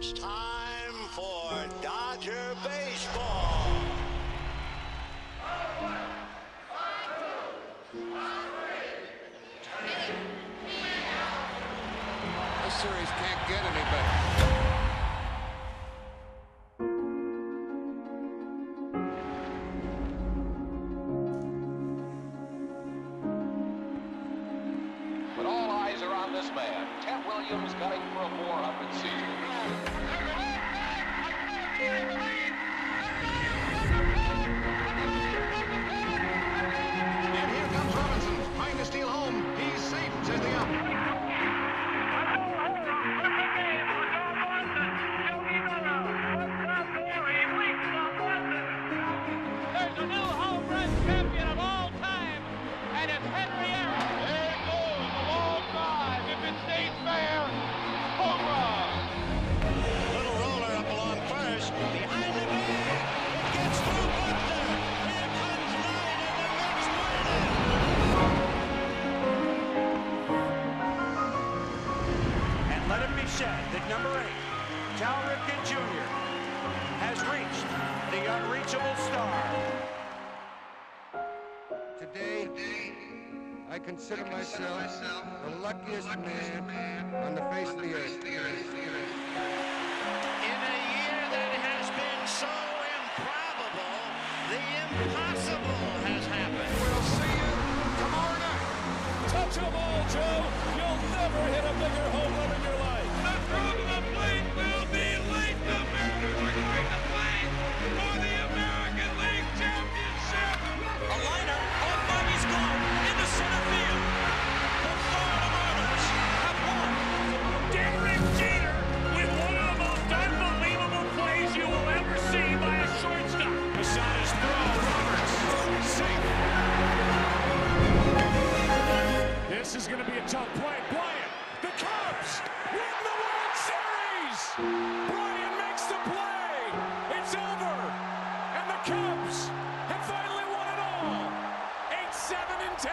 It's time for Dodger baseball. This series can't get any better. But all eyes are on this man, Ted Williams, gunning for a 400 season. And here comes Robinson, trying to steal home. He's safe, says the ump. There's a new home run champion of all time, and it's Henry Aaron. There it goes, a long drive. If it stays fair, home run. Little roller up along first. Behind the bag. It gets through Buckner. Here comes Knight, and the Mets win it. And let it be said that number 8, Cal Ripken Jr., has reached the unreachable star. Today, I consider myself the luckiest man on the face of the earth. In a year that has been so improbable, the impossible has happened. We'll see you tomorrow night. Touch 'em all, Joe. You'll never hit a bigger home run in your life. The throw to the plate will be late. The Mariners are going to play for the American League Championship. A liner on Bobby's glove into center field. The Florida Marlins have won. Derek Jeter with one of the most unbelievable plays you will ever see by a shortstop. Posada's throw, Roberts, safe. This is going to be a tough play. Bryant, the Cubs win the World Series. Bryant makes the play. It's over. And the Cubs have finally won it all. 8-7-10.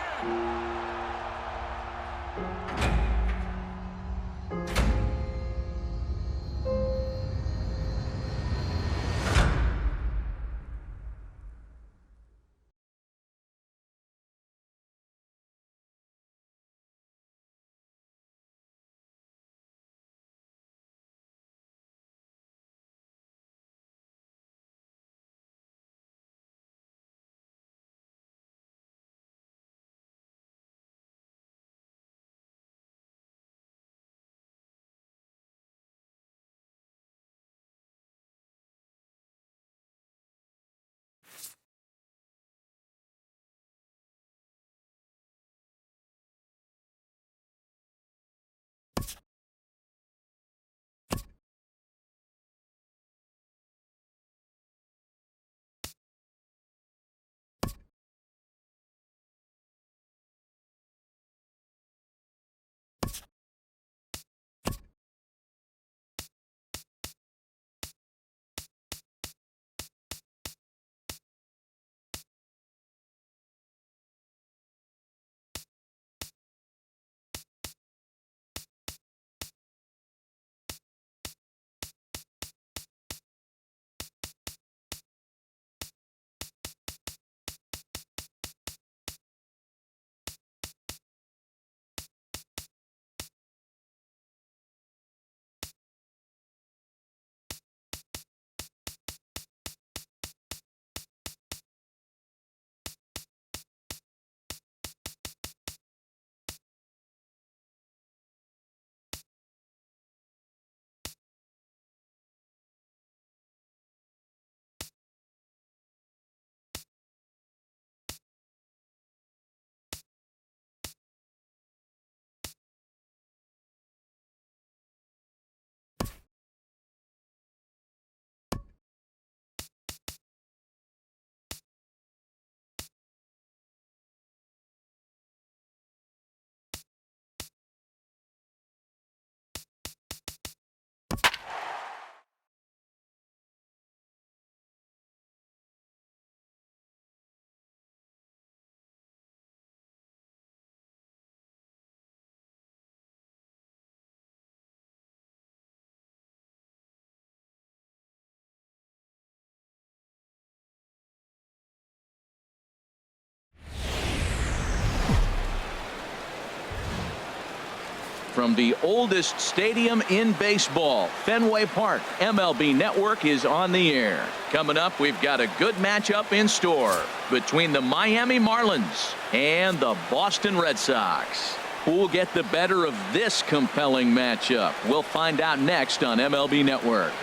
from the oldest stadium in baseball, Fenway Park. MLB Network is on the air. Coming up, we've got a good matchup in store between the Miami Marlins and the Boston Red Sox. Who'll get the better of this compelling matchup? We'll find out next on MLB Network.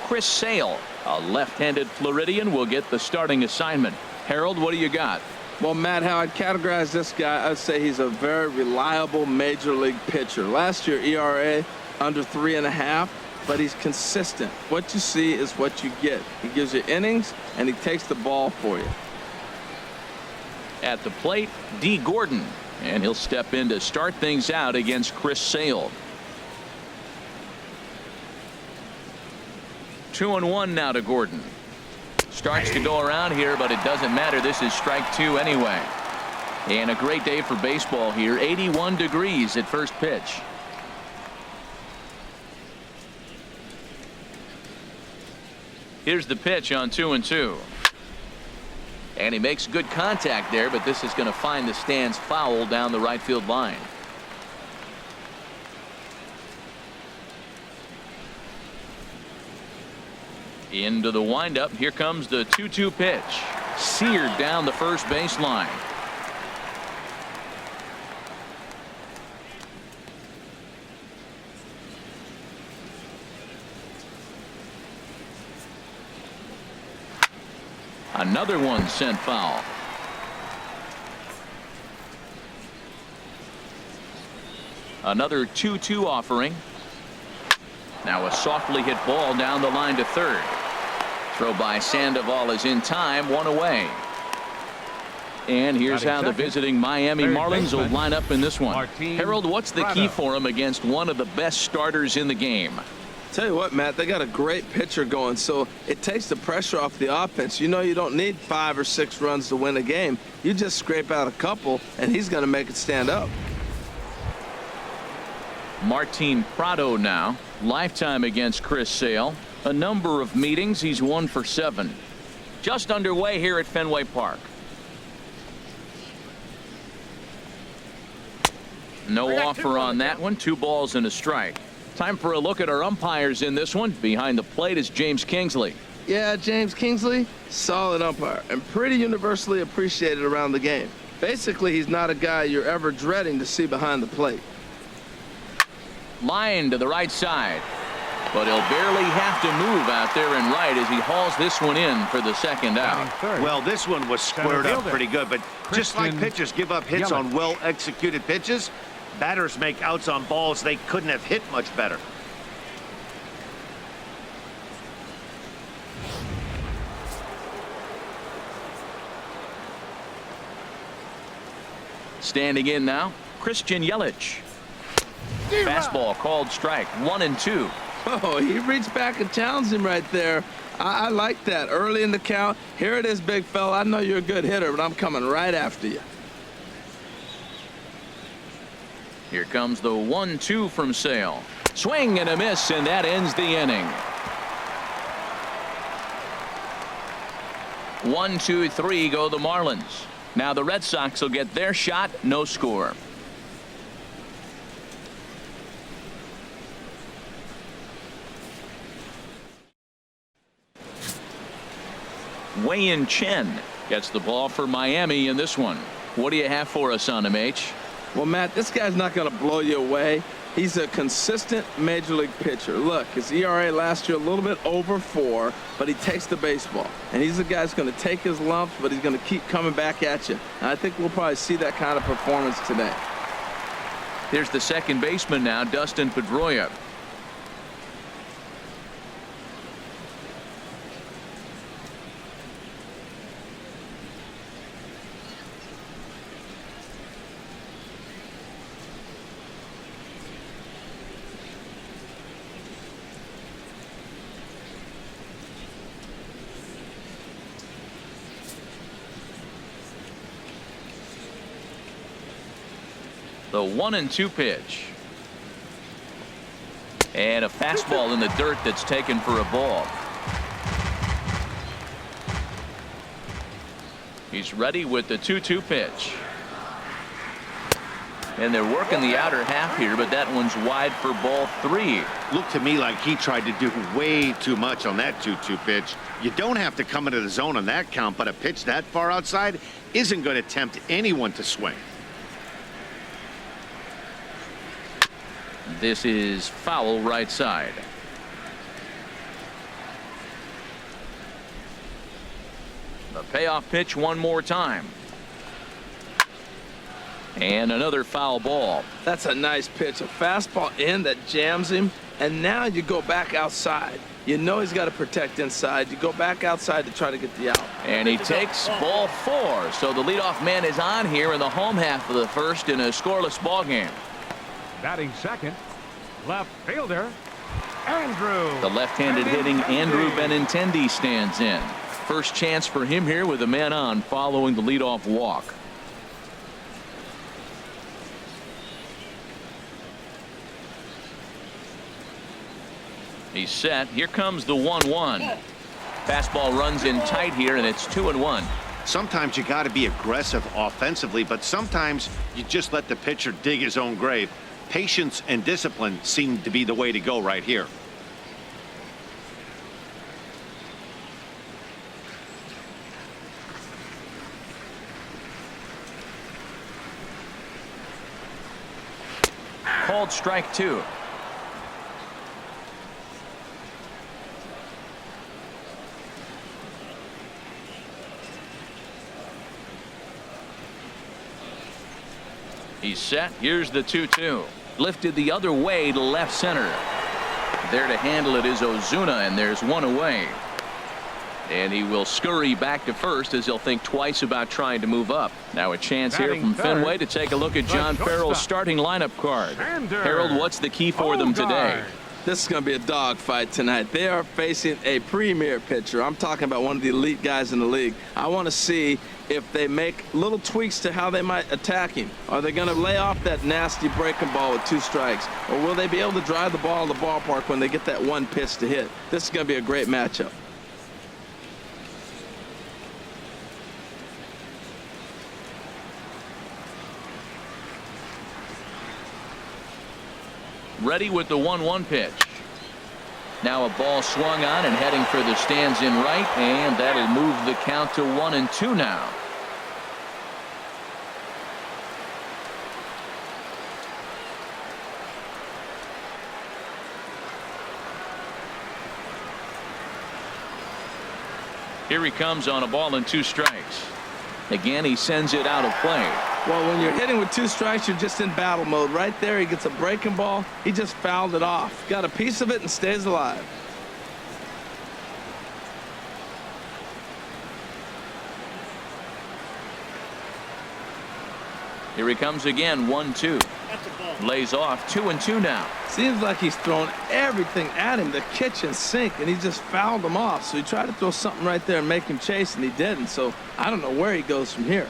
Chris Sale, a left-handed Floridian, will get the starting assignment. Harold, what do you got? Well, Matt, how I'd categorize this guy, I'd say he's a very reliable major league pitcher. Last year, ERA under 3.5, but he's consistent. What you see is what you get. He gives you innings, and he takes the ball for you. At the plate, D. Gordon, and he'll step in to start things out against Chris Sale. 2-1 now to Gordon. Starts to go around here, but it doesn't matter. This is strike 2 anyway. And a great day for baseball here. 81 degrees at first pitch. Here's the pitch on 2-2. And he makes good contact there, but this is going to find the stands foul down the right field line. Into the windup. Here comes the 2-2 pitch. Seared down the first baseline. Another one sent foul. Another 2-2 offering. Now a softly hit ball down the line to third. Throw by Sandoval is in time, 1 away. And here's how the visiting Miami Marlins will line up in this one. Harold, what's the key for them against one of the best starters in the game? Tell you what, Matt, they got a great pitcher going, so it takes the pressure off the offense. You know you don't need 5 or 6 runs to win a game. You just scrape out a couple, and he's going to make it stand up. Martin Prado now, lifetime against Chris Sale. A number of meetings. He's 1 for 7. Just underway here at Fenway Park. No offer on that one. 2 balls and a strike. Time for a look at our umpires in this one. Behind the plate is James Kingsley. Yeah, James Kingsley, solid umpire and pretty universally appreciated around the game. Basically, he's not a guy you're ever dreading to see behind the plate. Line to the right side. But he'll barely have to move out there and right as he hauls this one in for the second out. Well, this one was squared up pretty good, but just like pitchers give up hits on well-executed pitches, batters make outs on balls they couldn't have hit much better. Standing in now, Christian Yelich. Fastball called strike, 1-2. Oh, he reached back and challenged him right there. I like that. Early in the count. Here it is, big fella. I know you're a good hitter, but I'm coming right after you. Here comes the 1-2 from Sale. Swing and a miss, and that ends the inning. 1, 2, 3 go the Marlins. Now the Red Sox will get their shot. No score. Wei-Yin Chen gets the ball for Miami in this one. What do you have for us on him, H? Well, Matt, this guy's not going to blow you away. He's a consistent major league pitcher. Look, his ERA last year a little bit over 4, but he takes the baseball. And he's a guy that's going to take his lumps, but he's going to keep coming back at you. And I think we'll probably see that kind of performance today. Here's the second baseman now, Dustin Pedroia. The 1-2 pitch. And a fastball in the dirt that's taken for a ball. He's ready with the 2-2 pitch. And they're working the outer half here, but that one's wide for ball 3. Looked to me like he tried to do way too much on that 2-2 pitch. You don't have to come into the zone on that count, but a pitch that far outside isn't going to tempt anyone to swing. This is foul right side. The payoff pitch one more time. And another foul ball. That's a nice pitch. A fastball in that jams him. And now you go back outside. You know he's got to protect inside. You go back outside to try to get the out. And he takes ball 4. So the leadoff man is on here in the home half of the first in a scoreless ball game. Batting second, left fielder, Andrew. The left-handed hitting Andrew Benintendi stands in. First chance for him here with a man on following the leadoff walk. He's set. Here comes the 1-1. Fastball runs in tight here, and it's 2-1. Sometimes you got to be aggressive offensively, but sometimes you just let the pitcher dig his own grave. Patience and discipline seem to be the way to go right here. Called strike 2. He's set. Here's the 2-2. Lifted the other way to left center. There to handle it is Ozuna, and there's one away. And he will scurry back to first as he'll think twice about trying to move up. Now a chance here from Fenway to take a look at John Farrell's starting lineup card. Harold, what's the key for them today? This is going to be a dogfight tonight. They are facing a premier pitcher. I'm talking about one of the elite guys in the league. I want to see if they make little tweaks to how they might attack him. Are they going to lay off that nasty breaking ball with 2 strikes? Or will they be able to drive the ball in the ballpark when they get that one pitch to hit? This is going to be a great matchup. Ready with the 1-1 pitch. Now a ball swung on and heading for the stands in right, and that'll move the count to 1-2 now. Here he comes on a ball and 2 strikes. Again, he sends it out of play. Well, when you're hitting with 2 strikes, you're just in battle mode. Right there, he gets a breaking ball. He just fouled it off. Got a piece of it and stays alive. Here he comes again, 1-2. Lays off, 2-2 now. Seems like he's thrown everything at him, the kitchen sink, and he just fouled him off. So he tried to throw something right there and make him chase, and he didn't. So I don't know where he goes from here.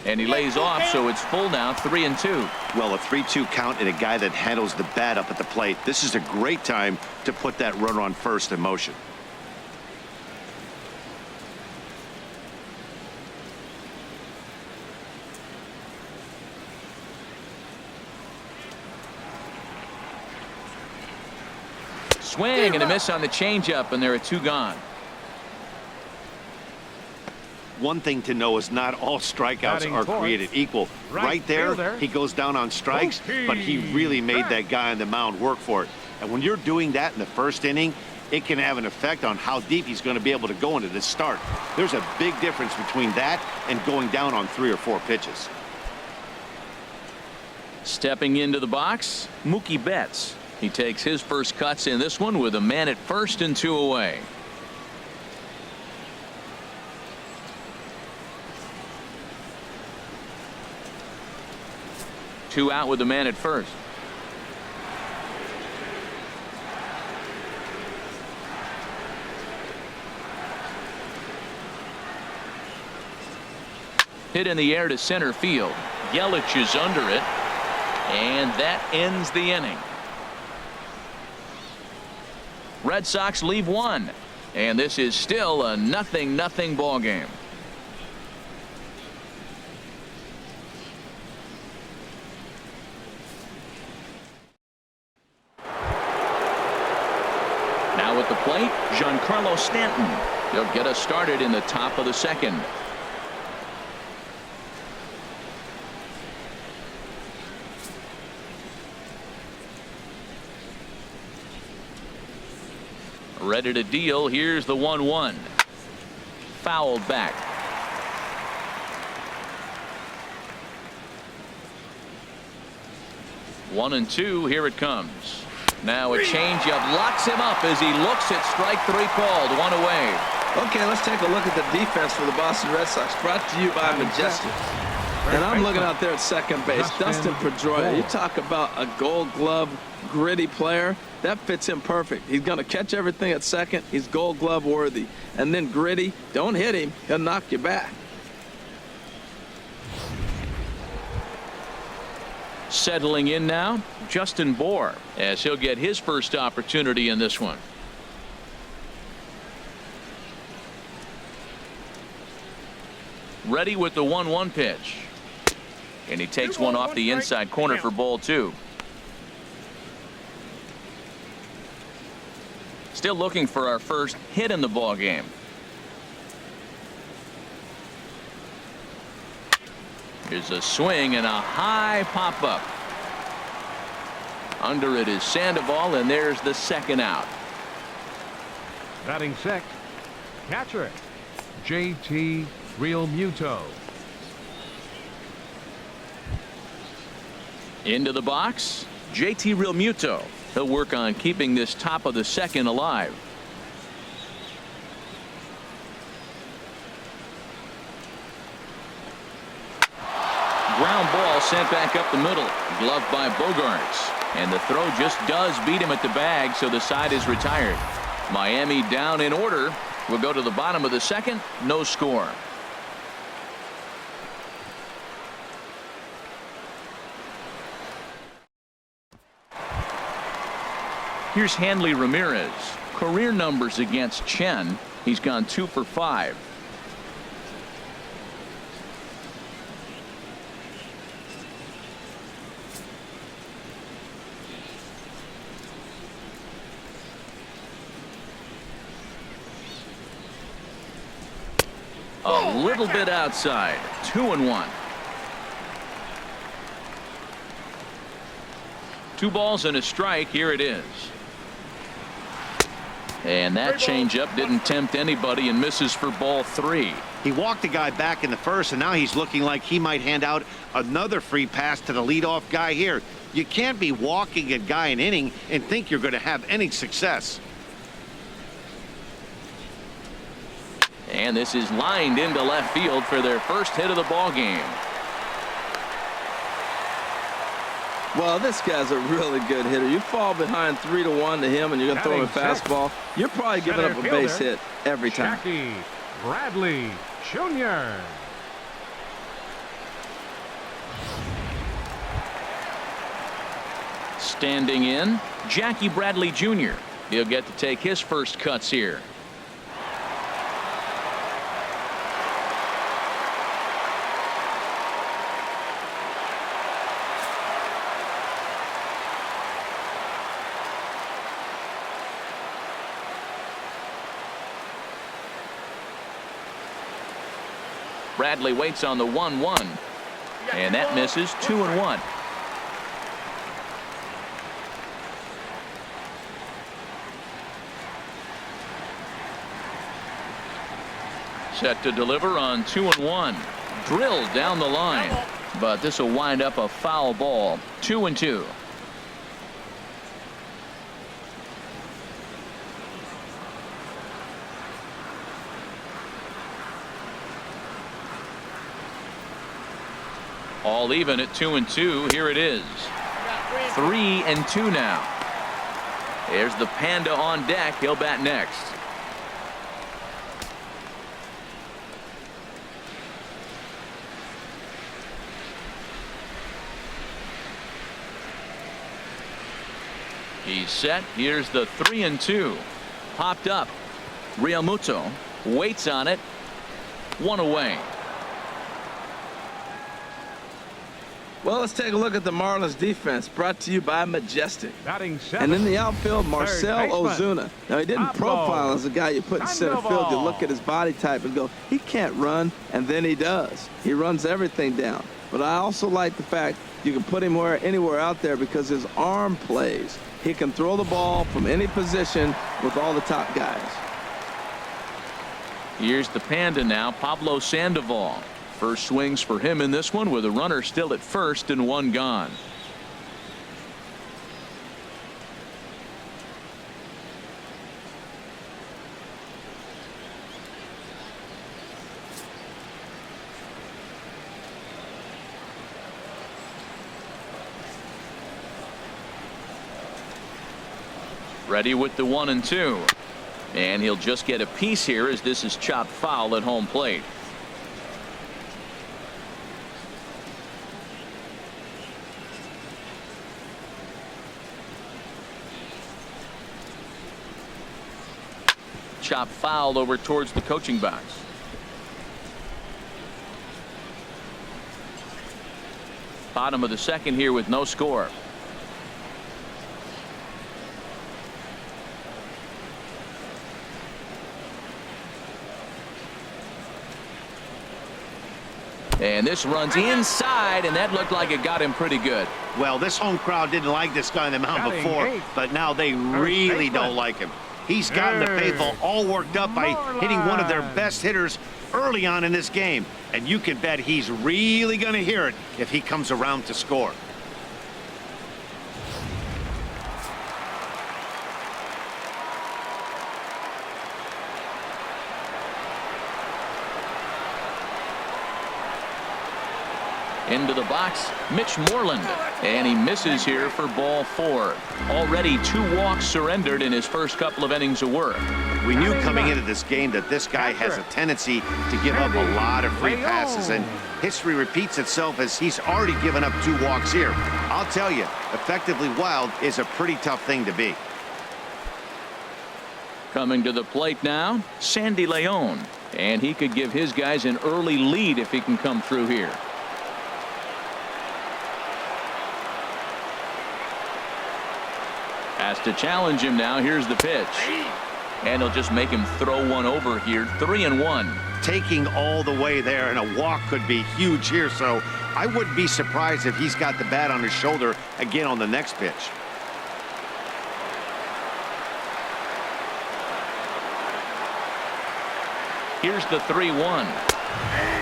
And he lays off, so it's full now, 3-2. Well, a 3-2 count and a guy that handles the bat up at the plate. This is a great time to put that runner on first in motion. Swing and a miss on the changeup, and there are 2 gone. One thing to know is not all strikeouts are created equal. Right there, he goes down on strikes, but he really made that guy on the mound work for it. And when you're doing that in the first inning, it can have an effect on how deep he's going to be able to go into this start. There's a big difference between that and going down on 3 or 4 pitches. Stepping into the box, Mookie Betts. He takes his first cuts in this one with a man at first and 2 away. Two out with the man at first. Hit in the air to center field. Yelich is under it, and that ends the inning. Red Sox leave one, and this is still a 0-0 ball game. Now at the plate, Giancarlo Stanton. He'll get us started in the top of the second. Ready to deal. Here's the 1-1. Fouled back. One and two. Here it comes. Now a changeup locks him up as he looks at strike three called. One away. Okay, let's take a look at the defense for the Boston Red Sox. Brought to you by Majestic. And I'm looking out there at second base. Dustin Pedroia. You talk about a Gold Glove gritty player. That fits him perfect. He's going to catch everything at second. He's Gold Glove worthy. And then gritty. Don't hit him. He'll knock you back. Settling in now, Justin Bour, as he'll get his first opportunity in this one. Ready with the 1-1 pitch. And he takes one off the inside corner for ball two. Still looking for our first hit in the ball game. Here's a swing and a high pop-up. Under it is Sandoval, and there's the second out. Batting sixth, catcher, JT Realmuto. Into the box, JT Realmuto. He'll work on keeping this top of the second alive. Ground ball sent back up the middle. Gloved by Bogarts. And the throw just does beat him at the bag, so the side is retired. Miami down in order. We'll go to the bottom of the second. No score. Here's Hanley Ramirez. Career numbers against Chen. He's gone 2 for 5. A little bit outside. 2-1. 2 balls and a strike. Here it is. And that changeup didn't tempt anybody and misses for ball 3. He walked the guy back in the first, and now he's looking like he might hand out another free pass to the leadoff guy here. You can't be walking a guy an inning and think you're going to have any success. And this is lined into left field for their first hit of the ball game. Well, this guy's a really good hitter. You fall behind 3-1 to him, and you're going to throw him a fastball. You're probably giving up a base hit every time. Jackie Bradley Jr. Standing in, Jackie Bradley Jr. He'll get to take his first cuts here. Bradley waits on the 1-1, and that misses. 2-1. Set to deliver on 2-1. Drilled down the line, but this will wind up a foul ball. 2-2. All even at 2-2. Here it is. 3-2 now. There's the Panda on deck. He'll bat next. He's set. Here's the 3-2. popped up. Realmuto waits on it. One away. Well, let's take a look at the Marlins defense, brought to you by Majestic. Batting seven. And in the outfield, Marcell Ozuna. Now, he didn't Pablo profile as a guy you put in center field. You look at his body type and go, he can't run, and then he does. He runs everything down. But I also like the fact you can put him anywhere out there because his arm plays. He can throw the ball from any position with all the top guys. Here's the Panda now, Pablo Sandoval. First swings for him in this one with a runner still at first and one gone. Ready with the 1-2. And he'll just get a piece here as this is chopped foul at home plate. Chop foul over towards the coaching box. Bottom of the second here with no score. And this runs inside, and that looked like it got him pretty good. Well, this home crowd didn't like this guy on the mound before, but now they really don't like him. He's gotten the faithful all worked up by hitting one of their best hitters early on in this game. And you can bet he's really going to hear it if he comes around to score. Into the box, Mitch Moreland, and he misses here for ball 4. Already 2 walks surrendered in his first couple of innings of work. We knew coming into this game that this guy has a tendency to give up a lot of free passes, and history repeats itself as he's already given up 2 walks here. I'll tell you, effectively wild is a pretty tough thing to be. Coming to the plate now, Sandy Leon, and he could give his guys an early lead if he can come through here. Has to challenge him now. Here's the pitch. And he'll just make him throw one over here. 3-1. Taking all the way there, and a walk could be huge here, so I wouldn't be surprised if he's got the bat on his shoulder again on the next pitch. Here's the 3-1.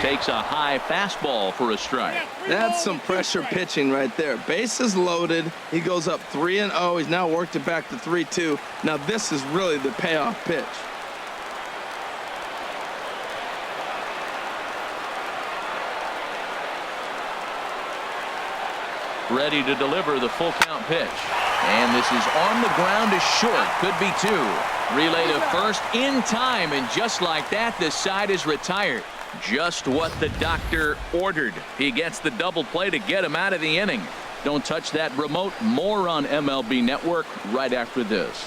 Takes a high fastball for a strike. That's some pressure pitching right there. Bases loaded. He goes up 3-0. He's now worked it back to 3-2. Now this is really the payoff pitch. Ready to deliver the full count pitch. And this is on the ground is short. Could be 2. Relay to first in time, and just like that, this side is retired. Just what the doctor ordered. He gets the double play to get him out of the inning. Don't touch that remote. More on MLB Network right after this.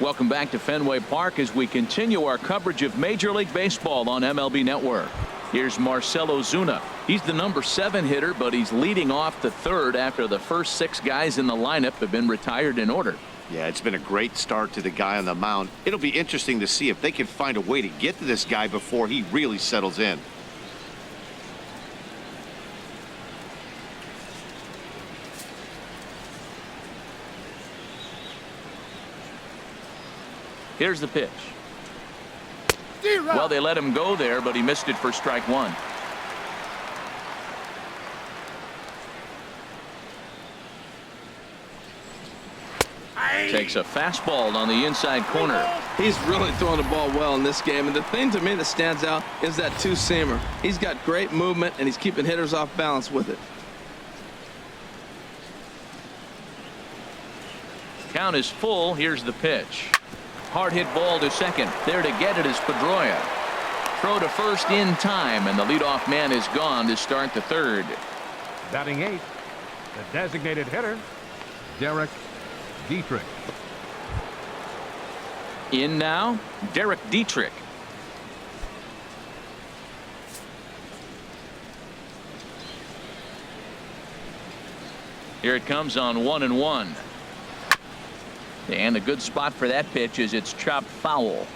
Welcome back to Fenway Park as we continue our coverage of Major League Baseball on MLB Network. Here's Marcell Ozuna. He's the number 7 hitter, but he's leading off the 3rd after the first 6 guys in the lineup have been retired in order. Yeah, it's been a great start to the guy on the mound. It'll be interesting to see if they can find a way to get to this guy before he really settles in. Here's the pitch. Well, they let him go there, but he missed it for strike 1. Takes a fastball on the inside corner. He's really throwing the ball well in this game, and the thing to me that stands out is that 2-seamer. He's got great movement, and he's keeping hitters off balance with it. Count is full. Here's the pitch. Hard hit ball to second. There to get it is Pedroia. throw to first in time, and the leadoff man is gone to start the third. Batting 8th, the designated hitter, Derek Dietrich. In now, Derek Dietrich. Here it comes on 1-1. And a good spot for that pitch is it's chopped foul.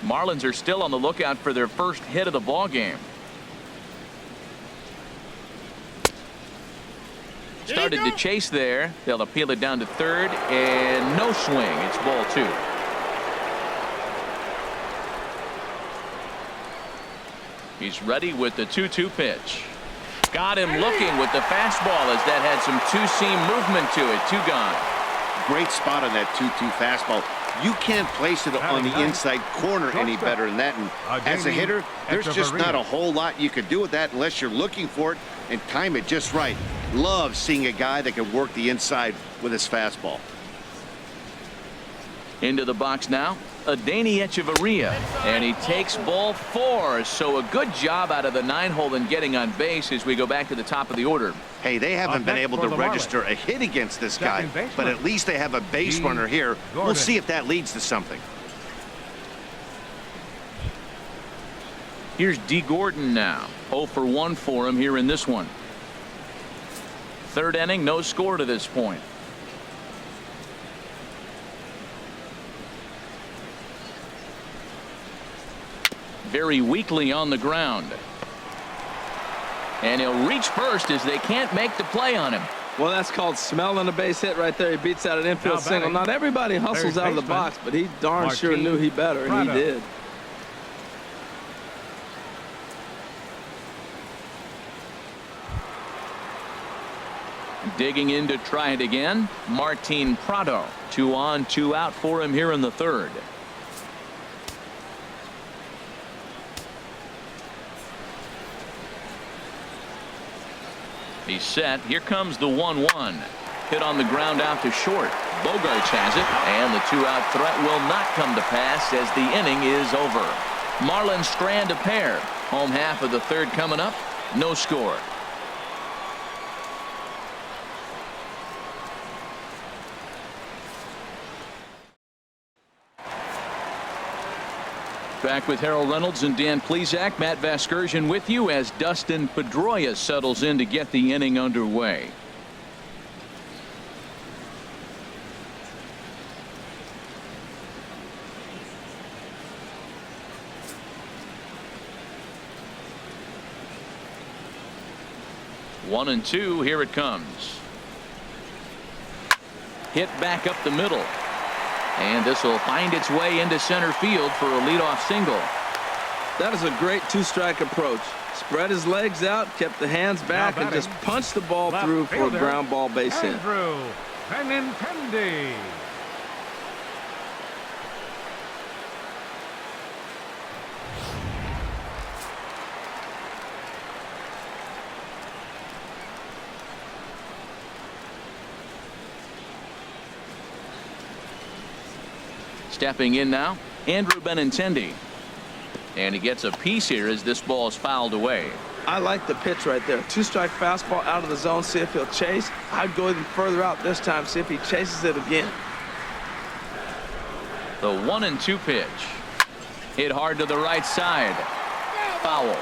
Marlins are still on the lookout for their first hit of the ball game. Started to chase there. They'll appeal it down to third, and no swing. It's ball 2. He's ready with the 2-2 pitch. Got him looking with the fastball as that had some two-seam movement to it. 2 gone. Great spot on that 2-2 fastball. You can't place it on the inside corner any better than that. And as a hitter, there's just not a whole lot you can do with that unless you're looking for it and time it just right. Love seeing a guy that can work the inside with his fastball. Into the box now, Adeiny Echeverria, and he takes ball 4. So a good job out of the 9-hole in getting on base as we go back to the top of the order. Hey, they haven't been able to register a hit against this guy, but at least they have a base runner here. We'll see if that leads to something. Here's D. Gordon now. 0 for 1 for him here in this one. Third inning, no score to this point. Very weakly on the ground. And he'll reach first as they can't make the play on him. Well, that's called smelling a base hit right there. He beats out an infield single. Not everybody hustles out of the box, but he darn sure knew he better, and he did. Digging in to try it again, Martin Prado. 2 on, 2 out for him here in the third. He's set. Here comes the 1-1. Hit on the ground out to short. Bogarts has it, and the 2-out threat will not come to pass as the inning is over. Marlins strand a pair. Home half of the third coming up. No score. Back with Harold Reynolds and Dan Plesac. Matt Vasgersian with you as Dustin Pedroia settles in to get the inning underway. One and 2. Here it comes. Hit back up the middle. And this will find its way into center field for a leadoff single. That is a great 2-strike approach. Spread his legs out, kept the hands back, and just punched the ball through for a ground ball base hit. Andrew Benintendi. Stepping in now, Andrew Benintendi. And he gets a piece here as this ball is fouled away. I like the pitch right there. 2-strike fastball out of the zone. See if he'll chase. I'd go even further out this time. See if he chases it again. The 1-2 pitch. Hit hard to the right side. Foul.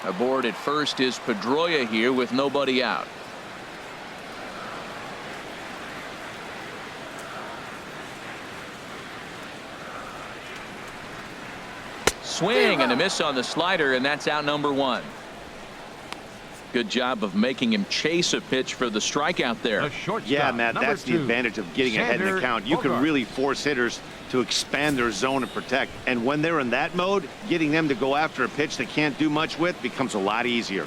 Aboard at first is Pedroia here with nobody out. Swing and a miss on the slider, and that's out number 1. Good job of making him chase a pitch for the strikeout there. Yeah, Matt, that's the advantage of getting ahead in the count. You can really force hitters to expand their zone and protect. And when they're in that mode, getting them to go after a pitch they can't do much with becomes a lot easier.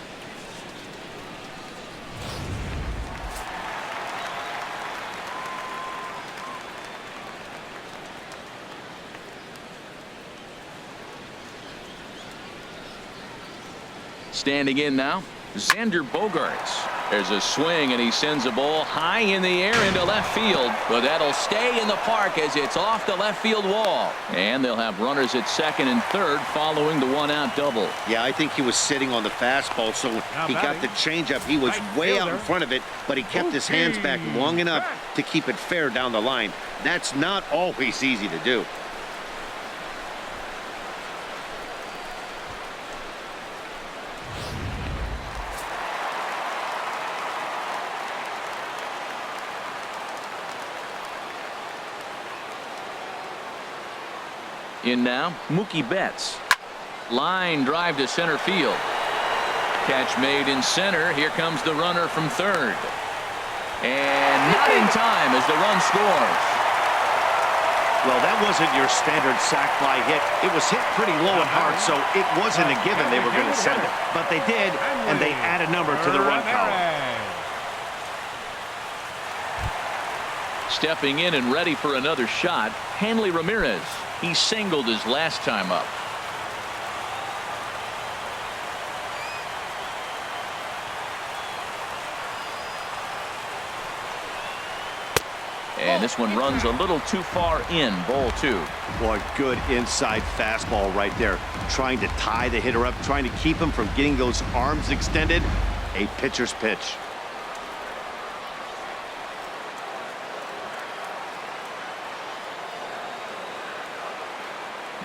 Standing in now, Xander Bogaerts. There's a swing, and he sends a ball high in the air into left field, but that'll stay in the park as it's off the left field wall. And they'll have runners at second and third following the one-out double. Yeah, I think he was sitting on the fastball, so he got the changeup. He was way out in front of it, but he kept his hands back long enough to keep it fair down the line. That's not always easy to do. In now, Mookie Betts. Line drive to center field. Catch made in center. Here comes the runner from third. And not in time as the run scores. Well, that wasn't your standard sac fly hit. It was hit pretty low and hard, so it wasn't a given they were going to send it. But they did, and they add a number to the run column. Stepping in and ready for another shot, Hanley Ramirez. He singled his last time up. And this one runs a little too far in, ball two. Boy, good inside fastball right there. Trying to tie the hitter up, trying to keep him from getting those arms extended. A pitcher's pitch.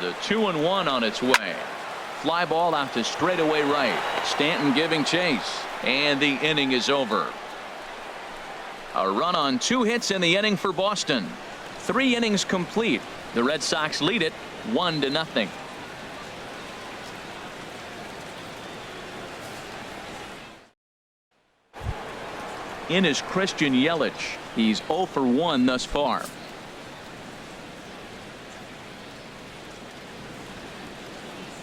The 2-1 on its way. Fly ball out to straightaway right. Stanton giving chase. And the inning is over. A run on 2 hits in the inning for Boston. 3 innings complete. The Red Sox lead it 1-0. In is Christian Yelich. He's 0 for 1 thus far.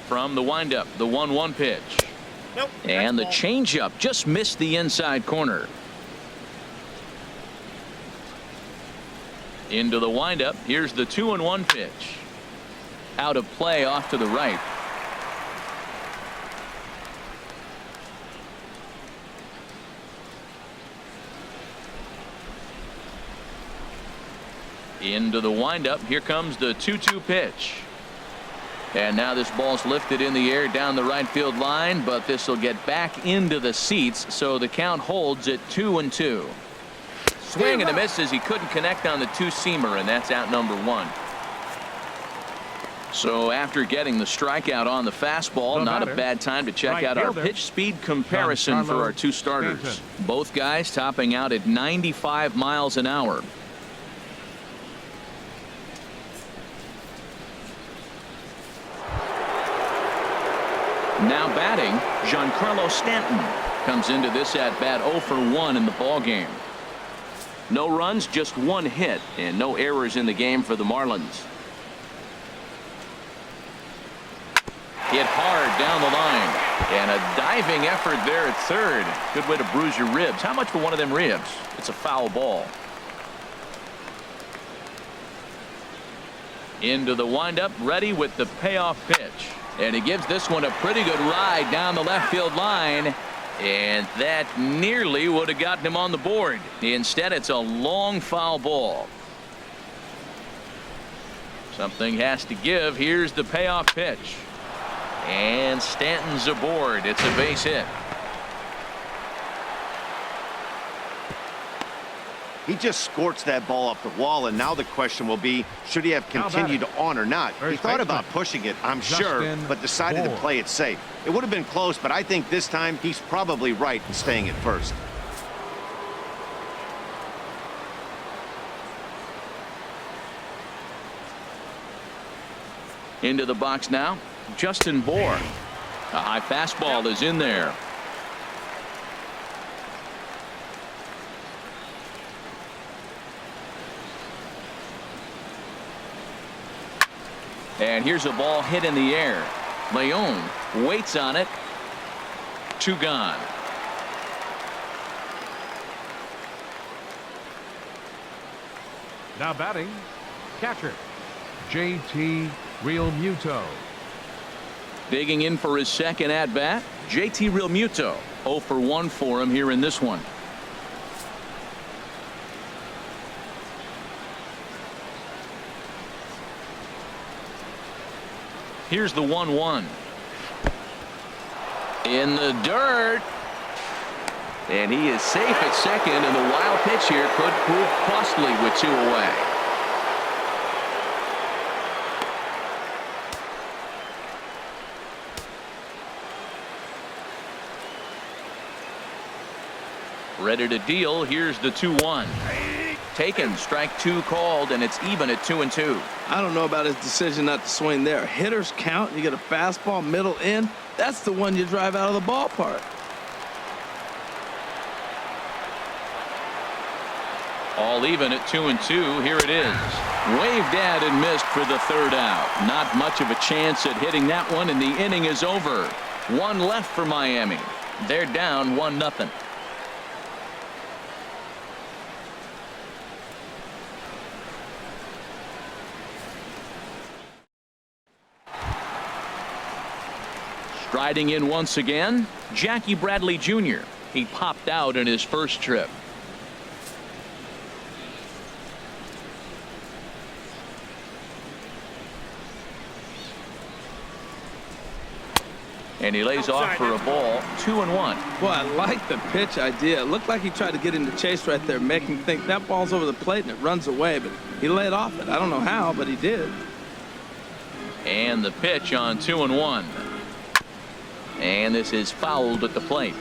From the windup, the 1-1 pitch. Nope, and the changeup just missed the inside corner. Into the windup. Here's the 2-1 pitch. Out of play off to the right. Into the windup. Here comes the 2-2 pitch. And now this ball's lifted in the air down the right field line, but this will get back into the seats, so the count holds at 2-2. Swing and a miss as he couldn't connect on the 2-seamer, and that's out number 1. So after getting the strikeout on the fastball, not a bad time to check out our pitch speed comparison for our 2 starters. Both guys topping out at 95 miles an hour. Now batting, Giancarlo Stanton comes into this at bat 0 for 1 in the ball game. No runs, just 1 hit, and no errors in the game for the Marlins. Hit hard down the line, and a diving effort there at third. Good way to bruise your ribs. How much for one of them ribs? It's a foul ball. Into the windup, ready with the payoff pitch. And he gives this one a pretty good ride down the left field line. And that nearly would have gotten him on the board. Instead, it's a long foul ball. Something has to give. Here's the payoff pitch. And Stanton's aboard. It's a base hit. He just scorched that ball off the wall, and now the question will be, should he have continued on or not? He thought about pushing it, I'm sure, but decided to play it safe. It would have been close, but I think this time he's probably right in staying at first. Into the box now, Justin Bour. A high fastball is in there. And here's a ball hit in the air. Leon waits on it. 2 gone. Now batting, catcher, J.T. Realmuto. Digging in for his second at-bat, JT Realmuto. 0 for 1 for him here in this one. Here's the 1-1. In the dirt. And he is safe at second, and the wild pitch here could prove costly with 2 away. Ready to deal. Here's the 2-1. Taken. Strike 2 called, and it's even at 2-2. I don't know about his decision not to swing there. Hitters count. You get a fastball middle in. That's the one you drive out of the ballpark. All even at 2-2. Here it is. Waved at and missed for the 3rd out. Not much of a chance at hitting that one, and the inning is over. 1 left for Miami. They're down 1-0. Striding in once again, Jackie Bradley Jr. He popped out in his first trip. And he lays off for a ball. 2-1. Boy, I like the pitch idea. It looked like he tried to get into chase right there, make him think that ball's over the plate and it runs away, but he laid off it. I don't know how, but he did. And the pitch on 2-1. And this is fouled at the plate.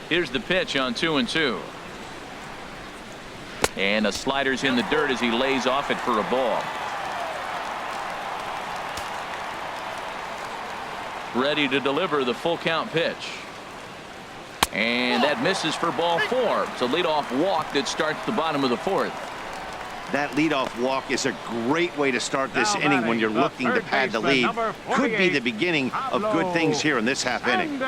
Here's the pitch on 2-2. And a slider's in the dirt as he lays off it for a ball. Ready to deliver the full count pitch. And that misses for ball 4. It's a leadoff walk that starts the bottom of the 4th. That leadoff walk is a great way to start this inning when you're looking to pad the lead. Could be the beginning of good things here in this half inning.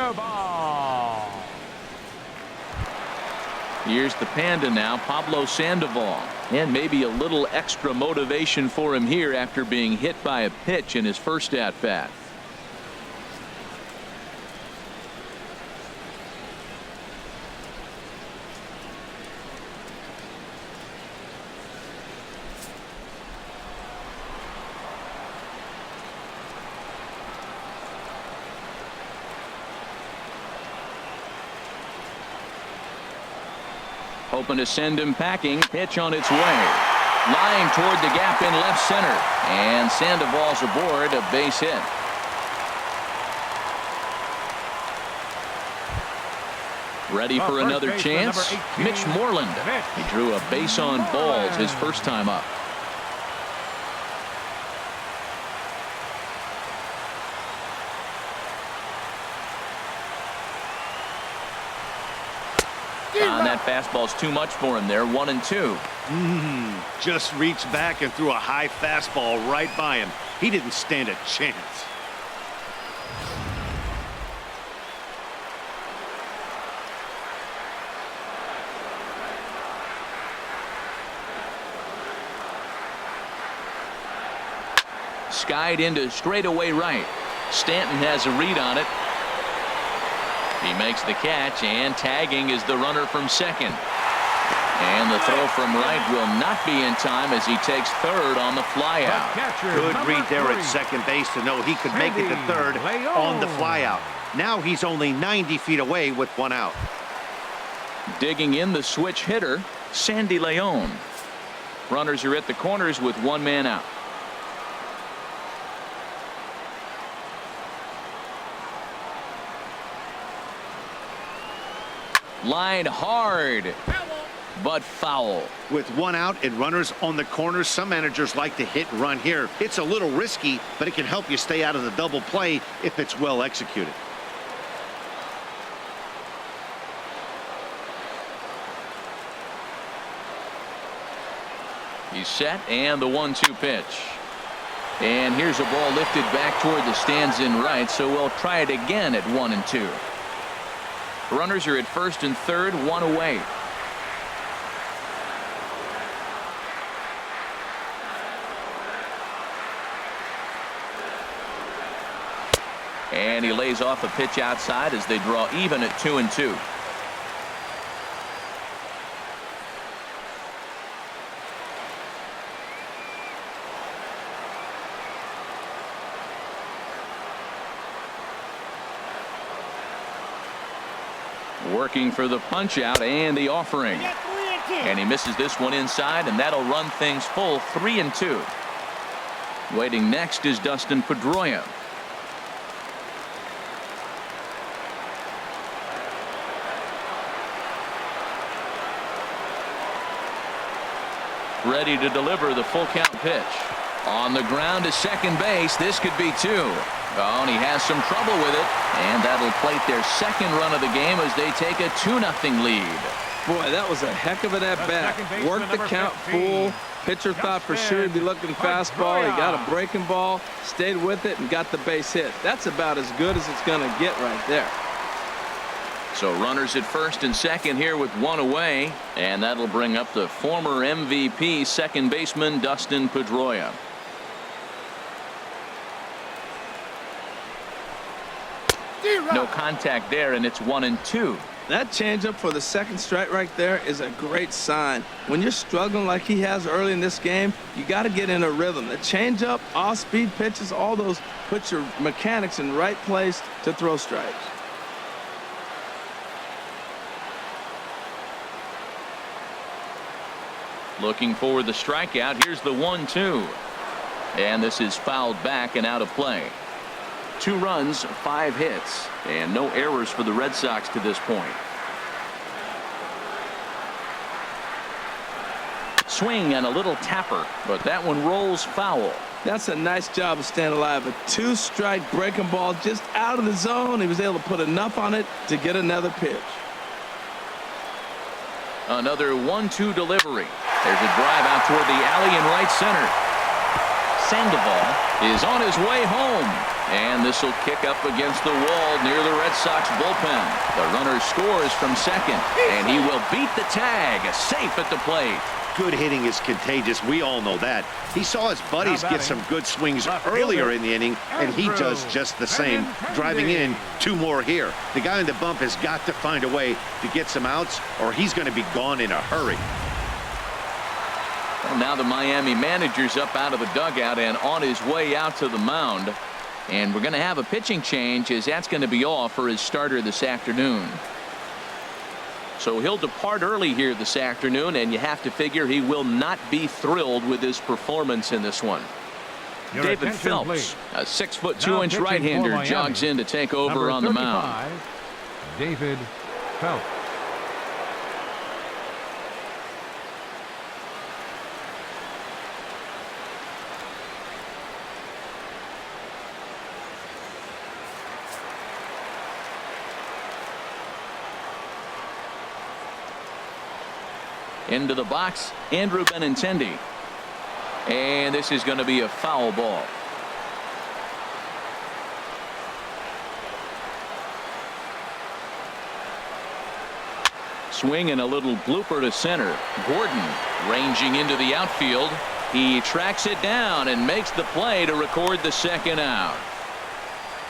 Here's the Panda now, Pablo Sandoval. And maybe a little extra motivation for him here after being hit by a pitch in his first at-bat. Hoping to send him packing. Pitch on its way. Lying toward the gap in left center. And Sandoval's aboard, a base hit. Ready for another chance. Mitch Moreland. He drew a base on balls his first time up. That fastball's too much for him there. 1-2. Just reached back and threw a high fastball right by him. He didn't stand a chance. Skied into straightaway right. Stanton has a read on it. He makes the catch, and tagging is the runner from second. And the throw from right will not be in time as he takes third on the flyout. Good read there at second base to know he could make it to third on the flyout. Now he's only 90 feet away with 1 out. Digging in the switch hitter, Sandy Leon. Runners are at the corners with 1 man out. Line hard, but foul. With 1 out and runners on the corners, some managers like to hit and run here. It's a little risky, but it can help you stay out of the double play if it's well executed. He's set, and the 1-2 pitch. And here's a ball lifted back toward the stands in right, so we'll try it again at 1-2. Runners are at first and third, 1 away. And he lays off a pitch outside as they draw even at 2-2. Working for the punch out and the offering. And he misses this one inside, and that'll run things full 3-2. Waiting next is Dustin Pedroia. Ready to deliver the full count pitch. On the ground to second base. This could be 2. Oh, and he has some trouble with it. And that'll plate their second run of the game as they take a 2-0 lead. Boy, that was a heck of an at-bat. Worked the count full. Pitcher thought for sure he'd be looking fastball. He got a breaking ball, stayed with it, and got the base hit. That's about as good as it's going to get right there. So runners at first and second here with 1 away. And that'll bring up the former MVP second baseman Dustin Pedroia. No contact there, and it's 1-2. That changeup for the second strike right there is a great sign. When you're struggling like he has early in this game, you got to get in a rhythm. The changeup, off-speed pitches, all those put your mechanics in right place to throw strikes. Looking for the strikeout. Here's the 1-2. And this is fouled back and out of play. 2 runs, 5 hits, and no errors for the Red Sox to this point. Swing and a little tapper, but that one rolls foul. That's a nice job of staying alive. A 2-strike breaking ball just out of the zone. He was able to put enough on it to get another pitch. Another 1-2 delivery. There's a drive out toward the alley in right center. Sandoval is on his way home. And this will kick up against the wall near the Red Sox bullpen. The runner scores from second, and he will beat the tag, safe at the plate. Good hitting is contagious. We all know that. He saw his buddies get some good swings earlier in the inning, and he does just the same, driving in 2 more here. The guy in the bump has got to find a way to get some outs, or he's going to be gone in a hurry. Well, now the Miami manager's up out of the dugout and on his way out to the mound. And we're going to have a pitching change, as that's going to be all for his starter this afternoon. So he'll depart early here this afternoon, and you have to figure he will not be thrilled with his performance in this one. David Phelps, a 6'2" right-hander, jogs in to take over on the mound. David Phelps. Into the box, Andrew Benintendi. And this is going to be a foul ball. Swing and a little blooper to center. Gordon ranging into the outfield. He tracks it down and makes the play to record the second out.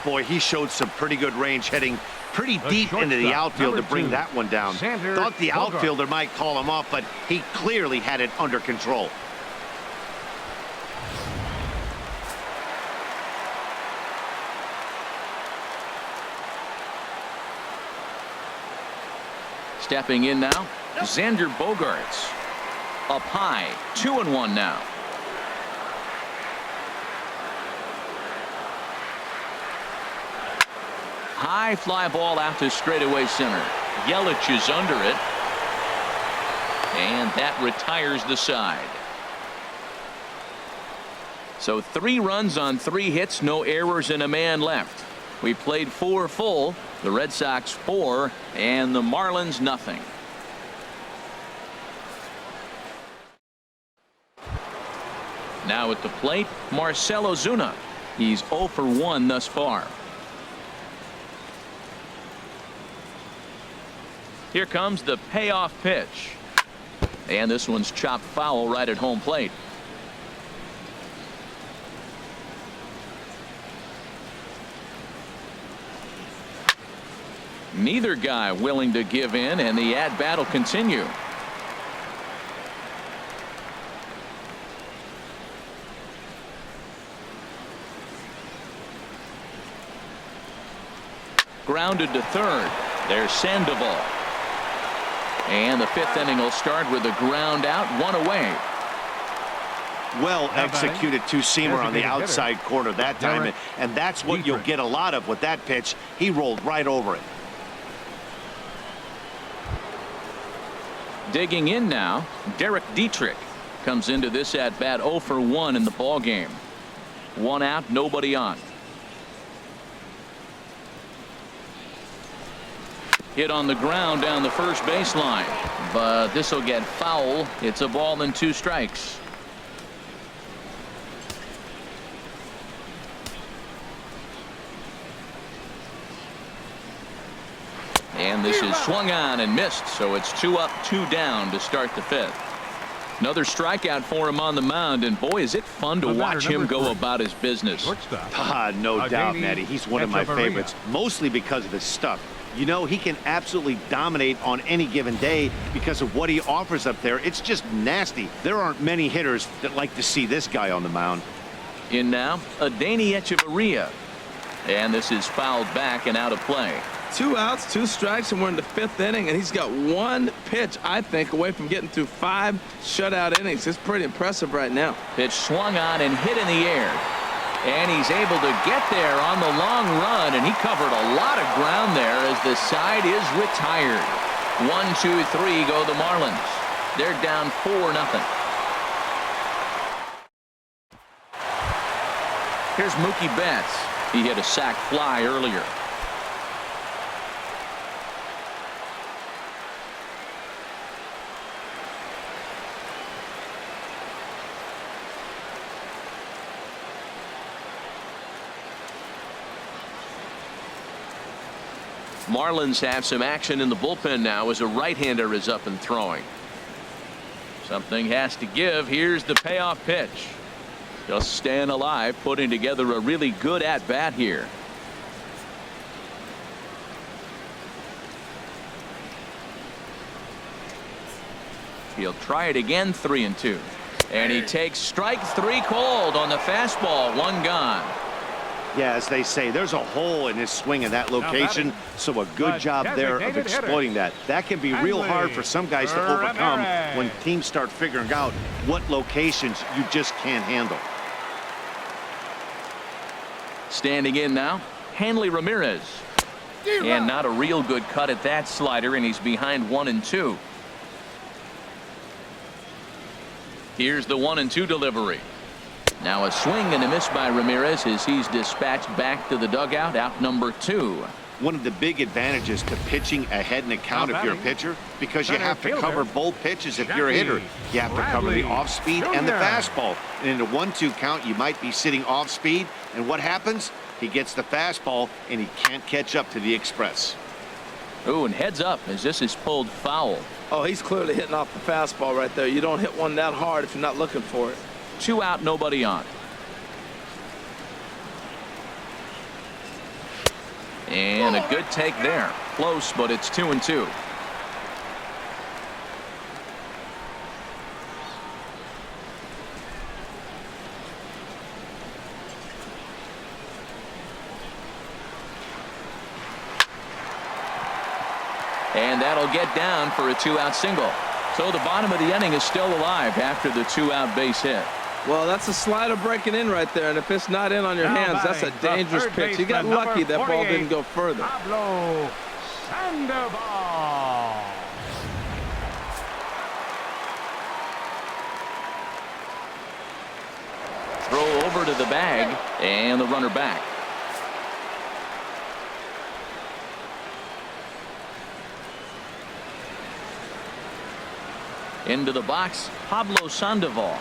Boy, he showed some pretty good range, heading pretty deep into the outfield to bring that one down. Thought the outfielder might call him off, but he clearly had it under control. Stepping in now, Xander Bogaerts. Up high, 2-1 now. High fly ball out to straightaway center. Yelich is under it. And that retires the side. So 3 runs on 3 hits, no errors, and a man left. We played 4 full. The Red Sox 4 and the Marlins nothing. Now at the plate, Marcell Ozuna. He's 0 for 1 thus far. Here comes the payoff pitch. And this one's chopped foul right at home plate. Neither guy willing to give in, and the at-bat will continue. Grounded to third. There's Sandoval. And the 5th inning will start with a ground out, 1 away. Well executed two-seamer on the outside corner that time, and that's what you'll get a lot of with that pitch. He rolled right over it. Digging in now, Derek Dietrich comes into this at bat 0 for 1 in the ball game. 1 out, nobody on. Hit on the ground down the first baseline, but this will get foul. It's a ball and 2 strikes. And this is swung on and missed, so it's 2 up, 2 down to start the 5th. Another strikeout for him on the mound, and boy, is it fun to watch him go about his business. No doubt, Matty. He's one of my favorites, mostly because of his stuff. You know, he can absolutely dominate on any given day because of what he offers up there. It's just nasty. There aren't many hitters that like to see this guy on the mound. In now, Adeiny Echeverria. And this is fouled back and out of play. 2 outs, 2 strikes, and we're in the 5th inning, and he's got 1 pitch, I think, away from getting through 5 shutout innings. It's pretty impressive right now. Pitch swung on and hit in the air. And he's able to get there on the long run, and he covered a lot of ground there as the side is retired. 1, 2, 3 go the Marlins. They're down 4-0. Here's Mookie Betts. He hit a sac fly earlier. Marlins have some action in the bullpen now as a right-hander is up and throwing. Something has to give. Here's the payoff pitch. Just staying alive, putting together a really good at-bat here. He'll try it again, 3-2. And he takes strike 3 called on the fastball. 1 gone. Yeah, as they say, there's a hole in his swing in that location, so a good job there of exploiting that. That can be real hard for some guys to overcome when teams start figuring out what locations you just can't handle. Standing in now, Hanley Ramirez. And not a real good cut at that slider, and he's behind 1-2. Here's the 1-2 delivery. Now a swing and a miss by Ramirez as he's dispatched back to the dugout, out number 2. One of the big advantages to pitching ahead in the count if you're a pitcher, because you have to cover both pitches if you're a hitter. You have to cover the off speed and the fastball. And in a 1-2 count, you might be sitting off speed, and what happens? He gets the fastball and he can't catch up to the express. Oh, and heads up as this is pulled foul. Oh, he's clearly hitting off the fastball right there. You don't hit one that hard if you're not looking for it. 2 out, nobody on. And a good take there. Close, but it's 2-2. And that'll get down for a 2-out single. So the bottom of the inning is still alive after the 2-out base hit. Well, that's a slider breaking in right there, and if it's not in on your hands, that's a dangerous pitch. He got lucky that ball didn't go further. Throw over to the bag, and the runner back. Into the box, Pablo Sandoval.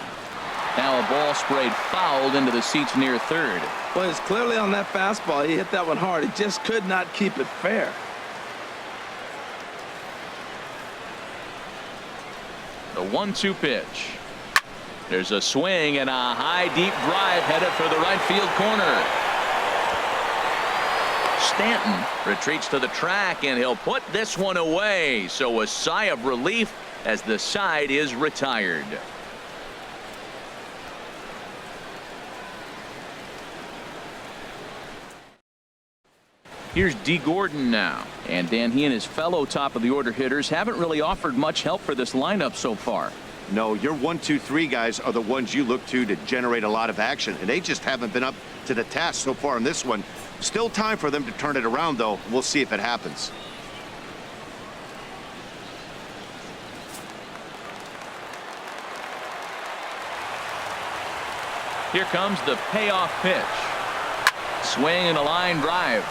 Now a ball sprayed fouled into the seats near third. Well, it's clearly on that fastball. He hit that one hard. He just could not keep it fair. The 1-2 pitch. There's a swing and a high deep drive headed for the right field corner. Stanton retreats to the track, and he'll put this one away. So a sigh of relief as the side is retired. Here's D. Gordon now. And Dan, he and his fellow top of the order hitters haven't really offered much help for this lineup so far. No, your 1, 2, 3 guys are the ones you look to generate a lot of action, and they just haven't been up to the task so far in this one. Still time for them to turn it around, though. We'll see if it happens. Here comes the payoff pitch. Swing and a line drive.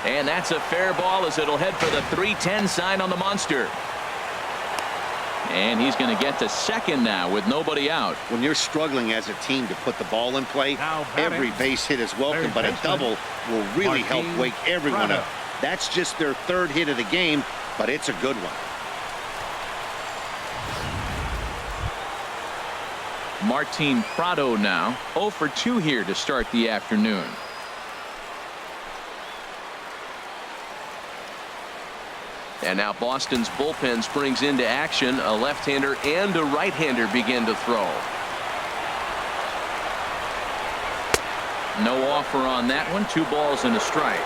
And that's a fair ball as it'll head for the 3-10 sign on the monster. And he's going to get to second now with nobody out. When you're struggling as a team to put the ball in play, every base hit is welcome, but a double will really help wake everyone up. That's just their third hit of the game, but it's a good one. Martin Prado now 0 for 2 here to start the afternoon. And now Boston's bullpen springs into action. A left-hander and a right-hander begin to throw. No offer on that one. 2 balls and a strike.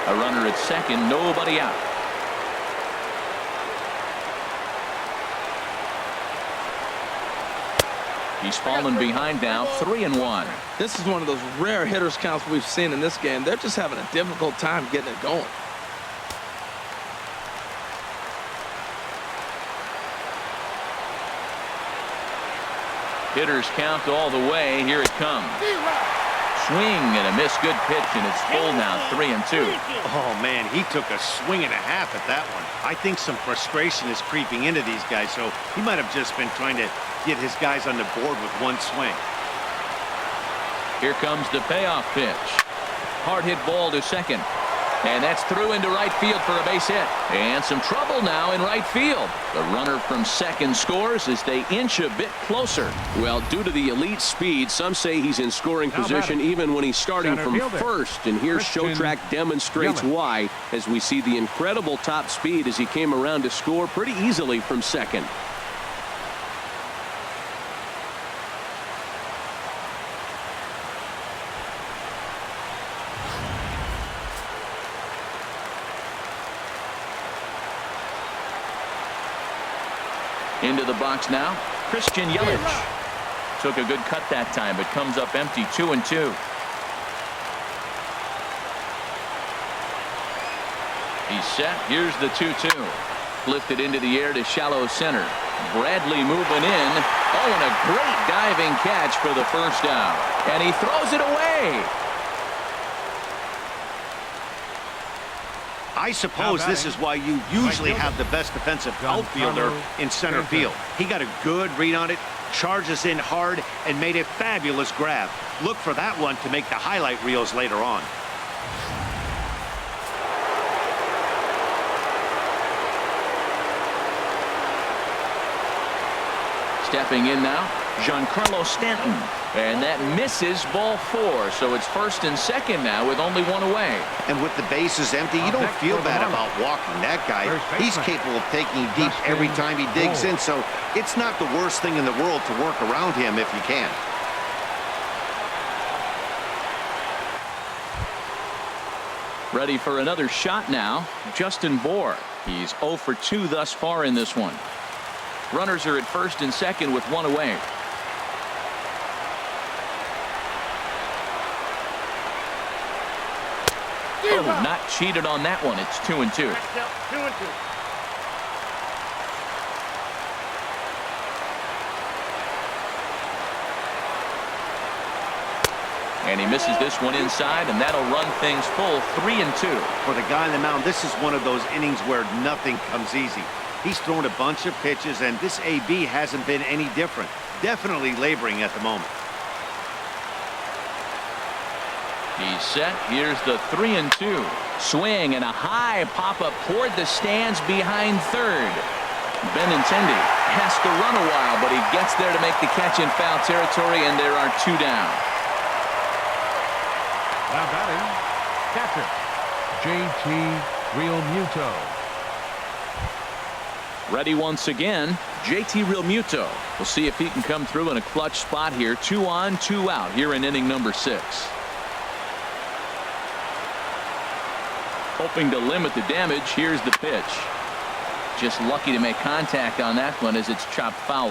A runner at second, nobody out. He's fallen behind now, 3-1. This is one of those rare hitters counts we've seen in this game. They're just having a difficult time getting it going. Hitters count all the way. Here it comes. Swing and a miss. Good pitch, and it's full now, 3-2. Oh, man, he took a swing and a half at that one. I think some frustration is creeping into these guys, so he might have just been trying to get his guys on the board with one swing. Here comes the payoff pitch. Hard hit ball to second. And that's through into right field for a base hit. And some trouble now in right field. The runner from second scores as they inch a bit closer. Well, due to the elite speed, some say he's in scoring position even when he's starting from first. And here Showtrack demonstrates why, as we see the incredible top speed as he came around to score pretty easily from second. Into the box now, Christian Yelich. Took a good cut that time, but comes up empty, 2-2. He's set. Here's the 2-2. Lifted into the air to shallow center. Bradley moving in. Oh, and a great diving catch for the first out. And he throws it away. I suppose this is why you usually have the best defensive outfielder in center field. He got a good read on it, charges in hard, and made a fabulous grab. Look for that one to make the highlight reels later on. Stepping in now, Giancarlo Stanton. And that misses ball 4. So it's first and second now with only 1 away. And with the bases empty, you don't feel bad about walking that guy. He's capable of taking deep every time he digs in. So it's not the worst thing in the world to work around him if you can. Ready for another shot now, Justin Bour. He's 0 for 2 thus far in this one. Runners are at first and second with 1 away. Oh, not cheated on that one. It's 2-2. And he misses this one inside, and that'll run things full, 3-2. For the guy on the mound, this is one of those innings where nothing comes easy. He's thrown a bunch of pitches, and this AB hasn't been any different. Definitely laboring at the moment. He's set. Here's the 3-2. Swing and a high pop-up toward the stands behind third. Benintendi has to run a while, but he gets there to make the catch in foul territory, and there are 2 down. Now batting, catcher, JT Realmuto. Ready once again, JT Realmuto. We'll see if he can come through in a clutch spot here. 2 on, 2 out here in inning number 6. Hoping to limit the damage. Here's the pitch. Just lucky to make contact on that one as it's chopped foul.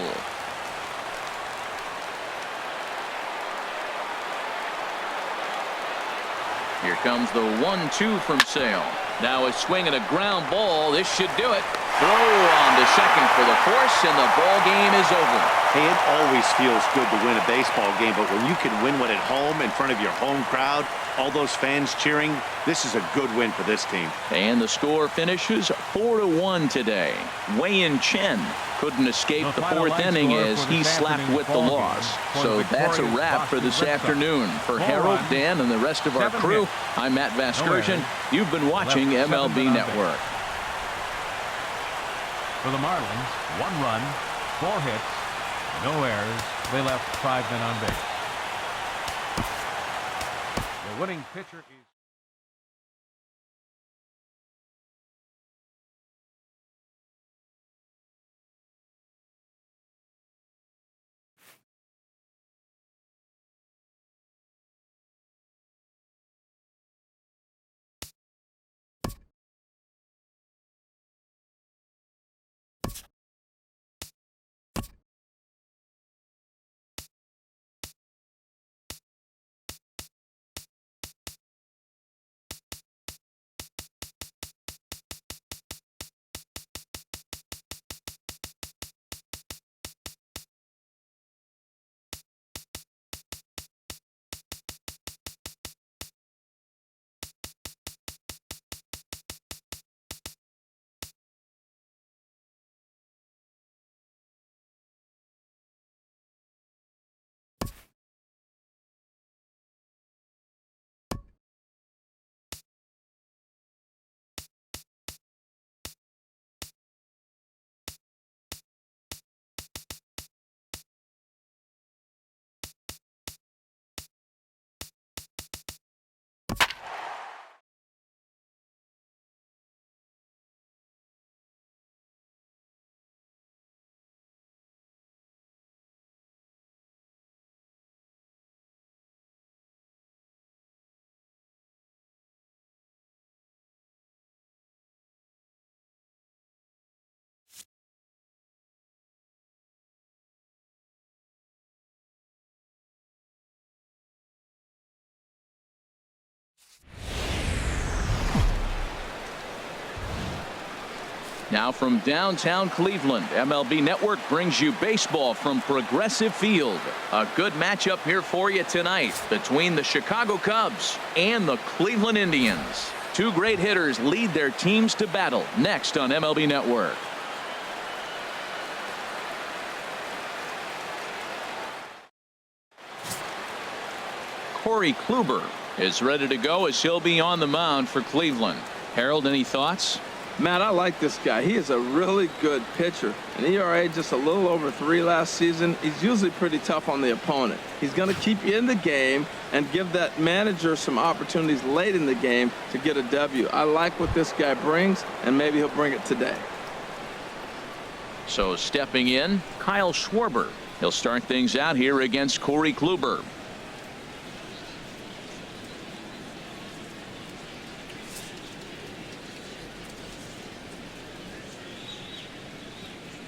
Here comes the 1-2 from Sale. Now a swing and a ground ball. This should do it. Throw on to second for the force, and the ball game is over. Hey, it always feels good to win a baseball game, but when you can win one at home in front of your home crowd, all those fans cheering, this is a good win for this team. And the score finishes 4-1 today. Wei-Yin Chen couldn't escape the 4th inning as he slapped with the loss. So that's a wrap for this afternoon. For Harold, Dan, and the rest of our crew, I'm Matt Vasgersian. You've been watching MLB Network. For the Marlins, 1 run, 4 hits, no errors. They left 5 men on base. The winning pitcher is Now from downtown Cleveland, MLB Network brings you baseball from Progressive Field. A good matchup here for you tonight between the Chicago Cubs and the Cleveland Indians. 2 great hitters lead their teams to battle next on MLB Network. Corey Kluber is ready to go as he'll be on the mound for Cleveland. Harold, any thoughts? Matt, I like this guy. He is a really good pitcher. An ERA just a little over 3 last season. He's usually pretty tough on the opponent. He's going to keep you in the game and give that manager some opportunities late in the game to get a W. I like what this guy brings, and maybe he'll bring it today. So stepping in, Kyle Schwarber. He'll start things out here against Corey Kluber.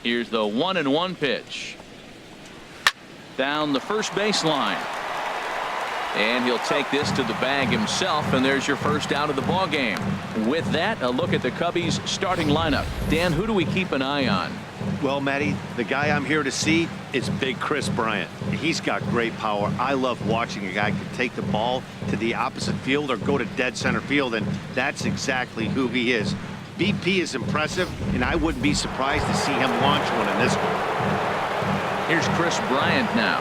Here's the 1-1 pitch. Down the first baseline. And he'll take this to the bag himself, and there's your first out of the ball game. With that, a look at the Cubbies starting lineup. Dan, who do we keep an eye on? Well, Matty, the guy I'm here to see is Big Chris Bryant. He's got great power. I love watching a guy can take the ball to the opposite field or go to dead center field, and that's exactly who he is. BP is impressive, and I wouldn't be surprised to see him launch one in this one. Here's Chris Bryant now.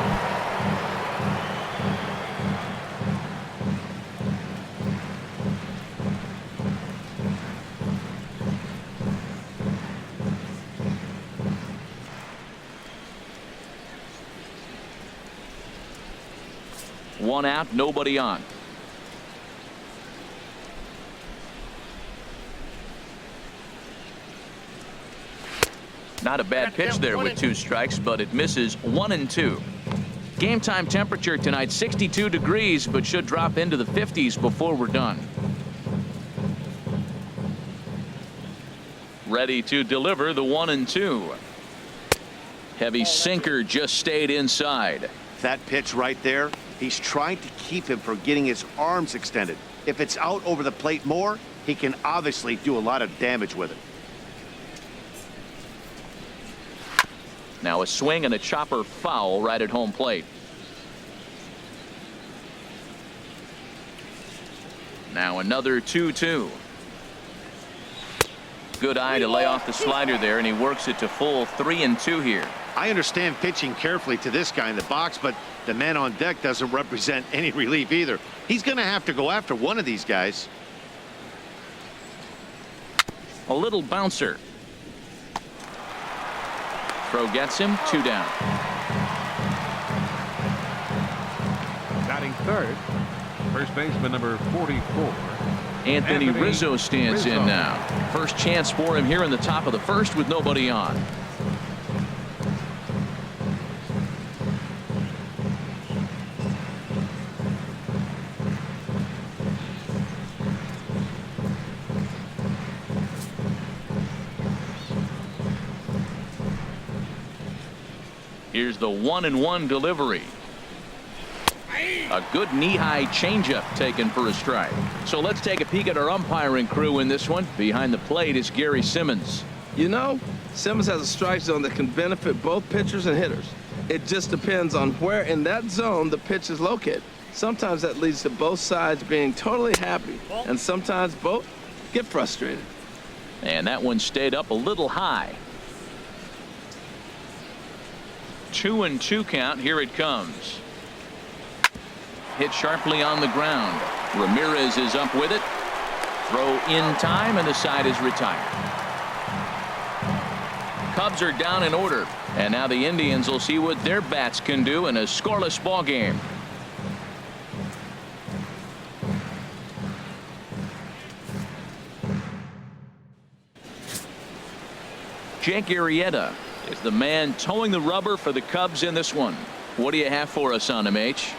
One out, nobody on. Not a bad pitch there with 2 strikes, but it misses 1-2. Game time temperature tonight 62 degrees, but should drop into the 50s before we're done. Ready to deliver the 1-2. Heavy sinker just stayed inside. That pitch right there, he's trying to keep him from getting his arms extended. If it's out over the plate more, he can obviously do a lot of damage with it. Now a swing and a chopper foul right at home plate. Now another 2-2. Good eye to lay off the slider there, and he works it to full 3-2 here. I understand pitching carefully to this guy in the box, but the man on deck doesn't represent any relief either. He's going to have to go after one of these guys. A little bouncer. Throw gets him, 2 down. Batting third, first baseman number 44. Anthony Rizzo stands in now. First chance for him here in the top of the first with nobody on. Here's the 1-1 delivery. A good knee-high changeup taken for a strike. So let's take a peek at our umpiring crew in this one. Behind the plate is Gary Simmons. You know, Simmons has a strike zone that can benefit both pitchers and hitters. It just depends on where in that zone the pitch is located. Sometimes that leads to both sides being totally happy, and sometimes both get frustrated. And that one stayed up a little high. 2-2 count. Here it comes. Hit sharply on the ground. Ramirez is up with it. Throw in time, and the side is retired. Cubs are down in order, and now the Indians will see what their bats can do in a scoreless ball game. Jake Arrieta is the man towing the rubber for the Cubs in this one. What do you have for us on him, H?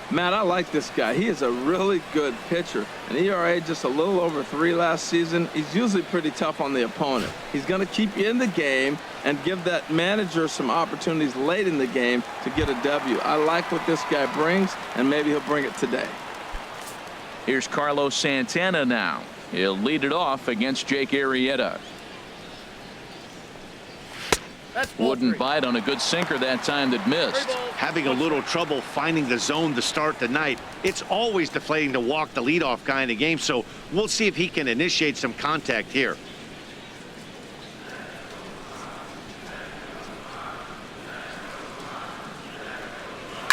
Matt, I like this guy. He is a really good pitcher. An ERA just a little over 3 last season. He's usually pretty tough on the opponent. He's going to keep you in the game and give that manager some opportunities late in the game to get a W. I like what this guy brings, and maybe he'll bring it today. Here's Carlos Santana now. He'll lead it off against Jake Arrieta. Wouldn't bite on a good sinker that time that missed. Having a little trouble finding the zone to start the night. It's always deflating to walk the leadoff guy in the game, so we'll see if he can initiate some contact here.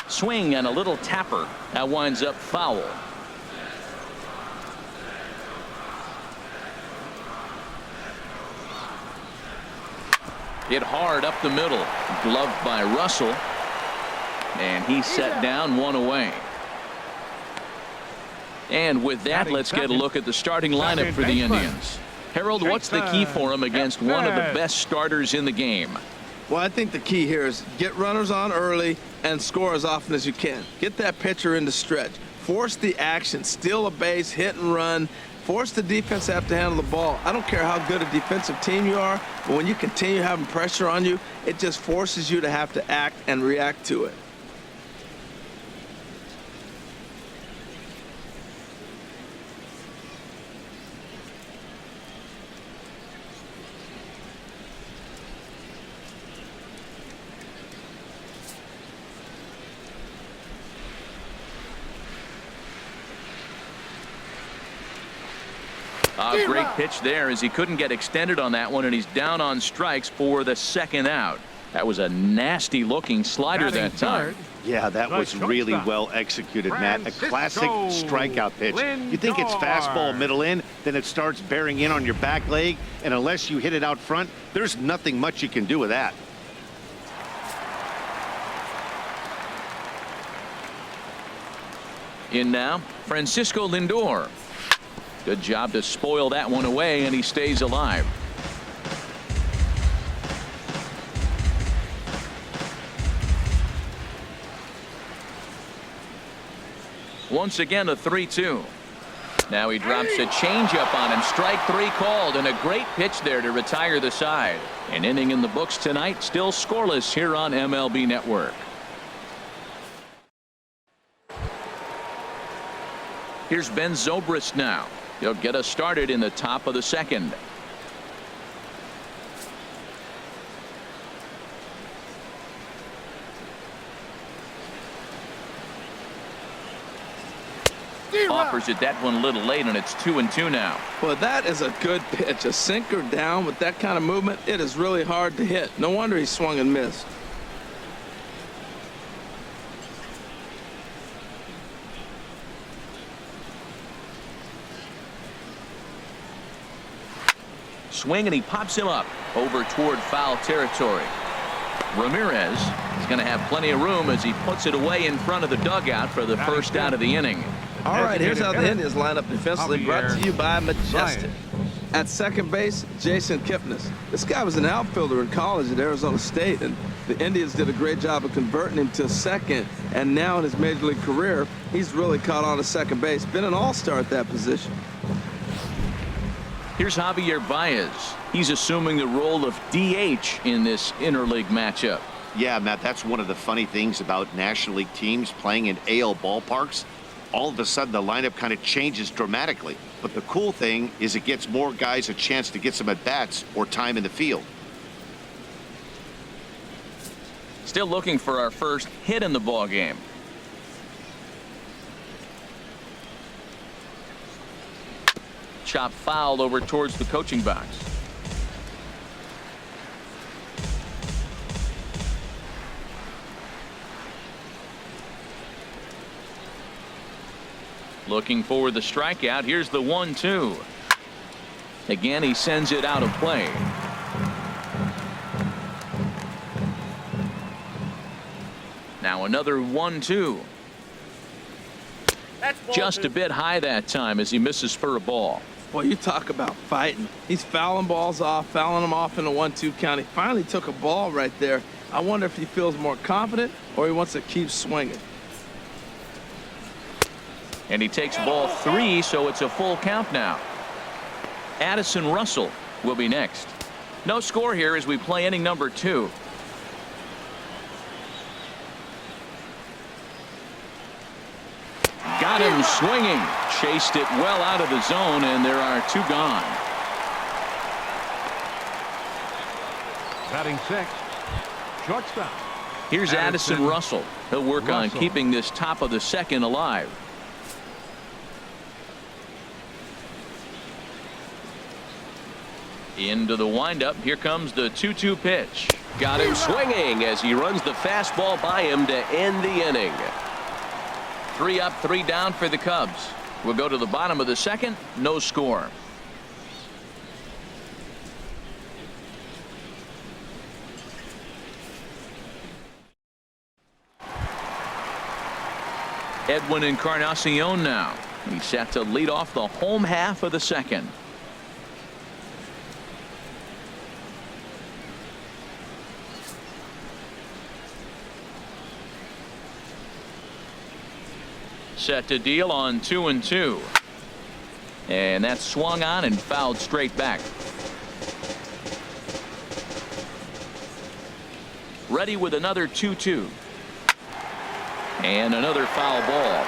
Swing and a little tapper. That winds up foul. Hit hard up the middle. Gloved by Russell. And he's set down, 1 away. And with that, let's get a look at the starting lineup for the Indians. Harold, what's the key for them against one of the best starters in the game? Well, I think the key here is get runners on early and score as often as you can. Get that pitcher into stretch. Force the action. Steal a base, hit and run. Force the defense to have to handle the ball. I don't care how good a defensive team you are, but when you continue having pressure on you, it just forces you to have to act and react to it. A great pitch there as he couldn't get extended on that one, and he's down on strikes for the second out. That was a nasty looking slider that time. Yeah, that was really well executed, Matt. A classic strikeout pitch. You think it's fastball middle in, then it starts bearing in on your back leg, and unless you hit it out front, there's nothing much you can do with that. In now, Francisco Lindor. Good job to spoil that one away, and he stays alive. Once again, a 3-2. Now he drops a changeup on him. Strike 3 called, and a great pitch there to retire the side. An inning in the books tonight, still scoreless here on MLB Network. Here's Ben Zobrist now. He'll get us started in the top of the second. Offers it that one a little late, and it's 2-2 now. Well, that is a good pitch. A sinker down with that kind of movement, it is really hard to hit. No wonder he swung and missed. Swing, and he pops him up over toward foul territory. Ramirez is going to have plenty of room as he puts it away in front of the dugout for the first out of the inning. All right, here's how the Indians line up defensively, brought to you by Majestic. At second base, Jason Kipnis. This guy was an outfielder in college at Arizona State, and the Indians did a great job of converting him to second, and now in his major league career, he's really caught on to second base. Been an all-star at that position. Here's Javier Baez. He's assuming the role of DH in this interleague matchup. Yeah, Matt, that's one of the funny things about National League teams playing in AL ballparks. All of a sudden, the lineup kind of changes dramatically. But the cool thing is it gets more guys a chance to get some at-bats or time in the field. Still looking for our first hit in the ball game. Chop fouled over towards the coaching box. Looking for the strikeout. Here's the 1-2. Again, he sends it out of play. Now another 1-2. Just a bit high that time as he misses for a ball. Boy, you talk about fighting. He's fouling balls off, fouling them off in the 1-2 count. He finally took a ball right there. I wonder if he feels more confident or he wants to keep swinging. And he takes ball 3, so it's a full count now. Addison Russell will be next. No score here as we play inning number 2. Got him swinging. Chased it well out of the zone, and there are 2 gone. Batting 6, shortstop. Here's Addison Russell. He'll work on keeping this top of the second alive. Into the windup. Here comes the 2-2 pitch. Got him swinging as he runs the fastball by him to end the inning. 3 up, 3 down for the Cubs. We'll go to the bottom of the second. No score. Edwin Encarnacion now. He's set to lead off the home half of the second. Set to deal on 2-2. And that's swung on and fouled straight back. Ready with another 2-2. And another foul ball.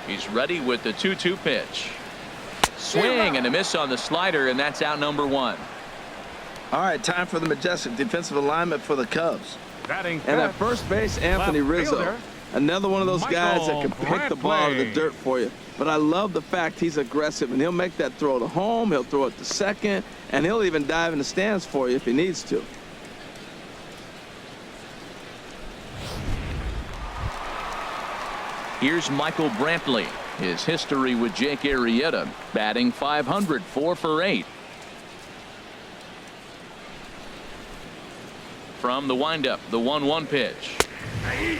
He's ready with the 2-2 pitch. Swing and a miss on the slider, and that's out number 1. All right, time for the Majestic defensive alignment for the Cubs. Batting and at first base, Anthony Rizzo. Another one of those guys that can pick the ball out of the dirt for you. But I love the fact he's aggressive, and he'll make that throw to home. He'll throw it to second, and he'll even dive in the stands for you if he needs to. Here's Michael Brantley. His history with Jake Arrieta, batting .500, 4 for 8. From the windup, the 1-1 pitch.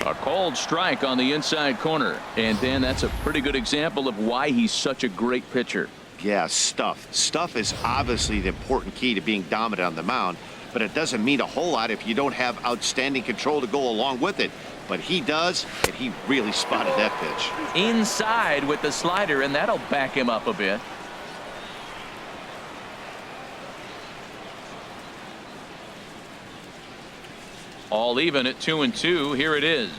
A called strike on the inside corner, and Dan, that's a pretty good example of why he's such a great pitcher. Yeah, stuff. Stuff is obviously the important key to being dominant on the mound, but it doesn't mean a whole lot if you don't have outstanding control to go along with it. But he does, and he really spotted that pitch. Inside with the slider, and that'll back him up a bit. All even at 2-2. Here it is.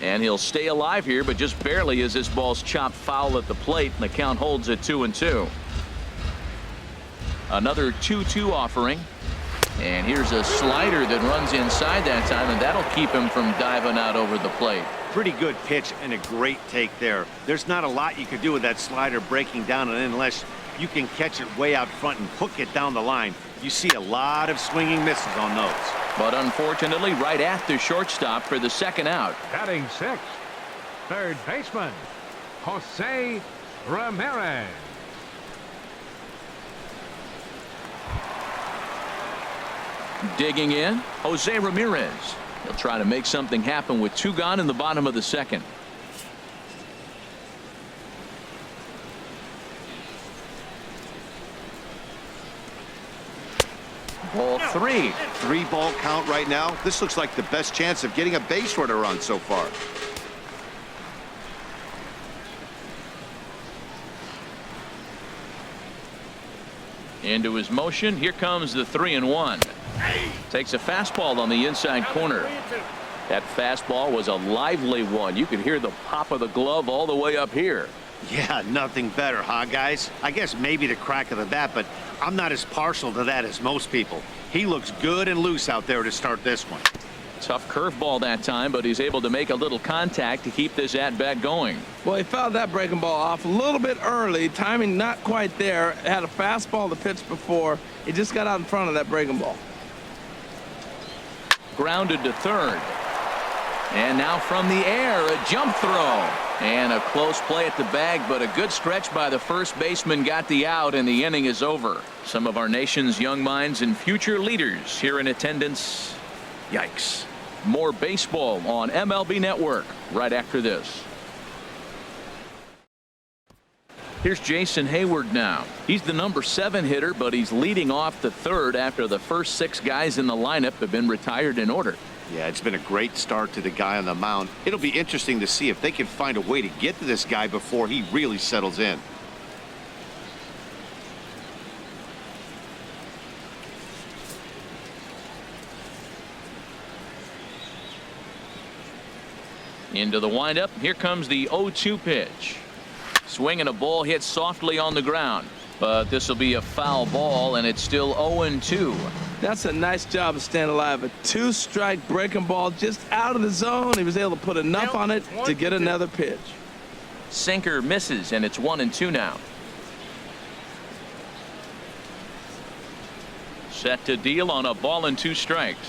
And he'll stay alive here, but just barely as this ball's chopped foul at the plate, and the count holds at 2-2. Another 2-2 offering. And here's a slider that runs inside that time, and that'll keep him from diving out over the plate. Pretty good pitch and a great take there. There's not a lot you could do with that slider breaking down, and unless you can catch it way out front and hook it down the line, you see a lot of swinging misses on those. But unfortunately, right at the shortstop for the second out. Batting sixth, third baseman, Jose Ramirez. Digging in, Jose Ramirez. He'll try to make something happen with 2 gone in the bottom of the second. Ball 3. 3-ball count right now. This looks like the best chance of getting a base runner on so far. Into his motion. Here comes the 3-1. Takes a fastball on the inside corner. That fastball was a lively one. You could hear the pop of the glove all the way up here. Yeah, nothing better, huh, guys? I guess maybe the crack of the bat, but I'm not as partial to that as most people. He looks good and loose out there to start this one. Tough curveball that time, but he's able to make a little contact to keep this at-bat going. Well, he fouled that breaking ball off a little bit early. Timing not quite there. Had a fastball to pitch before. He just got out in front of that breaking ball. Grounded to third. And now from the air, a jump throw. And a close play at the bag, but a good stretch by the first baseman got the out, and the inning is over. Some of our nation's young minds and future leaders here in attendance. Yikes. More baseball on MLB Network right after this. Here's Jason Hayward now. He's the number 7 hitter, but he's leading off the third after the first 6 guys in the lineup have been retired in order. Yeah, it's been a great start to the guy on the mound. It'll be interesting to see if they can find a way to get to this guy before he really settles in. Into the windup. Here comes the 0-2 pitch. Swinging a ball hit softly on the ground. But this will be a foul ball, and it's still 0-2. That's a nice job of staying alive. A 2-strike breaking ball just out of the zone. He was able to put enough on it to get another pitch. Sinker misses, and it's 1-2 now. Set to deal on a ball and 2 strikes.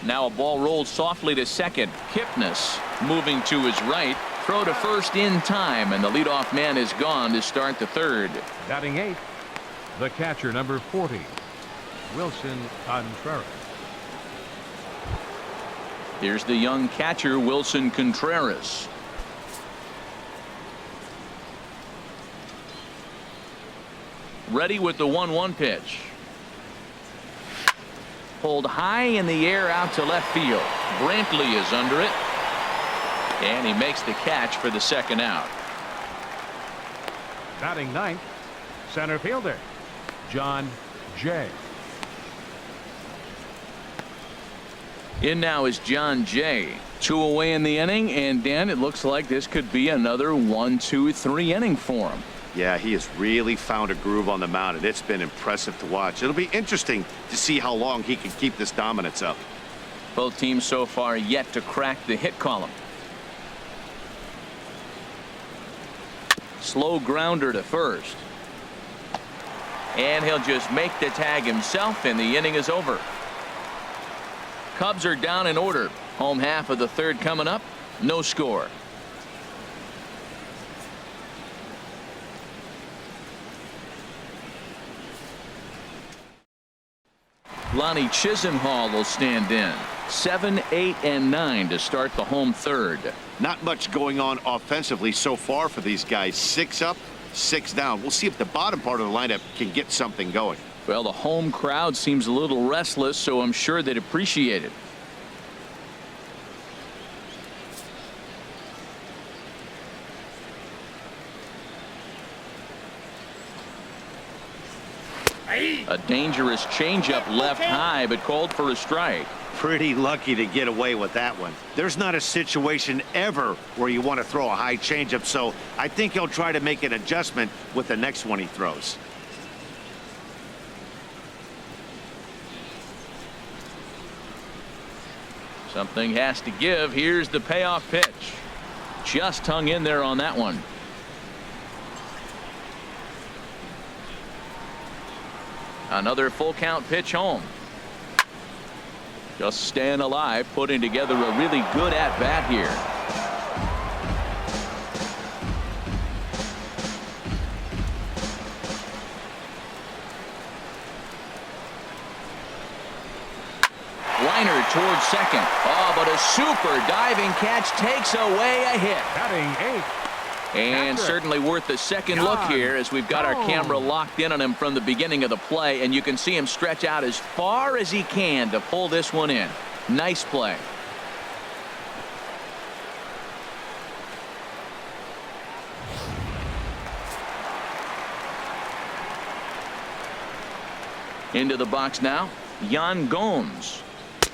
Now a ball rolled softly to second. Kipnis moving to his right. Throw to first in time, and the leadoff man is gone to start the third. Batting 8th, the catcher, number 40, Wilson Contreras. Here's the young catcher, Wilson Contreras. Ready with the 1-1 pitch. Pulled high in the air out to left field. Brantley is under it. And he makes the catch for the second out. Batting 9th, center fielder, John Jay. In now is John Jay. 2 away in the inning, and Dan, it looks like this could be another 1-2-3 inning for him. Yeah, he has really found a groove on the mound, and it's been impressive to watch. It'll be interesting to see how long he can keep this dominance up. Both teams so far yet to crack the hit column. Slow grounder to first. And he'll just make the tag himself, and the inning is over. Cubs are down in order. Home half of the third coming up. No score. Lonnie Chisenhall will stand in. 7, 8, and 9 to start the home third. Not much going on offensively so far for these guys. 6 up, 6 down. We'll see if the bottom part of the lineup can get something going. Well, the home crowd seems a little restless, so I'm sure they'd appreciate it. A dangerous changeup left high, but called for a strike. Pretty lucky to get away with that one. There's not a situation ever where you want to throw a high changeup, so I think he'll try to make an adjustment with the next one he throws. Something has to give. Here's the payoff pitch. Just hung in there on that one. Another full count pitch home. Just staying alive, putting together a really good at bat here. Liner towards second. Oh, but a super diving catch takes away a hit. Batting 8. And certainly worth the second look here, as we've got our camera locked in on him from the beginning of the play, and you can see him stretch out as far as he can to pull this one in. Nice play. Into the box now, Yan Gomes.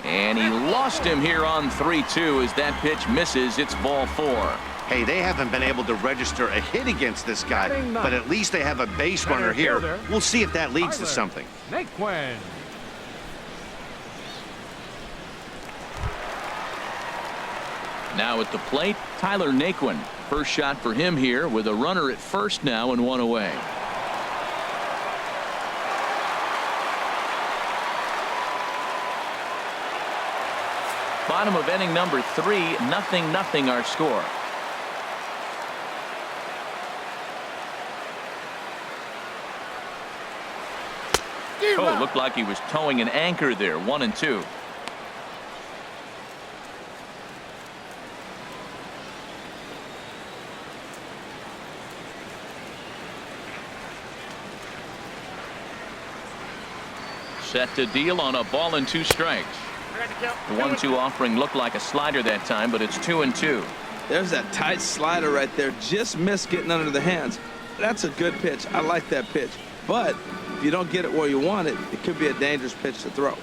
And he lost him here on 3-2 as that pitch misses. It's ball 4. Hey, they haven't been able to register a hit against this guy, but at least they have a base runner here. We'll see if that leads to something. Naquin. Now at the plate, Tyler Naquin. First shot for him here with a runner at first now and one away. Bottom of inning number 3, 0-0 our score. Oh, looked like he was towing an anchor there. 1-2. Set to deal on a ball and 2 strikes. The 1-2 offering looked like a slider that time, but it's 2-2. There's that tight slider right there. Just missed getting under the hands. That's a good pitch. I like that pitch. But if you don't get it where you want it, it could be a dangerous pitch to throw.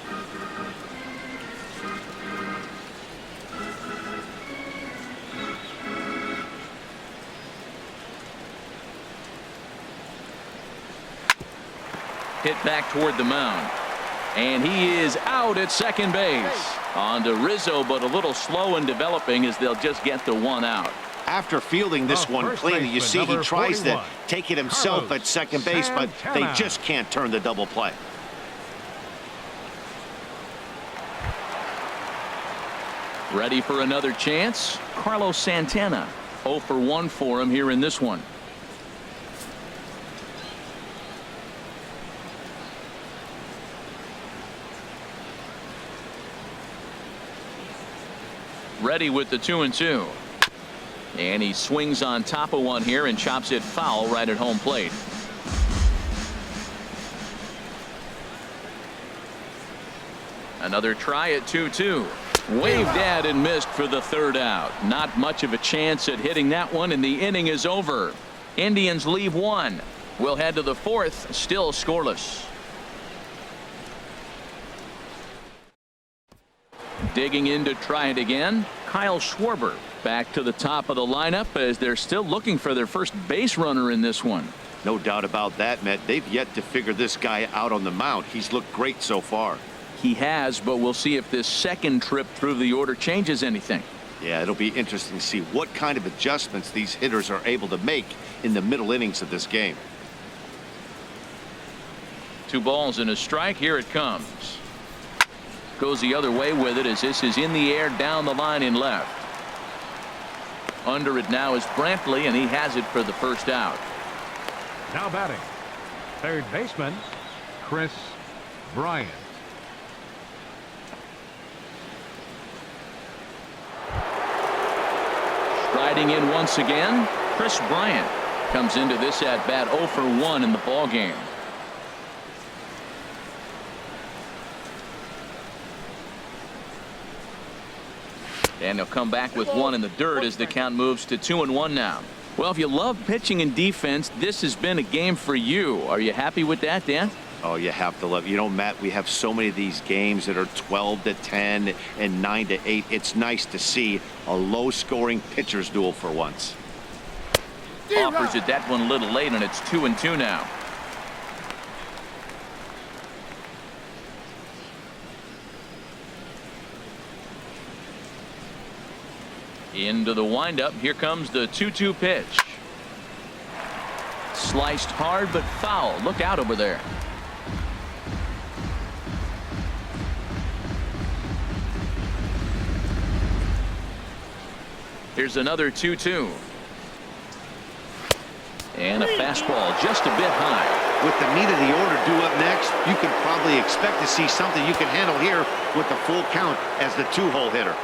Hit back toward the mound. And he is out at second base. On to Rizzo, but a little slow in developing as they'll just get the 1 out. After fielding this one cleanly, you see he tries to take it himself at second base, but they just can't turn the double play. Ready for another chance? Carlos Santana. 0 for 1 for him here in this one. Ready with the 2-2. And he swings on top of one here and chops it foul right at home plate. Another try at 2-2. Waved at and missed for the 3rd out. Not much of a chance at hitting that one, and the inning is over. Indians leave 1. We'll head to the 4th, still scoreless. Digging in to try it again, Kyle Schwarber back to the top of the lineup as they're still looking for their first base runner in this one. No doubt about that, Matt. They've yet to figure this guy out on the mound. He's looked great so far. He has, but we'll see if this second trip through the order changes anything. Yeah, it'll be interesting to see what kind of adjustments these hitters are able to make in the middle innings of this game. 2 balls and a strike. Here it comes. Goes the other way with it as this is in the air down the line in left. Under it now is Brantley, and he has it for the 1st out. Now batting, 3rd baseman, Chris Bryant. Striding in once again, Chris Bryant. Comes into this at bat 0 for 1 in the ball game. And he'll come back with one in the dirt as the count moves to 2-1 now. Well, if you love pitching and defense, this has been a game for you. Are you happy with that, Dan? Oh, you have to love. You know, Matt, we have so many of these games that are 12-10 and 9-8. It's nice to see a low-scoring pitcher's duel for once. Offers it that one a little late, and it's 2-2 now. Into the windup. Here comes the 2-2 pitch. Sliced hard, but foul. Look out over there. Here's another 2-2. And a fastball just a bit high. With the meat of the order due up next, you can probably expect to see something you can handle here with the full count as the 2-hole hitter.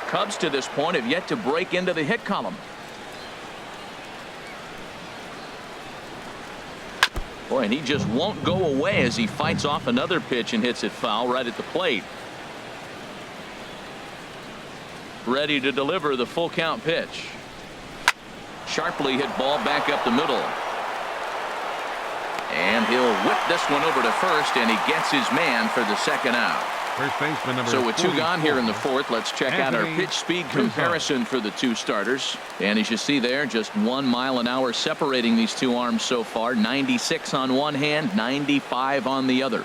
Cubs to this point have yet to break into the hit column. Boy, and he just won't go away as he fights off another pitch and hits it foul right at the plate. Ready to deliver the full count pitch. Sharply hit ball back up the middle. And he'll whip this one over to first, and he gets his man for the second out. First baseman number So with 2 gone here in the 4th, Anthony let's check out our pitch speed comparison for the 2 starters. And as you see there, just 1 mile an hour separating these 2 arms so far. 96 on one hand, 95 on the other.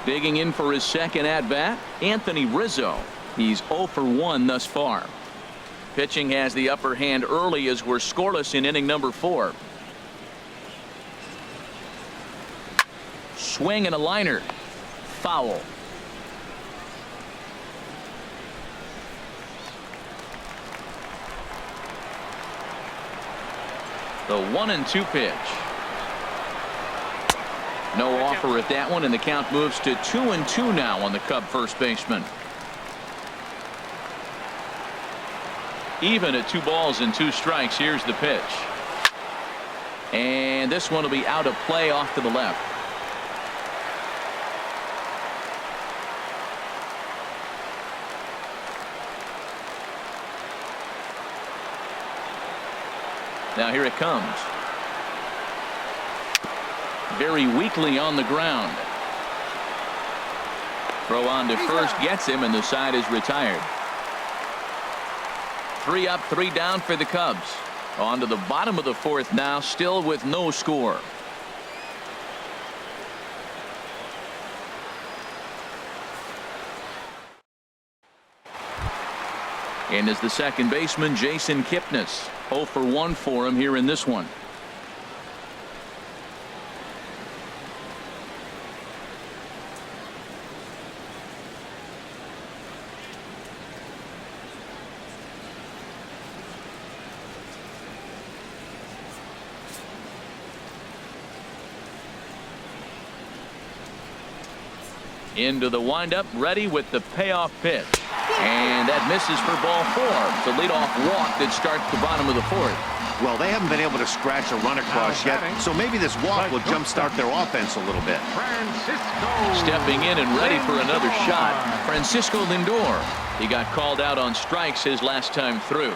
Digging in for his second at bat, Anthony Rizzo. He's 0 for 1 thus far. Pitching has the upper hand early as we're scoreless in inning number 4. Swing and a liner. Foul. The 1-2 pitch. No offer at that one, and the count moves to 2-2 now on the Cub first baseman. Even at 2 balls and 2 strikes. Here's the pitch. And this one will be out of play off to the left. Now here it comes. Very weakly on the ground. Throw on to first gets him, and the side is retired. 3 up, 3 down for the Cubs. On to the bottom of the 4th now, still with no score. And is the second baseman, Jason Kipnis. 0 for 1 for him here in this one. Into the windup, ready with the payoff pitch. And that misses for ball 4. The leadoff walk that starts the bottom of the 4th. Well, they haven't been able to scratch a run across yet, so maybe this walk will jumpstart their offense a little bit. Stepping in and ready for another shot, Francisco Lindor. He got called out on strikes his last time through.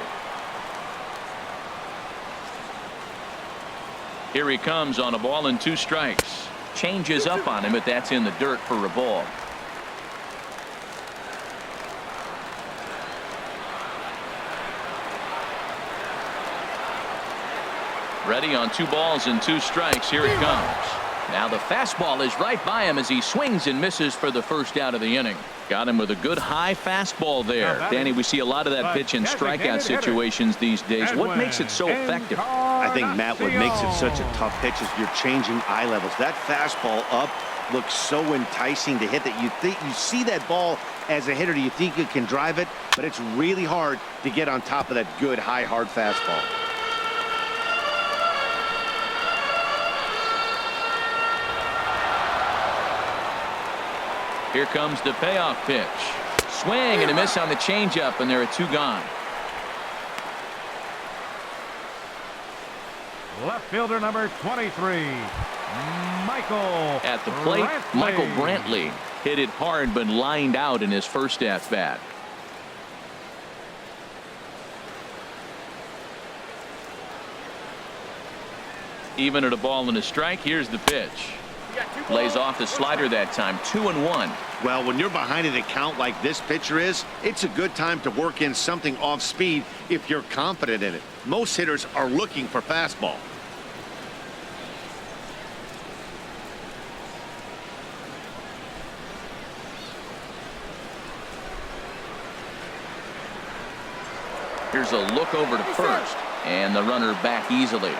Here he comes on a ball and 2 strikes. Changes up on him, but that's in the dirt for a ball. Ready on 2 balls and 2 strikes. Here it comes. Now the fastball is right by him as he swings and misses for the first out of the inning. Got him with a good high fastball there. Danny, we see a lot of that pitch in strikeout situations these days. What makes it so effective? I think, Matt, what makes it such a tough pitch is you're changing eye levels. That fastball up looks so enticing to hit that you see that ball as a hitter. You think you can drive it, but it's really hard to get on top of that good high hard fastball. Here comes the payoff pitch. Swing and a miss on the changeup, and there are 2 gone. left fielder number 23, Michael At the plate, Brantley. Michael Brantley hit it hard but lined out in his first at-bat. Even at a ball and a strike, here's the pitch. Lays off the slider that time. 2-1. Well, when you're behind an account like this pitcher is, it's a good time to work in something off speed if you're confident in it. Most hitters are looking for fastball. Here's a look over to first, and the runner back easily.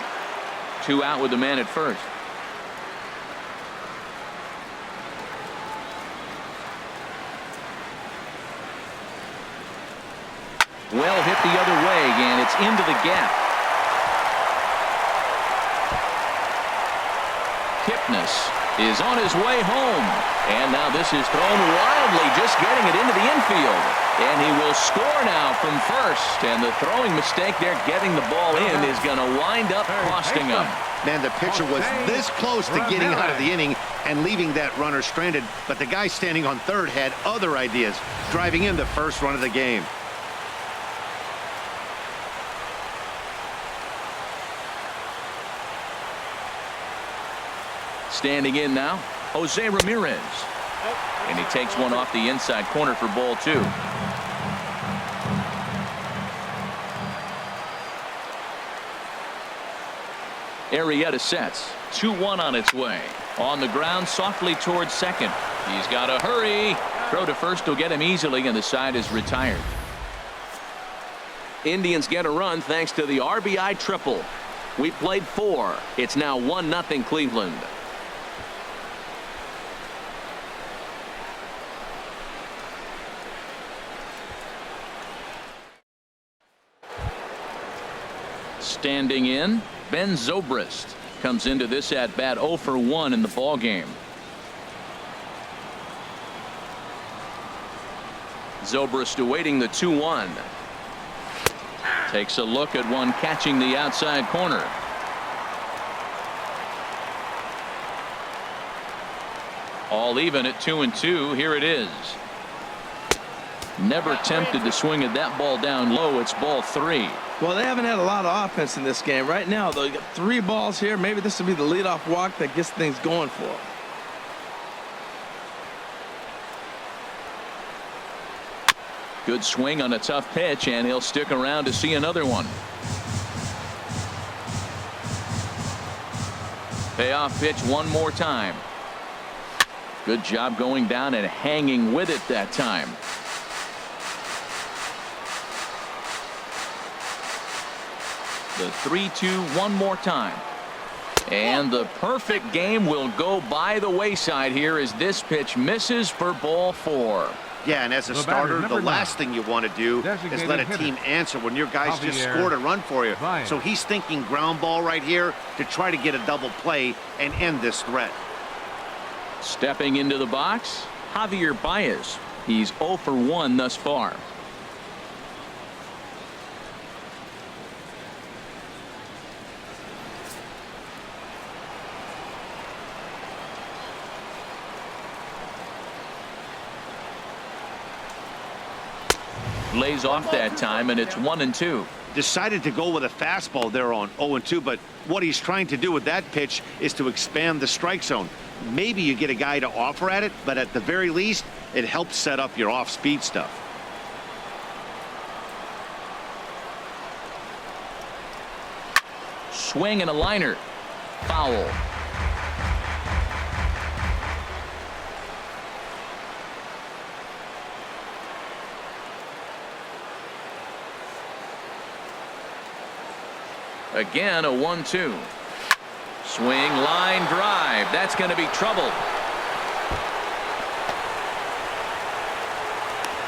2 out with the man at first. Well hit the other way, and it's into the gap. Kipnis is on his way home, and now this is thrown wildly, just getting it into the infield, and he will score now from first, and the throwing mistake there getting the ball in is going to wind up costing him. Man, the pitcher was this close to getting out of the inning and leaving that runner stranded, but the guy standing on third had other ideas, driving in the first run of the game. Standing in now, Jose Ramirez. And he takes one off the inside corner for ball 2. Arrieta sets. 2-1 on its way. On the ground, softly towards second. He's got to hurry. Throw to first will get him easily, and the side is retired. Indians get a run thanks to the RBI triple. We played 4. It's now 1-0 Cleveland. Standing in, Ben Zobrist comes into this at bat 0 for 1 in the ball game. Zobrist awaiting the 2-1. Takes a look at one catching the outside corner. All even at 2-2. Here it is. Never tempted to swing at that ball down low. It's ball 3. Well, they haven't had a lot of offense in this game. Right now, they got 3 balls here. Maybe this will be the leadoff walk that gets things going for them. Good swing on a tough pitch, and he'll stick around to see another one. Payoff pitch one more time. Good job going down and hanging with it that time. The 3-2 one more time. And the perfect game will go by the wayside here as this pitch misses for ball 4. Yeah, and as a starter, the last thing you want to do is let a team answer when your guys just scored a run for you. So he's thinking ground ball right here to try to get a double play and end this threat. Stepping into the box, Javier Baez. He's 0 for 1 thus far. Lays off that time, and it's 1-2. Decided to go with a fastball there on 0-2, but what he's trying to do with that pitch is to expand the strike zone. Maybe you get a guy to offer at it, but at the very least, it helps set up your off-speed stuff. Swing and a liner. Foul. Again, a 1-2. Swing, line drive. That's going to be trouble.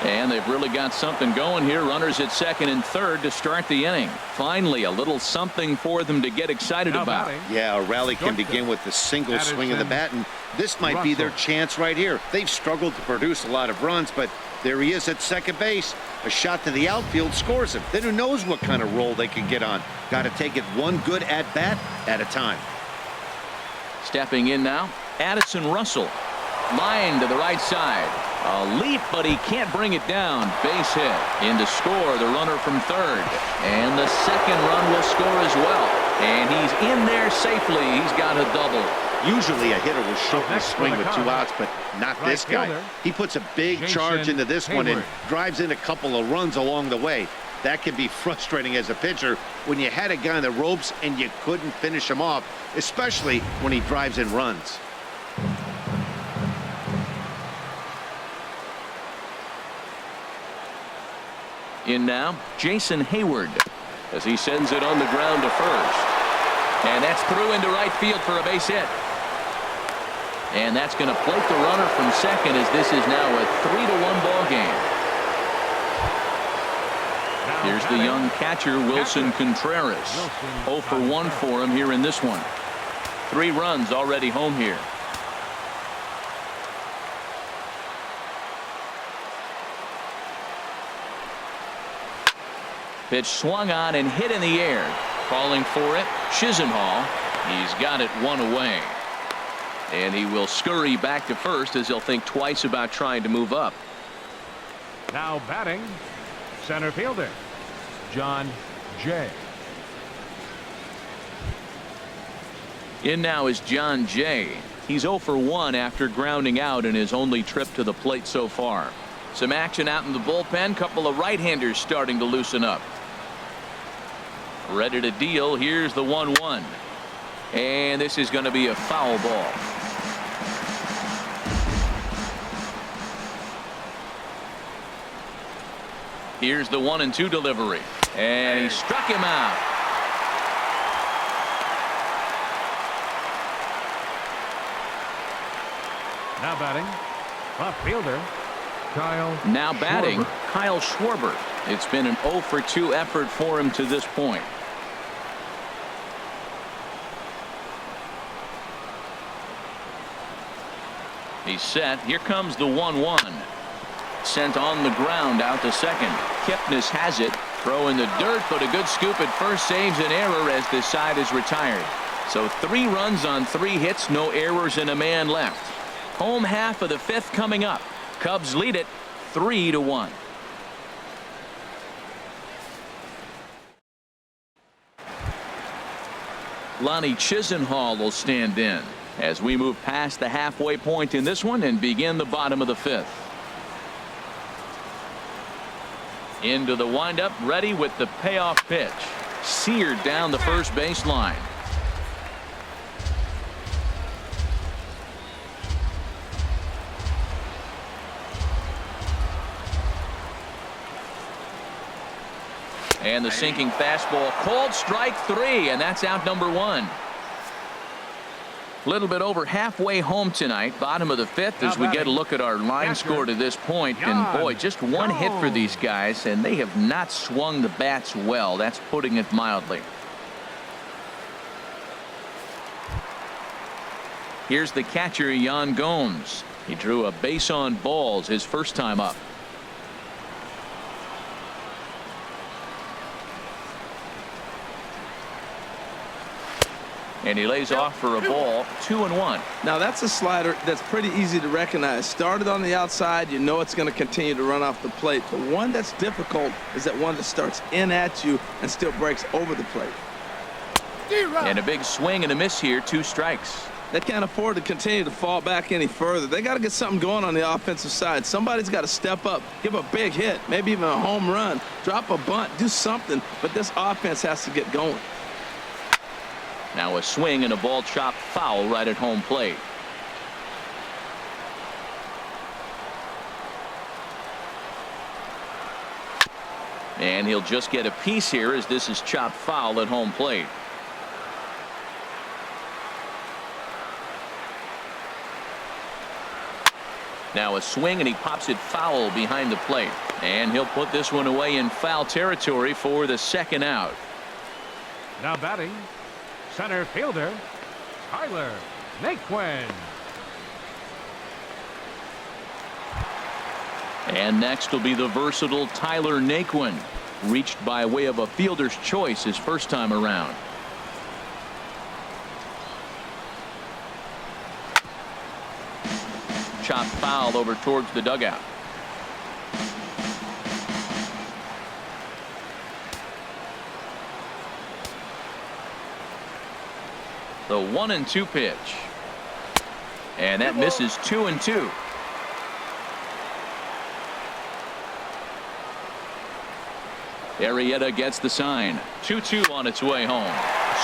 And they've really got something going here. Runners at second and third to start the inning. Finally, a little something for them to get excited about. Yeah, a rally can begin with the single swing of the bat, and this might be their chance right here. They've struggled to produce a lot of runs, but there he is at second base. A shot to the outfield scores him. Then who knows what kind of roll they can get on. Got to take it one good at-bat at a time. Stepping in now, Addison Russell. Line to the right side. A leap, but he can't bring it down. Base hit. In to score, the runner from third. And the second run will score as well. And he's in there safely. He's got a double. Usually a hitter will shorten the swing with 2 outs, but not this guy. He puts a big charge into this one and drives in a couple of runs along the way. That can be frustrating as a pitcher when you had a guy on the ropes and you couldn't finish him off, especially when he drives in runs. In now, Jason Hayward, as he sends it on the ground to first. And that's through into right field for a base hit. And that's going to plate the runner from second, as this is now a 3-1 ball game. Here's the young catcher, Wilson Contreras. 0 for 1 for him here in this one. 3 runs already home here. Pitch swung on and hit in the air. Calling for it, Chisenhall. He's got it 1 away. And he will scurry back to first, as he'll think twice about trying to move up. Now batting, center fielder, John Jay. In now is John Jay. He's 0 for 1 after grounding out in his only trip to the plate so far. Some action out in the bullpen. Couple of right-handers starting to loosen up. Ready to deal. Here's the 1-1. And this is going to be a foul ball. Here's the 1-2 delivery. And he struck him out. Now batting, left fielder, Now batting, Schwarber. Kyle Schwarber. It's been an 0 for 2 effort for him to this point. He's set. Here comes the 1-1. Sent on the ground out to second. Kipnis has it. Throw in the dirt, but a good scoop at first saves an error as this side is retired. So 3 runs on 3 hits, no errors, and a man left. Home half of the 5th coming up. Cubs lead it 3-1. Lonnie Chisenhall will stand in as we move past the halfway point in this one and begin the bottom of the 5th. Into the windup, ready with the payoff pitch. Seared down the first baseline. And the sinking fastball, called strike 3, and that's out number 1. A little bit over halfway home tonight, bottom of the 5th, as we get a look at our line score to this point. And boy, just 1 hit for these guys, and they have not swung the bats well. That's putting it mildly. Here's the catcher, Yan Gomes. He drew a base on balls his first time up. And he lays off for a ball. 2-1. Now that's a slider that's pretty easy to recognize. Started on the outside, you know it's going to continue to run off the plate. The one that's difficult is that one that starts in at you and still breaks over the plate. And a big swing and a miss here. 2 strikes. They can't afford to continue to fall back any further. They got to get something going on the offensive side. Somebody's got to step up, give a big hit, maybe even a home run, drop a bunt, do something. But this offense has to get going. Now a swing and a ball chopped foul right at home plate. And he'll just get a piece here as this is chopped foul at home plate. Now a swing, and he pops it foul behind the plate. And he'll put this one away in foul territory for the second out. Now batting, center fielder, Tyler Naquin. And next will be the versatile Tyler Naquin, reached by way of a fielder's choice his first time around. Chopped foul over towards the dugout. The 1-2 pitch. And that misses 2-2. Arrieta gets the sign. 2-2 on its way home.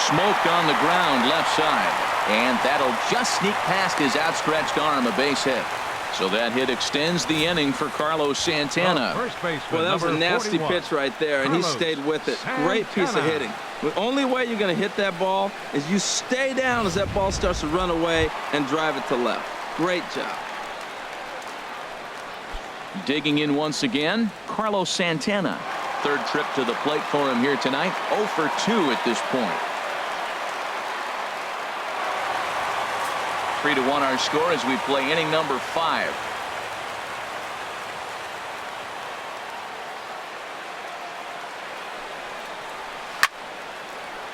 Smoked on the ground left side. And that'll just sneak past his outstretched arm, a base hit. So that hit extends the inning for Carlos Santana. Well, that was a nasty pitch right there, and he stayed with it. Great piece of hitting. The only way you're going to hit that ball is you stay down as that ball starts to run away and drive it to left. Great job. Digging in once again, Carlos Santana. Third trip to the plate for him here tonight. 0 for 2 at this point. 3-1 our score as we play inning number 5.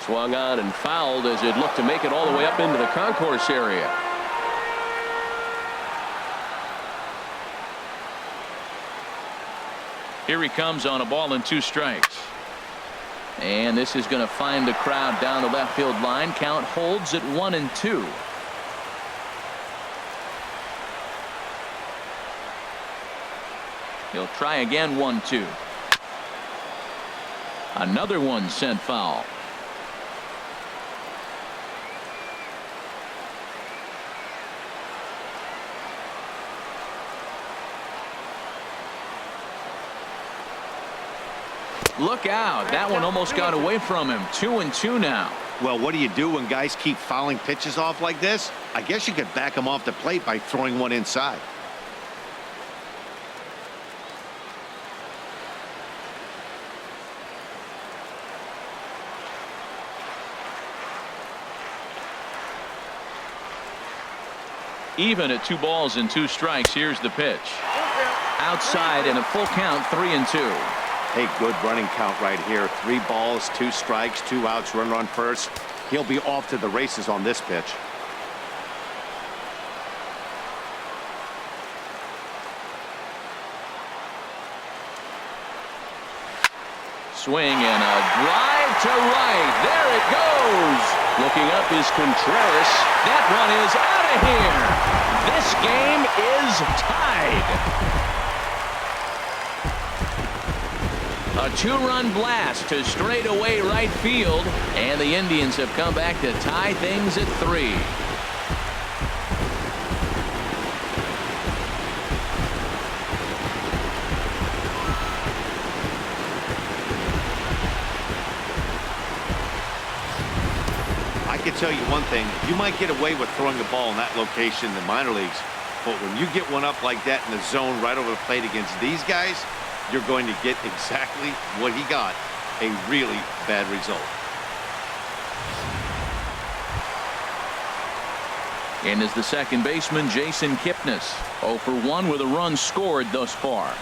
Swung on and fouled as it looked to make it all the way up into the concourse area. Here he comes on a ball and 2 strikes. And this is going to find the crowd down the left field line. Count holds at 1-2. He'll try again. 1-2. Another one sent foul. Look out. That one almost got away from him. 2-2 now. Well, what do you do when guys keep fouling pitches off like this? I guess you could back them off the plate by throwing one inside. Even at 2 balls and 2 strikes. Here's the pitch. Outside and a full count. 3-2. Hey, good running count right here. 3 balls, 2 strikes, 2 outs, runner on first. He'll be off to the races on this pitch. Swing and a drive to right. There it goes. Looking up is Contreras. That one is out of here. This game is tied. A 2-run blast to straightaway right field, and the Indians have come back to tie things at 3. I can tell you one thing. You might get away with throwing a ball in that location in the minor leagues, but when you get one up like that in the zone right over the plate against these guys, you're going to get exactly what he got, a really bad result. In is the second baseman, Jason Kipnis. 0 for 1 with a run scored thus far.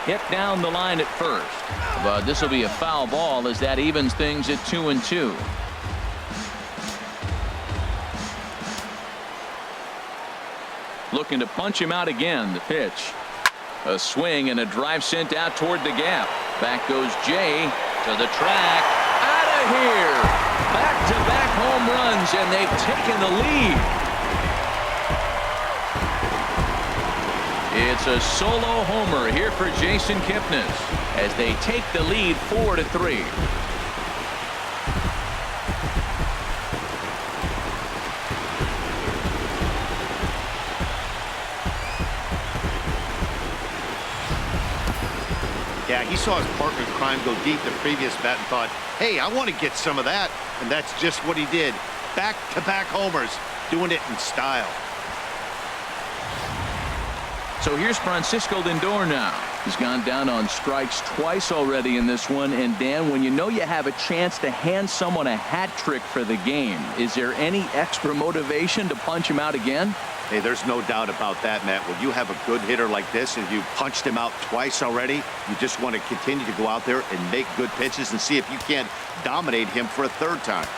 Hit down the line at first, but this will be a foul ball as that evens things at 2-2. Looking to punch him out again. The pitch, a swing and a drive sent out toward the gap. Back goes Jay to the track. Out of here. Back-to-back home runs, and they've taken the lead. It's a solo homer here for Jason Kipnis as they take the lead 4-3. Yeah, he saw his partner in crime go deep the previous bat and thought, hey, I want to get some of that. And that's just what he did. Back-to-back homers, doing it in style. So here's Francisco Lindor now. He's gone down on strikes twice already in this one. And Dan, when you know you have a chance to hand someone a hat trick for the game, is there any extra motivation to punch him out again? Hey, there's no doubt about that, Matt. When you have a good hitter like this and you punched him out twice already, you just want to continue to go out there and make good pitches and see if you can't dominate him for a third time.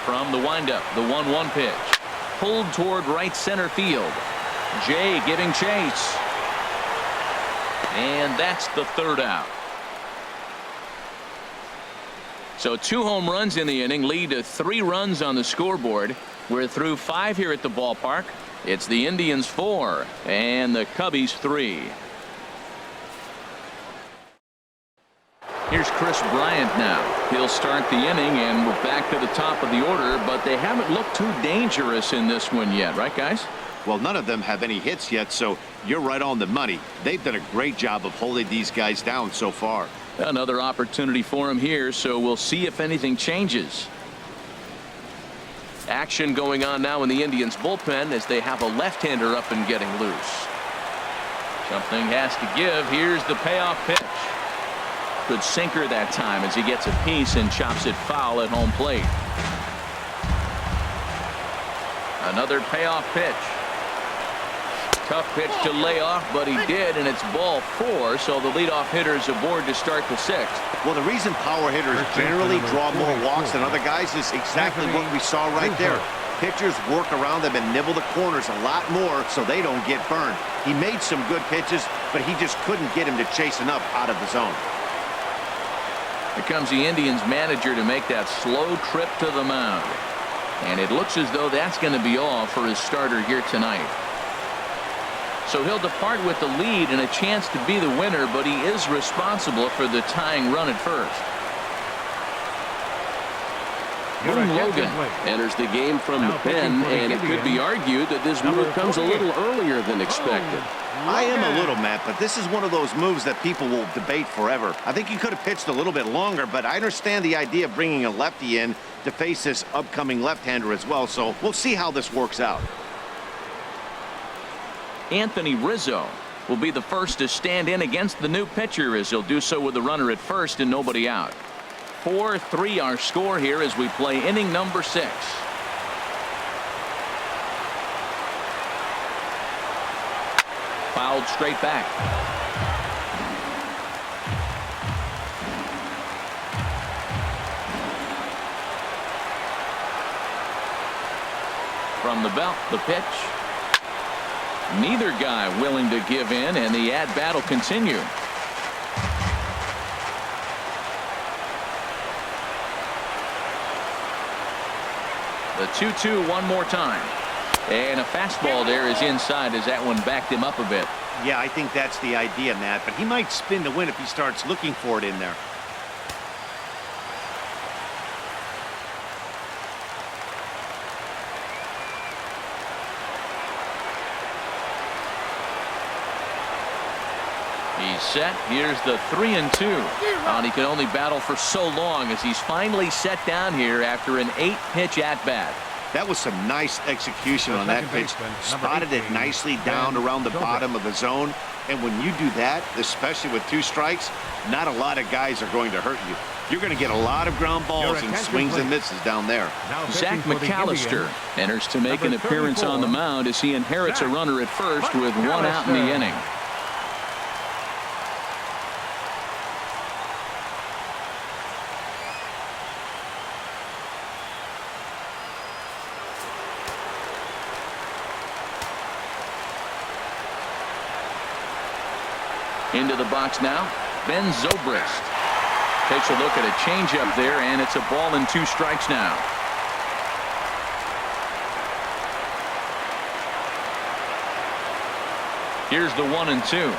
From the windup, the 1-1 pitch. Pulled toward right center field. Jay giving chase. And that's the third out. So 2 home runs in the inning lead to 3 runs on the scoreboard. We're through 5 here at the ballpark. It's the Indians 4 and the Cubbies 3. Here's Chris Bryant now. He'll start the inning, and we're back to the top of the order, but they haven't looked too dangerous in this one yet, right, guys? Well, none of them have any hits yet, so you're right on the money. They've done a great job of holding these guys down so far. Another opportunity for him here, so we'll see if anything changes. Action going on now in the Indians bullpen as they have a left-hander up and getting loose. Something has to give. Here's the payoff pitch. Good sinker that time as he gets a piece and chops it foul at home plate. Another payoff pitch. Tough pitch to lay off, but he did, and it's ball 4, so the leadoff hitter is aboard to start the 6th. Well, the reason power hitters generally draw more walks than other guys is exactly what we saw right there. Pitchers work around them and nibble the corners a lot more so they don't get burned. He made some good pitches, but he just couldn't get him to chase enough out of the zone. Here comes the Indians manager to make that slow trip to the mound. And it looks as though that's going to be all for his starter here tonight. So he'll depart with the lead and a chance to be the winner, but he is responsible for the tying run at first. Boone Logan enters the game from the pen, and it could be argued that this move comes a little earlier than expected. I am a little, Matt, but this is one of those moves that people will debate forever. I think he could have pitched a little bit longer, but I understand the idea of bringing a lefty in to face this upcoming left-hander as well, so we'll see how this works out. Anthony Rizzo will be the first to stand in against the new pitcher, as he'll do so with the runner at first and nobody out. 4-3 our score here as we play inning number 6. Fouled straight back. From the belt, the pitch. Neither guy willing to give in, and the at-bat will continue. The 2-2 one more time. And a fastball there is inside as that one backed him up a bit. Yeah, I think that's the idea, Matt, but he might spin to win if he starts looking for it in there. He's set. Here's the 3-2. And he can only battle for so long as he's finally set down here after an 8-pitch at-bat. That was some nice execution on that pitch. Spotted it nicely down around the bottom of the zone. And when you do that, especially with 2 strikes, not a lot of guys are going to hurt you. You're going to get a lot of ground balls and swings and misses down there. Zach McAllister enters to make an appearance on the mound as he inherits a runner at first with 1 out in the inning. Into the box now, Ben Zobrist takes a look at a changeup there, and it's a ball and 2 strikes now. Here's the 1-2.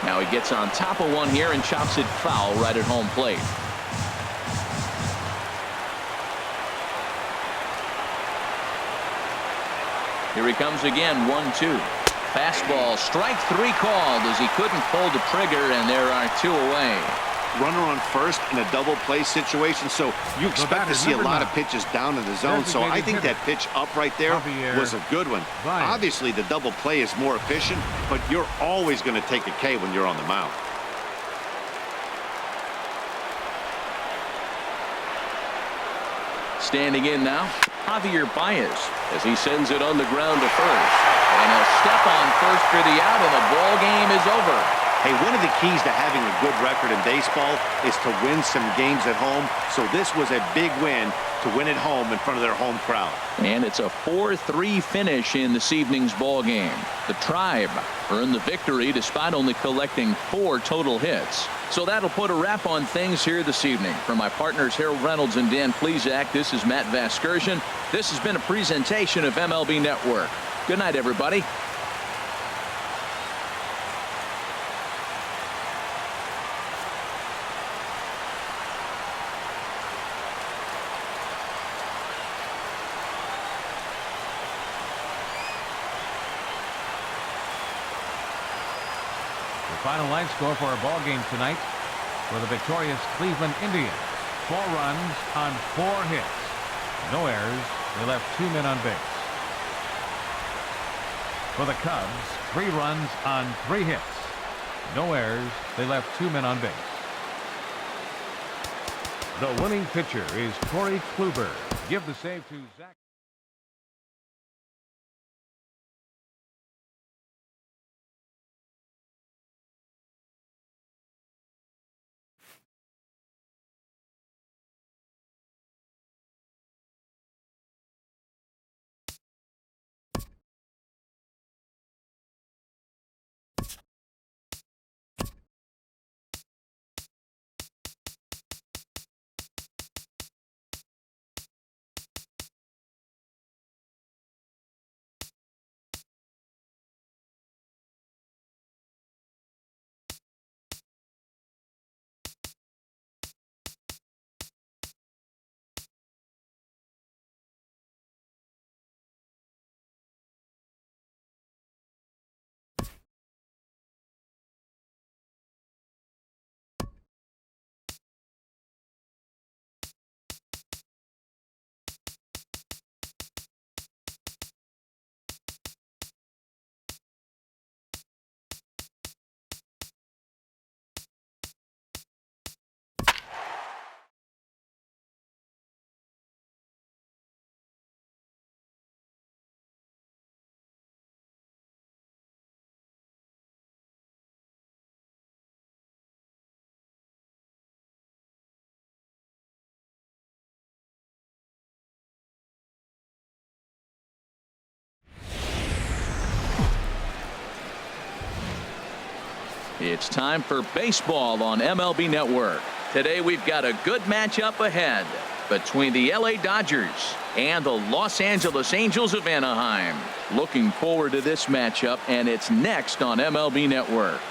Now he gets on top of one here and chops it foul right at home plate. Here he comes again, 1-2. Fastball, strike 3 called as he couldn't pull the trigger, and there are 2 away. Runner on first in a double play situation, so you expect to see a lot of pitches down in the zone. So I think that pitch up right there was a good one. Obviously, the double play is more efficient, but you're always going to take a K when you're on the mound. Standing in now, Javier Baez, as he sends it on the ground to first. And he'll step on first for the out, and the ball game is over. Hey, one of the keys to having a good record in baseball is to win some games at home. So this was a big win to win at home in front of their home crowd. And it's a 4-3 finish in this evening's ball game. The Tribe earned the victory despite only collecting 4 total hits. So that'll put a wrap on things here this evening. For my partners Harold Reynolds and Dan Plesac, this is Matt Vasgersian. This has been a presentation of MLB Network. Good night, everybody. Final line score for our ball game tonight for the victorious Cleveland Indians. 4 runs on 4 hits. No errors. They left 2 men on base. For the Cubs, 3 runs on 3 hits. No errors. They left 2 men on base. The winning pitcher is Corey Kluber. Give the save to Zach. It's time for baseball on MLB Network. Today we've got a good matchup ahead between the LA Dodgers and the Los Angeles Angels of Anaheim. Looking forward to this matchup, and it's next on MLB Network.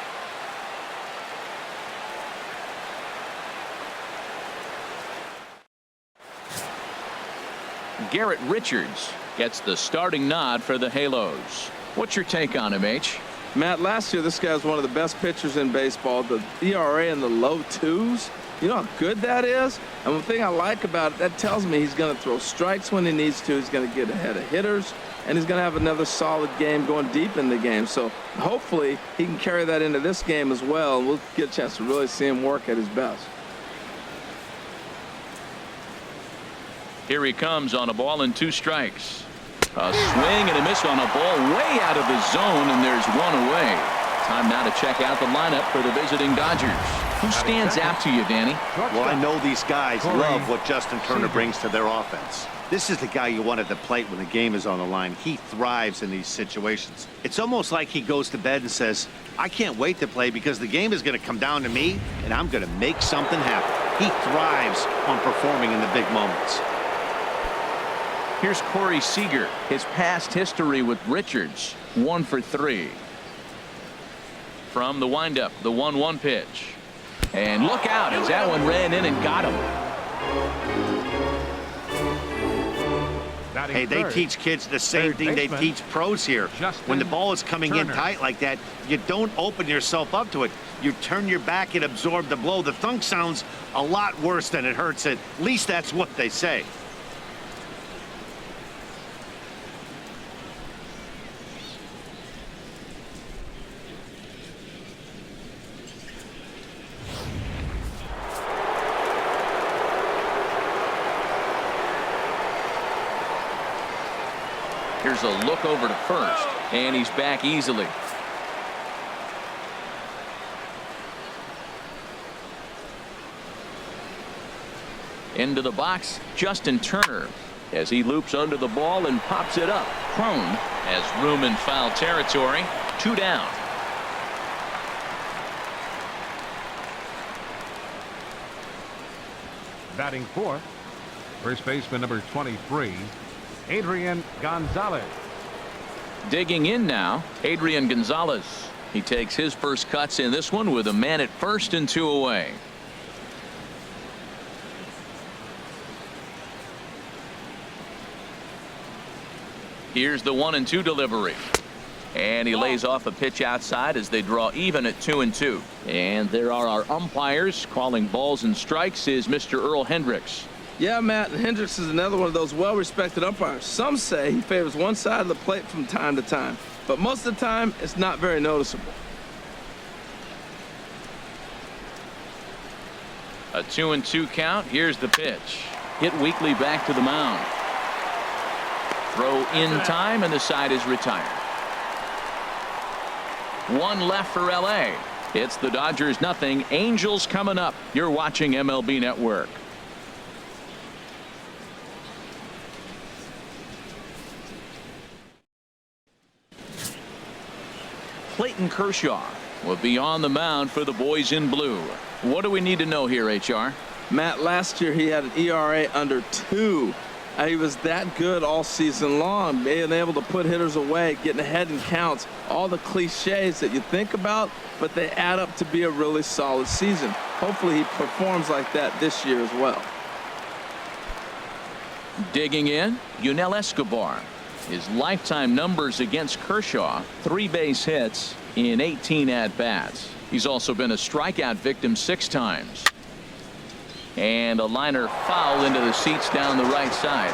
Garrett Richards gets the starting nod for the Halos. What's your take on him, H? Matt, last year this guy was one of the best pitchers in baseball. The ERA in the low 2s. You know how good that is? And the thing I like about it, that tells me he's going to throw strikes when he needs to. He's going to get ahead of hitters, and he's going to have another solid game going deep in the game. So hopefully he can carry that into this game as well, and we'll get a chance to really see him work at his best. Here he comes on a ball and 2 strikes. A swing and a miss on a ball way out of the zone, and there's 1 away. Time now to check out the lineup for the visiting Dodgers. Who stands out to you, Danny? Well, I know these guys love what Justin Turner brings to their offense. This is the guy you want at the plate when the game is on the line. He thrives in these situations. It's almost like he goes to bed and says, I can't wait to play because the game is going to come down to me, and I'm going to make something happen. He thrives on performing in the big moments. Here's Corey Seager. His past history with Richards, 1 for 3. From the windup, the 1-1 pitch. And look out as that one ran in and got him. Hey, they teach kids the same thing they teach pros here. When the ball is coming in tight like that, you don't open yourself up to it. You turn your back and absorb the blow. The thunk sounds a lot worse than it hurts. At least that's what they say. Here's a look over to first, and he's back easily. Into the box, Justin Turner, as he loops under the ball and pops it up. Crone has room in foul territory. 2 down. Batting fourth, first baseman number 23, Adrian Gonzalez. Digging in now, Adrian Gonzalez. He takes his first cuts in this one with a man at first and 2 away. Here's the 1-2 delivery. And he lays off a pitch outside as they draw even at 2-2. And there are our umpires calling balls and strikes is Mr. Earl Hendricks. Yeah, Matt, Hendricks is another one of those well-respected umpires. Some say he favors one side of the plate from time to time, but most of the time it's not very noticeable. A 2-2 count. Here's the pitch. Hit weakly back to the mound. Throw in time, and the side is retired. 1 left for LA. It's the Dodgers 0. Angels coming up. You're watching MLB Network. Clayton Kershaw will be on the mound for the boys in blue. What do we need to know here, HR? Matt, last year he had an ERA under 2. He was that good all season long, being able to put hitters away, getting ahead in counts, all the cliches that you think about, but they add up to be a really solid season. Hopefully he performs like that this year as well. Digging in, Yunel Escobar. His lifetime numbers against Kershaw, 3 base hits in 18 at-bats. He's also been a strikeout victim 6 times. And a liner foul into the seats down the right side.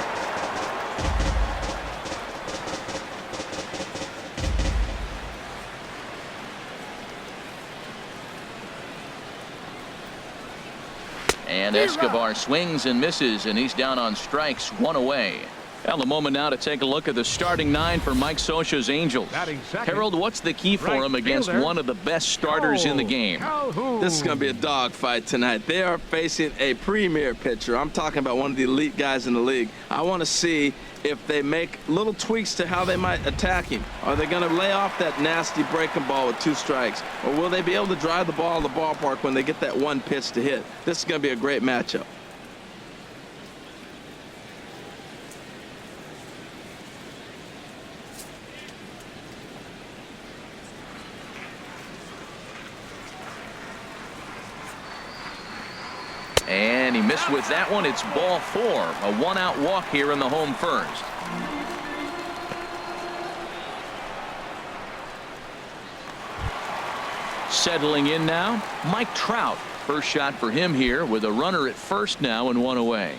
And Escobar swings and misses, and he's down on strikes, 1 away. Well, a moment now to take a look at the starting 9 for Mike Scioscia's Angels. Harold, what's the key for him against one of the best starters in the game? This is going to be a dogfight tonight. They are facing a premier pitcher. I'm talking about one of the elite guys in the league. I want to see if they make little tweaks to how they might attack him. Are they going to lay off that nasty breaking ball with 2 strikes? Or will they be able to drive the ball in the ballpark when they get that 1 pitch to hit? This is going to be a great matchup. And he missed with that one. It's ball 4. A 1-out walk here in the home first. Settling in now, Mike Trout. First shot for him here with a runner at first now and 1 away.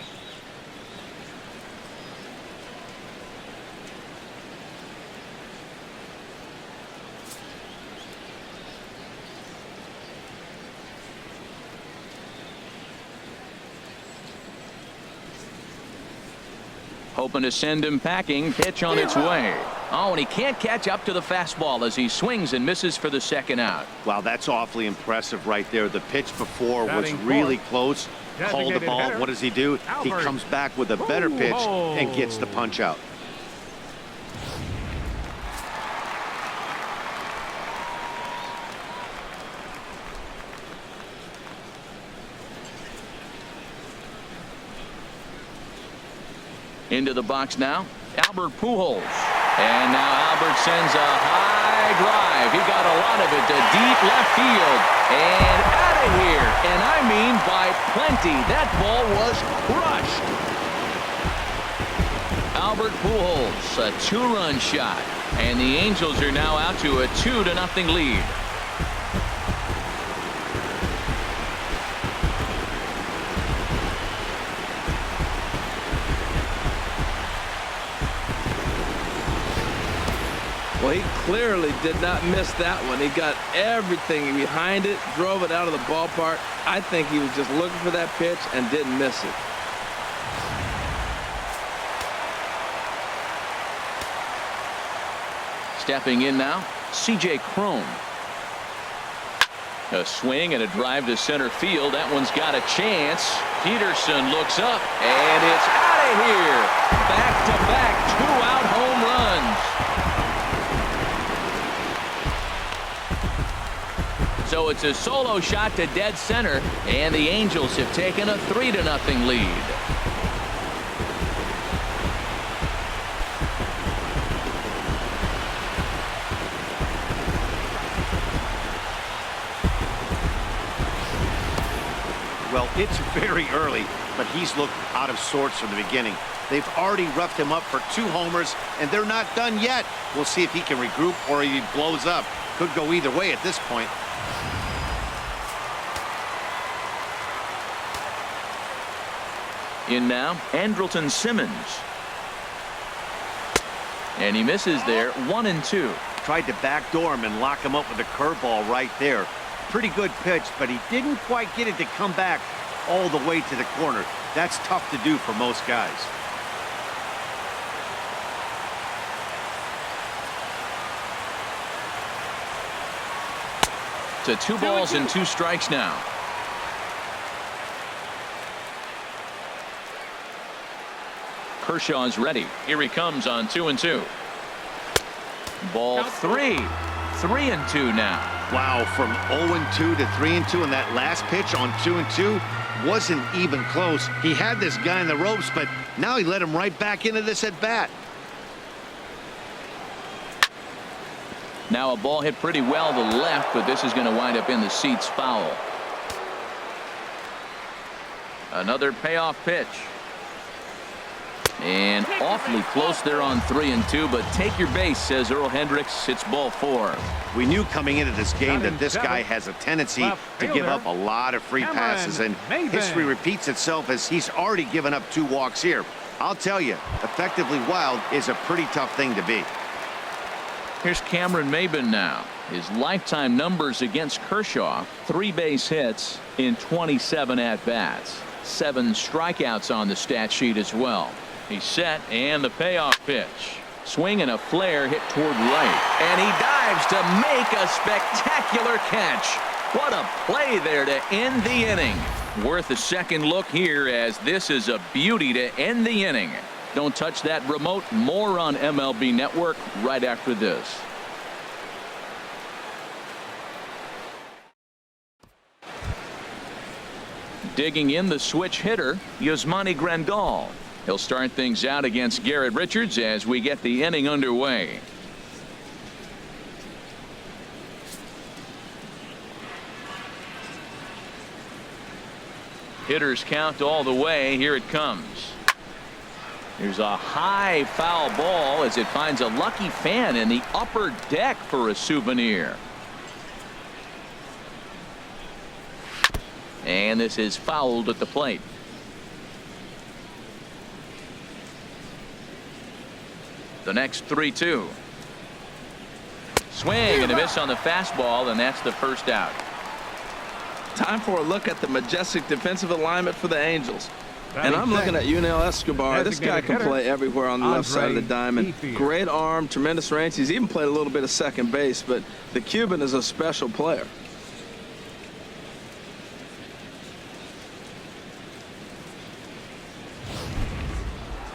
Hoping to send him packing. Pitch on its way. Oh, and he can't catch up to the fastball as he swings and misses for the 2nd out. Wow, that's awfully impressive right there. The pitch before was really close. Called the ball. What does he do? He comes back with a better pitch and gets the punch out. Into the box now, Albert Pujols. And now Albert sends a high drive. He got a lot of it to deep left field. And out of here. And I mean by plenty. That ball was crushed. Albert Pujols, a 2-run shot, and the Angels are now out to a 2-0 lead. Well, he clearly did not miss that one. He got everything behind it, drove it out of the ballpark. I think he was just looking for that pitch and didn't miss it. Stepping in now, C.J. Cron. A swing and a drive to center field. That one's got a chance. Peterson looks up, and it's out of here. Back-to-back 2-out home runs. So it's a solo shot to dead center, and the Angels have taken a 3-0 lead. Well, it's very early, but he's looked out of sorts from the beginning. They've already roughed him up for 2 homers, and they're not done yet. We'll see if he can regroup or he blows up. Could go either way at this point. In now, Andrelton Simmons. And he misses there, 1-2. Tried to backdoor him and lock him up with a curveball right there. Pretty good pitch, but he didn't quite get it to come back all the way to the corner. That's tough to do for most guys. To 2 balls and 2 strikes now. Kershaw's ready. Here he comes on 2-2. Ball 3. 3-2 now. Wow, from 0-2 to 3-2, and that last pitch on 2-2 wasn't even close. He had this guy in the ropes, but now he let him right back into this at bat. Now a ball hit pretty well to left, but this is going to wind up in the seats foul. Another payoff pitch. And awfully close there on 3-2, but take your base, says Earl Hendricks. It's ball 4. We knew coming into this game that this guy has a tendency to give up a lot of free passes, and history repeats itself as he's already given up 2 walks here. I'll tell you, effectively wild is a pretty tough thing to be. Here's Cameron Maybin now. His lifetime numbers against Kershaw: 3 base hits in 27 at-bats. 7 strikeouts on the stat sheet as well. He's set, and the payoff pitch. Swing and a flare hit toward right. And he dives to make a spectacular catch. What a play there to end the inning. Worth a second look here, as this is a beauty to end the inning. Don't touch that remote. More on MLB Network right after this. Digging in, the switch hitter, Yasmani Grandal. He'll start things out against Garrett Richards as we get the inning underway. Hitters count all the way. Here it comes. Here's a high foul ball as it finds a lucky fan in the upper deck for a souvenir. And this is fouled at the plate. The next 3-2. Swing and a miss on the fastball, and that's the first out. Time for a look at the majestic defensive alignment for the Angels. And I'm looking at Yunel Escobar. This guy can play everywhere on the left side of the diamond. Great arm, tremendous range. He's even played a little bit of second base, but the Cuban is a special player.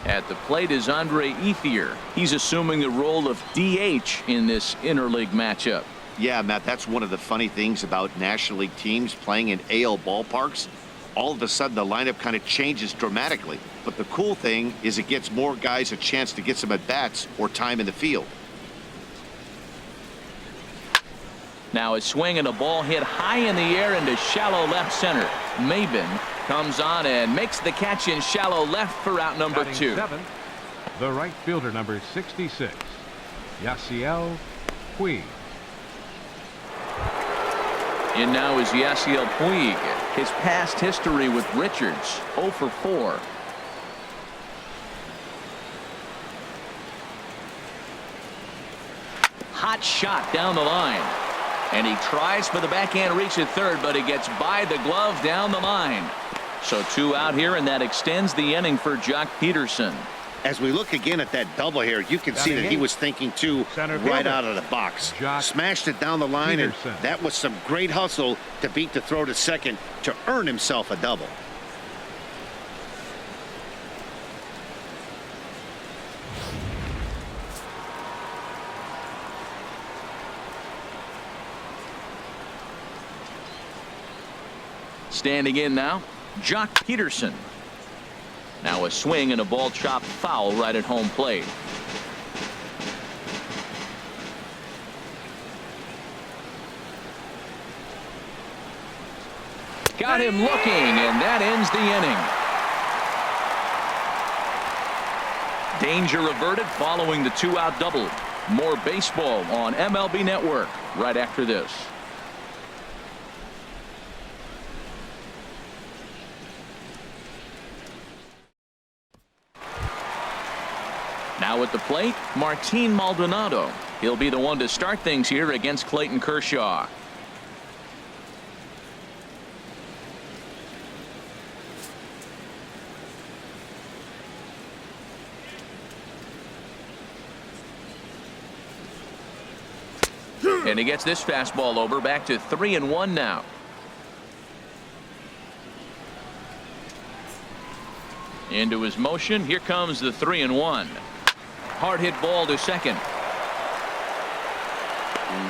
At the plate is Andre Ethier. He's assuming the role of DH in this interleague matchup. Yeah, Matt, that's one of the funny things about National League teams playing in AL ballparks. All of a sudden, the lineup kind of changes dramatically. But the cool thing is it gets more guys a chance to get some at-bats or time in the field. Now a swing and a ball hit high in the air into shallow left center. Maybin comes on and makes the catch in shallow left for out number 2. The right fielder, number 66, Yasiel Puig. In now is Yasiel Puig. His past history with Richards, 0 for 4. Hot shot down the line. And he tries for the backhand reach at third, but he gets by the glove down the line. So 2 out here, and that extends the inning for Jock Peterson. As we look again at that double here, you can see that he was thinking too right out of the box. Smashed it down the line, and that was some great hustle to beat the throw to second to earn himself a double. Standing in now, Jock Peterson. Now a swing and a ball chopped foul right at home plate. Got him looking, and that ends the inning. Danger averted following the 2-out double. More baseball on MLB Network right after this. Now at the plate, Martin Maldonado. He'll be the one to start things here against Clayton Kershaw. And he gets this fastball over, back to 3-1 now. Into his motion. Here comes the 3-1. Hard hit ball to second.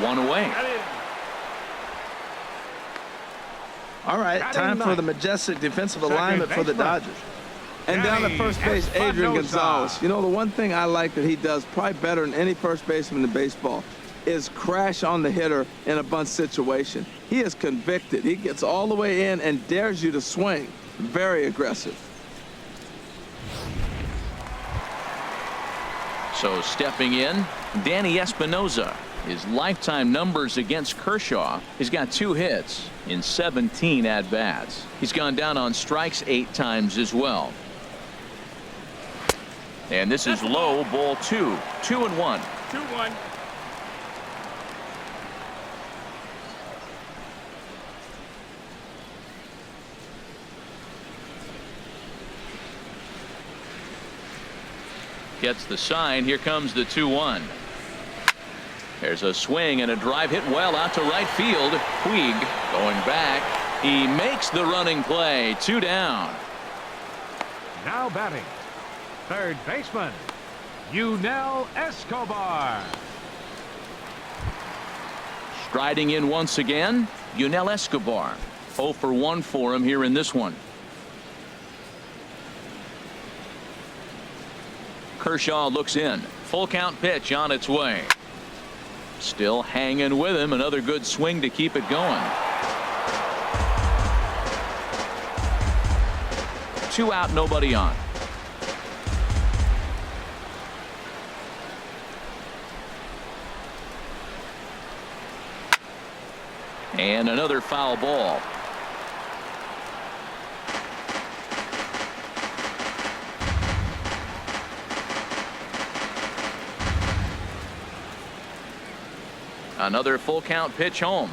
1 away. All right, time for the majestic defensive alignment for the Dodgers. And down at first base, Adrian Gonzalez. You know, the one thing I like that he does probably better than any first baseman in baseball is crash on the hitter in a bunt situation. He is convicted. He gets all the way in and dares you to swing. Very aggressive. So stepping in, Danny Espinoza. His lifetime numbers against Kershaw. He's got 2 hits in 17 at-bats. He's gone down on strikes 8 times as well. And this is low, ball 2. 2-1. 2-1. Gets the sign. Here comes the 2-1. There's a swing and a drive hit well out to right field. Puig going back. He makes the running play. 2 down. Now batting, third baseman, Yunel Escobar. Striding in once again, Yunel Escobar. 0 for 1 for him here in this one. Kershaw looks in. Full count pitch on its way. Still hanging with him. Another good swing to keep it going. 2 out, nobody on. And another foul ball. Another full count pitch home.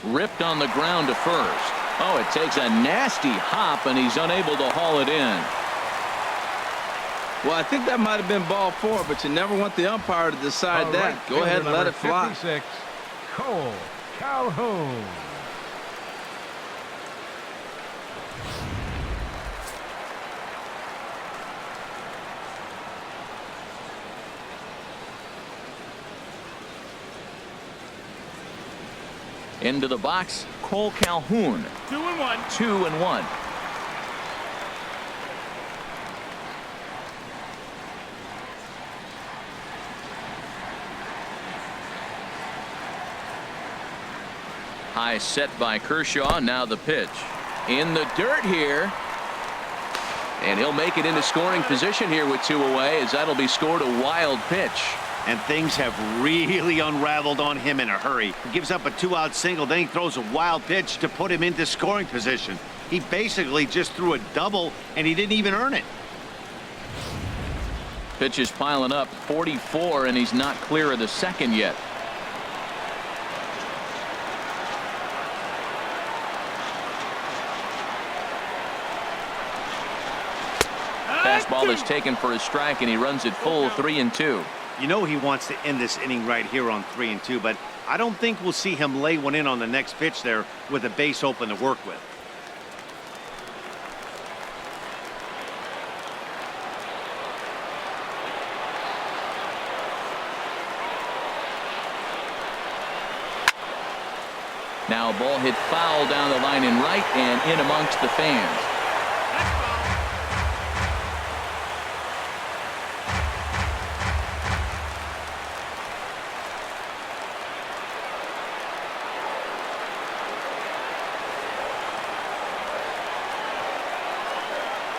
Ripped on the ground to first. Oh, it takes a nasty hop, and he's unable to haul it in. Well, I think that might have been ball 4, but you never want the umpire to decide that. Go ahead and let it fly. 56, Cole Calhoun. Into the box, Cole Calhoun. 2-1. 2-1. High set by Kershaw. Now the pitch. In the dirt here. And he'll make it into scoring position here with 2 away, as that'll be scored a wild pitch. And things have really unraveled on him in a hurry. He gives up a 2-out single, then he throws a wild pitch to put him into scoring position. He basically just threw a double, and he didn't even earn it. Pitches piling up, 44, and he's not clear of the second yet. Fastball is taken for a strike, and he runs it full 3-2. You know he wants to end this inning right here on 3-2, but I don't think we'll see him lay one in on the next pitch there with a base open to work with. Now a ball hit foul down the line in right and in amongst the fans.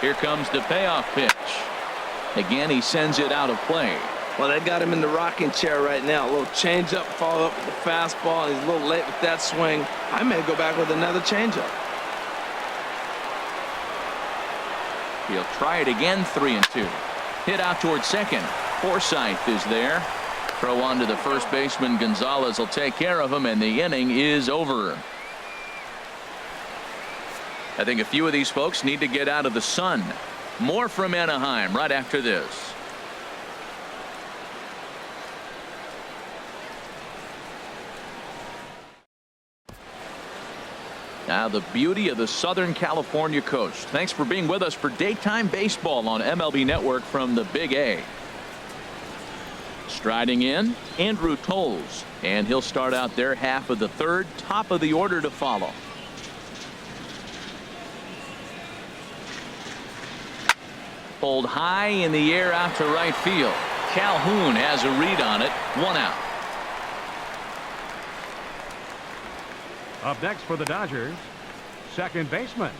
Here comes the payoff pitch. Again, he sends it out of play. Well, they got him in the rocking chair right now. A little changeup, follow up with the fastball, and he's a little late with that swing. I may go back with another changeup. He'll try it again, 3-2. Hit out towards second. Forsythe is there. Throw on to the first baseman. Gonzalez will take care of him, and the inning is over. I think a few of these folks need to get out of the sun. More from Anaheim right after this. Now the beauty of the Southern California coast. Thanks for being with us for daytime baseball on MLB Network from the Big A. Striding in, Andrew Tolles, and he'll start out their half of the third. Top of the order to follow. Pulled high in the air out to right field. Calhoun has a read on it. 1 out. Up next for the Dodgers, second baseman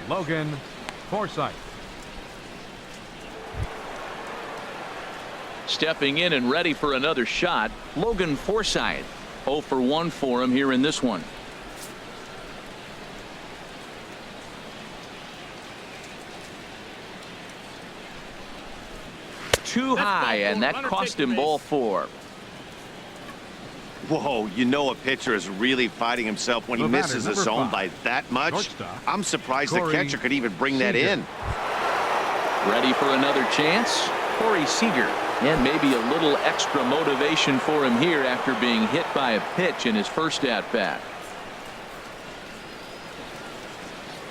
Logan Forsythe. Stepping in and ready for another shot, Logan Forsythe. 0 for 1 for him here in this one. Too high, and that cost him ball 4. Whoa, you know a pitcher is really fighting himself when he misses a zone by that much. I'm surprised the catcher could even bring that in. Ready for another chance? Corey Seager. And maybe a little extra motivation for him here after being hit by a pitch in his first at-bat.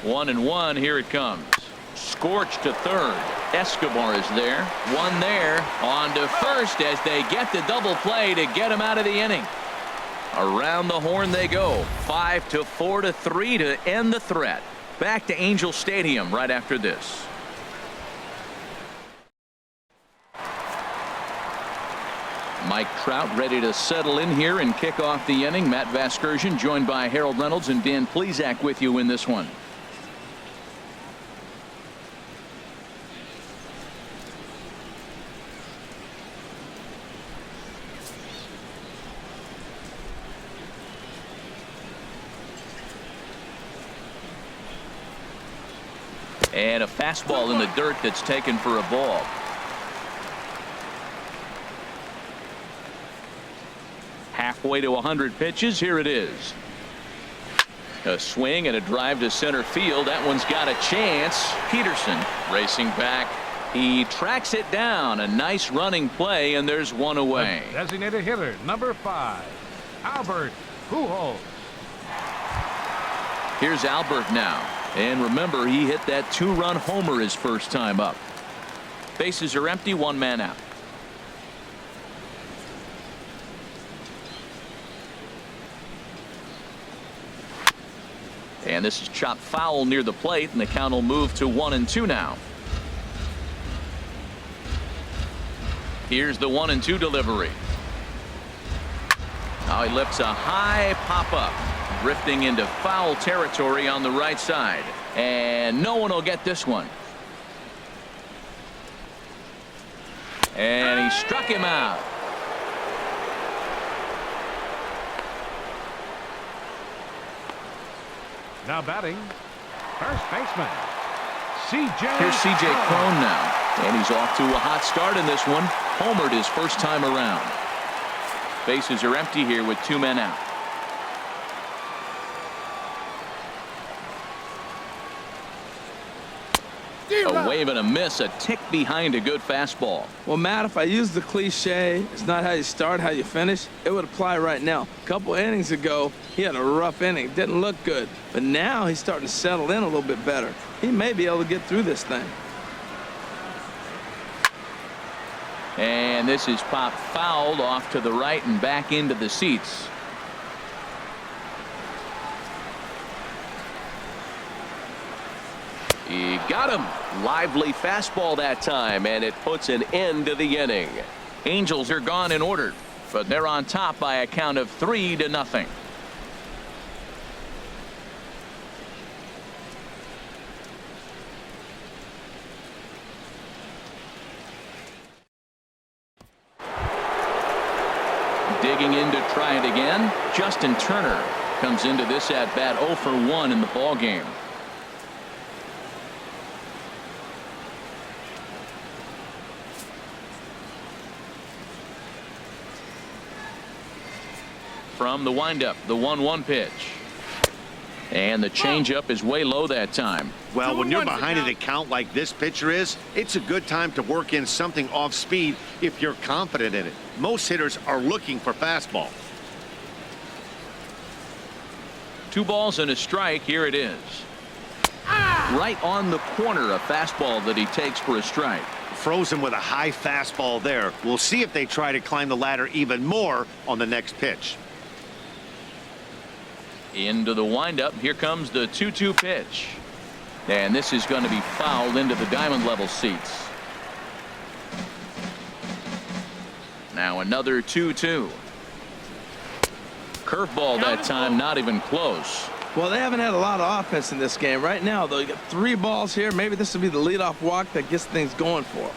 1-1, here it comes. Scorched to third. Escobar is there. One there. On to first as they get the double play to get him out of the inning. Around the horn they go. 5-4-3 to end the threat. Back to Angel Stadium right after this. Mike Trout ready to settle in here and kick off the inning. Matt Vasgersian joined by Harold Reynolds and Dan Plesac with you in this one. And a fastball in the dirt that's taken for a ball. Halfway to 100 pitches. Here it is. A swing and a drive to center field. That one's got a chance. Peterson racing back. He tracks it down. A nice running play, and there's one away. The designated hitter, number 5, Albert Pujols. Here's Albert now. And remember, he hit that 2-run homer his first time up. Bases are empty, 1 man out. And this is chopped foul near the plate, and the count will move to 1-2 now. Here's the 1-2 delivery. Now he lifts a high pop-up. Drifting into foul territory on the right side. And no one will get this one. And he struck him out. Now batting, first baseman, C.J. Here's C.J. Cron now. And he's off to a hot start in this one. Homered his first time around. Bases are empty here with 2 men out. A wave and a miss, a tick behind a good fastball. Well, Matt, if I use the cliche, it's not how you start, how you finish, it would apply right now. A couple innings ago, he had a rough inning. Didn't look good. But now he's starting to settle in a little bit better. He may be able to get through this thing. And this is popped fouled off to the right and back into the seats. He got him. Lively fastball that time, and it puts an end to the inning. Angels are gone in order, but they're on top by a count of 3-0. Digging in to try it again. Justin Turner comes into this at bat 0 for 1 in the ball game. From the windup, the 1-1 pitch. And the changeup is way low that time. Well, when you're behind an account like this pitcher is, it's a good time to work in something off speed if you're confident in it. Most hitters are looking for fastball. 2 balls and a strike. Here it is. Right on the corner, a fastball that he takes for a strike. Frozen with a high fastball there. We'll see if they try to climb the ladder even more on the next pitch. Into the windup. Here comes the 2-2 pitch. And this is going to be fouled into the diamond level seats. Now another 2-2. Curveball that time, not even close. Well, they haven't had a lot of offense in this game. Right now, though, you got 3 balls here. Maybe this will be the leadoff walk that gets things going for them.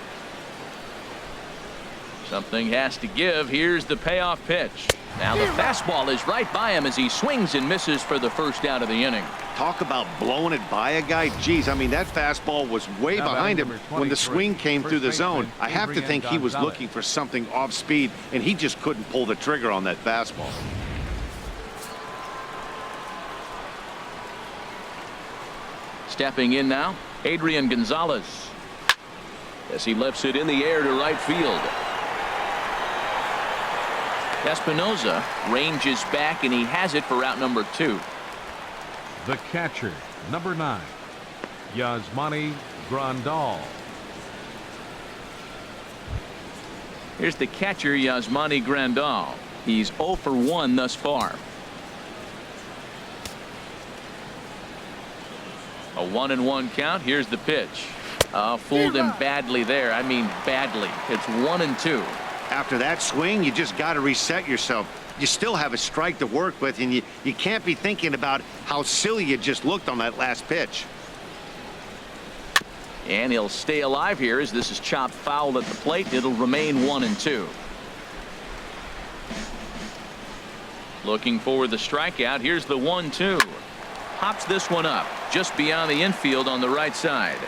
Something has to give. Here's the payoff pitch. Now the fastball is right by him as he swings and misses for the first out of the inning. Talk about blowing it by a guy. Geez, I mean, that fastball was way behind him when the swing came through the zone. I have to think he was looking for something off speed, and he just couldn't pull the trigger on that fastball. Stepping in now, Adrian Gonzalez, as he lifts it in the air to right field. Espinoza ranges back, and he has it for out number 2. The catcher, number 9, Yasmani Grandal. Here's the catcher, Yasmani Grandal. He's 0 for 1 thus far. A 1-1 count. Here's the pitch. Fooled him badly there. I mean badly. It's 1-2. After that swing, you just got to reset yourself. You still have a strike to work with, and you can't be thinking about how silly you just looked on that last pitch. And he'll stay alive here as this is chopped foul at the plate. It'll remain 1-2. Looking for the strikeout. Here's the 1-2. Hops this one up just beyond the infield on the right side.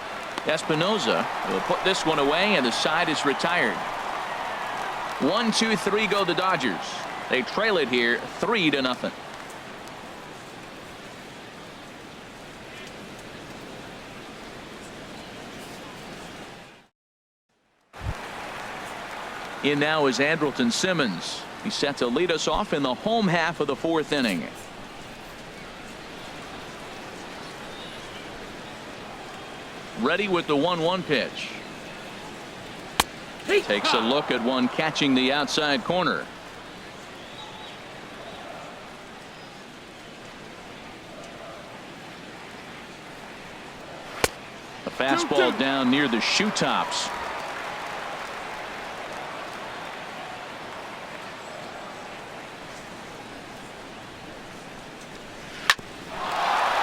Espinoza will put this one away, and the side is retired. 1-2-3 go the Dodgers. They trail it here 3-0. In now is Andrelton Simmons. He's set to lead us off in the home half of the 4th inning. Ready with the 1-1 pitch. Takes a look at one catching the outside corner. A fastball down near the shoe tops.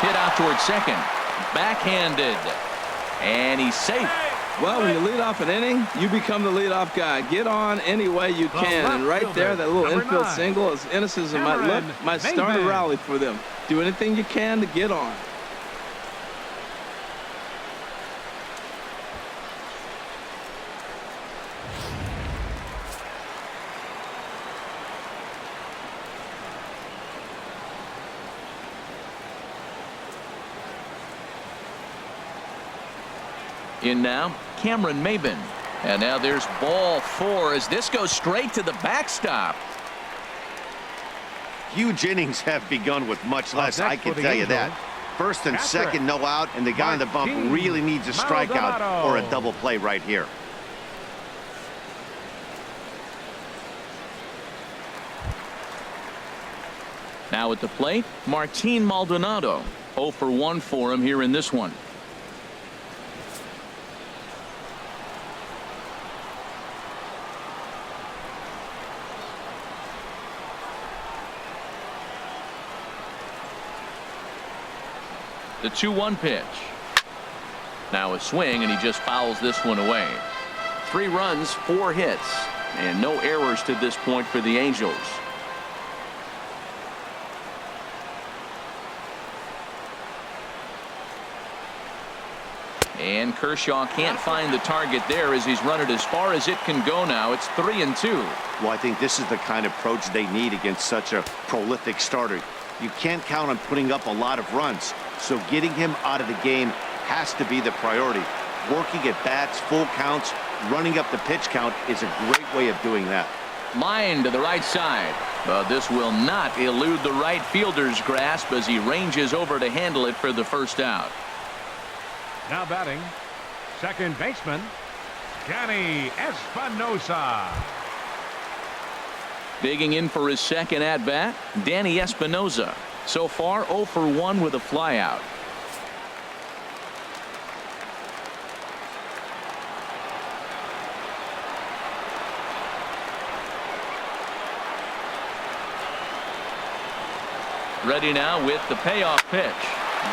Hit out toward second. Backhanded. And he's safe. Well, when you lead off an inning, you become the leadoff guy. Get on any way you can. And right there, that little infield single, as innocent as it might look, might start a rally for them. Do anything you can to get on. In now, Cameron Maben. And now there's ball 4 as this goes straight to the backstop. Huge innings have begun with much less, I can tell you that. First and second, no out, and the guy on the bump really needs a strikeout or a double play right here. Now at the plate, Martin Maldonado. 0 for 1 for him here in this one. The 2-1 pitch. Now a swing, and he just fouls this one away. 3 runs, 4 hits, and no errors to this point for the Angels. And Kershaw can't find the target there as he's run it as far as it can go now. It's 3-2. Well, I think this is the kind of approach they need against such a prolific starter. You can't count on putting up a lot of runs, so getting him out of the game has to be the priority. Working at bats, full counts, running up the pitch count is a great way of doing that. Line to the right side, but this will not elude the right fielder's grasp as he ranges over to handle it for the first out. Now batting, second baseman, Danny Espinosa. Digging in for his second at-bat, Danny Espinosa. So far, 0 for 1 with a flyout. Ready now with the payoff pitch.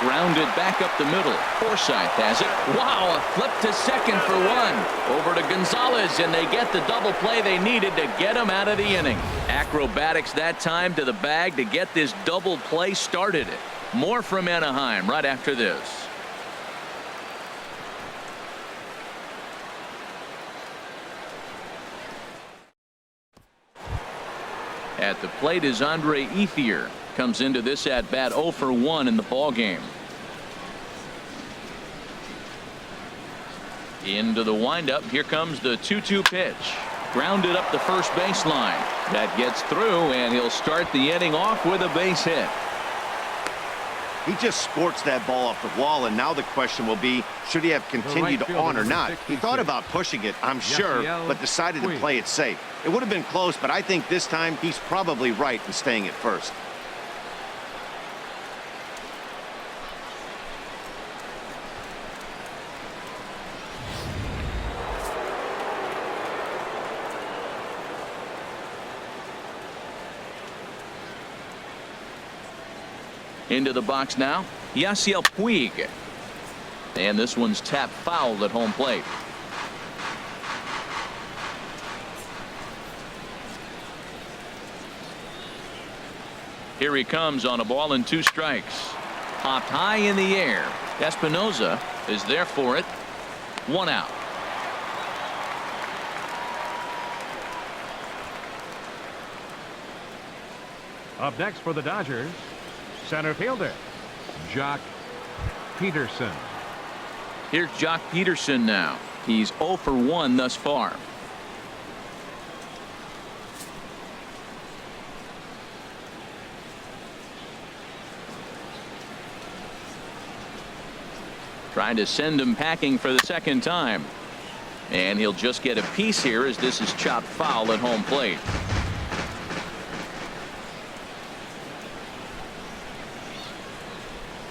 Grounded back up the middle. Forsythe has it. Wow, a flip to second for 1. Over to Gonzalez, and they get the double play they needed to get him out of the inning. Acrobatics that time to the bag to get this double play started. More from Anaheim right after this. At the plate is Andre Ethier. Comes into this at bat 0 for 1 in the ball game. Into the windup. Here comes the 2-2 pitch. Grounded up the first baseline. That gets through, and he'll start the inning off with a base hit. He just squirts that ball off the wall, and now the question will be, should he have continued on or not? He thought about pushing it, I'm sure, but decided to play it safe. It would have been close, but I think this time he's probably right in staying at first. Into the box now, Yasiel Puig. And this one's tapped foul at home plate. Here he comes on a ball and 2 strikes. Popped high in the air. Espinosa is there for it. 1 out. Up next for the Dodgers, center fielder, Jock Peterson. Here's Jock Peterson now. He's 0 for 1 thus far. Trying to send him packing for the second time. And he'll just get a piece here as this is chopped foul at home plate.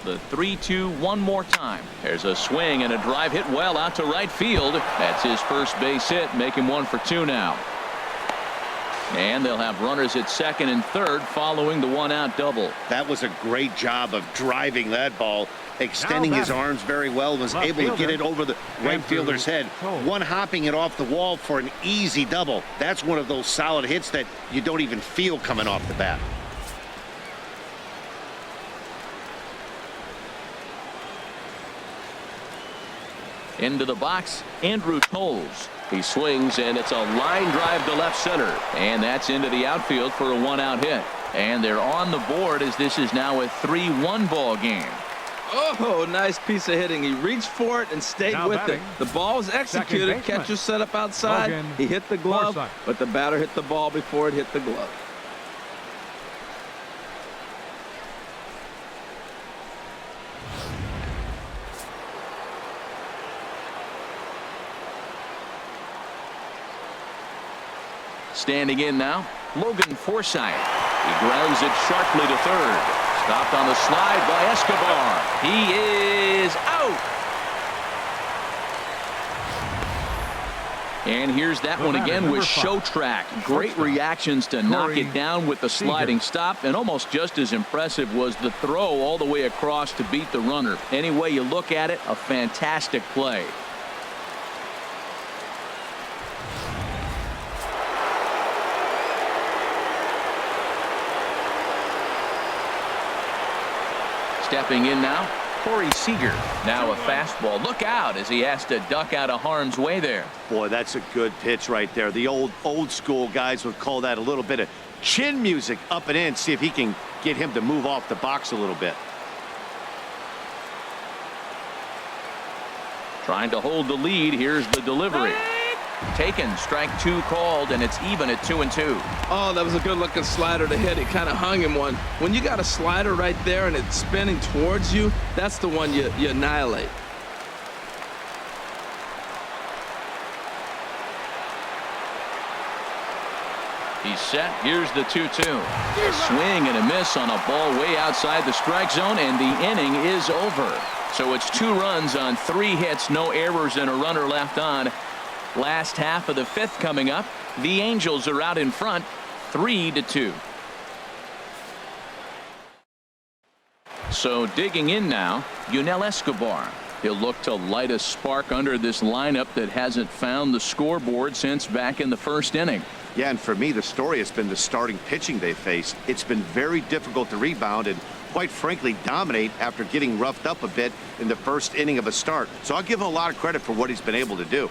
The 3-2 one more time. There's a swing and a drive hit well out to right field. That's his first base hit. Make him 1 for 2 now. And they'll have runners at second and third following the one-out double. That was a great job of driving that ball, extending his arms very well, was able to get it over the right fielder's head, one-hopping it off the wall for an easy double. That's one of those solid hits that you don't even feel coming off the bat. Into the box, Andrew Toles. He swings, and it's a line drive to left center. And that's into the outfield for a one-out hit. And they're on the board as this is now a 3-1 ball game. Oh, nice piece of hitting. He reached for it and stayed with it. The ball was executed. Catcher set up outside. He hit the glove, but the batter hit the ball before it hit the glove. Standing in now, Logan Forsythe. He grounds it sharply to third. Stopped on the slide by Escobar. He is out. And here's that one again with Showtrack. Great reactions to knock it down with the sliding stop, and almost just as impressive was the throw all the way across to beat the runner. Any way you look at it, a fantastic play. Stepping in now, Corey Seager. Now a fastball. Look out as he has to duck out of harm's way there. Boy, that's a good pitch right there. The old school guys would call that a little bit of chin music up and in. See if he can get him to move off the box a little bit. Trying to hold the lead. Here's the delivery. Taken, strike two called, and it's even at 2-2. Oh, that was a good-looking slider to hit. It kind of hung him one. When you got a slider right there and it's spinning towards you, that's the one you annihilate. He's set. Here's the 2-2. A swing and a miss on a ball way outside the strike zone, and the inning is over. So it's 2 runs on 3 hits, no errors, and a runner left on. Last half of the 5th coming up. The Angels are out in front, 3-2. So digging in now, Yunel Escobar. He'll look to light a spark under this lineup that hasn't found the scoreboard since back in the 1st inning. Yeah, and for me, the story has been the starting pitching they face. It's been very difficult to rebound and, quite frankly, dominate after getting roughed up a bit in the 1st inning of a start. So I'll give him a lot of credit for what he's been able to do.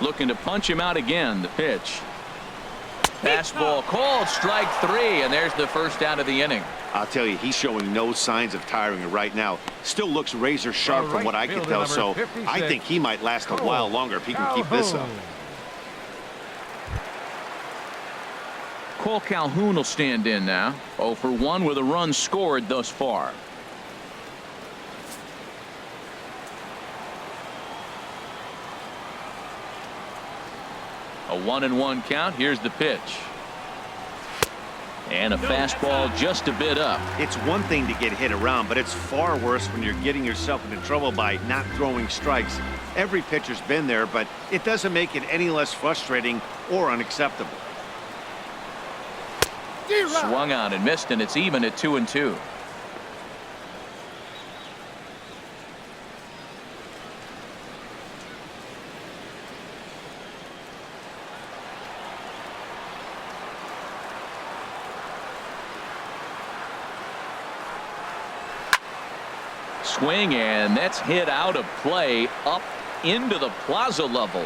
Looking to punch him out again. The pitch. Fastball called, strike 3, and there's the first out of the inning. I'll tell you, he's showing no signs of tiring right now. Still looks razor sharp from what I can tell, so I think he might last a while longer if he can keep this up. Cole Calhoun will stand in now. 0 for 1 with a run scored thus far. A 1-1 count. Here's the pitch. And a fastball just a bit up. It's one thing to get hit around, but it's far worse when you're getting yourself into trouble by not throwing strikes. Every pitcher's been there, but it doesn't make it any less frustrating or unacceptable. Swung on and missed, and it's even at 2-2. Swing, and that's hit out of play up into the plaza level.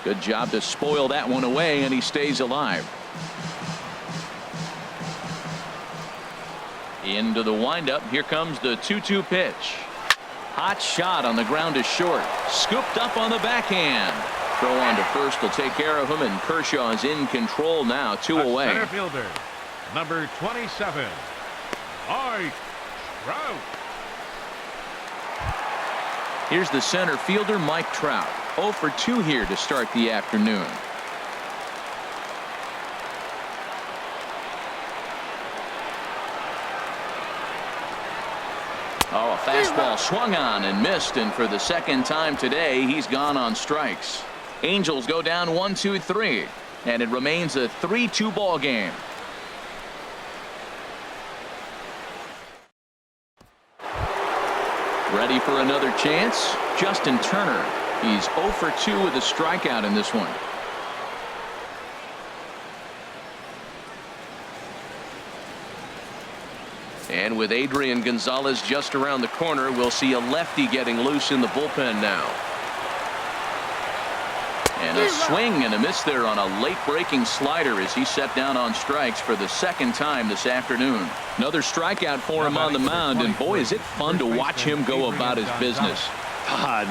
Good job to spoil that one away, and he stays alive. Into the windup. Here comes the 2-2 pitch. Hot shot on the ground is short. Scooped up on the backhand. Throw on to first will take care of him, and Kershaw is in control now, 2 away. Center fielder, number 27, Mike Trout. Here's the center fielder, Mike Trout. 0 for 2 here to start the afternoon. Oh, a fastball swung on and missed, and for the second time today, he's gone on strikes. Angels go down 1-2-3, and it remains a 3-2 ball game. Ready for another chance? Justin Turner. He's 0 for 2 with a strikeout in this one. And with Adrian Gonzalez just around the corner, we'll see a lefty getting loose in the bullpen now. And a swing and a miss there on a late breaking slider as he set down on strikes for the second time this afternoon. Another strikeout for him on the mound, and boy, is it fun to watch him go about his business.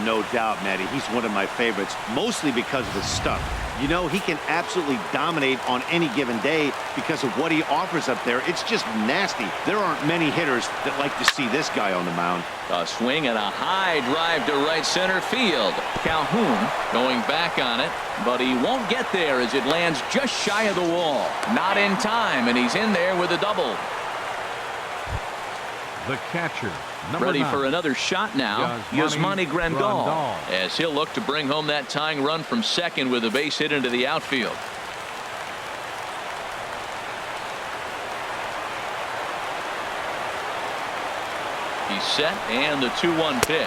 No doubt, Matty. He's one of my favorites, mostly because of his stuff. You know, he can absolutely dominate on any given day because of what he offers up there. It's just nasty. There aren't many hitters that like to see this guy on the mound. A swing and a high drive to right center field. Calhoun going back on it, but he won't get there as it lands just shy of the wall. Not in time, and he's in there with a double. The catcher, ready 9. for another shot now, Yasmani Grandal, as he'll look to bring home that tying run from second with a base hit into the outfield. He's set, and the 2-1 pitch.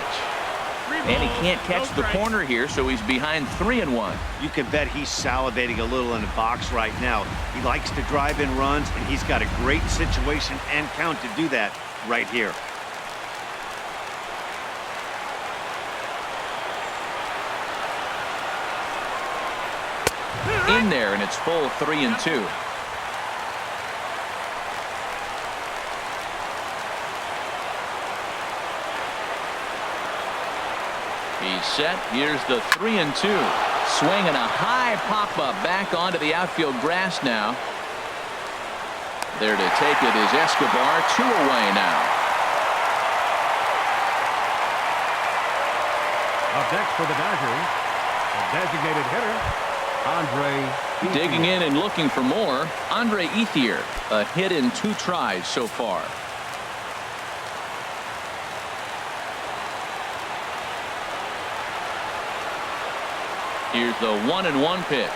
And he can't catch the corner here, so he's behind 3-1. You can bet he's salivating a little in the box right now. He likes to drive in runs, and he's got a great situation and count to do that right here. In there, and it's full 3-2. He's set. Here's the 3-2. Swing and a high pop-up back onto the outfield grass now. There to take it is Escobar. 2 away now. Up next for the Dodgers, a designated hitter, Andre Ethier. Digging in and looking for more, Andre Ethier. A hit in 2 tries so far. Here's the 1-1 pitch.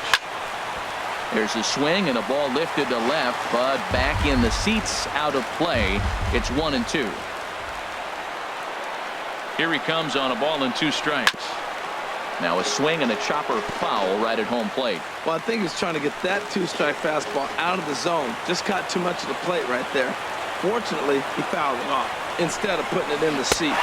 There's a swing and a ball lifted to left, but back in the seats, out of play. It's 1-2. Here he comes on a ball and 2 strikes. Now a swing and a chopper foul right at home plate. Well, I think he's trying to get that 2-strike fastball out of the zone. Just caught too much of the plate right there. Fortunately, he fouled it off instead of putting it in the seats.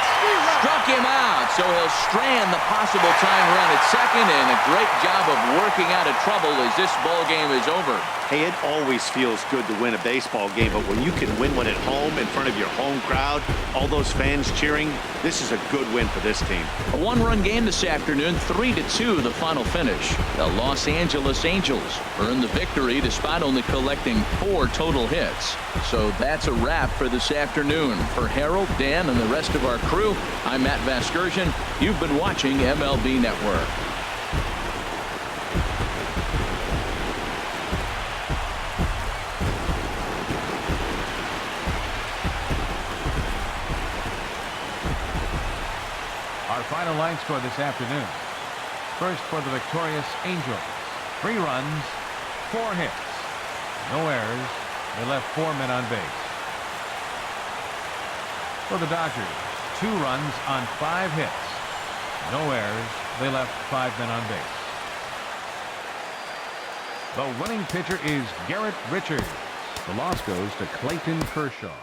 Struck him out, so he'll strand the possible tying run at second, and a great job of working out of trouble as this ball game is over. Hey, it always feels good to win a baseball game, but when you can win one at home in front of your home crowd, all those fans cheering, this is a good win for this team. A 1-run game this afternoon, 3-2 the final finish. The Los Angeles Angels earned the victory despite only collecting 4 total hits. So that's a wrap for this afternoon. For Harold, Dan, and the rest of our crew, I'm Matt Vasgersian. You've been watching MLB Network. Our final line score this afternoon. First for the victorious Angels. 3 runs, 4 hits. No errors. They left 4 men on base. For the Dodgers, 2 runs on 5 hits. No errors. They left 5 men on base. The winning pitcher is Garrett Richards. The loss goes to Clayton Kershaw.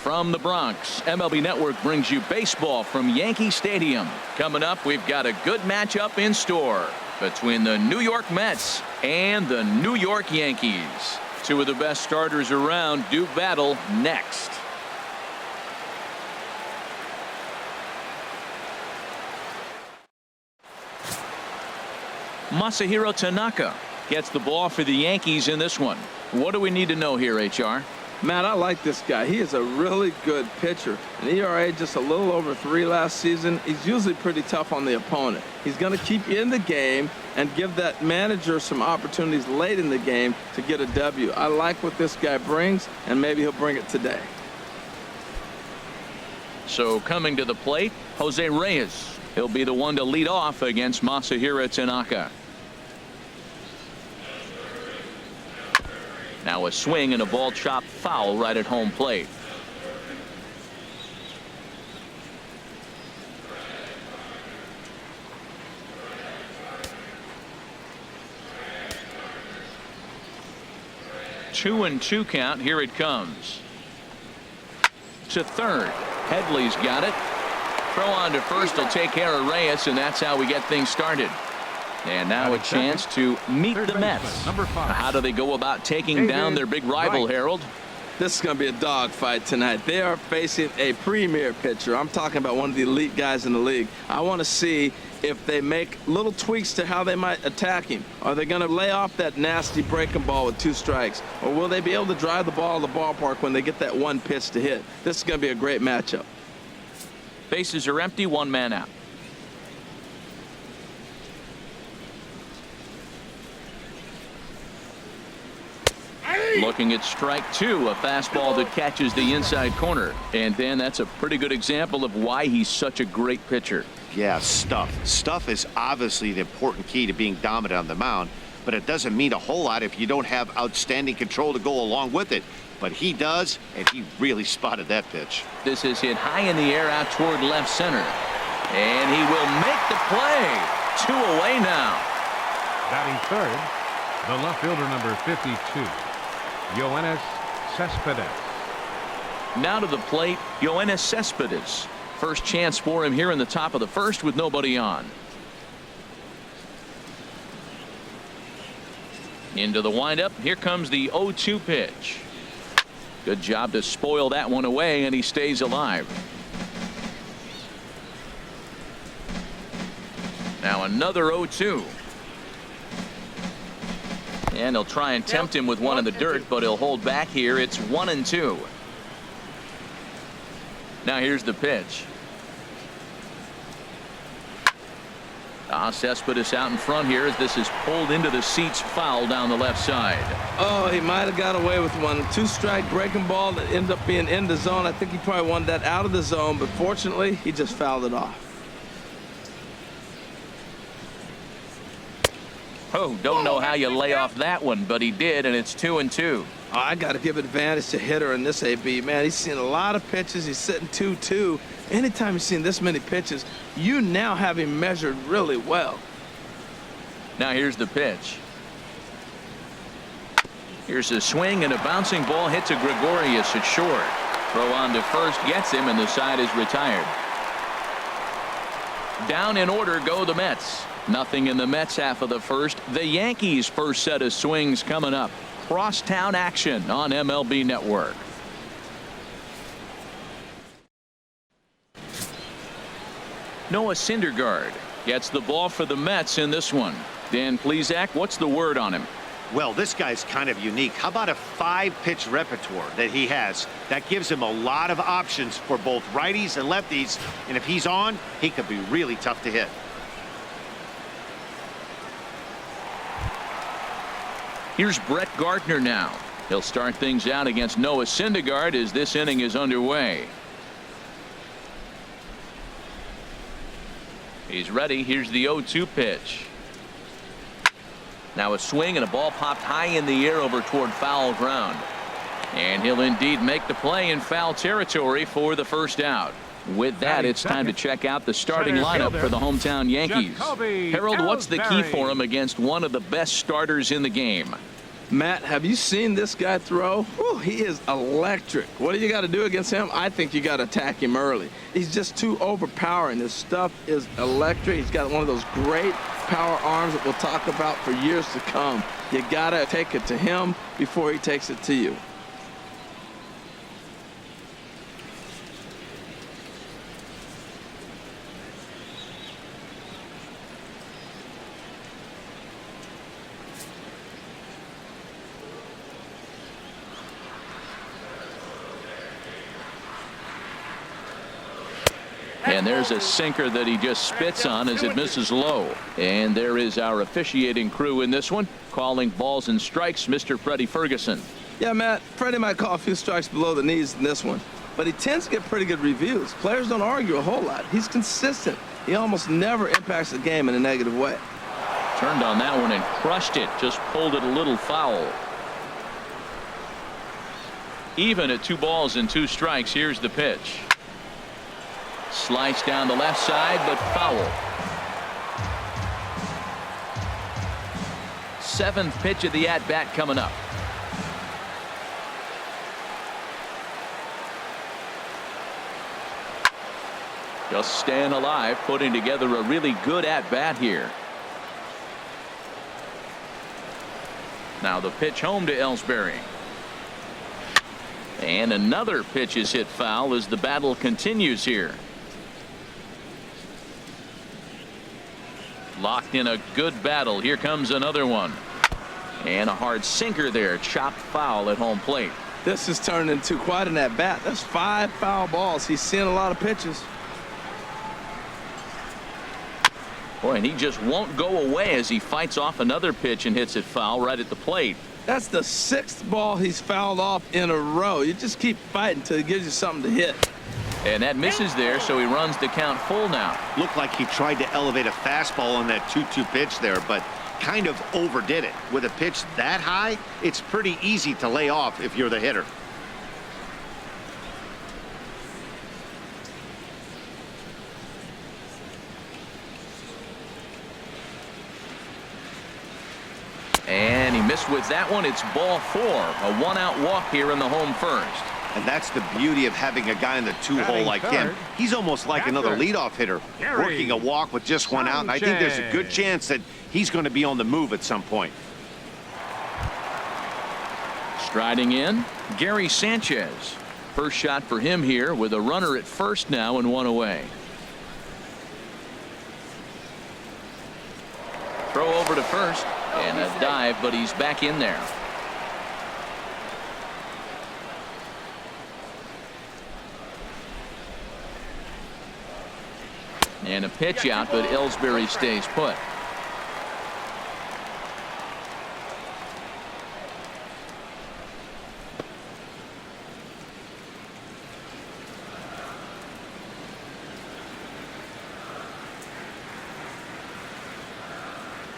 From the Bronx, MLB Network brings you baseball from Yankee Stadium. Coming up, we've got a good matchup in store between the New York Mets and the New York Yankees. Two of the best starters around do battle next. Masahiro Tanaka gets the ball for the Yankees in this one. What do we need to know here, HR? Matt, I like this guy. He is a really good pitcher. An ERA just a little over 3 last season. He's usually pretty tough on the opponent. He's going to keep you in the game and give that manager some opportunities late in the game to get a W. I like what this guy brings, and maybe he'll bring it today. So coming to the plate, Jose Reyes. He'll be the one to lead off against Masahiro Tanaka. Now a swing and a ball chopped foul right at home plate. Two and two count. Here it comes. To third. Headley's got it. Throw on to first will take care of Reyes, and that's how we get things started. And now a chance to meet the Mets. Number 5. How do they go about taking down their big rival, Harold? This is going to be a dogfight tonight. They are facing a premier pitcher. I'm talking about one of the elite guys in the league. I want to see if they make little tweaks to how they might attack him. Are they going to lay off that nasty breaking ball with 2 strikes? Or will they be able to drive the ball to the ballpark when they get that one pitch to hit? This is going to be a great matchup. Bases are empty, 1 man out. Looking at strike 2, a fastball that catches the inside corner. And Dan, that's a pretty good example of why he's such a great pitcher. Yeah, stuff. Stuff is obviously the important key to being dominant on the mound, but it doesn't mean a whole lot if you don't have outstanding control to go along with it. But he does, and he really spotted that pitch. This is hit high in the air out toward left center. And he will make the play. 2 away now. Batting third, the left fielder, number 52, Yoenis Cespedes. Now to the plate, Yoenis Cespedes. First chance for him here in the top of the first with nobody on. Into the windup. Here comes the 0-2 pitch. Good job to spoil that one away, and he stays alive. Now another 0-2. And he'll try and tempt him with one in the dirt, but he'll hold back here. It's 1-2. Now here's the pitch. Cespedes out in front here as this is pulled into the seats, foul down the left side. Oh, he might have got away with one. 2-strike breaking ball that ended up being in the zone. I think he probably wanted that out of the zone, but fortunately, he just fouled it off. Oh, don't know how you lay off that one, but he did, and it's 2-2. Oh, I got to give advantage to hitter in this AB. Man, he's seen a lot of pitches. He's sitting 2-2. Anytime you've seen this many pitches, you now have him measured really well. Now here's the pitch. Here's a swing, and a bouncing ball hit to Gregorius at short. Throw on to first gets him, and the side is retired. Down in order go the Mets. Nothing in the Mets half of the first. The Yankees' first set of swings coming up. Crosstown action on MLB Network. Noah Syndergaard gets the ball for the Mets in this one. Dan Plesac, what's the word on him? Well, this guy's kind of unique. How about a 5-pitch repertoire that he has? That gives him a lot of options for both righties and lefties. And if he's on, he could be really tough to hit. Here's Brett Gardner now. He'll start things out against Noah Syndergaard as this inning is underway. He's ready. Here's the 0-2 pitch. Now a swing, and a ball popped high in the air over toward foul ground. And he'll indeed make the play in foul territory for the first out. With that, it's time to check out the starting lineup for the hometown Yankees. Harold, what's the key for him against one of the best starters in the game? Matt, have you seen this guy throw? Whew, he is electric. What do you got to do against him? I think you got to attack him early. He's just too overpowering. His stuff is electric. He's got one of those great power arms that we'll talk about for years to come. You got to take it to him before he takes it to you. And there's a sinker that he just spits on as it misses low. And there is our officiating crew in this one, calling balls and strikes, Mr. Freddie Ferguson. Yeah, Matt, Freddie might call a few strikes below the knees in this one, but he tends to get pretty good reviews. Players don't argue a whole lot. He's consistent. He almost never impacts the game in a negative way. Turned on that one and crushed it, just pulled it a little foul. Even at 2 balls and 2 strikes, here's the pitch. Slice down the left side, but foul. 7th pitch of the at-bat coming up. Just staying alive, putting together a really good at-bat here. Now the pitch home to Ellsbury. And another pitch is hit foul as the battle continues here. Locked in a good battle. Here comes another one. And a hard sinker there. Chopped foul at home plate. This has turned into quite an at-bat. That's 5 foul balls. He's seeing a lot of pitches. Boy, and he just won't go away as he fights off another pitch and hits it foul right at the plate. That's the 6th ball he's fouled off in a row. You just keep fighting until he gives you something to hit. And that misses there, so he runs the count full now. Looked like he tried to elevate a fastball on that 2-2 pitch there, but kind of overdid it. With a pitch that high, it's pretty easy to lay off if you're the hitter. And he missed with that one. It's ball 4. A 1-out walk here in the home first. And that's the beauty of having a guy in the 2-hole like him. He's almost like another leadoff hitter, working a walk with just 1 out. And I think there's a good chance that he's going to be on the move at some point. Striding in, Gary Sanchez. First shot for him here with a runner at first now and 1 away. Throw over to first and a dive, but he's back in there. And a pitch out, but Ellsbury stays put.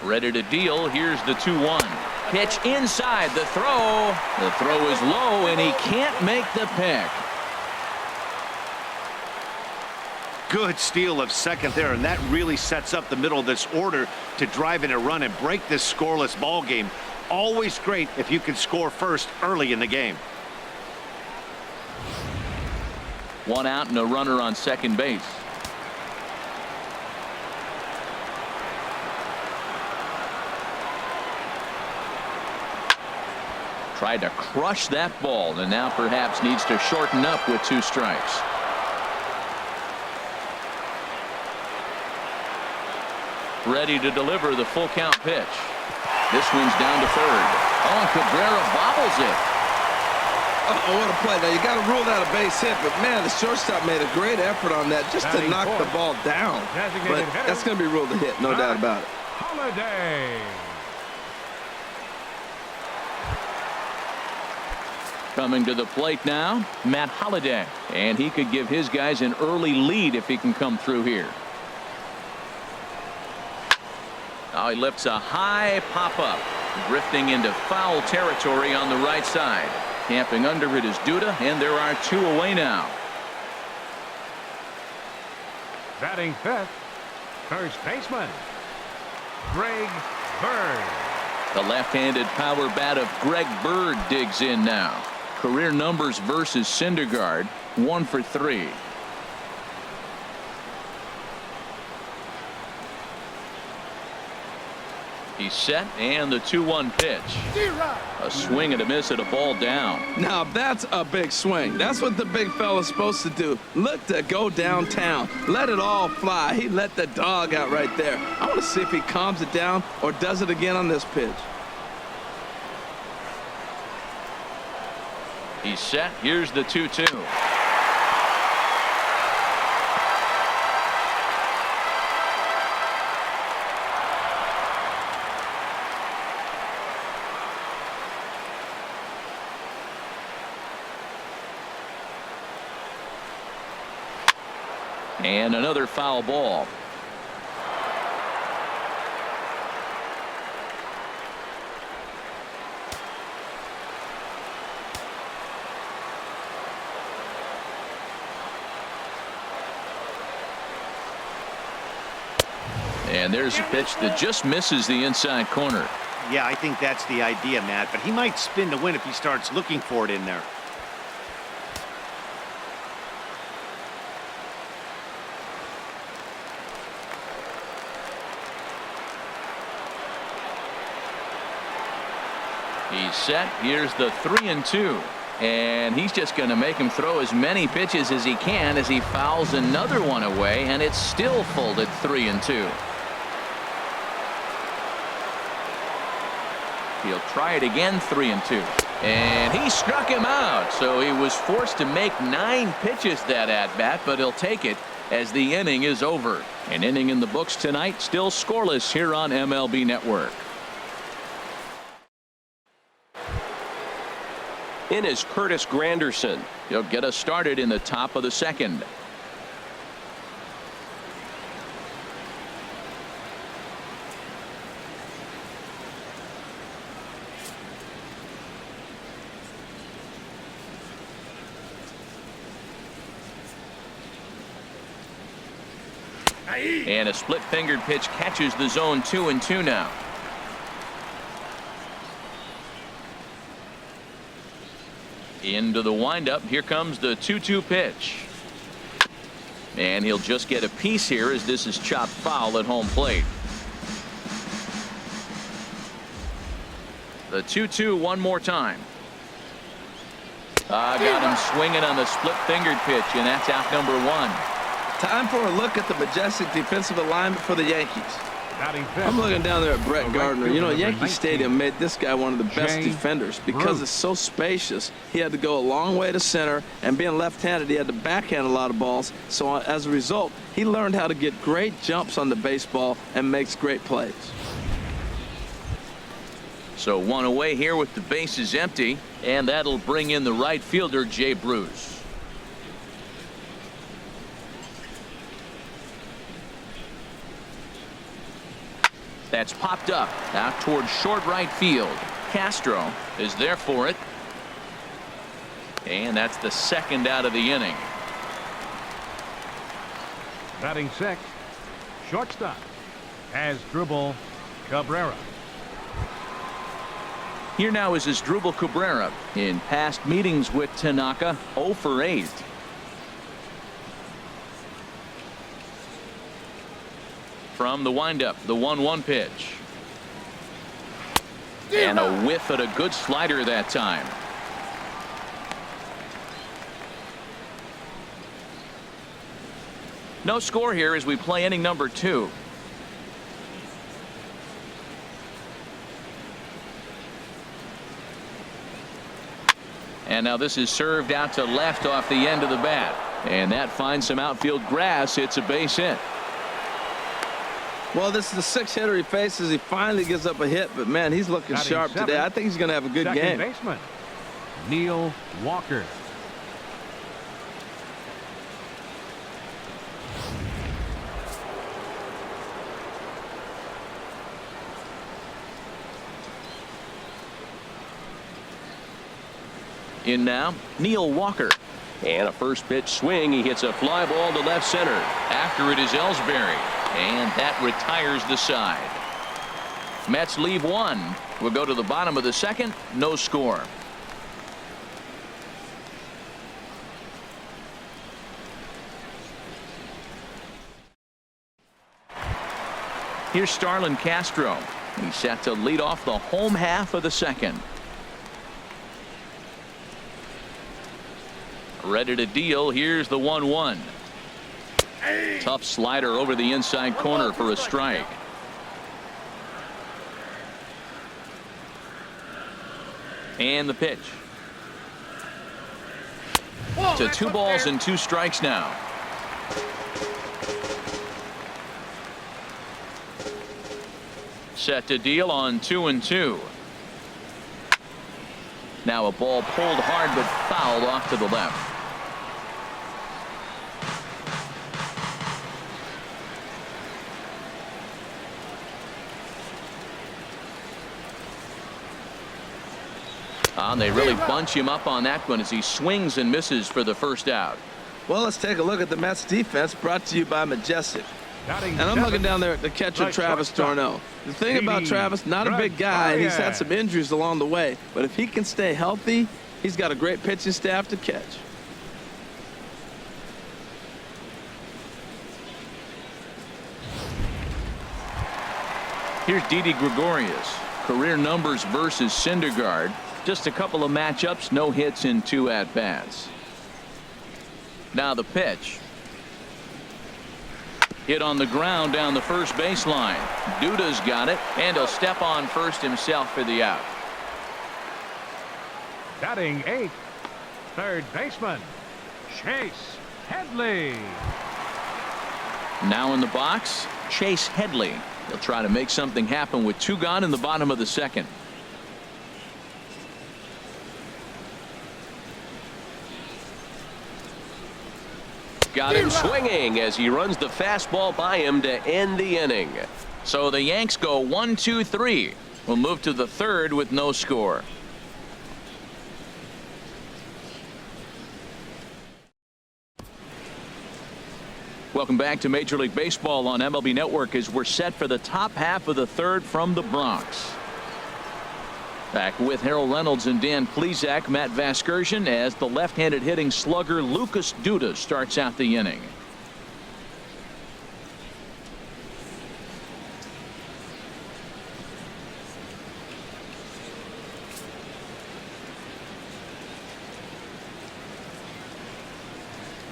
Ready to deal. Here's the 2-1. Pitch inside. The throw. The throw is low, and he can't make the pick. Good steal of second there, and that really sets up the middle of this order to drive in a run and break this scoreless ball game. Always great if you can score first early in the game. 1 out and a runner on second base. Tried to crush that ball, and now perhaps needs to shorten up with 2 strikes. Ready to deliver the full count pitch. This one's down to third. Oh, Cabrera bobbles it. Oh, what a play. Now, you got to rule that a base hit, but, man, the shortstop made a great effort on that just to knock the ball down. But that's going to be ruled a hit, no doubt about it. Holiday. Coming to the plate now, Matt Holliday. And he could give his guys an early lead if he can come through here. Now he lifts a high pop-up, drifting into foul territory on the right side. Camping under it is Duda, and there are 2 away now. Batting 5th, first baseman, Greg Bird. The left-handed power bat of Greg Bird digs in now. Career numbers versus Syndergaard, 1 for 3. He's set, and the 2-1 pitch. A swing and a miss at a ball down. Now that's a big swing. That's what the big fella's supposed to do. Look to go downtown. Let it all fly. He let the dog out right there. I want to see if he calms it down or does it again on this pitch. He's set. Here's the 2-2. And another foul ball. And there's a pitch that just misses the inside corner. Yeah, I think that's the idea, Matt, but he might spin to win if he starts looking for it in there. He's set. Here's the 3-2. And he's just going to make him throw as many pitches as he can as he fouls another one away, and it's still full at 3-2. He'll try it again, 3-2. And he struck him out, so he was forced to make 9 pitches that at-bat, but he'll take it as the inning is over. An inning in the books tonight, still scoreless here on MLB Network. In is Curtis Granderson. He'll get us started in the top of the second. And a split-fingered pitch catches the zone. 2-2 now. Into the windup. Here comes the 2-2 pitch. And he'll just get a piece here as this is chopped foul at home plate. The 2-2 one more time. Got him swinging on the split-fingered pitch, and that's out number 1. Time for a look at the majestic defensive alignment for the Yankees. I'm looking down there at Brett Gardner. You know, Yankee Stadium made this guy one of the best defenders because it's so spacious. He had to go a long way to center, and being left-handed, he had to backhand a lot of balls. So as a result, he learned how to get great jumps on the baseball and makes great plays. So 1 away here with the bases empty, and that'll bring in the right fielder, Jay Bruce. That's popped up out towards short right field. Castro is there for it. And that's the second out of the inning. Batting sixth, shortstop, Asdrubal Cabrera. Here now is Asdrubal Cabrera. In past meetings with Tanaka, 0 for 8. From the windup, the 1-1 pitch. And a whiff at a good slider that time. No score here as we play inning number 2. And now this is served out to left off the end of the bat. And that finds some outfield grass. It's a base hit. Well, this is the 6th hitter he faces. He finally gives up a hit, but man, he's looking sharp today. I think he's going to have a good game. Second baseman, Neil Walker. In now, Neil Walker. And a first pitch swing. He hits a fly ball to left center. After it is Ellsbury. And that retires the side. Mets leave one. We'll go to the bottom of the second. No score. Here's Starlin Castro. He's set to lead off the home half of the second. Ready to deal. Here's the 1-1. Tough slider over the inside corner for a strike. And the pitch. To 2 balls and 2 strikes now. Set to deal on 2-2. Now a ball pulled hard but fouled off to the left. They really bunch him up on that one as he swings and misses for the first out. Well, let's take a look at the Mets defense, brought to you by Majestic. And I'm looking down there at the catcher, Travis d'Arnaud. The thing about Travis, not a big guy, and he's had some injuries along the way. But if he can stay healthy, he's got a great pitching staff to catch. Here's Didi Gregorius. Career numbers versus Syndergaard. Just a couple of matchups, no hits in 2 at-bats. Now the pitch. Hit on the ground down the first baseline. Duda's got it, and he'll step on first himself for the out. Batting 8th, third baseman, Chase Headley. Now in the box, Chase Headley. He'll try to make something happen with 2 gone in the bottom of the second. Got him swinging as he runs the fastball by him to end the inning. So the Yanks go 1-2-3. We'll move to the third with no score. Welcome back to Major League Baseball on MLB Network as we're set for the top half of the third from the Bronx. Back with Harold Reynolds and Dan Plesac, Matt Vasgersian, as the left-handed hitting slugger Lucas Duda starts out the inning.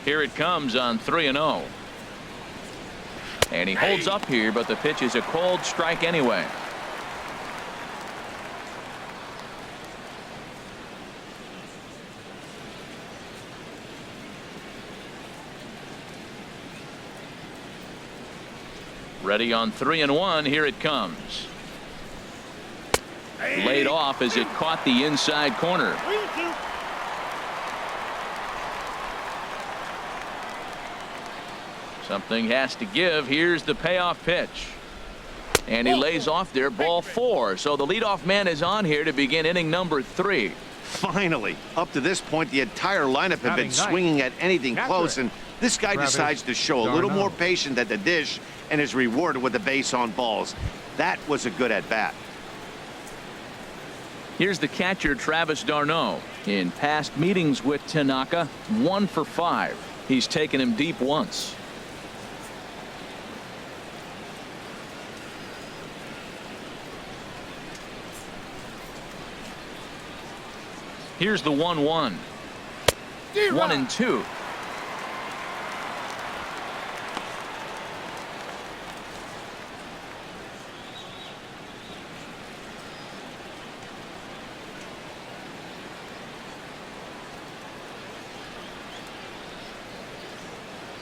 Here it comes on 3-0. And he holds up here, but the pitch is a cold strike anyway. Ready on 3-1. Here it comes. Laid off as it caught the inside corner. Something has to give. Here's the payoff pitch. And he lays off there, ball 4. So the leadoff man is on here to begin inning number 3. Finally, up to this point, the entire lineup had been swinging at anything close, and this guy decides to show a little more patience at the dish and is rewarded with a base on balls. That was a good at-bat. Here's the catcher, Travis d'Arnaud. In past meetings with Tanaka, 1 for 5. He's taken him deep once. Here's the 1-1. 1-2.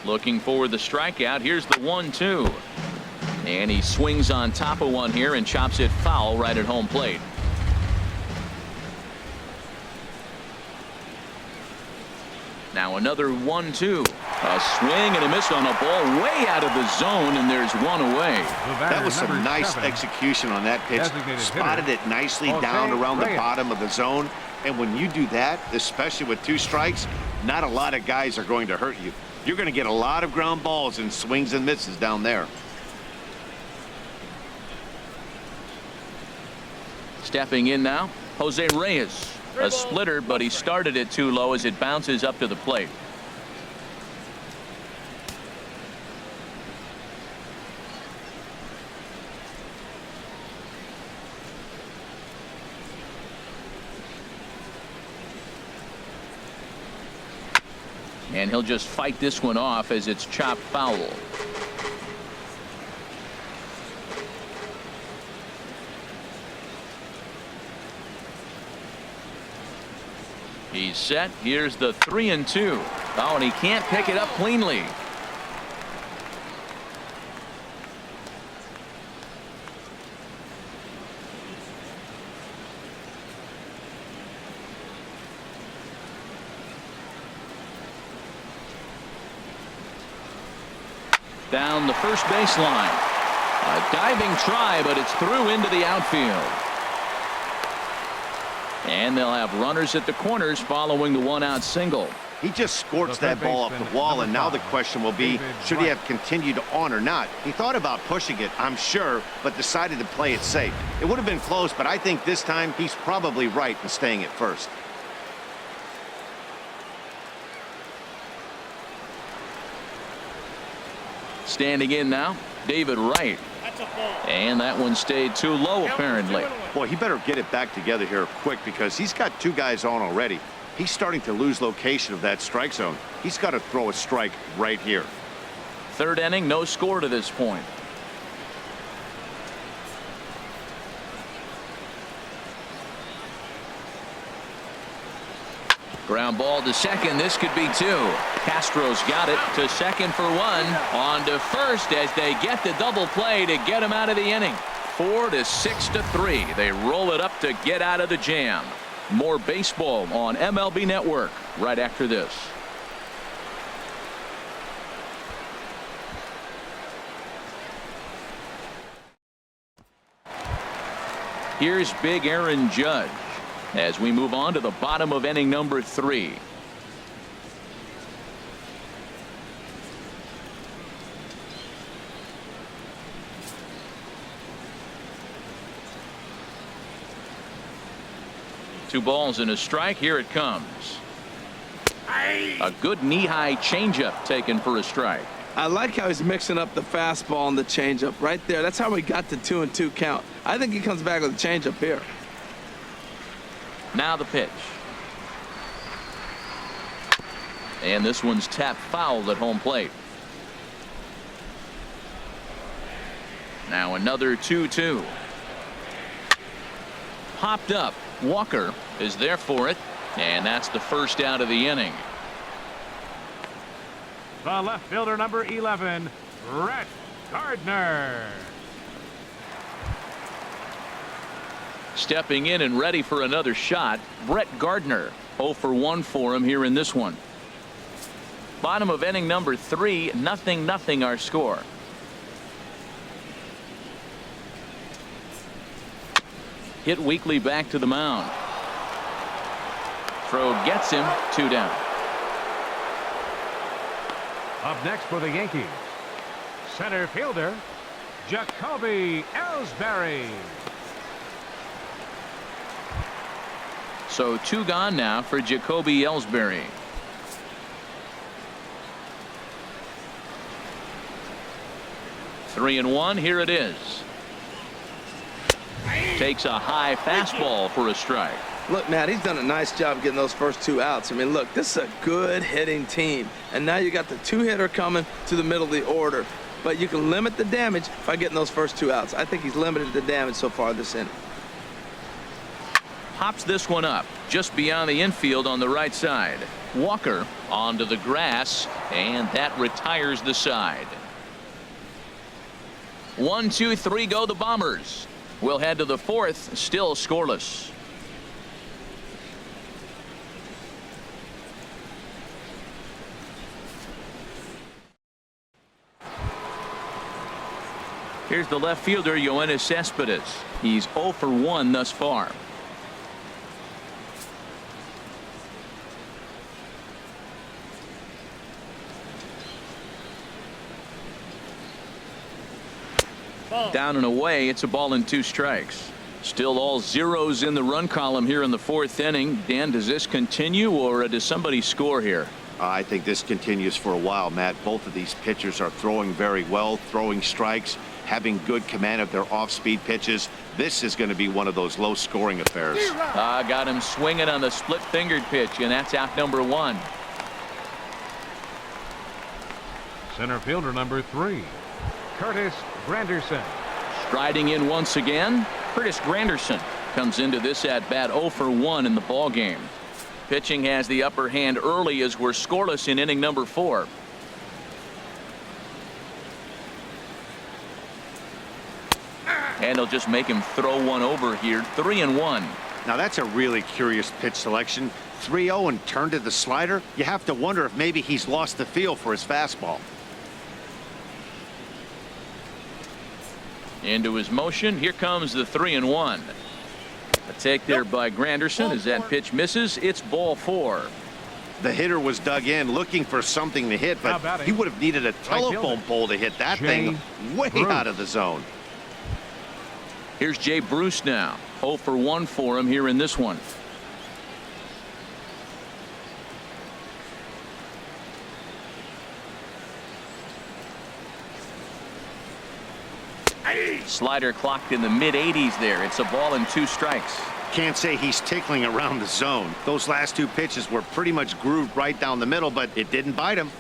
Looking for the strikeout. Here's the 1-2. And he swings on top of one here and chops it foul right at home plate. Now another 1-2. A swing and a miss on a ball way out of the zone, and there's one away. That was some nice execution on that pitch. Spotted it nicely down around the bottom of the zone. And when you do that, especially with 2 strikes, not a lot of guys are going to hurt you. You're going to get a lot of ground balls and swings and misses down there. Stepping in now, Jose Reyes. A splitter, but he started it too low as it bounces up to the plate. And he'll just fight this one off as it's chopped foul. He's set. Here's the 3-2. Oh, and he can't pick it up cleanly. Down the first baseline. A diving try, but it's through into the outfield. And they'll have runners at the corners following the one-out single. He just scorched that ball off the wall, and now the question will be, should he have continued on or not? He thought about pushing it, I'm sure, but decided to play it safe. It would have been close, but I think this time he's probably right in staying at first. Standing in now, David Wright. And that one stayed too low, apparently. Boy, he better get it back together here quick because he's got two guys on already. He's starting to lose location of that strike zone. He's got to throw a strike right here. Third inning, no score to this point. Ground ball to second. This could be two. Castro's got it to second for one. On to first as they get the double play to get him out of the inning. 4-6-3. They roll it up to get out of the jam. More baseball on MLB Network right after this. Here's big Aaron Judge as we move on to the bottom of inning number 3. Two balls and a strike. Here it comes. A good knee-high changeup taken for a strike. I like how he's mixing up the fastball and the changeup right there. That's how we got the 2-2 count. I think he comes back with a changeup here. Now the pitch. And this one's tapped foul at home plate. Now another 2-2. Popped up. Walker is there for it, and that's the first out of the inning. The left fielder, number 11, Brett Gardner. Stepping in and ready for another shot, Brett Gardner. 0 for 1 for him here in this one. Bottom of inning number 3, 0-0 our score. Hit weakly back to the mound. Throw gets him, 2 down. Up next for the Yankees, center fielder, Jacoby Ellsbury. So 2 gone now for Jacoby Ellsbury. Three and 1. Here it is. Takes a high fastball for a strike. Look, Matt, he's done a nice job getting those first 2 outs. I mean, look, this is a good hitting team. And now you got the 2-hitter coming to the middle of the order. But you can limit the damage by getting those first 2 outs. I think he's limited the damage so far this inning. Pops this one up just beyond the infield on the right side. Walker onto the grass, and that retires the side. 1, 2, 3 go the Bombers. We'll head to the 4th, still scoreless. Here's the left fielder, Yoenis Cespedes. He's 0 for 1 thus far. Down and away, it's a ball and 2 strikes. Still all zeros in the run column here in the 4th inning. Dan, does this continue, or does somebody score here? I think this continues for a while, Matt. Both of these pitchers are throwing very well, throwing strikes, having good command of their off-speed pitches. This is going to be one of those low-scoring affairs. Got him swinging on the split-fingered pitch, and that's out number 1. Center fielder number 3, Curtis Granderson. Striding in once again, Curtis Granderson comes into this at-bat 0 for 1 in the ball game. Pitching has the upper hand early as we're scoreless in inning number 4. And they'll just make him throw one over here. 3-1. Now that's a really curious pitch selection. 3-0 and turned to the slider. You have to wonder if maybe he's lost the feel for his fastball. Into his motion. Here comes the 3-1. A take there by Granderson as that pitch misses. It's ball 4. The hitter was dug in looking for something to hit, but he would have needed a telephone pole to hit that thing way out of the zone. Here's Jay Bruce now. 0 for 1 for him here in this one. Slider clocked in the mid-80s there. It's a ball and 2 strikes. Can't say he's tickling around the zone. Those last 2 pitches were pretty much grooved right down the middle, but it didn't bite him.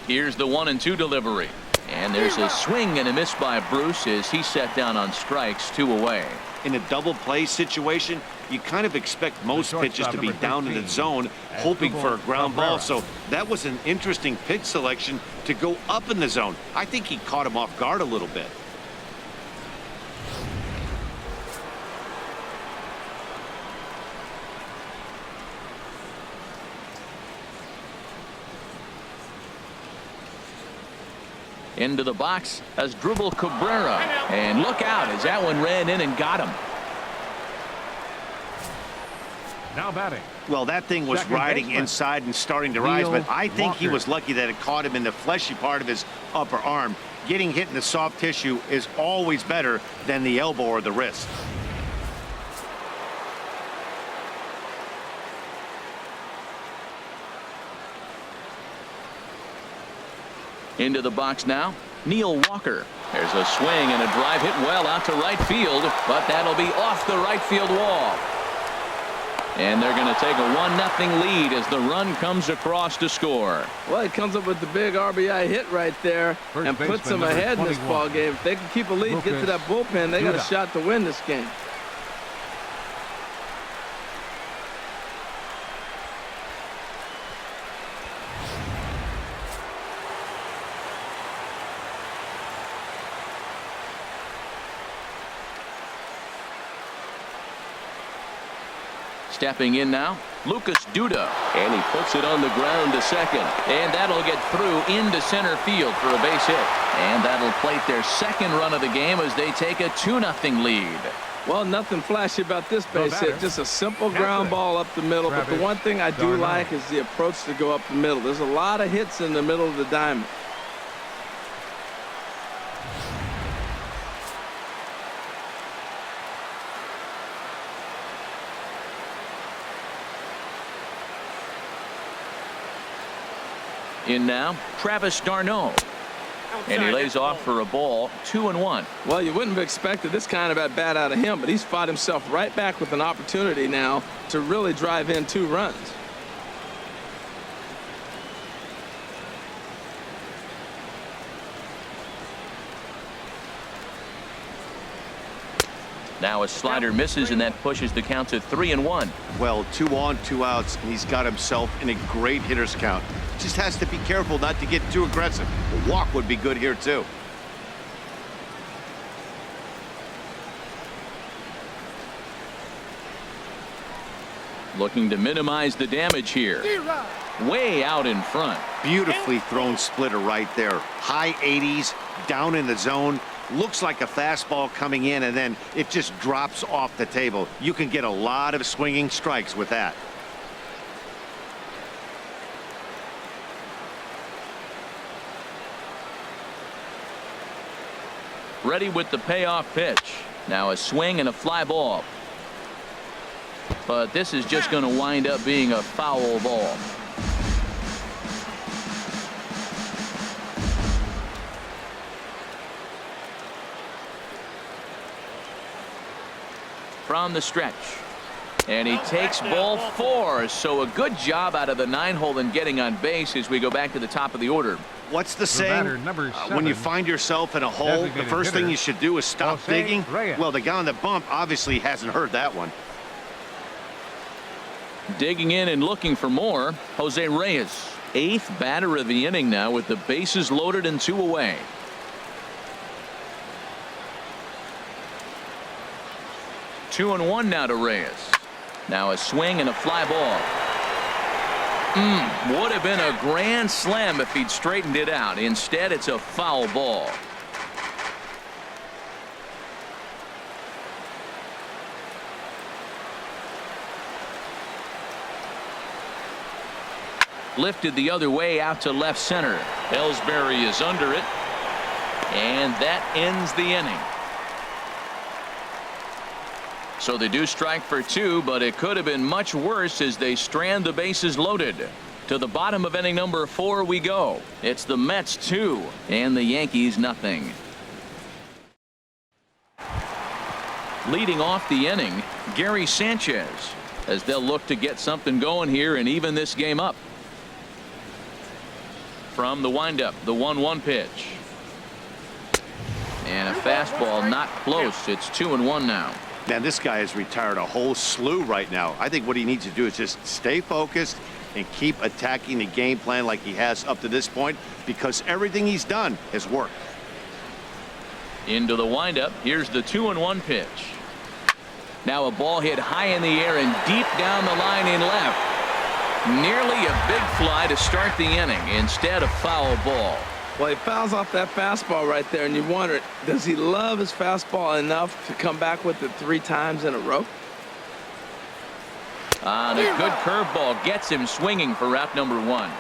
Here's the 1-2 delivery. And there's a swing and a miss by Bruce as he set down on strikes, 2 away. In a double play situation, you kind of expect most pitches to be down in the zone, hoping for a ground ball. So that was an interesting pitch selection to go up in the zone. I think he caught him off guard a little bit. Into the box as Dribble Cabrera, and look out as that one ran in and got him. Now batting. Well, that thing was riding inside and starting to rise, but I think he was lucky that it caught him in the fleshy part of his upper arm. Getting hit in the soft tissue is always better than the elbow or the wrist. Into the box now, Neil Walker. There's a swing and a drive hit well out to right field, but that'll be off the right field wall. And they're going to take a 1-0 lead as the run comes across to score. Well, he comes up with the big RBI hit right there and puts them ahead in this ball game. If they can keep a lead, get to that bullpen, they got a shot to win this game. Stepping in now, Lucas Duda, and he puts it on the ground to second, and that'll get through into center field for a base hit, and that'll plate their second run of the game as they take a 2-0 lead. Well, nothing flashy about this base hit, just a simple ground ball up the middle. But the one thing I do like is the approach to go up the middle. There's a lot of hits in the middle of the diamond. In now, Travis d'Arnaud. And he lays off for a ball, 2-1. Well, you wouldn't have expected this kind of at bat out of him, but he's fought himself right back with an opportunity now to really drive in 2 runs. Now a slider misses, and that pushes the count to 3-1. Well, 2 on, 2 outs, and he's got himself in a great hitter's count. Just has to be careful not to get too aggressive. A walk would be good here, too. Looking to minimize the damage here. Way out in front. Beautifully thrown splitter right there. High 80s, down in the zone. looks like a fastball coming in, and then it just drops off the table. You can get a lot of swinging strikes with that. Ready with the payoff pitch. Now a swing and a fly ball. But this is just going to wind up being a foul ball. From the stretch. And he takes ball 4. So a good job out of the 9-hole in getting on base as we go back to the top of the order. What's the saying? When you find yourself in a hole, the first thing you should do is stop digging. Well, the guy on the bump obviously hasn't heard that one. Digging in and looking for more, Jose Reyes, 8th batter of the inning now with the bases loaded and 2 away. Two and 1 now to Reyes. Now a swing and a fly ball. Would have been a grand slam if he'd straightened it out. Instead, it's a foul ball. Lifted the other way out to left center. Ellsbury is under it. And that ends the inning. So they do strike for 2, but it could have been much worse as they strand the bases loaded. To the bottom of inning number 4 we go. It's the Mets 2 and the Yankees nothing. Leading off the inning, Gary Sanchez, as they'll look to get something going here and even this game up. From the windup, the 1-1 pitch. And a fastball not close. It's 2-1 now. Man, this guy has retired a whole slew right now. I think what he needs to do is just stay focused and keep attacking the game plan like he has up to this point, because everything he's done has worked. Into the windup. Here's the 2-1 pitch. Now a ball hit high in the air and deep down the line in left. Nearly a big fly to start the inning. Instead, a foul ball. Well, he fouls off that fastball right there, and you wonder, does he love his fastball enough to come back with it 3 times in a row? And a good curveball gets him swinging for out number 1.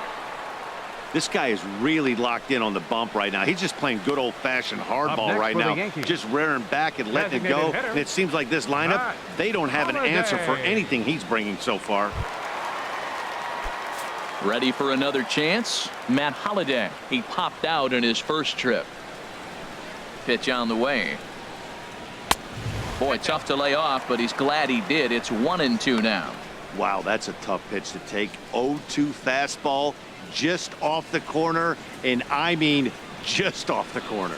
This guy is really locked in on the bump right now. He's just playing good old-fashioned hardball right now, just rearing back and letting it go. And it seems like this lineup, they don't have an answer for anything he's bringing so far. Ready for another chance? Matt Holliday. He popped out in his first trip. Pitch on the way. Boy, tough to lay off, but he's glad he did. It's 1-2 now. Wow, that's a tough pitch to take. 0-2 fastball just off the corner, and I mean just off the corner.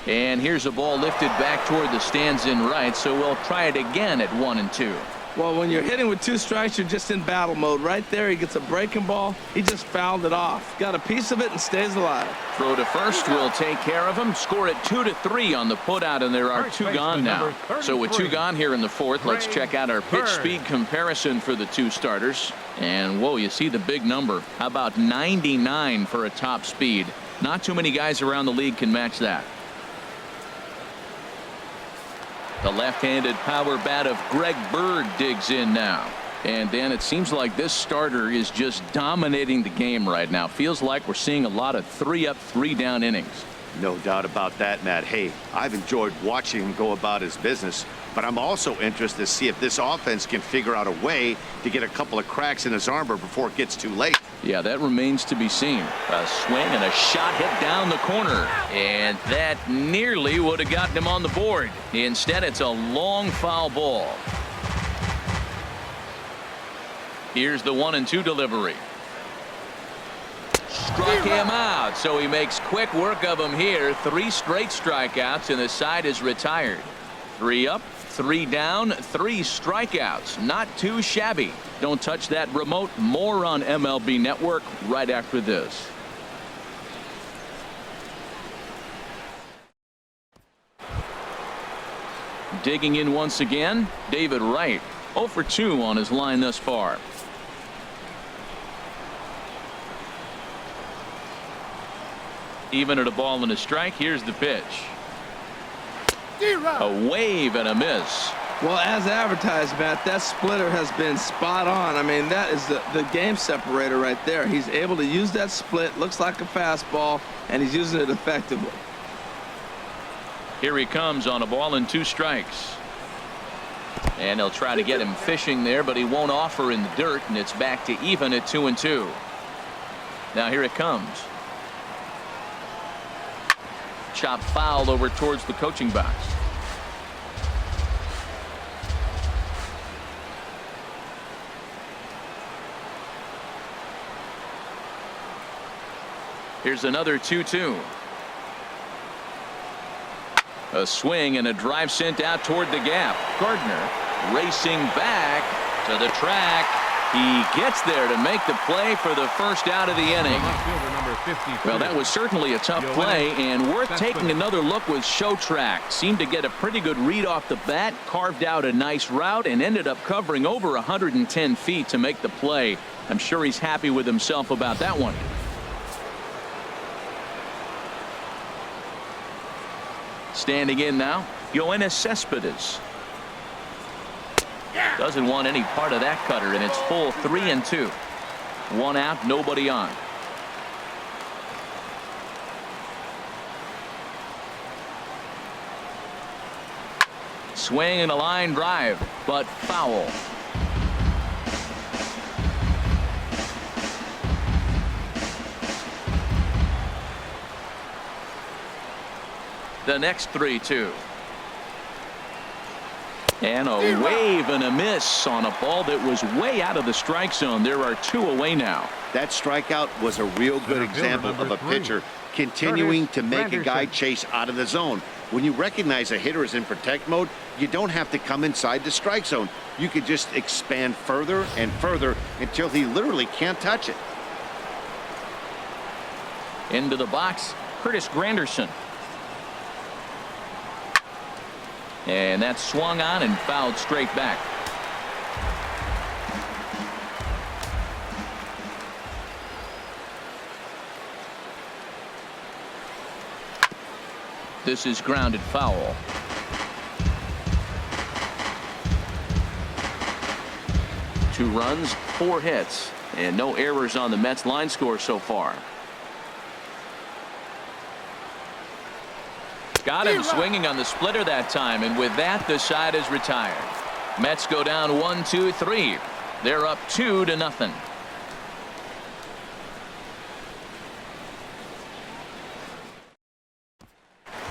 And here's a ball lifted back toward the stands in right, so we'll try it again at 1-2. Well, when you're hitting with 2 strikes, you're just in battle mode. Right there, he gets a breaking ball. He just fouled it off. Got a piece of it and stays alive. Throw to first will take care of him. Score it 2-3 on the putout, and there are 2 gone now. So with 2 gone here in the 4th, let's check out our pitch speed comparison for the 2 starters. And whoa, you see the big number. How about 99 for a top speed? Not too many guys around the league can match that. The left-handed power bat of Greg Bird digs in now. And then it seems like this starter is just dominating the game right now. Feels like we're seeing a lot of 3-up, 3-down innings. No doubt about that, Matt. Hey, I've enjoyed watching him go about his business, but I'm also interested to see if this offense can figure out a way to get a couple of cracks in his armor before it gets too late. Yeah, that remains to be seen. A swing and a shot hit down the corner. And that nearly would have gotten him on the board. Instead, it's a long foul ball. Here's the 1-2 delivery. Struck him out, so he makes quick work of him here. 3 straight strikeouts, and the side is retired. 3 up, 3 down, 3 strikeouts. Not too shabby. Don't touch that remote. More on MLB Network right after this. Digging in once again, David Wright. 0 for 2 on his line thus far. Even at a ball and a strike, here's the pitch. A wave and a miss. Well, as advertised, Matt, that splitter has been spot on. I mean, that is the game separator right there. He's able to use that split, looks like a fastball, and he's using it effectively. Here he comes on a ball and 2 strikes. And they'll try to get him fishing there, but he won't offer in the dirt, and it's back to even at 2-2. Now here it comes. Chop foul over towards the coaching box. Here's another 2-2. A swing and a drive sent out toward the gap. Gardner racing back to the track. He gets there to make the play for the first out of the inning. Well, that was certainly a tough play, and worth taking another look with Showtrack. Seemed to get a pretty good read off the bat, carved out a nice route, and ended up covering over 110 feet to make the play. I'm sure he's happy with himself about that one. Standing in now, Yoenis Cespedes. Doesn't want any part of that cutter, and it's full 3-2. 1 out, nobody on. Swing and a line drive, but foul. The next 3-2. And a wave and a miss on a ball that was way out of the strike zone. There are 2 away now. That strikeout was a real good example of a pitcher continuing to make a guy chase out of the zone. When you recognize a hitter is in protect mode, you don't have to come inside the strike zone. You could just expand further and further until he literally can't touch it. Into the box, Curtis Granderson. And that's swung on and fouled straight back. This is grounded foul. Two runs, 4 hits, and no errors on the Mets line score so far. Got him swinging on the splitter that time, and with that the side is retired. Mets go down 1-2-3. They're up 2-0.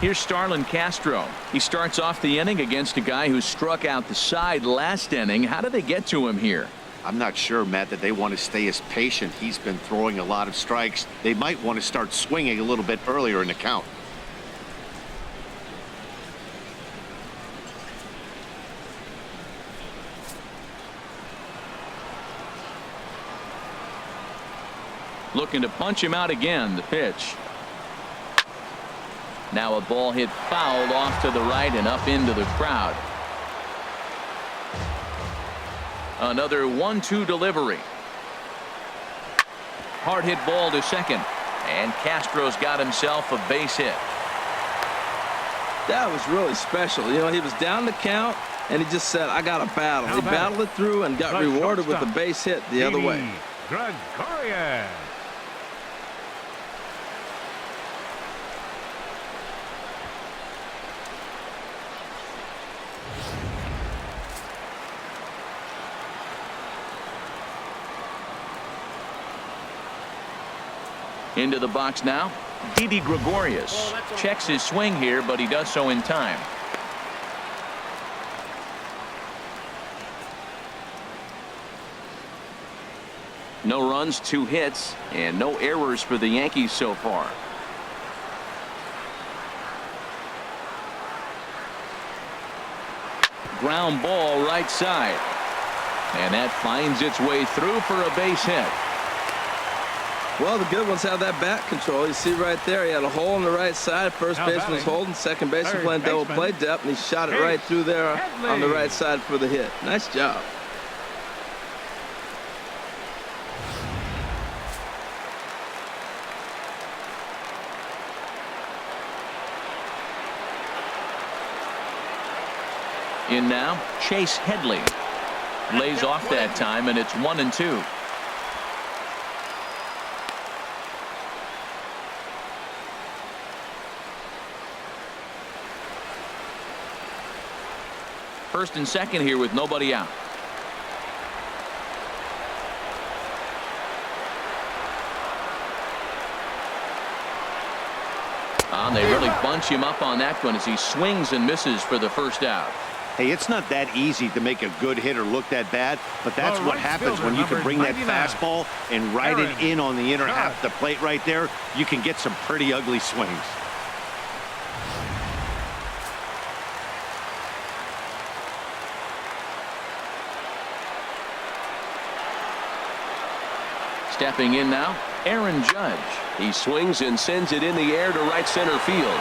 Here's Starlin Castro. He starts off the inning against a guy who struck out the side last inning. How do they get to him here? I'm not sure, Matt, that they want to stay as patient. He's been throwing a lot of strikes. They might want to start swinging a little bit earlier in the count. Looking to punch him out again. The pitch. Now a ball hit fouled off to the right and up into the crowd. Another 1-2 delivery. Hard hit ball to second, and Castro's got himself a base hit. That was really special. You know, he was down the count and he just said, I got to battle. He battled it through and got rewarded with a base hit the other way. Gregorius. Into the box now, Didi Gregorius checks his swing here, but he does so in time. No runs, 2 hits, and no errors for the Yankees so far. Ground ball right side, and that finds its way through for a base hit. Well, the good ones have that bat control. You see right there, he had a hole on the right side. First baseman was holding, second baseman playing double play depth, and he shot it right through there on the right side for the hit. Nice job. In now, Chase Headley. Lays off that time, and it's 1-2. First and second here with nobody out. And they really bunch him up on that one as he swings and misses for the first out. Hey, it's not that easy to make a good hitter look that bad, but that's what happens when you can bring that fastball and ride it in on the inner half of the plate right there. You can get some pretty ugly swings. Stepping in now, Aaron Judge. He swings and sends it in the air to right center field.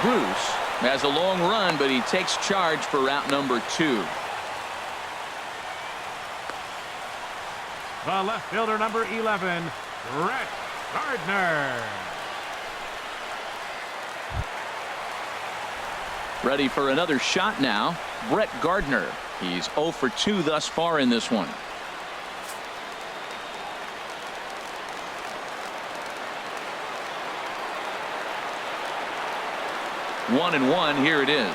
Bruce has a long run, but he takes charge for route number 2. The left fielder, number 11, Brett Gardner. Ready for another shot now, Brett Gardner. He's 0 for 2 thus far in this one. One and one. Here it is.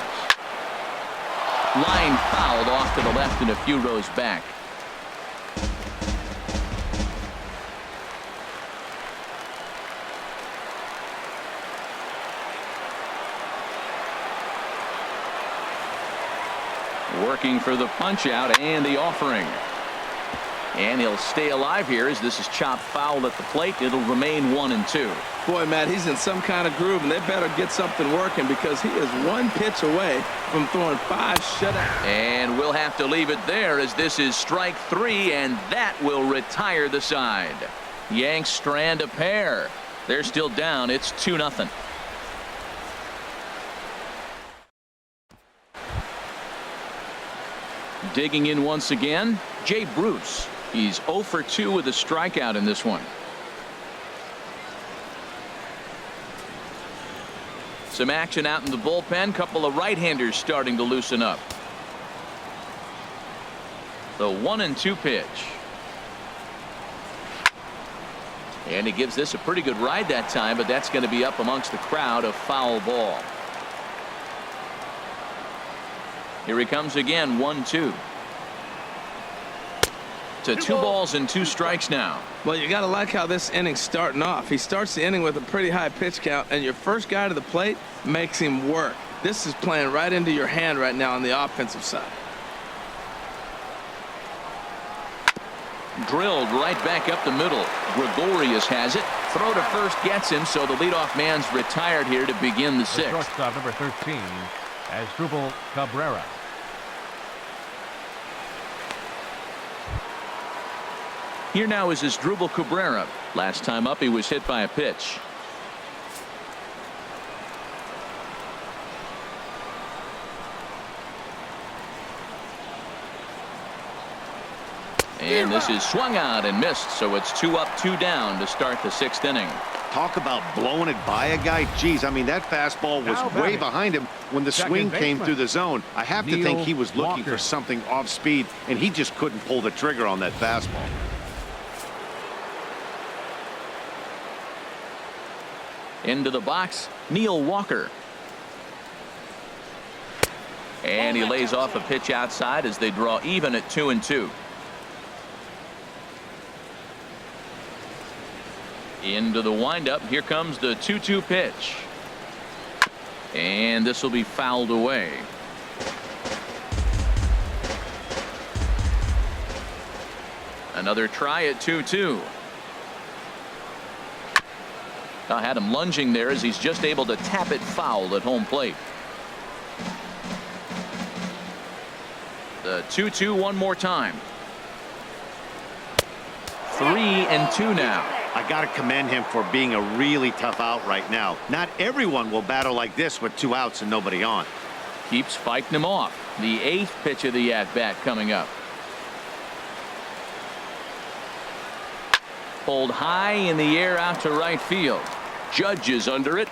Line fouled off to the left and a few rows back. Working for the punch out and the offering. And he'll stay alive here as this is chopped foul at the plate. It'll remain 1-2. Boy, Matt, he's in some kind of groove, and they better get something working because he is one pitch away from throwing 5 shutouts. And we'll have to leave it there as this is strike 3, and that will retire the side. Yanks strand a pair. They're still down. It's 2-0. Digging in once again, Jay Bruce. He's 0 for 2 with a strikeout in this one. Some action out in the bullpen. Couple of right-handers starting to loosen up. The 1-2 pitch. And he gives this a pretty good ride that time, but that's going to be up amongst the crowd. A foul ball. Here he comes again. 1-2. To 2 balls and 2 strikes now. Well, you got to like how this inning's starting off. He starts the inning with a pretty high pitch count, and your first guy to the plate makes him work. This is playing right into your hand right now on the offensive side. Drilled right back up the middle. Gregorius has it. Throw to first gets him, so the leadoff man's retired here to begin the 6th. Shortstop number 13, Asdrubal Cabrera. Here now is Asdrubal Cabrera. Last time up, he was hit by a pitch. And this is swung out and missed, so it's 2 up, 2 down to start the 6th inning. Talk about blowing it by a guy. Geez, I mean, that fastball was way behind him when the swing came through the zone. I have to think he was looking for something off speed, and he just couldn't pull the trigger on that fastball. Into the box, Neil Walker. And he lays off a pitch outside as they draw even at 2-2. Into the windup. Here comes the 2-2 pitch. And this will be fouled away. Another try at 2-2. I had him lunging there as he's just able to tap it foul at home plate. The 2-2 one more time. 3-2 now. I got to commend him for being a really tough out right now. Not everyone will battle like this with 2 outs and nobody on. Keeps fighting him off. The 8th pitch of the at-bat coming up. Pulled high in the air out to right field. Judge is under it.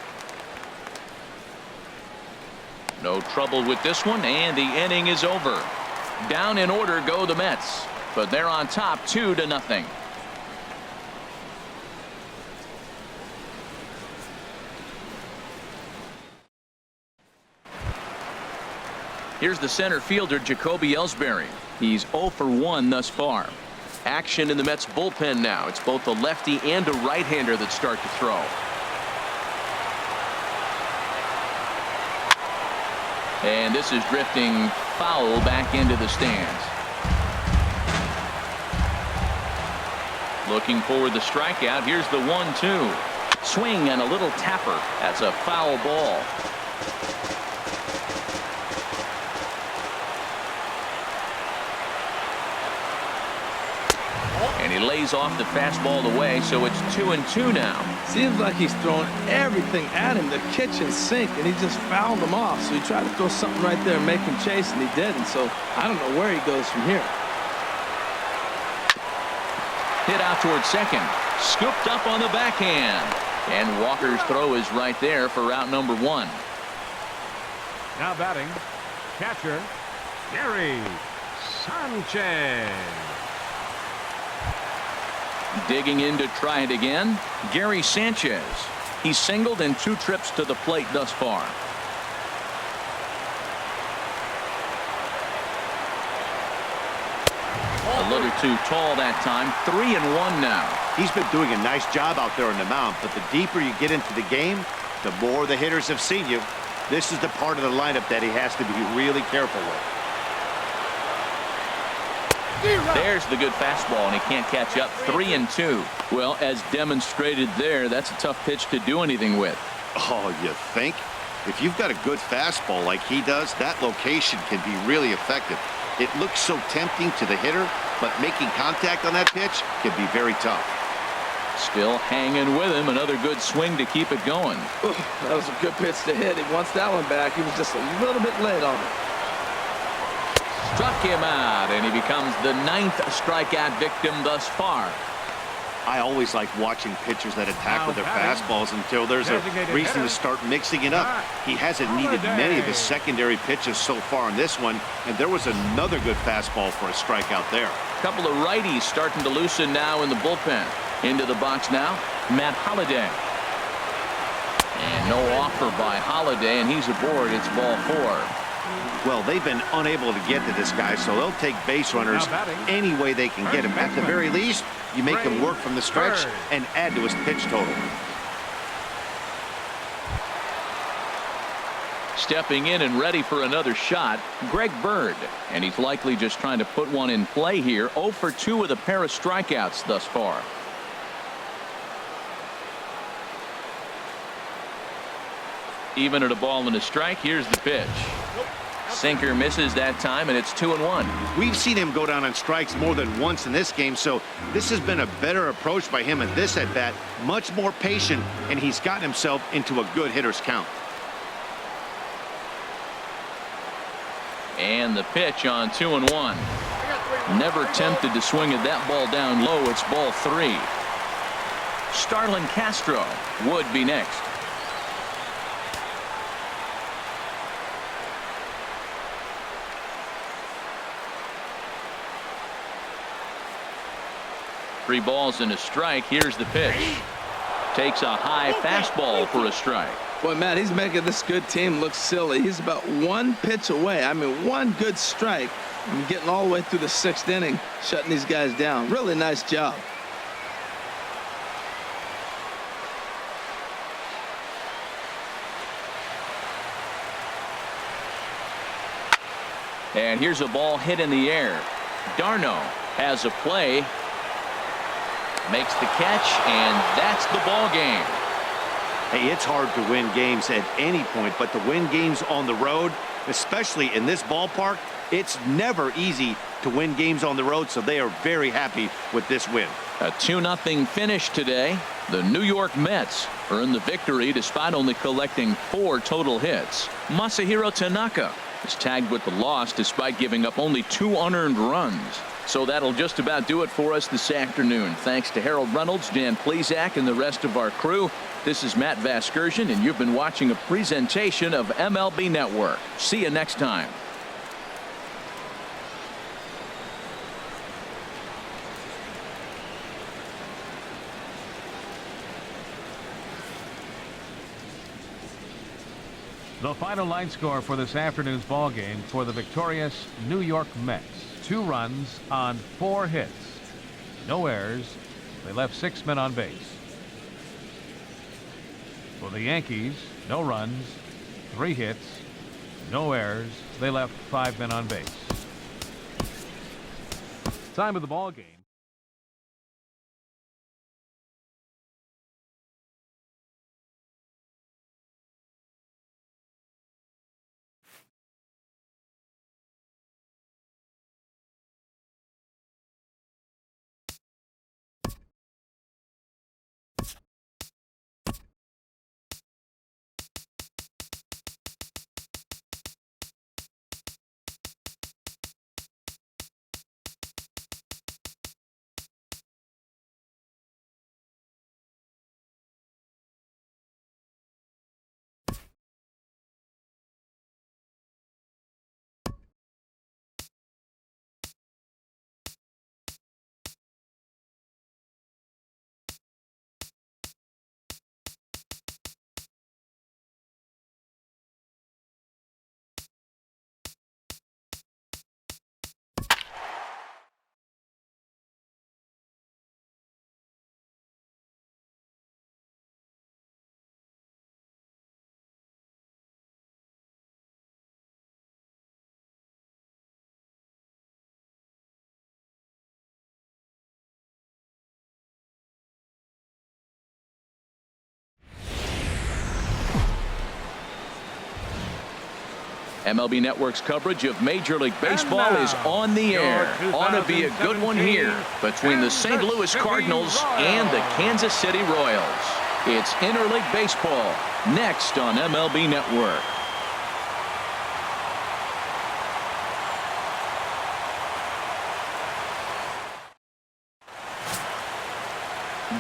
No trouble with this one, and the inning is over. Down in order go the Mets, but they're on top 2-0. Here's the center fielder, Jacoby Ellsbury. He's 0 for 1 thus far. Action in the Mets bullpen now. It's both a lefty and a right-hander that start to throw. And this is drifting foul back into the stands. Looking for the strikeout. Here's the 1-2. Swing and a little tapper. That's a foul ball. And he lays off the fastball away, so it's 2-2 now. Seems like he's throwing everything at him, the kitchen sink, and he just fouled him off. So he tried to throw something right there and make him chase, and he didn't. So I don't know where he goes from here. Hit out towards second. Scooped up on the backhand. And Walker's throw is right there for out number 1. Now batting, catcher, Gary Sanchez. Digging in to try it again, Gary Sanchez. He's singled in 2 trips to the plate thus far. A little too tall that time. 3-1 now. He's been doing a nice job out there on the mound, but the deeper you get into the game, the more the hitters have seen you. This is the part of the lineup that he has to be really careful with. There's the good fastball, and he can't catch up. 3-2. Well, as demonstrated there, that's a tough pitch to do anything with. Oh, you think? If you've got a good fastball like he does, that location can be really effective. It looks so tempting to the hitter, but making contact on that pitch can be very tough. Still hanging with him. Another good swing to keep it going. Ooh, that was a good pitch to hit. He wants that one back. He was just a little bit late on it. Struck him out, and he becomes the 9th strikeout victim thus far. I always like watching pitchers that attack with their fastballs until there's a reason to start mixing it up. He hasn't needed many of his secondary pitches so far in this one, and there was another good fastball for a strikeout there. A couple of righties starting to loosen now in the bullpen. Into the box now, Matt Holliday. And no offer by Holliday, and he's aboard. It's ball 4. Well, they've been unable to get to this guy, so they'll take base runners any way they can get him. At the very least, you make him work from the stretch and add to his pitch total. Stepping in and ready for another shot, Greg Bird. And he's likely just trying to put one in play here. 0 for 2 with a pair of strikeouts thus far. Even at a ball and a strike, here's the pitch. Sinker misses that time, and it's 2-1. We've seen him go down on strikes more than once in this game, so this has been a better approach by him at this at-bat. Much more patient, and he's gotten himself into a good hitter's count. And the pitch on 2-1. Never tempted to swing at that ball down low. It's ball 3. Starlin Castro would be next. Three balls and a strike. Here's the pitch. Takes a high fastball for a strike. Boy, Matt, he's making this good team look silly. He's about 1 pitch away. I mean, 1 good strike. And getting all the way through the 6th inning, shutting these guys down. Really nice job. And here's a ball hit in the air. Darno has a play. Makes the catch, and that's the ball game. Hey, it's hard to win games at any point, but to win games on the road, especially in this ballpark, it's never easy to win games on the road, so they are very happy with this win. A 2-0 finish today. The New York Mets earned the victory despite only collecting 4 total hits. Masahiro Tanaka is tagged with the loss despite giving up only 2 unearned runs. So that'll just about do it for us this afternoon. Thanks to Harold Reynolds, Dan Plezak, and the rest of our crew. This is Matt Vasgersian, and you've been watching a presentation of MLB Network. See you next time. The final line score for this afternoon's ball game for the victorious New York Mets. 2 runs on 4 hits. No errors. They left 6 men on base. For the Yankees, no runs, 3 hits, no errors. They left 5 men on base. Time of the ball game. MLB Network's coverage of Major League Baseball is on the air. Ought to be a good one here between the St. Louis Cardinals and the Kansas City Royals. It's Interleague Baseball next on MLB Network.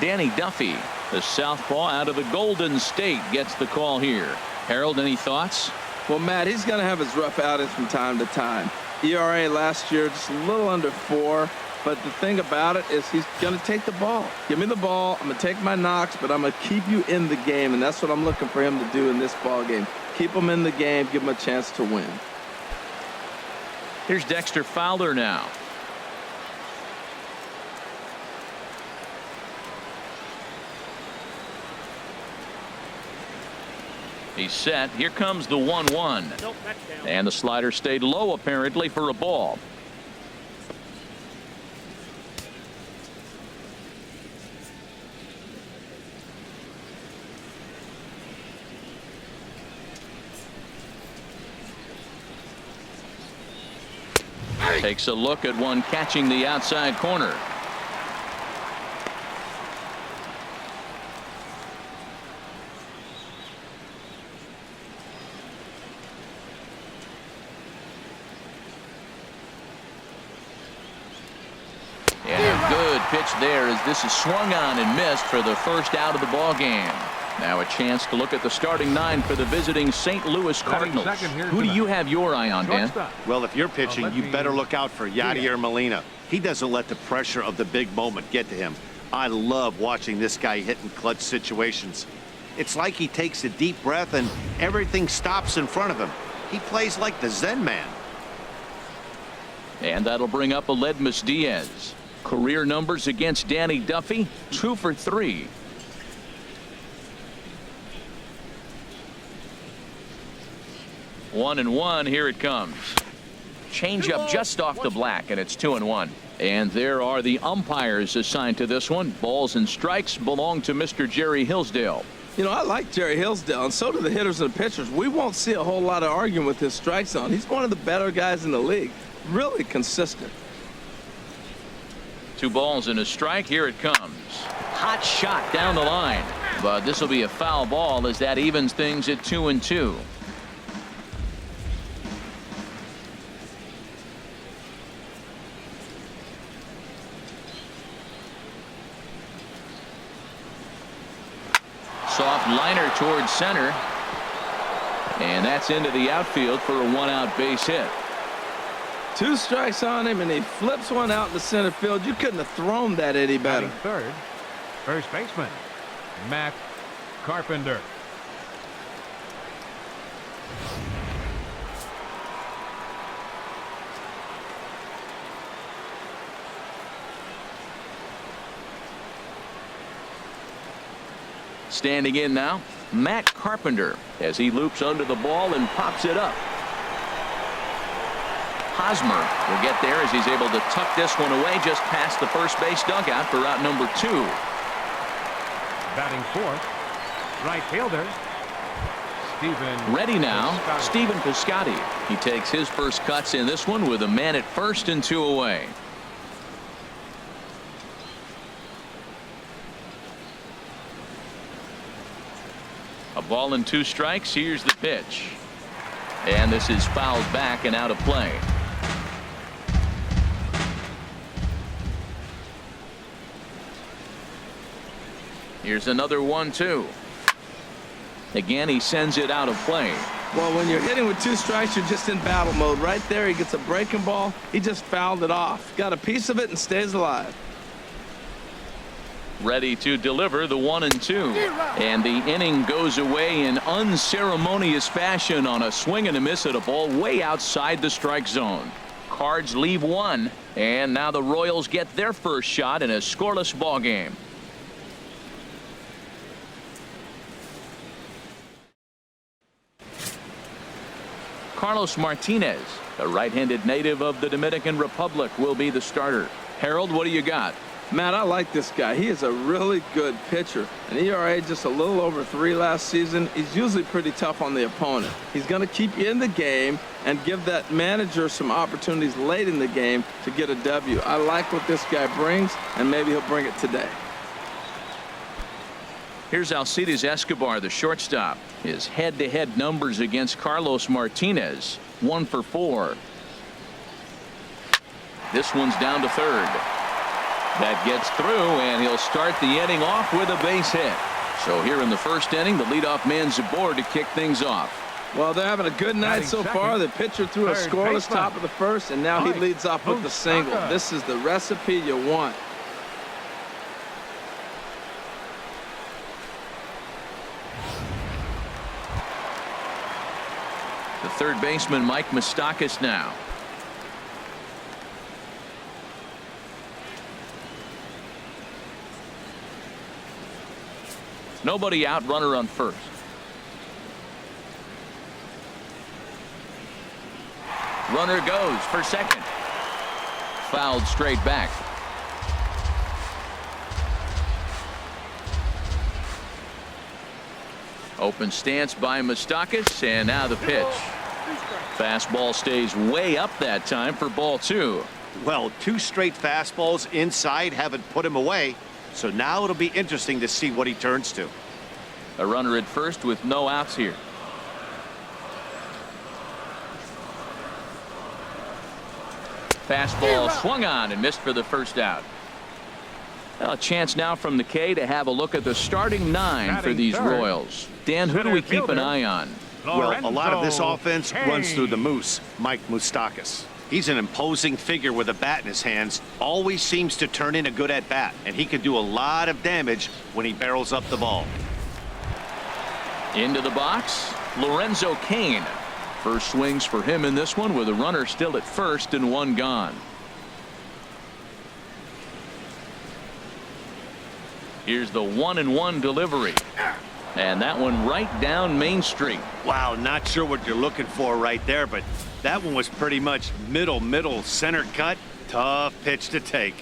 Danny Duffy, the southpaw out of the Golden State, gets the call here. Harold, any thoughts? Well, Matt, he's going to have his rough outings from time to time. ERA last year just a little under 4. But the thing about it is he's going to take the ball. Give me the ball. I'm going to take my knocks, but I'm going to keep you in the game. And that's what I'm looking for him to do in this ball game. Keep him in the game. Give him a chance to win. Here's Dexter Fowler now. He's set. Here comes the 1-1. Nope, that's down. And the slider stayed low, apparently, for a ball. Takes a look at one catching the outside corner. Pitch there as this is swung on and missed for the first out of the ball game. Now a chance to look at the starting 9 for the visiting St. Louis Cardinals. Who do you have your eye on, Dan? Well, if you're pitching, you better look out for Yadier Molina. He doesn't let the pressure of the big moment get to him. I love watching this guy hit in clutch situations. It's like he takes a deep breath and everything stops in front of him. He plays like the Zen man. And that'll bring up Aledmus Diaz. Career numbers against Danny Duffy, 2 for 3. One and one. Here it comes. Changeup just off the black, and it's 2-1. And there are the umpires assigned to this one. Balls and strikes belong to Mr. Jerry Hillsdale. You know, I like Jerry Hillsdale, and so do the hitters and the pitchers. We won't see a whole lot of arguing with his strike zone. He's one of the better guys in the league. Really consistent. 2 balls and a strike. Here it comes. Hot shot down the line. But this will be a foul ball as that evens things at 2-2. soft liner towards center. And that's into the outfield for a 1-out base hit. 2 strikes on him, and he flips one out in the center field. You couldn't have thrown that any better. Third, first baseman, Matt Carpenter. Standing in now, Matt Carpenter, as he loops under the ball and pops it up. Hosmer will get there as he's able to tuck this one away just past the first base dugout for out number 2. Batting fourth, right fielder, Stephen. Ready now, Piscotty. Stephen Piscotty. He takes his first cuts in this one with a man at first and 2 away. A ball and 2 strikes. Here's the pitch. And this is fouled back and out of play. Here's another 1-2. Again, he sends it out of play. Well, when you're hitting with 2 strikes, you're just in battle mode. Right there, he gets a breaking ball. He just fouled it off. Got a piece of it and stays alive. Ready to deliver the 1-2. And the inning goes away in unceremonious fashion on a swing and a miss at a ball way outside the strike zone. Cards leave 1, and now the Royals get their first shot in a scoreless ball game. Carlos Martinez, a right-handed native of the Dominican Republic, will be the starter. Harold, what do you got? Matt, I like this guy. He is a really good pitcher. An ERA just a little over 3 last season. He's usually pretty tough on the opponent. He's going to keep you in the game and give that manager some opportunities late in the game to get a W. I like what this guy brings, and maybe he'll bring it today. Here's Alcides Escobar, the shortstop. His head-to-head numbers against Carlos Martinez, 1 for 4. This one's down to third. That gets through, and he'll start the inning off with a base hit. So here in the first inning, the leadoff man's aboard to kick things off. Well, they're having a good night so far. The pitcher threw a scoreless top of the first, and now he leads off with the single. This is the recipe you want. The third baseman, Mike Moustakas, now. Nobody out, runner on first. Runner goes for second. Fouled straight back. Open stance by Moustakas, and now the pitch. Fastball stays way up that time for ball 2. Well, 2 straight fastballs inside haven't put him away. So now it'll be interesting to see what he turns to. A runner at first with no outs here. Fastball swung on and missed for the first out. Well, a chance now from the K to have a look at the starting 9 for these Royals. Dan, who do we keep an eye on? Well, a lot of this offense runs through the Moose, Mike Moustakas. He's an imposing figure with a bat in his hands, always seems to turn in a good at-bat, and he can do a lot of damage when he barrels up the ball. Into the box, Lorenzo Cain. First swings for him in this one with a runner still at first and 1 gone. Here's the 1-1 delivery. And that one right down Main Street. Wow, not sure what you're looking for right there, but that one was pretty much middle center cut. Tough pitch to take.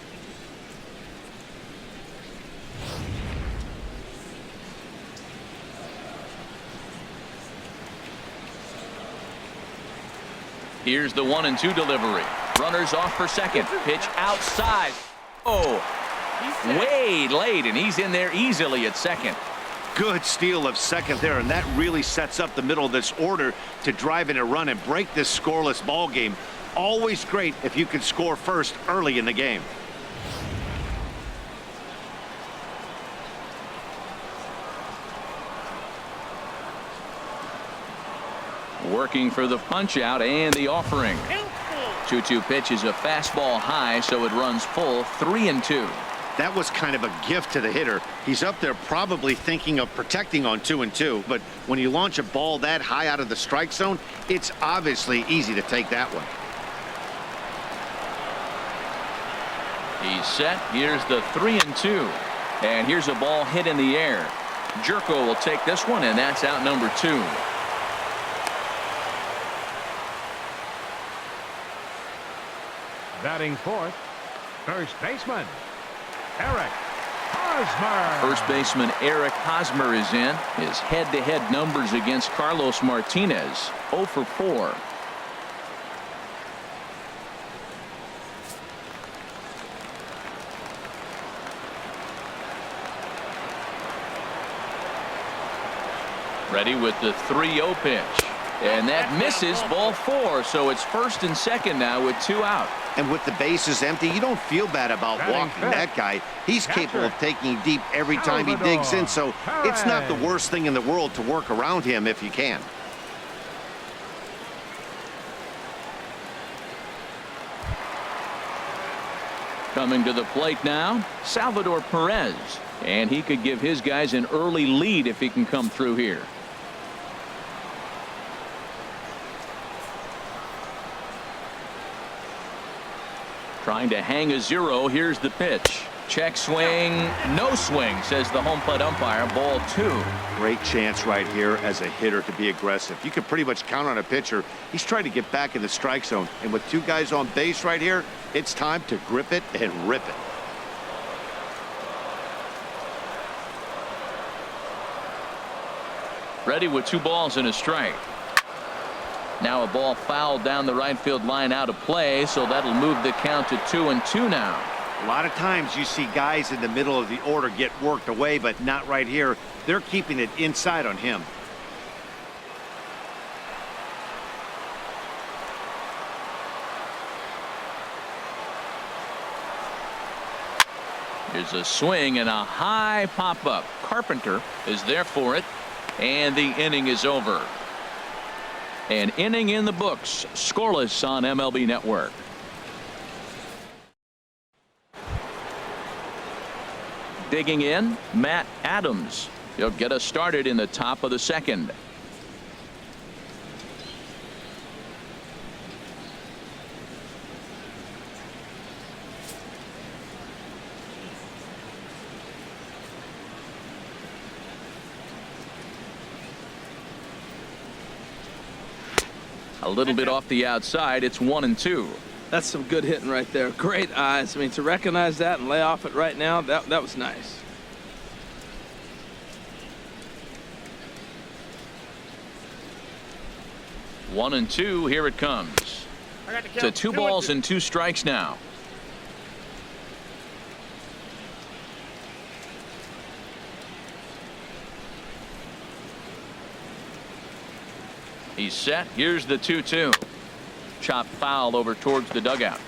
Here's the 1-2 delivery. Runners off for second. Pitch outside. Oh, way late, and he's in there easily at second. Good steal of second there, and that really sets up the middle of this order to drive in a run and break this scoreless ball game. Always great if you can score first early in the game. Working for the punch out and the offering. 2-2 pitch is a fastball high, so it runs full, 3-2. That was kind of a gift to the hitter. He's up there probably thinking of protecting on 2-2, but when you launch a ball that high out of the strike zone, it's obviously easy to take that one. He's set. Here's the 3-2. And here's a ball hit in the air. Jerko will take this one, and that's out number 2. Batting fourth, first baseman, Eric Hosmer. First baseman Eric Hosmer is in. His head-to-head numbers against Carlos Martinez, 0 for 4. Ready with the 3-0 pitch. And that misses, ball 4. So it's first and second now with 2 out. And with the bases empty, you don't feel bad about walking that guy. He's capable of taking deep every time he digs in, so it's not the worst thing in the world to work around him if you can. Coming to the plate now, Salvador Perez. And he could give his guys an early lead if he can come through here. Trying to hang a 0. Here's the pitch. Check swing. No swing, says the home plate umpire. Ball 2. Great chance right here as a hitter to be aggressive. You can pretty much count on a pitcher. He's trying to get back in the strike zone. And with 2 guys on base right here, it's time to grip it and rip it. Ready with 2 balls and a strike. Now a ball fouled down the right field line out of play, so that'll move the count to 2-2 now. A lot of times you see guys in the middle of the order get worked away, but not right here. They're keeping it inside on him. Here's a swing and a high pop-up. Carpenter is there for it, and the inning is over. An inning in the books, scoreless on MLB Network. Digging in, Matt Adams. He'll get us started in the top of the second. A little bit off the outside. It's 1-2. That's some good hitting right there. Great eyes. I mean, to recognize that and lay off it right now, that was nice. One and 2. Here it comes. To 2 balls and 2 strikes now. He's set. Here's the 2-2. Chop foul over towards the dugout.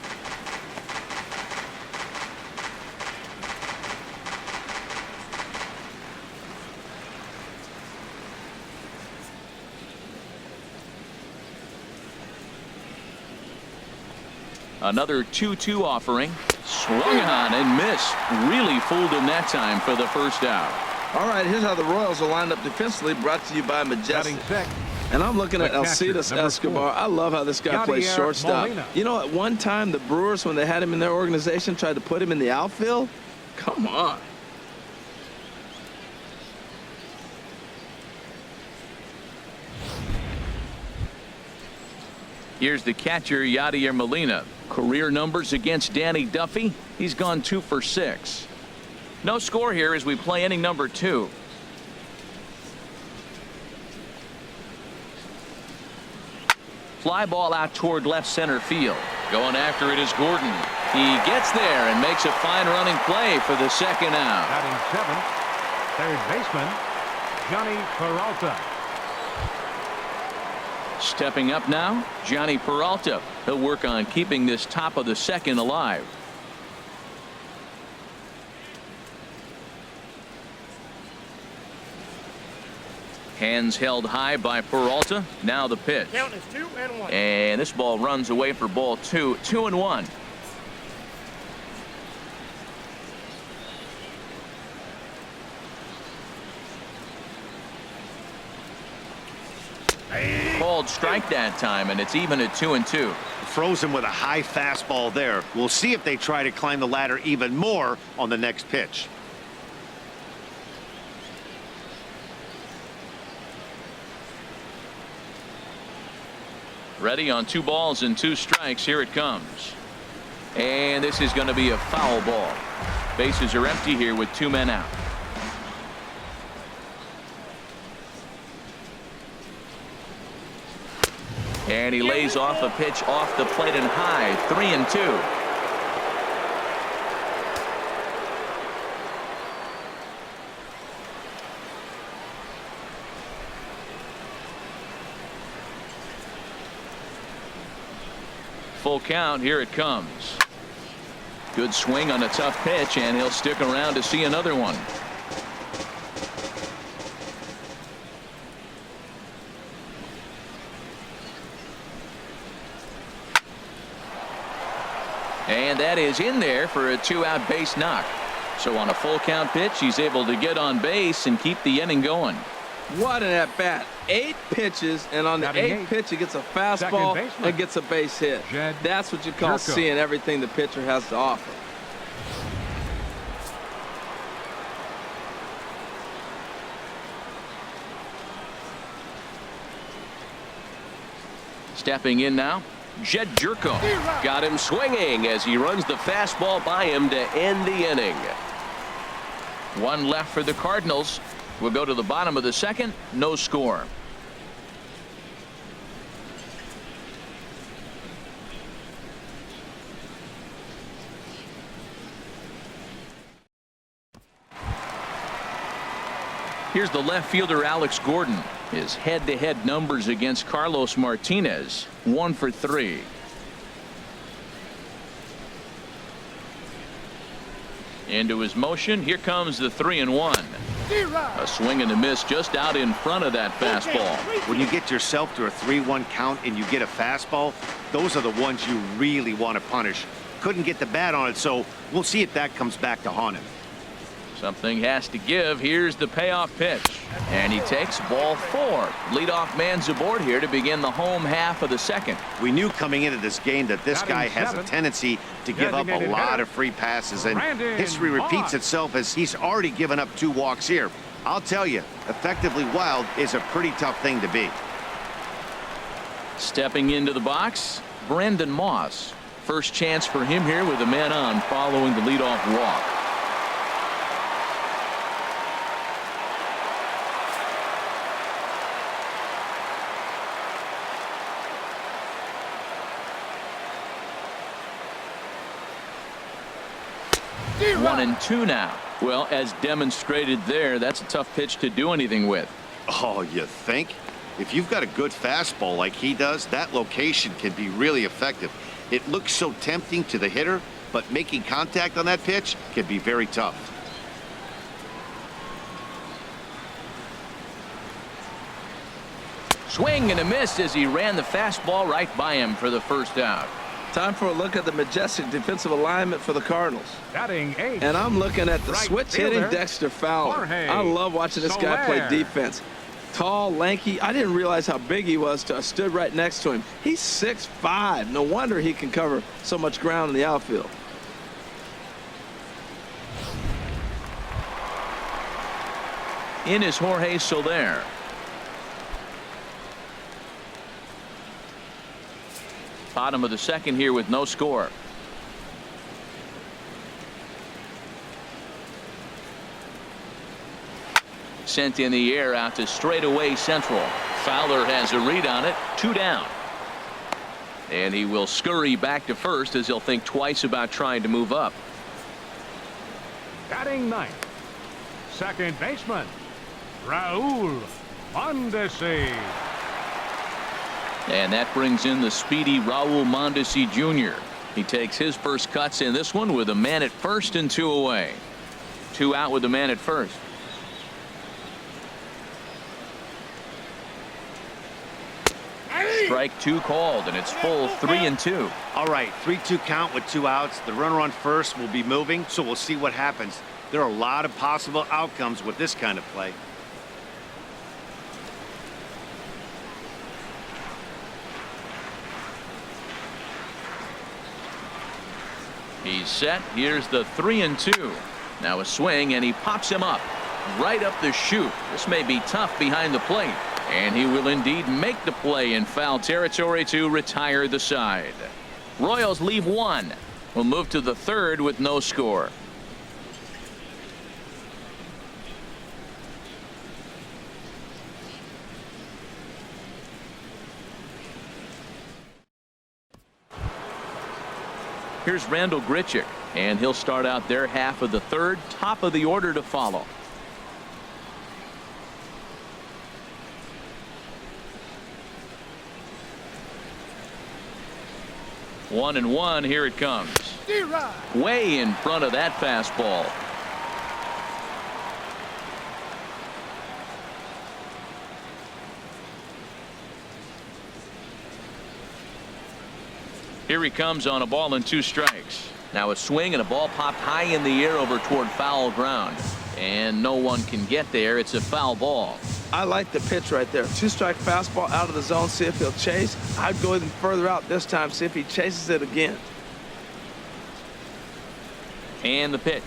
Another 2-2 offering. Swung on and missed. Really fooled him that time for the first out. All right, here's how the Royals are lined up defensively, brought to you by Majestic. And I'm looking at Alcides Escobar. I love how this guy plays shortstop. You know, at one time, the Brewers, when they had him in their organization, tried to put him in the outfield. Come on. Here's the catcher, Yadier Molina. Career numbers against Danny Duffy. He's gone 2 for 6. No score here as we play inning number 2. Fly ball out toward left center field. Going after it is Gordon. He gets there and makes a fine running play for the second out. Batting 7th, third baseman, Johnny Peralta. Stepping up now, Johnny Peralta. He'll work on keeping this top of the second alive. Hands held high by Peralta. Now the pitch. Count is 2-1. And this ball runs away for ball 2. 2-1. Called strike that time, and it's even at 2-2. Frozen with a high fastball there. We'll see if they try to climb the ladder even more on the next pitch. Ready on 2 balls and 2 strikes. Here it comes. And this is going to be a foul ball. Bases are empty here with 2 men out. And he lays off a pitch off the plate and high. 3-2. Full count. Here it comes. Good swing on a tough pitch, and he'll stick around to see another one. And that is in there for a 2-out base knock. So on a full count pitch, he's able to get on base and keep the inning going. What an at bat. 8 pitches, and on the 8th pitch, he gets a fastball and gets a base hit. That's what you call seeing everything the pitcher has to offer. Stepping in now, Jed Jerko. Got him swinging as he runs the fastball by him to end the inning. 1 left for the Cardinals. We'll go to the bottom of the 2nd. No score. Here's the left fielder Alex Gordon. His head-to-head numbers against Carlos Martinez. 1 for 3. Into his motion. Here comes the 3-1. A swing and a miss just out in front of that fastball. When you get yourself to a 3-1 count and you get a fastball, those are the ones you really want to punish. Couldn't get the bat on it, so we'll see if that comes back to haunt him. Something has to give. Here's the payoff pitch. And he takes ball 4. Leadoff man's aboard here to begin the home half of the 2nd. We knew coming into this game that this guy has a tendency to give up a lot of free passes, and history repeats itself as he's already given up 2 walks here. I'll tell you, effectively wild is a pretty tough thing to be. Stepping into the box, Brandon Moss. First chance for him here with a man on following the leadoff walk. One and 2 now. Well, as demonstrated there, that's a tough pitch to do anything with. Oh, you think? If you've got a good fastball like he does, that location can be really effective. It looks so tempting to the hitter, but making contact on that pitch can be very tough. Swing and a miss as he ran the fastball right by him for the 1st out. Time for a look at the majestic defensive alignment for the Cardinals. Batting 8. And I'm looking at the switch hitting Dexter Fowler. I love watching this guy play defense. Tall, lanky. I didn't realize how big he was till I stood right next to him. He's 6'5". No wonder he can cover so much ground in the outfield. In is Jorge Soler. Bottom of the 2nd here with no score. Sent in the air out to straightaway central. Fowler has a read on it. 2 down. And he will scurry back to first as he'll think twice about trying to move up. Batting 9th. Second baseman, Raul Mondesi. And that brings in the speedy Raul Mondesi Jr. He takes his first cuts in this one with a man at first and 2 away. 2 out with the man at first. Strike 2 called, and it's full 3-2. All right, 3-2 count with 2 outs. The runner on first will be moving, so we'll see what happens. There are a lot of possible outcomes with this kind of play. He's set. Here's the 3-2. Now a swing, and he pops him up right up the chute. This may be tough behind the plate, and he will indeed make the play in foul territory to retire the side. Royals leave 1. We'll move to the 3rd with no score. Here's Randall Grichuk, and he'll start out their half of the 3rd. Top of the order to follow. One and one. Here it comes. Way in front of that fastball. Here he comes on a ball and 2 strikes. Now a swing, and a ball popped high in the air over toward foul ground, and no one can get there. It's a foul ball. I like the pitch right there. 2-strike fastball out of the zone. See if he'll chase. I'd go even further out this time. See if he chases it again. And the pitch.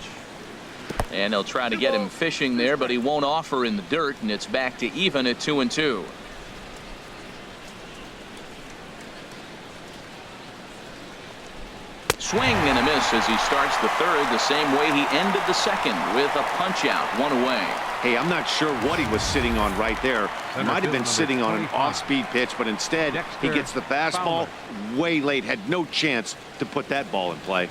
And they'll try to get him fishing there, but he won't offer in the dirt, and it's back to even at 2-2. Swing and a miss as he starts the 3rd the same way he ended the 2nd with a punch out, 1 away. Hey, I'm not sure what he was sitting on right there. He might have been sitting on an off-speed pitch, but instead he gets the fastball way late. Had no chance to put that ball in play.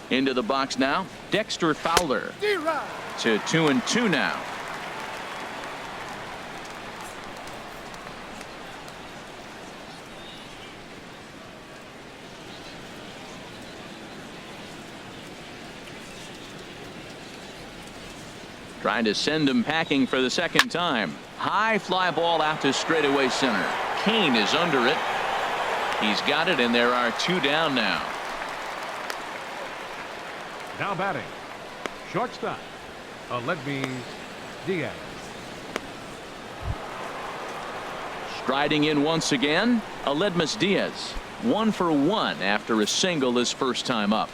Into the box now, Dexter Fowler. To 2-2 now. Trying to send him packing for the 2nd time. High fly ball out to straightaway center. Kane is under it. He's got it, and there are 2 down now. Now batting, shortstop, Aledmys Diaz. Striding in once again, Aledmys Diaz. 1 for 1 after a single his first time up.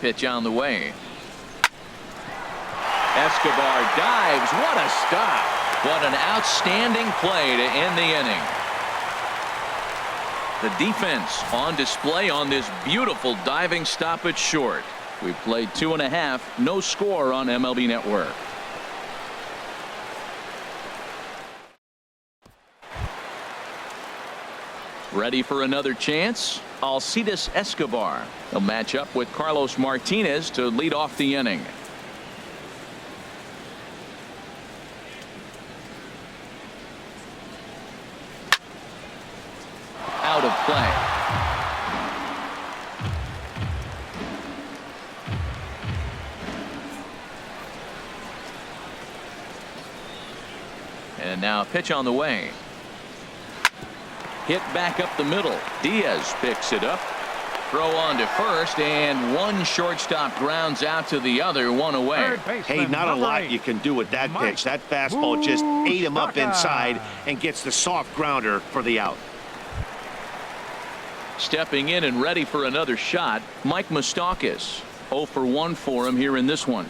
Pitch on the way. Escobar dives. What a stop. What an outstanding play to end the inning. The defense on display on this beautiful diving stop at short. We've played 2.5. No score on MLB Network. Ready for another chance? Alcides Escobar. He'll match up with Carlos Martinez to lead off the inning. Out of play. And now a pitch on the way. Hit back up the middle. Diaz picks it up. Throw on to first, and 1 shortstop grounds out to the other, 1 away. Hey, not a lot you can do with that pitch. That fastball just ate him up inside and gets the soft grounder for the out. Stepping in and ready for another shot, Mike Moustakas. 0 for 1 for him here in this one.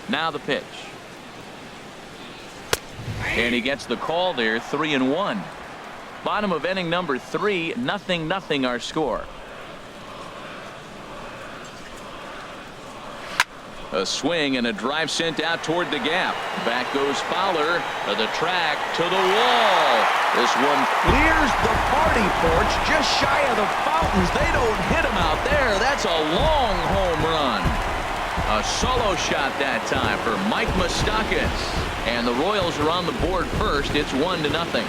Now the pitch. And he gets the call there, 3-1. Bottom of inning number 3, 0-0 our score. A swing and a drive sent out toward the gap. Back goes Fowler to the track, to the wall. This one clears the party porch just shy of the fountains. They don't hit him out there. That's a long home run. A solo shot that time for Mike Moustakas. And the Royals are on the board first. It's 1-0.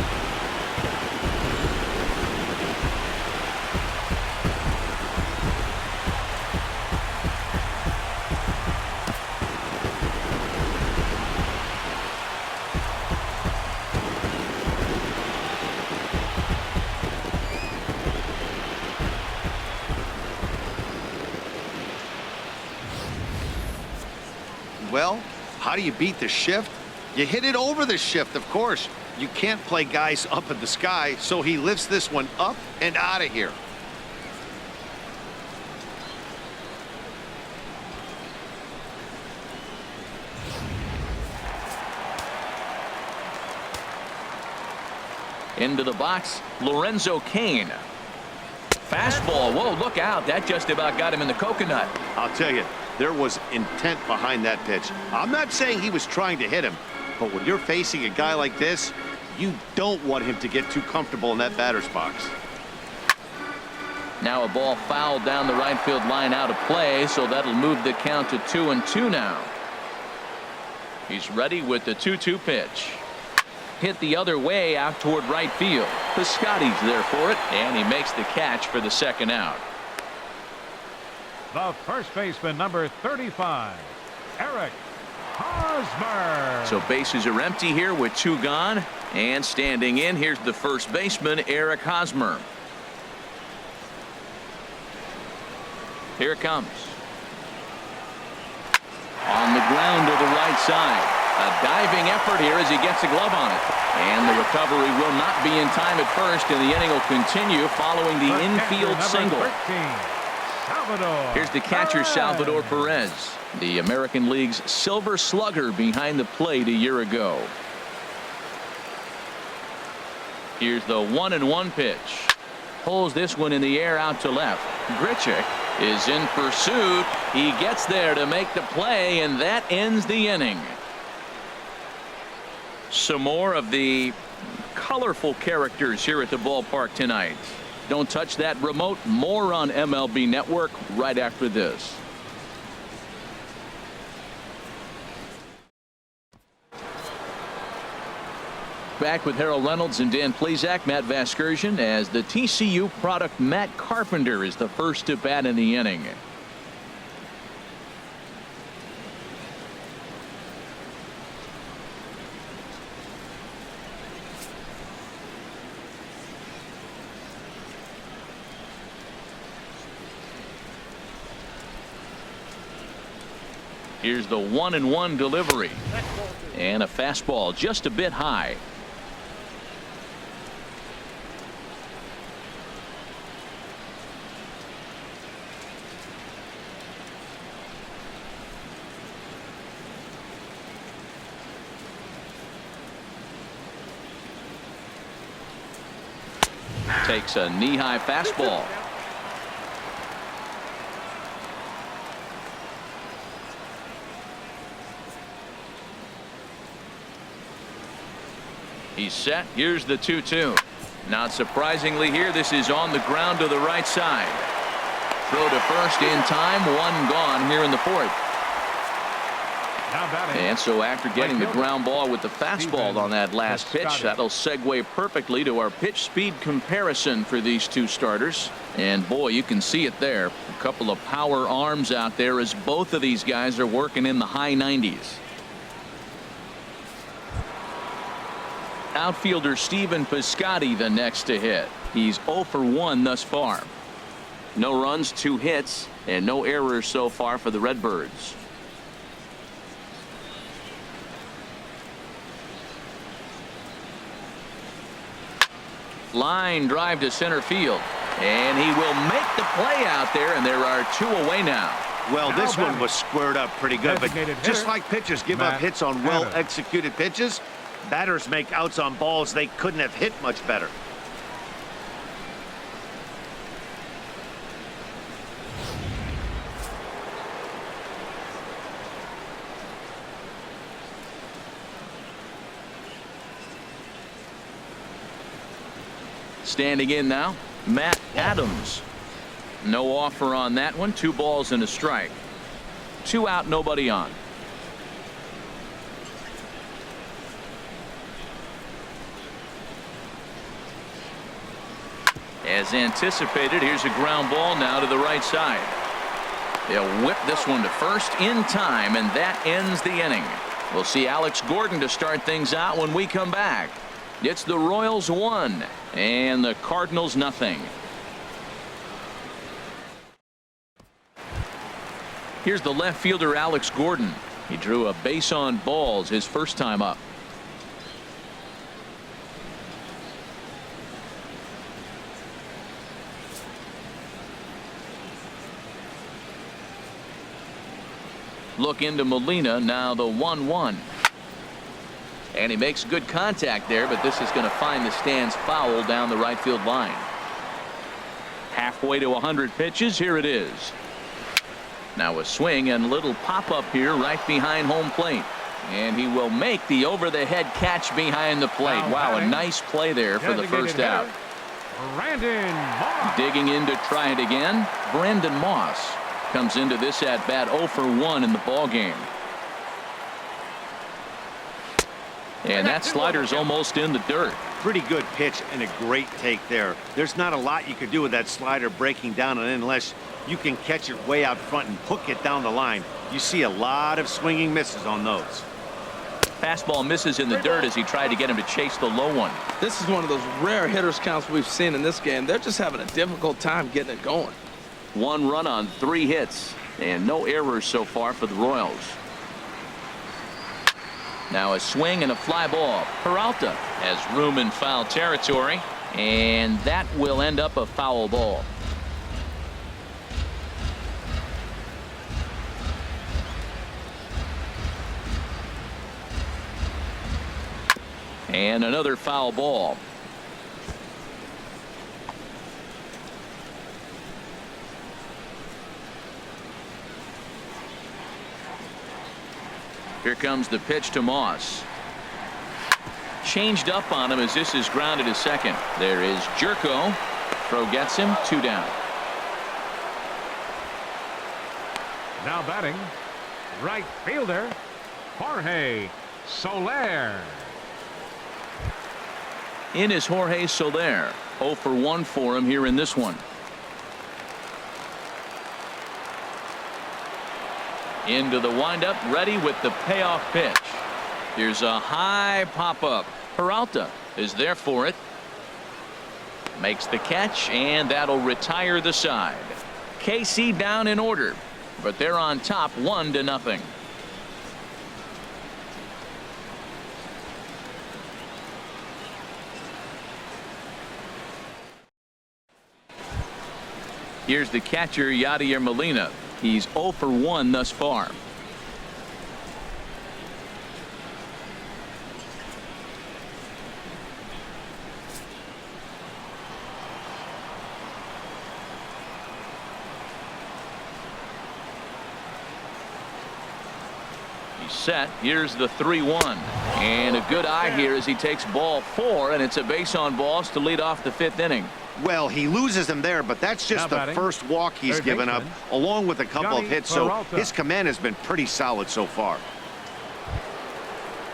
Well, how do you beat the shift? You hit it over the shift, of course. You can't play guys up in the sky, so he lifts this one up and out of here. Into the box, Lorenzo Cain. Fastball. Whoa, look out. That just about got him in the coconut. I'll tell you, there was intent behind that pitch. I'm not saying he was trying to hit him, but when you're facing a guy like this, you don't want him to get too comfortable in that batter's box. Now a ball fouled down the right field line out of play, so that'll move the count to 2-2 now. He's ready with the 2-2 pitch. Hit the other way out toward right field. Piscotty's there for it, and he makes the catch for the second out. The first baseman, number 35, Eric Hosmer. So bases are empty here with 2 gone, and standing in, here's the first baseman, Eric Hosmer. Here it comes. On the ground to the right side. A diving effort here as he gets a glove on it. And the recovery will not be in time at first, and the inning will continue following the infield single. 13, Here's the catcher, Salvador Perez, the American League's Silver Slugger behind the plate a year ago. Here's the 1-1 pitch. Pulls this one in the air out to left. Grichuk is in pursuit. He gets there to make the play, and that ends the inning. Some more of the colorful characters here at the ballpark tonight. Don't touch that remote. More on MLB Network right after this. Back with Harold Reynolds and Dan Plesac, Matt Vasgersian, as the TCU product Matt Carpenter is the first to bat in the inning. Here's the 1-1 delivery. And a fastball just a bit high. Takes a knee-high fastball. He's set. Here's the 2-2. Not surprisingly here, this is on the ground to the right side. Throw to first in time. 1 gone here in the 4th. And so after getting the ground ball with the fastball on that last pitch, that'll segue perfectly to our pitch speed comparison for these two starters. And boy, you can see it there. A couple of power arms out there as both of these guys are working in the high 90s. Outfielder Stephen Piscotty the next to hit. He's 0 for 1 thus far. No runs, 2 hits, and no errors so far for the Redbirds. Line drive to center field, and he will make the play out there, and there are 2 away now. Well, this one was squared up pretty good, but just like pitchers give up hits on well-executed pitches, batters make outs on balls they couldn't have hit much better. Standing in now, Matt Adams. No offer on that one. 2 balls and a strike. 2 out, nobody on. As anticipated, here's a ground ball now to the right side. They'll whip this one to first in time, and that ends the inning. We'll see Alex Gordon to start things out when we come back. It's the Royals 1 and the Cardinals nothing. Here's the left fielder Alex Gordon. He drew a base on balls his first time up. Look into Molina, now the 1-1. And he makes good contact there, but this is going to find the stands foul down the right field line. Halfway to 100 pitches, here it is. Now a swing and a little pop-up here right behind home plate. And he will make the over-the-head catch behind the plate. Wow, a nice play there for the first out. Brandon Moss. Digging in to try it again, Brandon Moss comes into this at bat 0 for 1 in the ball game. And that slider's almost in the dirt. Pretty good pitch and a great take there. There's not a lot you could do with that slider breaking down, and unless you can catch it way out front and hook it down the line, you see a lot of swinging misses on those. Fastball misses in the dirt as he tried to get him to chase the low one. This is one of those rare hitters counts we've seen in this game. They're just having a difficult time getting it going. 1 run on 3 hits and no errors so far for the Royals. Now a swing and a fly ball. Peralta has room in foul territory, and that will end up a foul ball. And another foul ball. Here comes the pitch to Moss. Changed up on him as this is grounded to second. There is Jerko. Throw gets him, 2 down. Now batting, right fielder, Jorge Soler. In is Jorge Soler. 0 for 1 for him here in this one. Into the windup, ready with the payoff pitch. Here's a high pop-up. Peralta is there for it. Makes the catch, and that'll retire the side. KC down in order, but they're on top 1-0. Here's the catcher, Yadier Molina. He's 0 for 1 thus far. He's set. Here's the 3-1. And a good eye here as he takes ball 4, and it's a base on balls to lead off the 5th inning. Well, he loses them there, but that's just the first walk he's given up, along with a couple of hits, so his command has been pretty solid so far.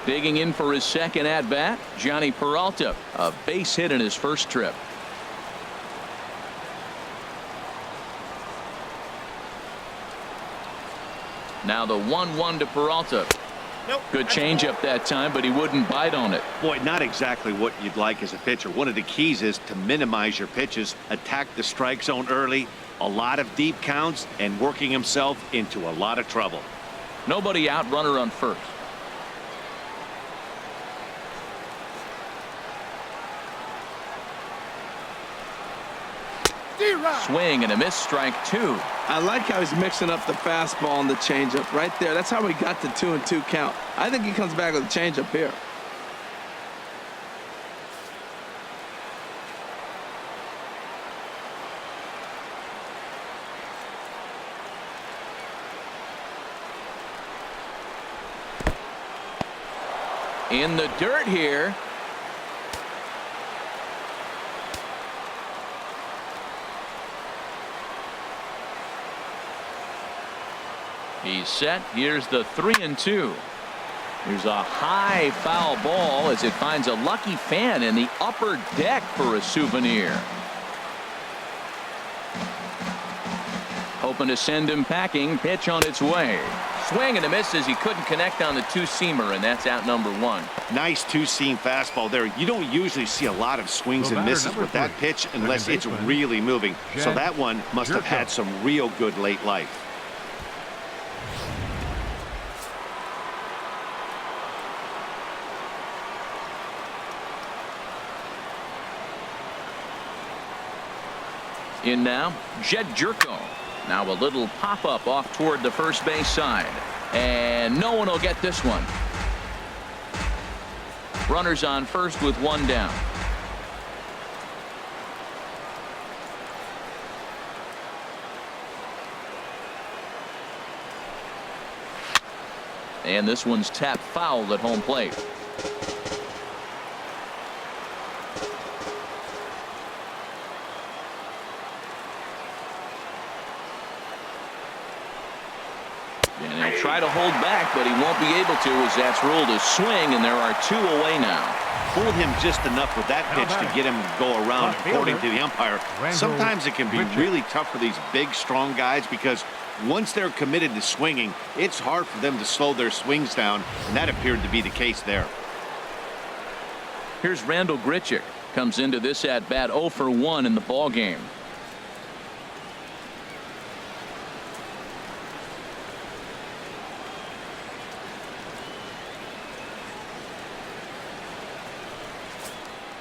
Digging in for his second at-bat, Johnny Peralta, a base hit in his first trip. Now the 1-1 to Peralta. Good changeup that time, but he wouldn't bite on it. Boy, not exactly what you'd like as a pitcher. One of the keys is to minimize your pitches, attack the strike zone early, a lot of deep counts, and working himself into a lot of trouble. Nobody out, runner on first. Swing and a miss, strike 2. I like how he's mixing up the fastball and the changeup right there. That's how we got the 2-2 count. I think he comes back with a changeup here. In the dirt here. He's set. Here's the 3-2. Here's a high foul ball as it finds a lucky fan in the upper deck for a souvenir. Hoping to send him packing. Pitch on its way. Swing and a miss as he couldn't connect on the two-seamer, and that's out number one. Nice two-seam fastball there. You don't usually see a lot of swings and misses with that pitch unless it's really moving. So that one must have had some real good late life. In now, Jed Jerko. Now a little pop-up off toward the first base side. And no one will get this one. Runners on first with one down. And this one's tapped foul at home plate. Try to hold back, but he won't be able to as that's ruled a swing, and there are two away now. Fooled him just enough with that pitch to get him to go around, according to the umpire. Sometimes it can be really tough for these big, strong guys because once they're committed to swinging, it's hard for them to slow their swings down, and that appeared to be the case there. Here's Randall Grichuk. Comes into this at-bat 0 for 1 in the ball game.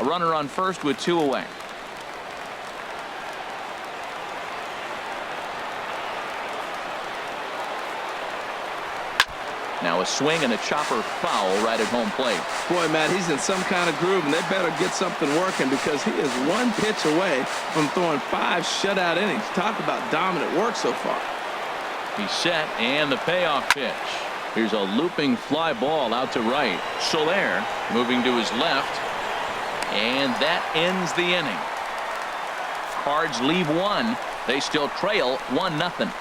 A runner on first with two away. Now a swing and a chopper foul right at home plate. Boy, Matt, he's in some kind of groove, and they better get something working because he is one pitch away from throwing 5 shutout innings. Talk about dominant work so far. He's set, and the payoff pitch. Here's a looping fly ball out to right. Soler moving to his left. And that ends the inning. Cards leave one. They still trail 1-0.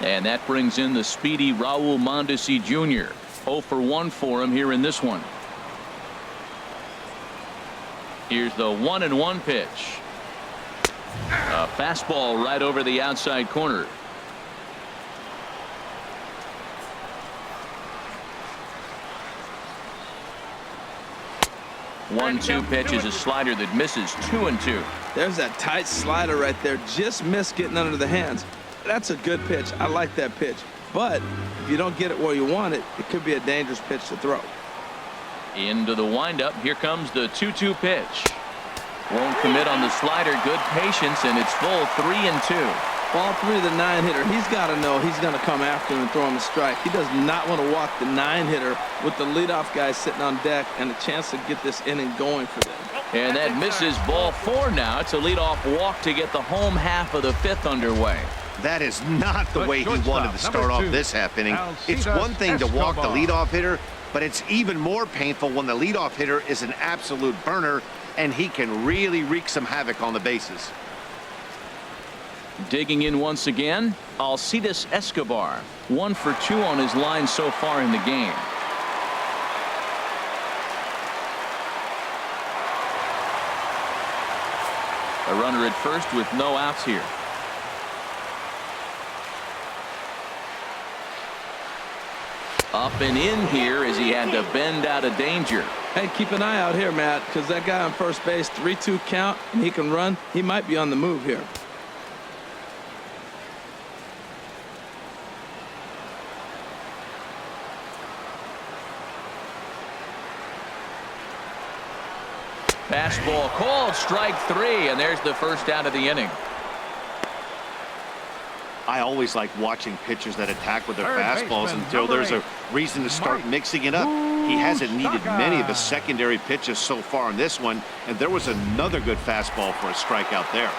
And that brings in the speedy Raul Mondesi Jr. 0 for 1 for him here in this one. Here's the 1-1 pitch. A fastball right over the outside corner. 1-2 pitch is a slider that misses 2-2. There's that tight slider right there. Just missed getting under the hands. That's a good pitch. I like that pitch. But if you don't get it where you want it, it could be a dangerous pitch to throw. Into the windup. Here comes the 2-2 pitch. Won't commit on the slider. Good patience, and it's full 3-2. Ball 3 of the 9-hitter. He's got to know he's going to come after him and throw him a strike. He does not want to walk the 9-hitter with the leadoff guy sitting on deck and a chance to get this inning going for them. And that misses ball 4 now. It's a leadoff walk to get the home half of the 5th underway. That is not the way he wanted to start off this half inning. It's one thing to walk the leadoff hitter, but it's even more painful when the leadoff hitter is an absolute burner and he can really wreak some havoc on the bases. Digging in once again, Alcides Escobar. 1 for 2 on his line so far in the game. A runner at first with no outs here. Up and in here as he had to bend out of danger. Hey, keep an eye out here, Matt, because that guy on first base, 3-2 count, and he can run. He might be on the move here. Fastball called, strike 3, and there's the first out of the inning. I always like watching pitchers that attack with their fastballs until there's a reason to start mixing it up. He hasn't needed many of the secondary pitches so far in this one, and there was another good fastball for a strikeout there.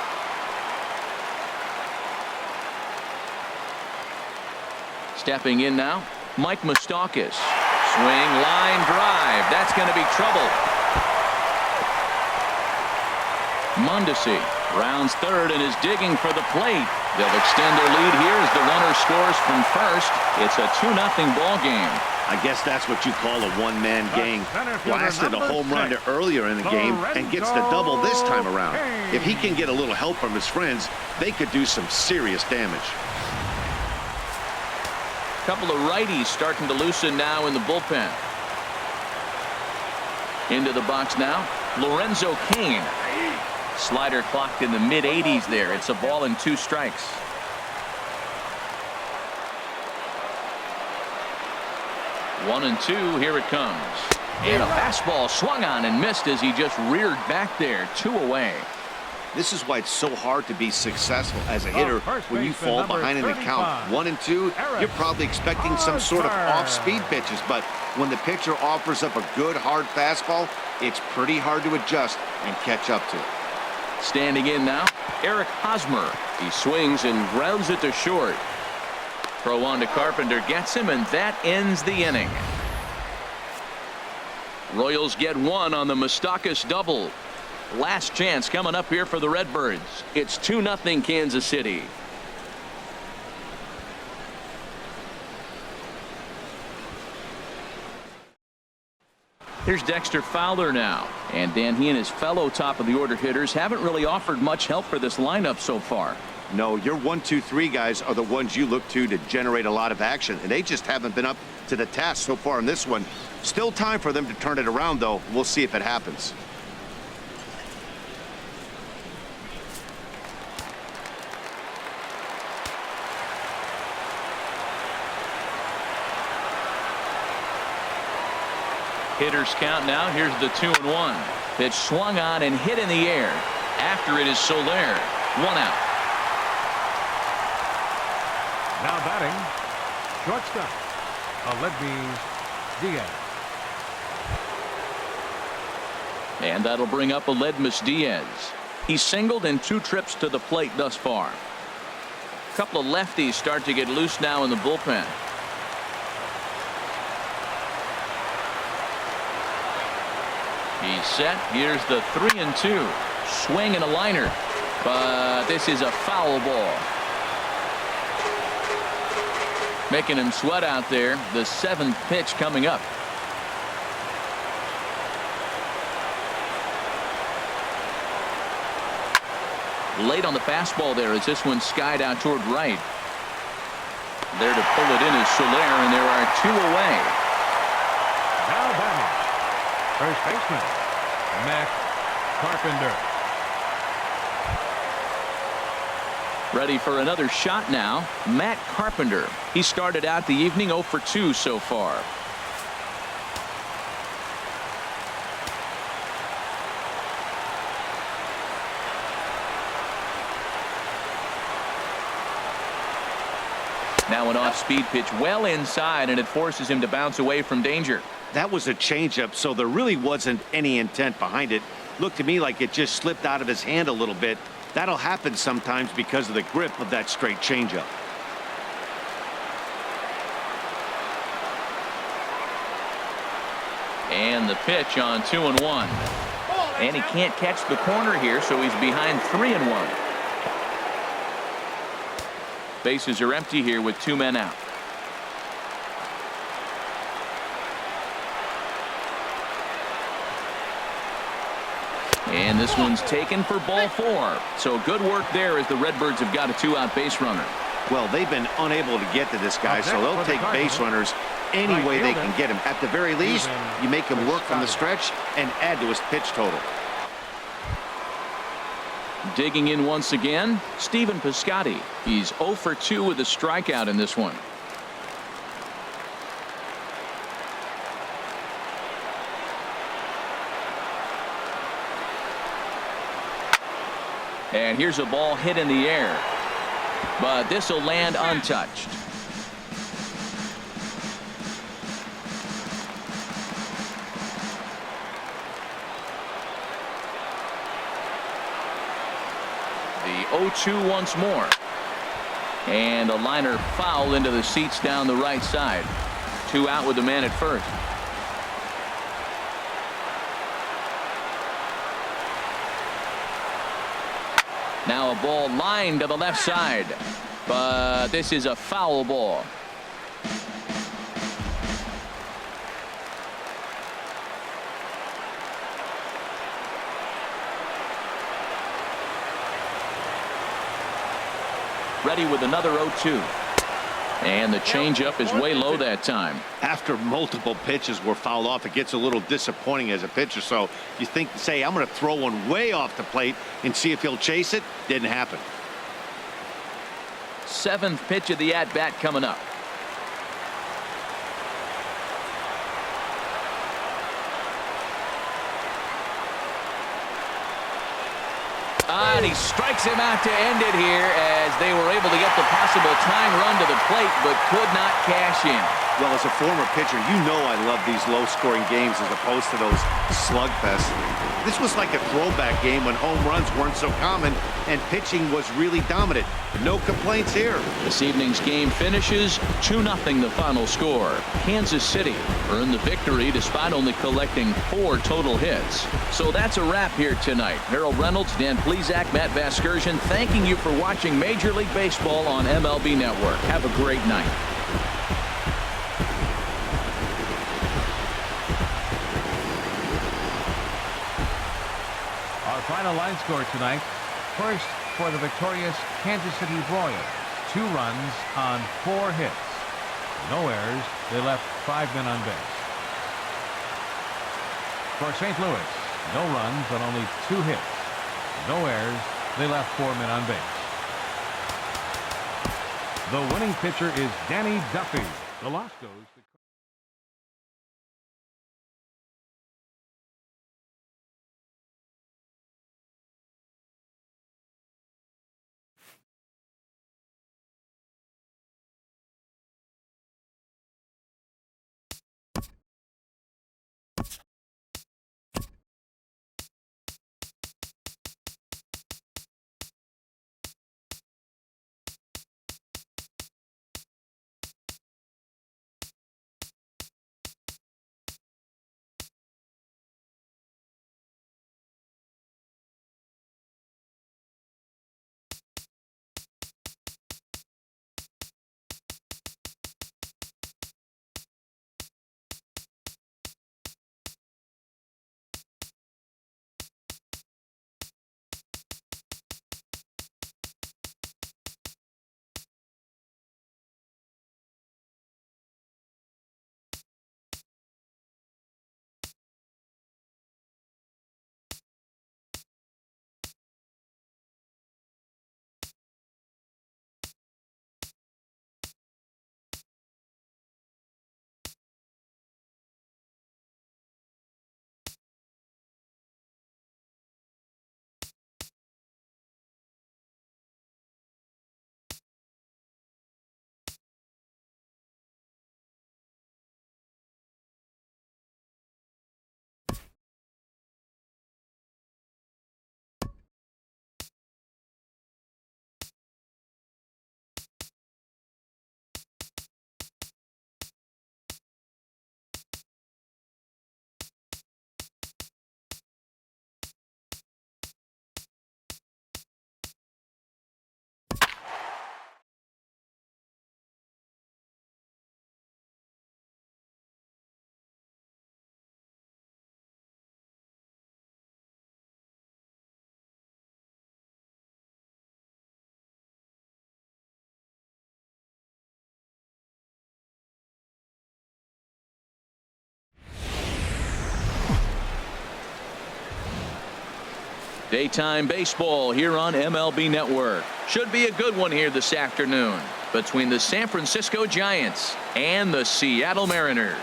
Stepping in now, Mike Moustakas. Swing, line drive. That's going to be trouble. Mondesi rounds third and is digging for the plate. They'll extend their lead here as the runner scores from first. It's a 2-0 ball game. I guess that's what you call a one-man gang. Blasted a home run earlier in the game and gets the double this time around. If he can get a little help from his friends, they could do some serious damage. A couple of righties starting to loosen now in the bullpen. Into the box now, Lorenzo Cain. Slider clocked in the mid-80s there. It's a ball and 2 strikes. One and 2, here it comes. And a fastball swung on and missed as he just reared back there. 2 away. This is why it's so hard to be successful as a hitter when you fall behind in the count. 1 and 2, you're probably expecting some sort of off-speed pitches, but when the pitcher offers up a good hard fastball, it's pretty hard to adjust and catch up to it. Standing in now, Eric Hosmer. He swings and grounds it to short. Throw on to Carpenter, gets him, and that ends the inning. Royals get 1 on the Moustakas double. Last chance coming up here for the Redbirds. It's 2-0 Kansas City. Here's Dexter Fowler now. And Dan, he and his fellow top of the order hitters haven't really offered much help for this lineup so far. No, your 1, 2, 3 guys are the ones you look to generate a lot of action, and they just haven't been up to the task so far in this one. Still time for them to turn it around, though. We'll see if it happens. Hitters count now. Here's the 2-1. Pitch swung on and hit in the air. After it is Soler. 1 out. Now batting, shortstop, Aledmys Diaz. And that'll bring up Aledmys Diaz. He's singled in 2 trips to the plate thus far. A couple of lefties start to get loose now in the bullpen. He's set. Here's the 3-2. Swing and a liner. But this is a foul ball. Making him sweat out there. The 7th pitch coming up. Late on the fastball there as this one skied out toward right. There to pull it in is Soler, and there are 2 away. Now batting, first baseman, Matt Carpenter. Ready for another shot now, Matt Carpenter. He started out the evening 0 for 2 so far. Now an off-speed pitch well inside, and it forces him to bounce away from danger. That was a changeup, so there really wasn't any intent behind it. Looked to me like it just slipped out of his hand a little bit. That'll happen sometimes because of the grip of that straight changeup. And the pitch on 2-1. And he can't catch the corner here, so he's behind 3-1. Bases are empty here with 2 men out. And this one's taken for ball 4. So good work there as the Redbirds have got a 2-out base runner. Well, they've been unable to get to this guy, so they'll take base runners any way they can get him. At the very least, you make him work from the stretch and add to his pitch total. Digging in once again, Stephen Piscotty. He's 0 for 2 with a strikeout in this one. And here's a ball hit in the air. But this will land untouched. The 0-2 once more. And a liner foul into the seats down the right side. 2 out with the man at first. Now a ball lined to the left side, but this is a foul ball. Ready with another 0-2. And the changeup is way low that time. After multiple pitches were fouled off, it gets a little disappointing as a pitcher. So you say, I'm going to throw one way off the plate and see if he'll chase it. Didn't happen. 7th pitch of the at-bat coming up. And he strikes him out to end it here as they were able to get the possible tying run to the plate but could not cash in. Well, as a former pitcher, you know I love these low-scoring games as opposed to those slugfests. This was like a throwback game when home runs weren't so common and pitching was really dominant. No complaints here. This evening's game finishes 2-0 the final score. Kansas City earned the victory despite only collecting 4 total hits. So that's a wrap here tonight. Harold Reynolds, Dan Plesac, Matt Vasgersian, thanking you for watching Major League Baseball on MLB Network. Have a great night. Final line score tonight. First for the victorious Kansas City Royals. 2 runs on 4 hits. No errors. They left 5 men on base. For St. Louis, no runs on only 2 hits. No errors. They left 4 men on base. The winning pitcher is Danny Duffy. The loss goes to Daytime baseball here on MLB Network. Should be a good one here this afternoon between the San Francisco Giants and the Seattle Mariners.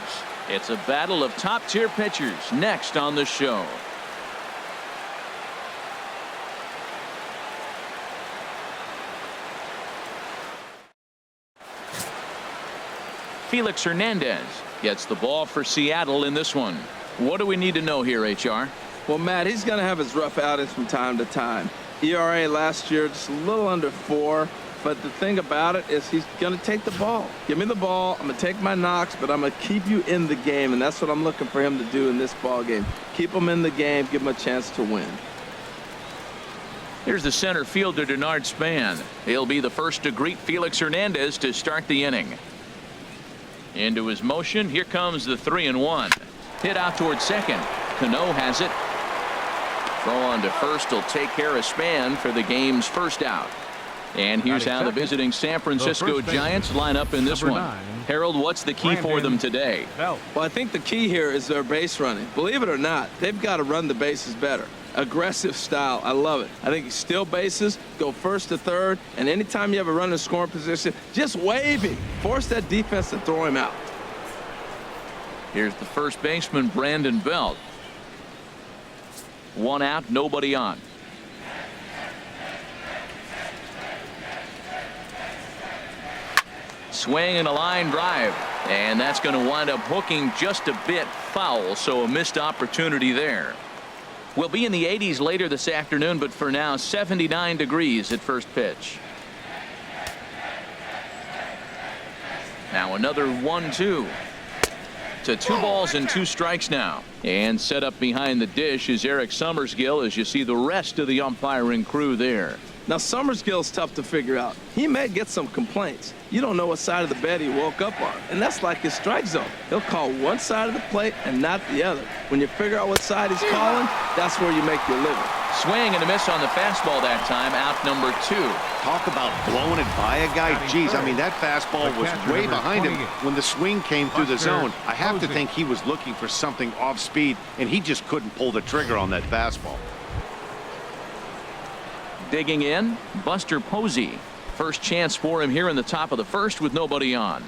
It's a battle of top-tier pitchers next on the show. Felix Hernandez gets the ball for Seattle in this one. What do we need to know here, HR? Well, Matt, he's going to have his rough outings from time to time. ERA last year just a little under 4. But the thing about it is he's going to take the ball. Give me the ball. I'm going to take my knocks, but I'm going to keep you in the game. And that's what I'm looking for him to do in this ball game. Keep him in the game. Give him a chance to win. Here's the center fielder, Denard Span. He'll be the first to greet Felix Hernandez to start the inning. Into his motion. Here comes the 3-1. Hit out towards second. Cano has it. Throw on to first will take care of Span for the game's first out. And here's how the visiting San Francisco Giants line up in this one. Harold, what's the key for them today? Well, I think the key here is their base running. Believe it or not, they've got to run the bases better. Aggressive style. I love it. I think you steal bases, go first to third, and anytime you have a runner in scoring position, just wave him. Force that defense to throw him out. Here's the first baseman, Brandon Belt. 1 out, nobody on. Swing and a line drive, and that's going to wind up hooking just a bit foul, so a missed opportunity there. We'll be in the 80s later this afternoon, but for now 79 degrees at first pitch. Now another 1-2 to 2 balls and 2 strikes now, and set up behind the dish is Eric Summersgill as you see the rest of the umpiring crew there. Now, Summersgill's tough to figure out. He may get some complaints. You don't know what side of the bed he woke up on, and that's like his strike zone. He'll call one side of the plate and not the other. When you figure out what side he's calling, that's where you make your living. Swing and a miss on the fastball that time, out number 2. Talk about blowing it by a guy. Geez, I mean, that fastball was way behind him when the swing came through the zone. I have to think he was looking for something off speed, and he just couldn't pull the trigger on that fastball. Digging in, Buster Posey. First chance for him here in the top of the first with nobody on.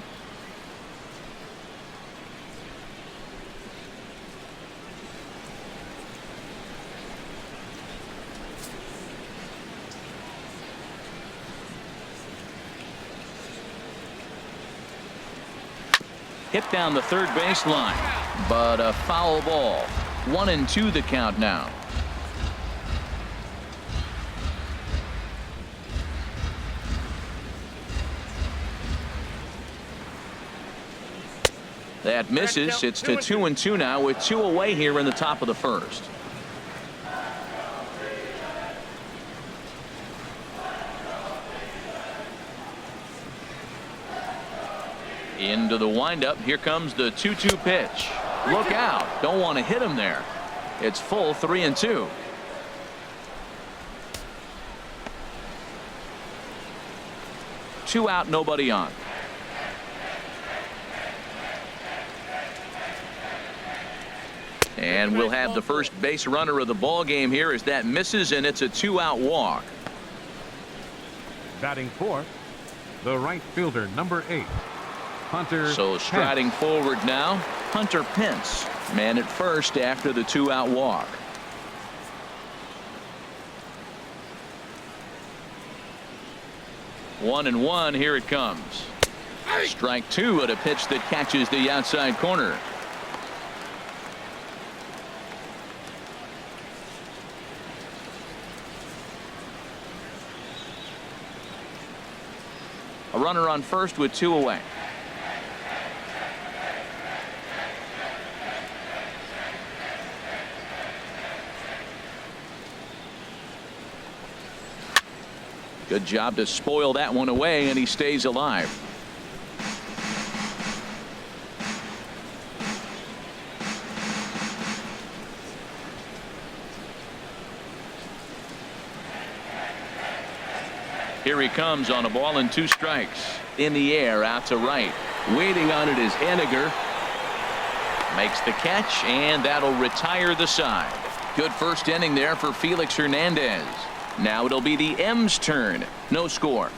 Hit down the third baseline, but a foul ball. 1-2 the count now. That misses. It's to 2-2 now with 2 away here in the top of the first. Into the windup. Here comes the 2-2 pitch. Look out. Don't want to hit him there. It's full 3-2. Two out, nobody on. And we'll have the first base runner of the ball game here as that misses, and it's a 2-out walk. Batting fourth, the right fielder, number 8, Hunter. So striding forward now, Hunter Pence, man at first after the 2-out walk. One and one, here it comes. Strike 2 at a pitch that catches the outside corner. A runner on first with 2 away. Good job to spoil that one away, and he stays alive. Here he comes on a ball and 2 strikes. In the air, out to right. Waiting on it is Henniger. Makes the catch, and that'll retire the side. Good first inning there for Felix Hernandez. Now it'll be the M's turn. No score.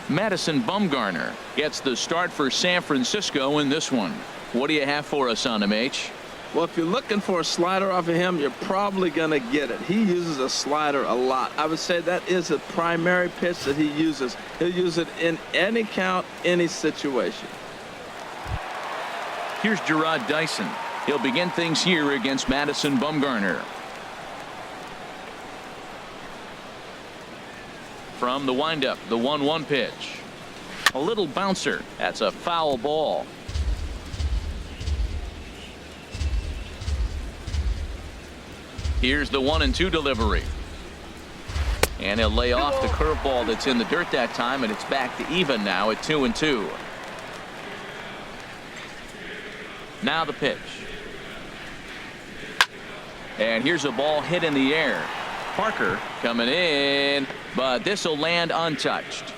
Madison Bumgarner gets the start for San Francisco in this one. What do you have for us on him, H? Well, if you're looking for a slider off of him, you're probably going to get it. He uses a slider a lot. I would say that is a primary pitch that he uses. He'll use it in any count, any situation. Here's Gerard Dyson. He'll begin things here against Madison Bumgarner. From the windup, the 1-1 pitch. A little bouncer. That's a foul ball. Here's the 1-2 delivery. And he'll lay off the curveball that's in the dirt that time, and it's back to even now at 2-2. Now the pitch. And here's a ball hit in the air. Parker coming in, but this will land untouched.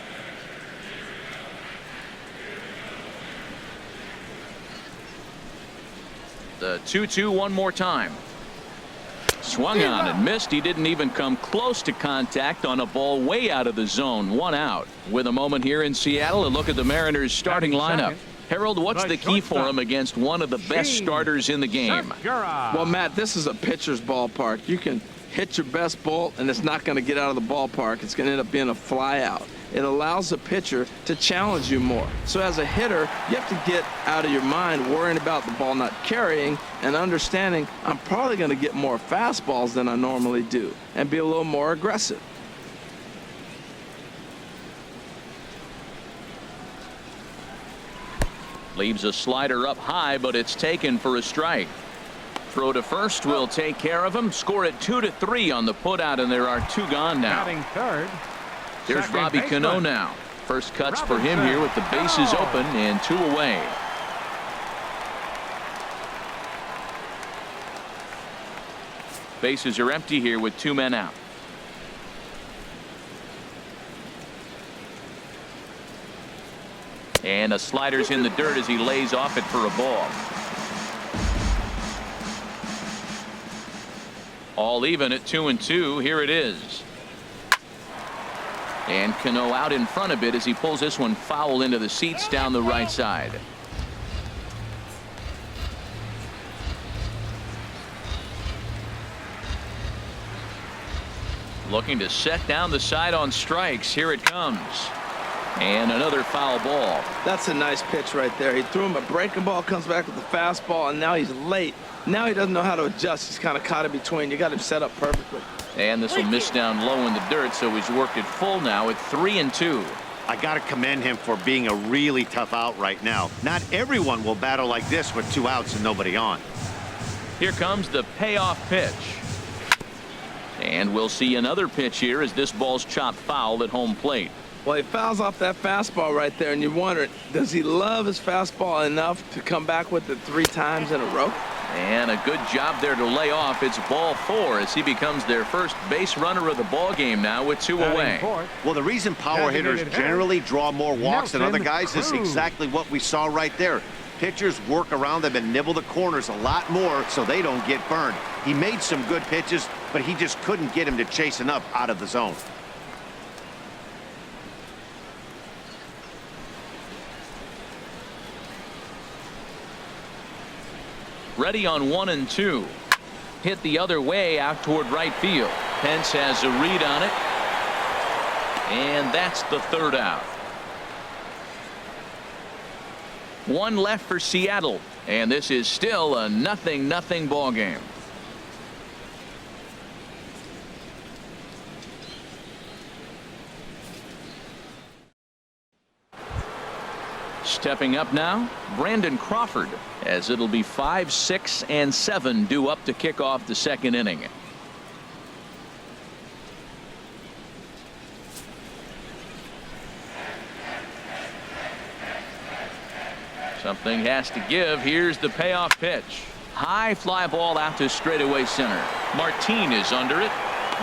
The 2-2 one more time. Swung on and missed. He didn't even come close to contact on a ball way out of the zone. 1 out. With a moment here in Seattle, a look at the Mariners starting lineup. Harold, what's the key for him against one of the best starters in the game? Well, Matt, this is a pitcher's ballpark. You can hit your best ball, and it's not going to get out of the ballpark. It's going to end up being a fly out. It allows the pitcher to challenge you more. So as a hitter, you have to get out of your mind worrying about the ball not carrying and understanding I'm probably going to get more fastballs than I normally do and be a little more aggressive. Leaves a slider up high, but it's taken for a strike. Throw to first will take care of him. Score it 2-3 on the putout, and there are 2 gone now. Batting third. Here's Robbie Cano now. First cuts for him here with the bases open and 2 away. Bases are empty here with 2 men out. And a slider's in the dirt as he lays off it for a ball. All even at 2-2. Here it is. And Cano out in front of it as he pulls this one foul into the seats down the right side. Looking to set down the side on strikes. Here it comes. And another foul ball. That's a nice pitch right there. He threw him a breaking ball, comes back with a fastball, and now he's late. Now he doesn't know how to adjust. He's kind of caught in between. You got him set up perfectly. And this will miss down low in the dirt, so he's worked it full now at 3-2. I got to commend him for being a really tough out right now. Not everyone will battle like this with 2 outs and nobody on. Here comes the payoff pitch. And we'll see another pitch here as this ball's chopped foul at home plate. Well, he fouls off that fastball right there, and you wonder, does he love his fastball enough to come back with it 3 times in a row? And a good job there to lay off. It's ball 4 as he becomes their first base runner of the ball game now with 2 away. Well, the reason power hitters generally draw more walks than other guys is exactly what we saw right there. Pitchers work around them and nibble the corners a lot more so they don't get burned. He made some good pitches, but he just couldn't get him to chase enough out of the zone. Ready on 1-2. Hit the other way out toward right field. Pence has a read on it. And that's the 3rd out. 1 left for Seattle. And this is still a 0-0 ball game. Stepping up now, Brandon Crawford, as it'll be 5, 6, and 7 due up to kick off the 2nd inning. Something has to give. Here's the payoff pitch. High fly ball out to straightaway center. Martin is under it,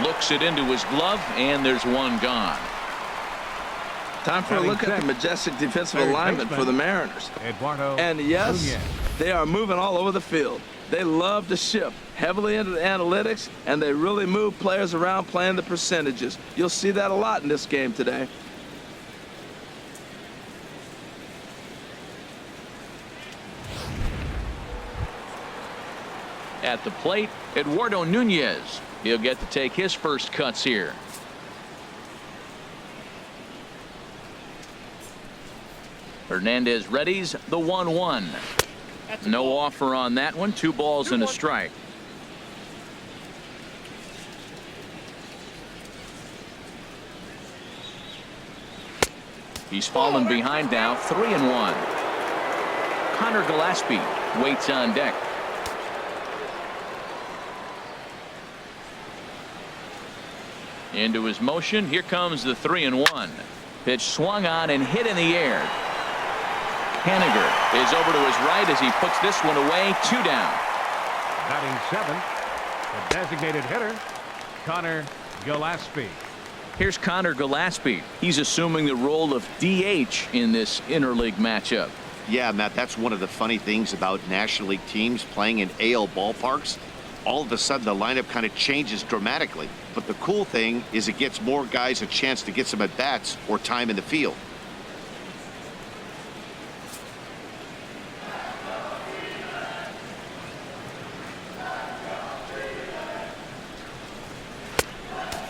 looks it into his glove, and there's 1 gone. Time for a look at the majestic defensive alignment for the Mariners. And yes, they are moving all over the field. They love to shift heavily into the analytics, and they really move players around playing the percentages. You'll see that a lot in this game today. At the plate, Eduardo Nunez. He'll get to take his first cuts here. Hernandez readies the 1-1. No offer on that one. 2 balls and a strike. He's fallen behind now. 3-1. Connor Gillespie waits on deck. Into his motion. Here comes the 3-1. Pitch swung on and hit in the air. Haniger is over to his right as he puts this one away. 2 down. Batting 7th, the designated hitter, Connor Gillespie. Here's Connor Gillespie. He's assuming the role of DH in this interleague matchup. Yeah, Matt, that's one of the funny things about National League teams playing in AL ballparks. All of a sudden, the lineup kind of changes dramatically. But the cool thing is it gets more guys a chance to get some at-bats or time in the field.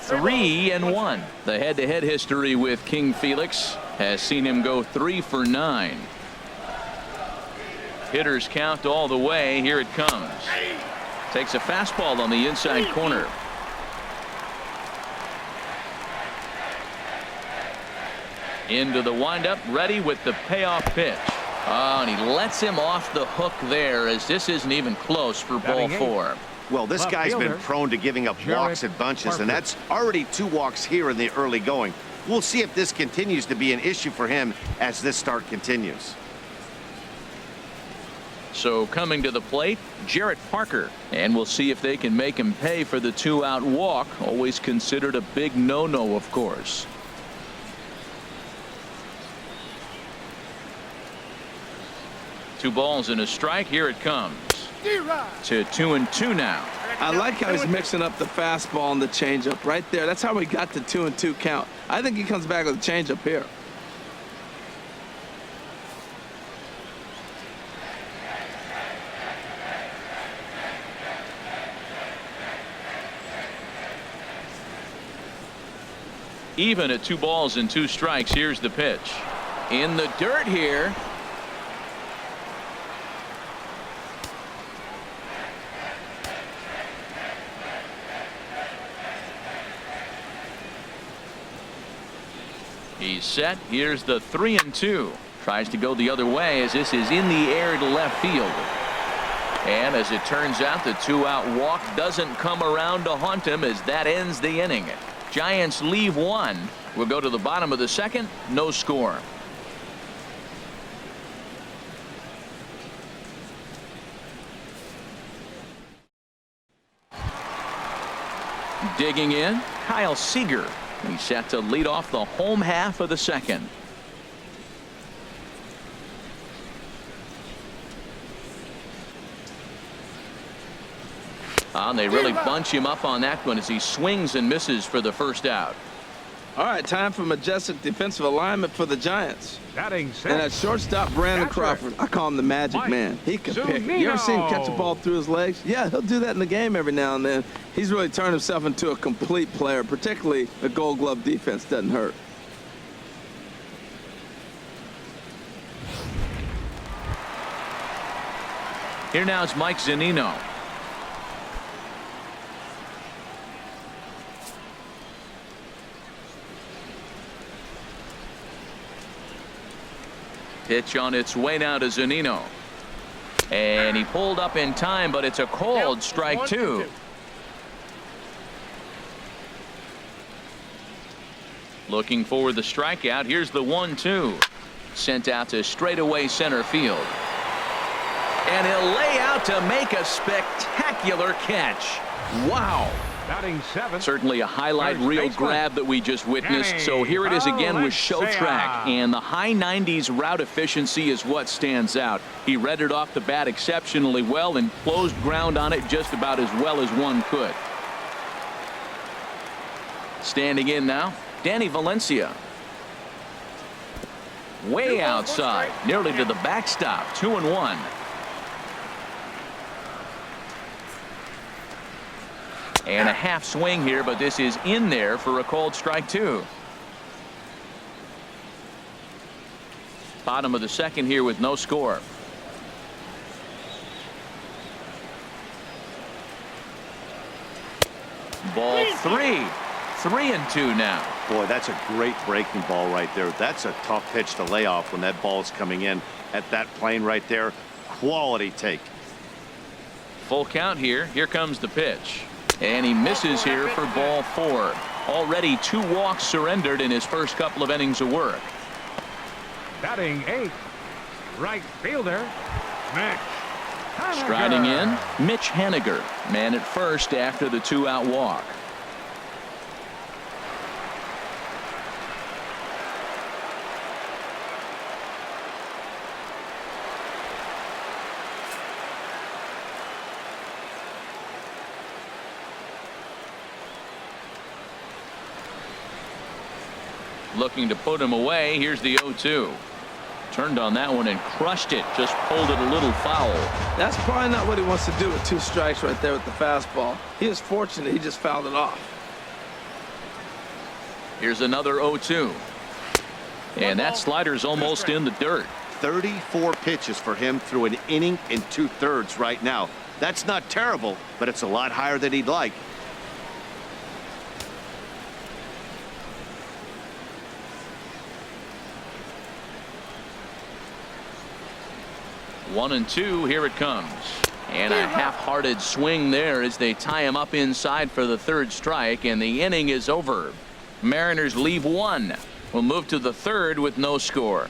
Three and 1. The head-to-head history with King Felix has seen him go 3 for 9. Hitters count all the way. Here it comes. Takes a fastball on the inside corner. Into the windup, ready with the payoff pitch. Oh, and he lets him off the hook there as this isn't even close for ball 4. Well, this guy's been prone to giving up walks in bunches, and that's already 2 walks here in the early going. We'll see if this continues to be an issue for him as this start continues. So coming to the plate, Jarrett Parker, and we'll see if they can make him pay for the 2-out walk. Always considered a big no-no, of course. Two balls and a strike. Here it comes. To 2-2 now. I like how he's mixing up the fastball and the changeup right there. That's how we got the 2-2 count. I think he comes back with a changeup here. Even at 2 balls and 2 strikes. Here's the pitch. In the dirt here. He's set. Here's the 3-2. Tries to go the other way as this is in the air to left field. And as it turns out, the 2-out walk doesn't come around to haunt him as that ends the inning. Giants leave 1. We'll go to the bottom of the 2nd. No score. Digging in, Kyle Seager. He's set to lead off the home half of the 2nd. And they really bunch him up on that one as he swings and misses for the 1st out. All right, time for majestic defensive alignment for the Giants. Batting 6. And at shortstop, Brandon Crawford. I call him the magic man. He can pick. You ever seen him catch a ball through his legs? Yeah, he'll do that in the game every now and then. He's really turned himself into a complete player, particularly the Gold Glove defense doesn't hurt. Here now is Mike Zunino. Pitch on its way now to Zunino. And he pulled up in time, but it's a called strike 2. Looking for the strikeout. Here's the 1-2. Sent out to straightaway center field. And he'll lay out to make a spectacular catch. Wow. Batting 7. Certainly a highlight reel grab that we just witnessed. So here it is again with Show Track, and the high 90s route efficiency is what stands out. He read it off the bat exceptionally well and closed ground on it just about as well as one could. Standing in now, Danny Valencia. Way outside, nearly to the backstop. 2-1. And a half swing here, but this is in there for a called strike 2. Bottom of the 2nd here with no score. Ball 3. 3-2 now. Boy, that's a great breaking ball right there. That's a tough pitch to lay off when that ball's coming in at that plane right there. Quality take. Full count here. Here comes the pitch. And he misses here for ball 4. Already 2 walks surrendered in his first couple of innings of work. Batting 8th, right fielder, Mitch Haniger. Striding in, Mitch Haniger, man at first after the 2-out walk. Looking to put him away. Here's the 0-2. Turned on that one and crushed it. Just pulled it a little foul. That's probably not what he wants to do with 2 strikes right there with the fastball. He is fortunate he just fouled it off. Here's another 0-2. And that slider's almost in the dirt. 34 pitches for him through an inning and 2/3 right now. That's not terrible, but it's a lot higher than he'd like. One and 2. Here it comes. And a half-hearted swing there as they tie him up inside for the 3rd strike, and the inning is over. Mariners leave 1. We'll move to the 3rd with no score.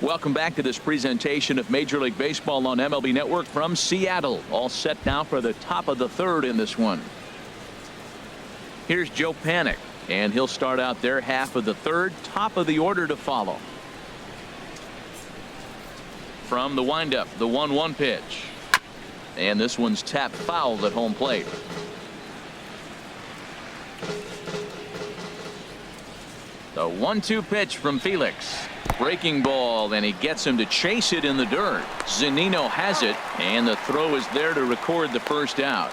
Welcome back to this presentation of Major League Baseball on MLB Network from Seattle. All set now for the top of the 3rd in this one. Here's Joe Panik, and he'll start out their half of the 3rd. Top of the order to follow. From the windup, the 1-1 pitch. And this one's tapped foul at home plate. The 1-2 pitch from Felix. Breaking ball, and he gets him to chase it in the dirt. Zunino has it, and the throw is there to record the 1st out.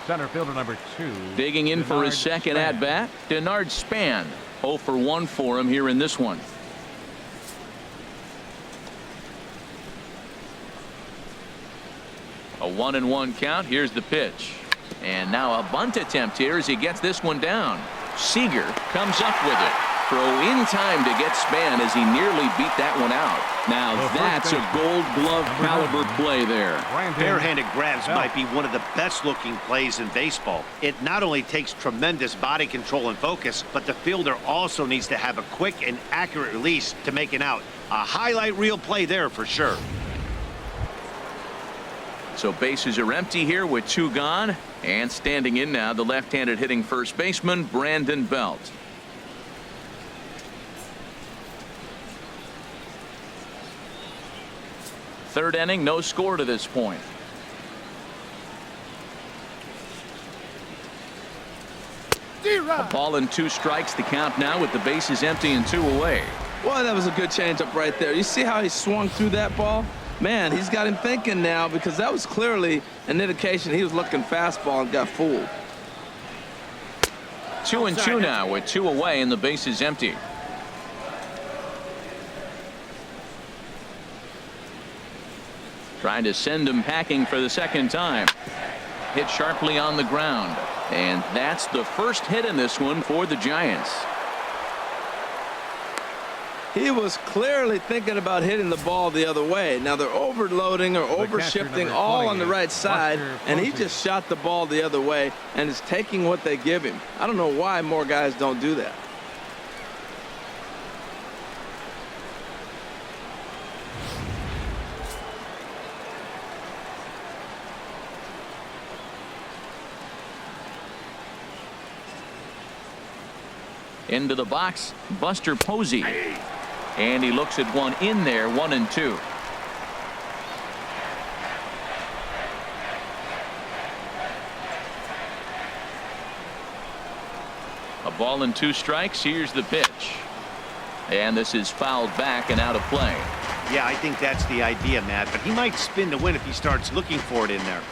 Center fielder number 2. Digging in for his second at bat, Denard Span. 0 for 1 for him here in this one. A 1-1 count. Here's the pitch. And now a bunt attempt here as he gets this one down. Seager comes up with it. Throw in time to get Span as he nearly beat that one out. Now that's a Gold Glove caliber play there. Barehanded grabs might be one of the best looking plays in baseball. It not only takes tremendous body control and focus, but the fielder also needs to have a quick and accurate release to make an out. A highlight reel play there for sure. So bases are empty here with 2 gone, and standing in now the left-handed hitting first baseman Brandon Belt. Third inning, no score to this point. A ball and 2 strikes, the count now with the bases empty and 2 away. Boy, that was a good changeup right there. You see how he swung through that ball? Man, he's got him thinking now, because that was clearly an indication he was looking fastball and got fooled. 2-2 now with 2 away and the bases empty. Trying to send him packing for the 2nd time. Hit sharply on the ground. And that's the 1st hit in this one for the Giants. He was clearly thinking about hitting the ball the other way. Now they're overloading or overshifting all on the right side, and he just shot the ball the other way and is taking what they give him. I don't know why more guys don't do that. Into the box, Buster Posey. And he looks at one in there, 1-2. A ball and 2 strikes. Here's the pitch. And this is fouled back and out of play. Yeah, I think that's the idea, Matt, but he might spin to win if he starts looking for it in there.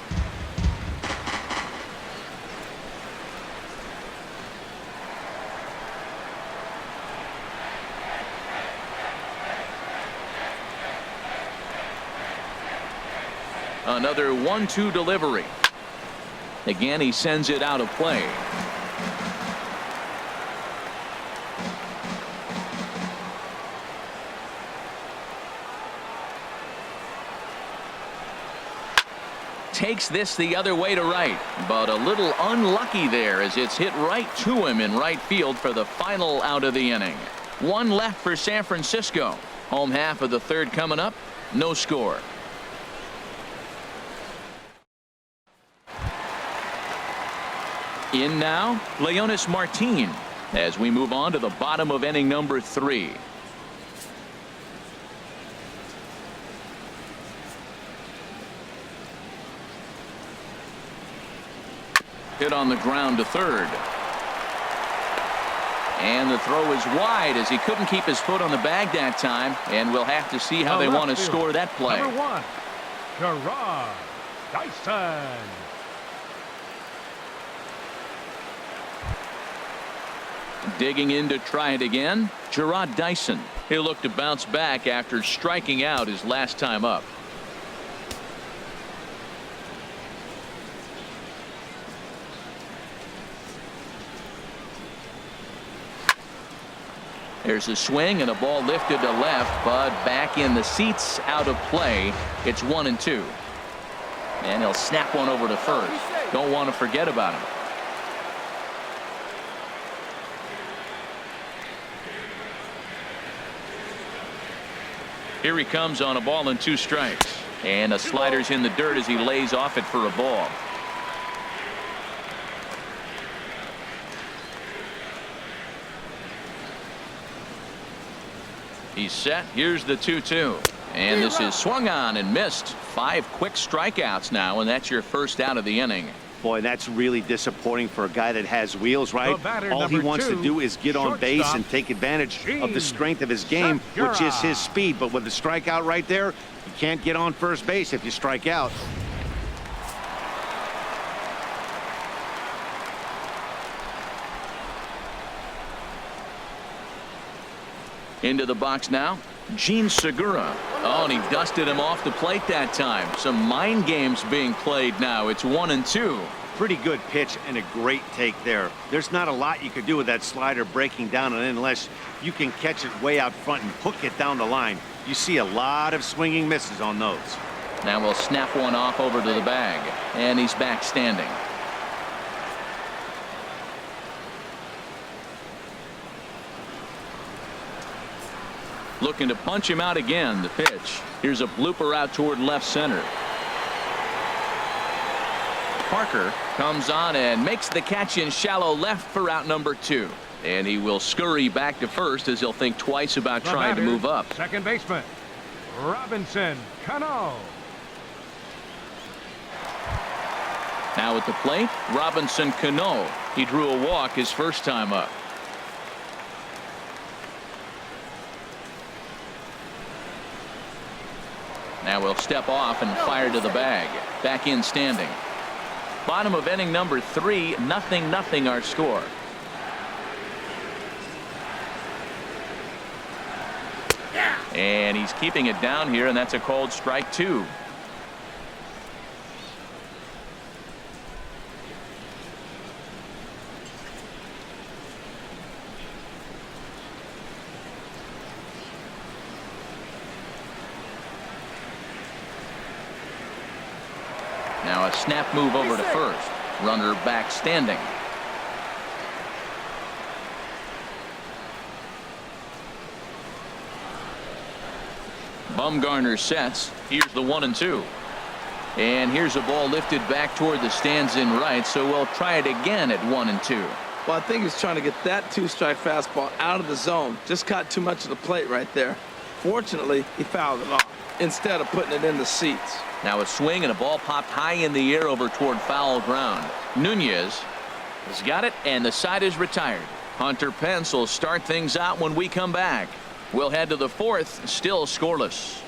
Another 1-2 delivery. Again, he sends it out of play. takes this the other way to right, but a little unlucky there as it's hit right to him in right field for the final out of the inning. One left for San Francisco. Home half of the third coming up. No score. In now, Leonis Martin as we move on to the bottom of inning number 3. Hit on the ground to third. And the throw is wide as he couldn't keep his foot on the bag that time, and we'll have to see how they want to score that play. Number 1, Gerard Dyson. Digging in to try it again, Gerard Dyson. He'll look to bounce back after striking out his last time up. There's a swing and a ball lifted to left, but back in the seats, out of play. It's 1-2. And he'll snap one over to first. Don't want to forget about him. Here he comes on a ball and 2 strikes. And a slider's in the dirt as he lays off it for a ball. He's set. Here's the 2-2. And this is swung on and missed. 5 quick strikeouts now, and that's your first out of the inning. Boy, that's really disappointing for a guy that has wheels, right? All he wants to do is get on base and take advantage of the strength of his game, which is his speed. But with the strikeout right there, you can't get on first base if you strike out. Into the box now, Gene Segura. Oh, and he dusted him off the plate that time. Some mind games being played now. It's 1-2. Pretty good pitch and a great take there. There's not a lot you could do with that slider breaking down and in unless you can catch it way out front and hook it down the line. You see a lot of swinging misses on those. Now we'll snap one off over to the bag, and he's back standing. Looking to punch him out again. The pitch. Here's a blooper out toward left center. Parker comes on and makes the catch in shallow left for out number 2. And he will scurry back to first as he'll think twice about trying to move up. Second baseman, Robinson Cano. Now at the plate, Robinson Cano. He drew a walk his first time up. Now we'll step off and fire to the bag. Back in standing. Bottom of inning number 3, 0-0 our score. And he's keeping it down here, and that's a called strike 2. Now a snap move over to first. Runner back standing. Bumgarner sets. Here's the 1-2. And here's a ball lifted back toward the stands in right, so we'll try it again at 1-2. Well, I think he's trying to get that 2-strike fastball out of the zone. Just caught too much of the plate right there. Fortunately, he fouled it off instead of putting it in the seats. Now a swing and a ball popped high in the air over toward foul ground. Nunez has got it, and the side is retired. Hunter Pence will start things out when we come back. We'll head to the 4th, still scoreless.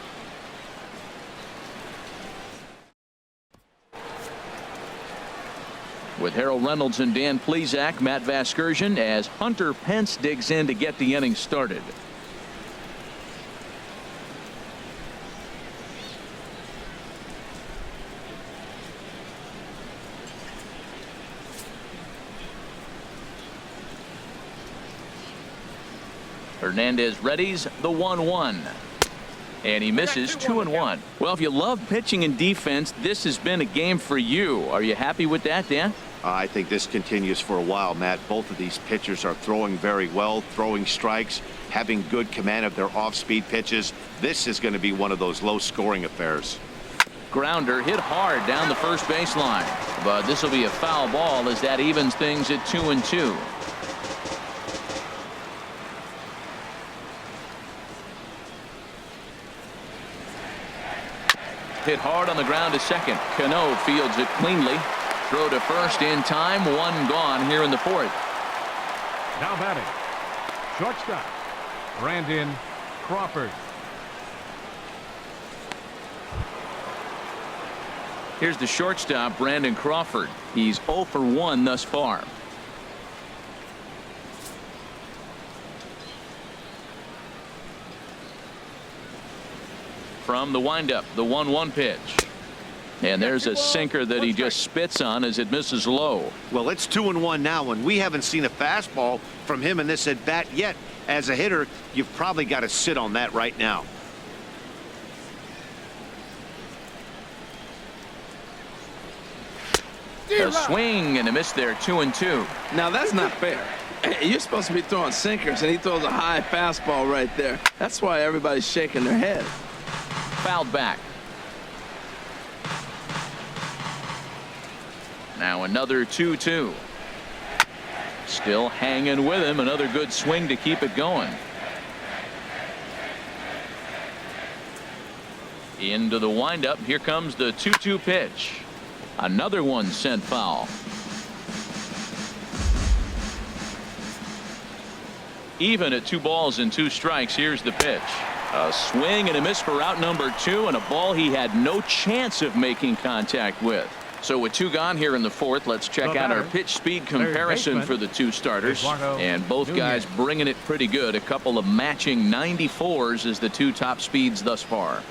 With Harold Reynolds and Dan Plesac, Matt Vasgersian as Hunter Pence digs in to get the inning started. Hernandez readies the 1-1. And he misses 2-1. Well, if you love pitching and defense, this has been a game for you. Are you happy with that, Dan? I think this continues for a while, Matt. Both of these pitchers are throwing very well, throwing strikes, having good command of their off-speed pitches. This is going to be one of those low-scoring affairs. Grounder hit hard down the first baseline, but this will be a foul ball as that evens things at 2-2. Hit hard on the ground to second. Cano fields it cleanly. Throw to first in time. One gone here in the fourth. Now batting, shortstop, Brandon Crawford. Here's the shortstop, Brandon Crawford. He's 0 for 1 thus far. From the windup, the 1-1 pitch. And there's a sinker that he just spits on as it misses low. Well, it's 2-1 now, and we haven't seen a fastball from him in this at bat yet. As a hitter, you've probably got to sit on that right now. A swing and a miss there, 2-2. Now that's not fair. You're supposed to be throwing sinkers, and he throws a high fastball right there. That's why everybody's shaking their head. Fouled back. Now another 2-2. Still hanging with him. Another good swing to keep it going. Into the windup. Here comes the 2-2 pitch. Another one sent foul. Even at 2 balls and 2 strikes. Here's the pitch. A swing and a miss for out number 2, and a ball he had no chance of making contact with. So with 2 gone here in the fourth, let's check out our pitch speed comparison for the 2 starters. And both guys bringing it pretty good. A couple of matching 94s as the 2 top speeds thus far.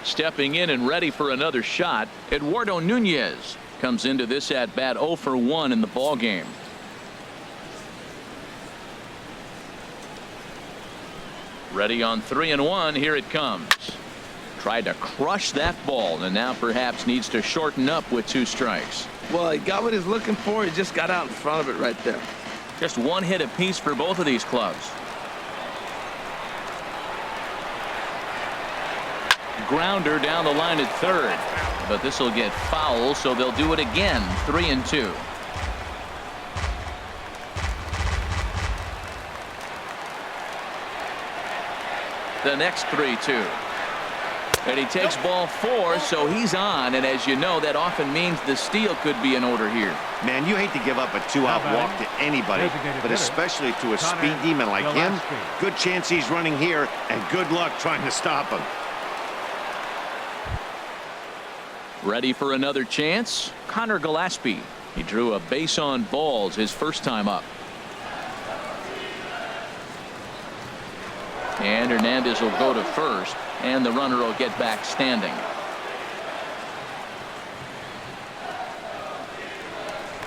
Stepping in and ready for another shot, Eduardo Nunez comes into this at bat 0 for 1 in the ball game. Ready on 3-1. Here it comes. Tried to crush that ball, and now perhaps needs to shorten up with 2 strikes. Well, he got what he's looking for. He just got out in front of it right there. Just 1 hit apiece for both of these clubs. Grounder down the line at third, but this will get foul, so they'll do it again. 3-2. The next 3-2. And he takes ball 4, so he's on. And as you know, that often means the steal could be in order here. Man, you hate to give up a 2-out walk to anybody, but especially to a speed demon like him. Good chance he's running here, and good luck trying to stop him. Ready for another chance? Connor Gillespie. He drew a base on balls his first time up. And Hernandez will go to first, and the runner will get back standing.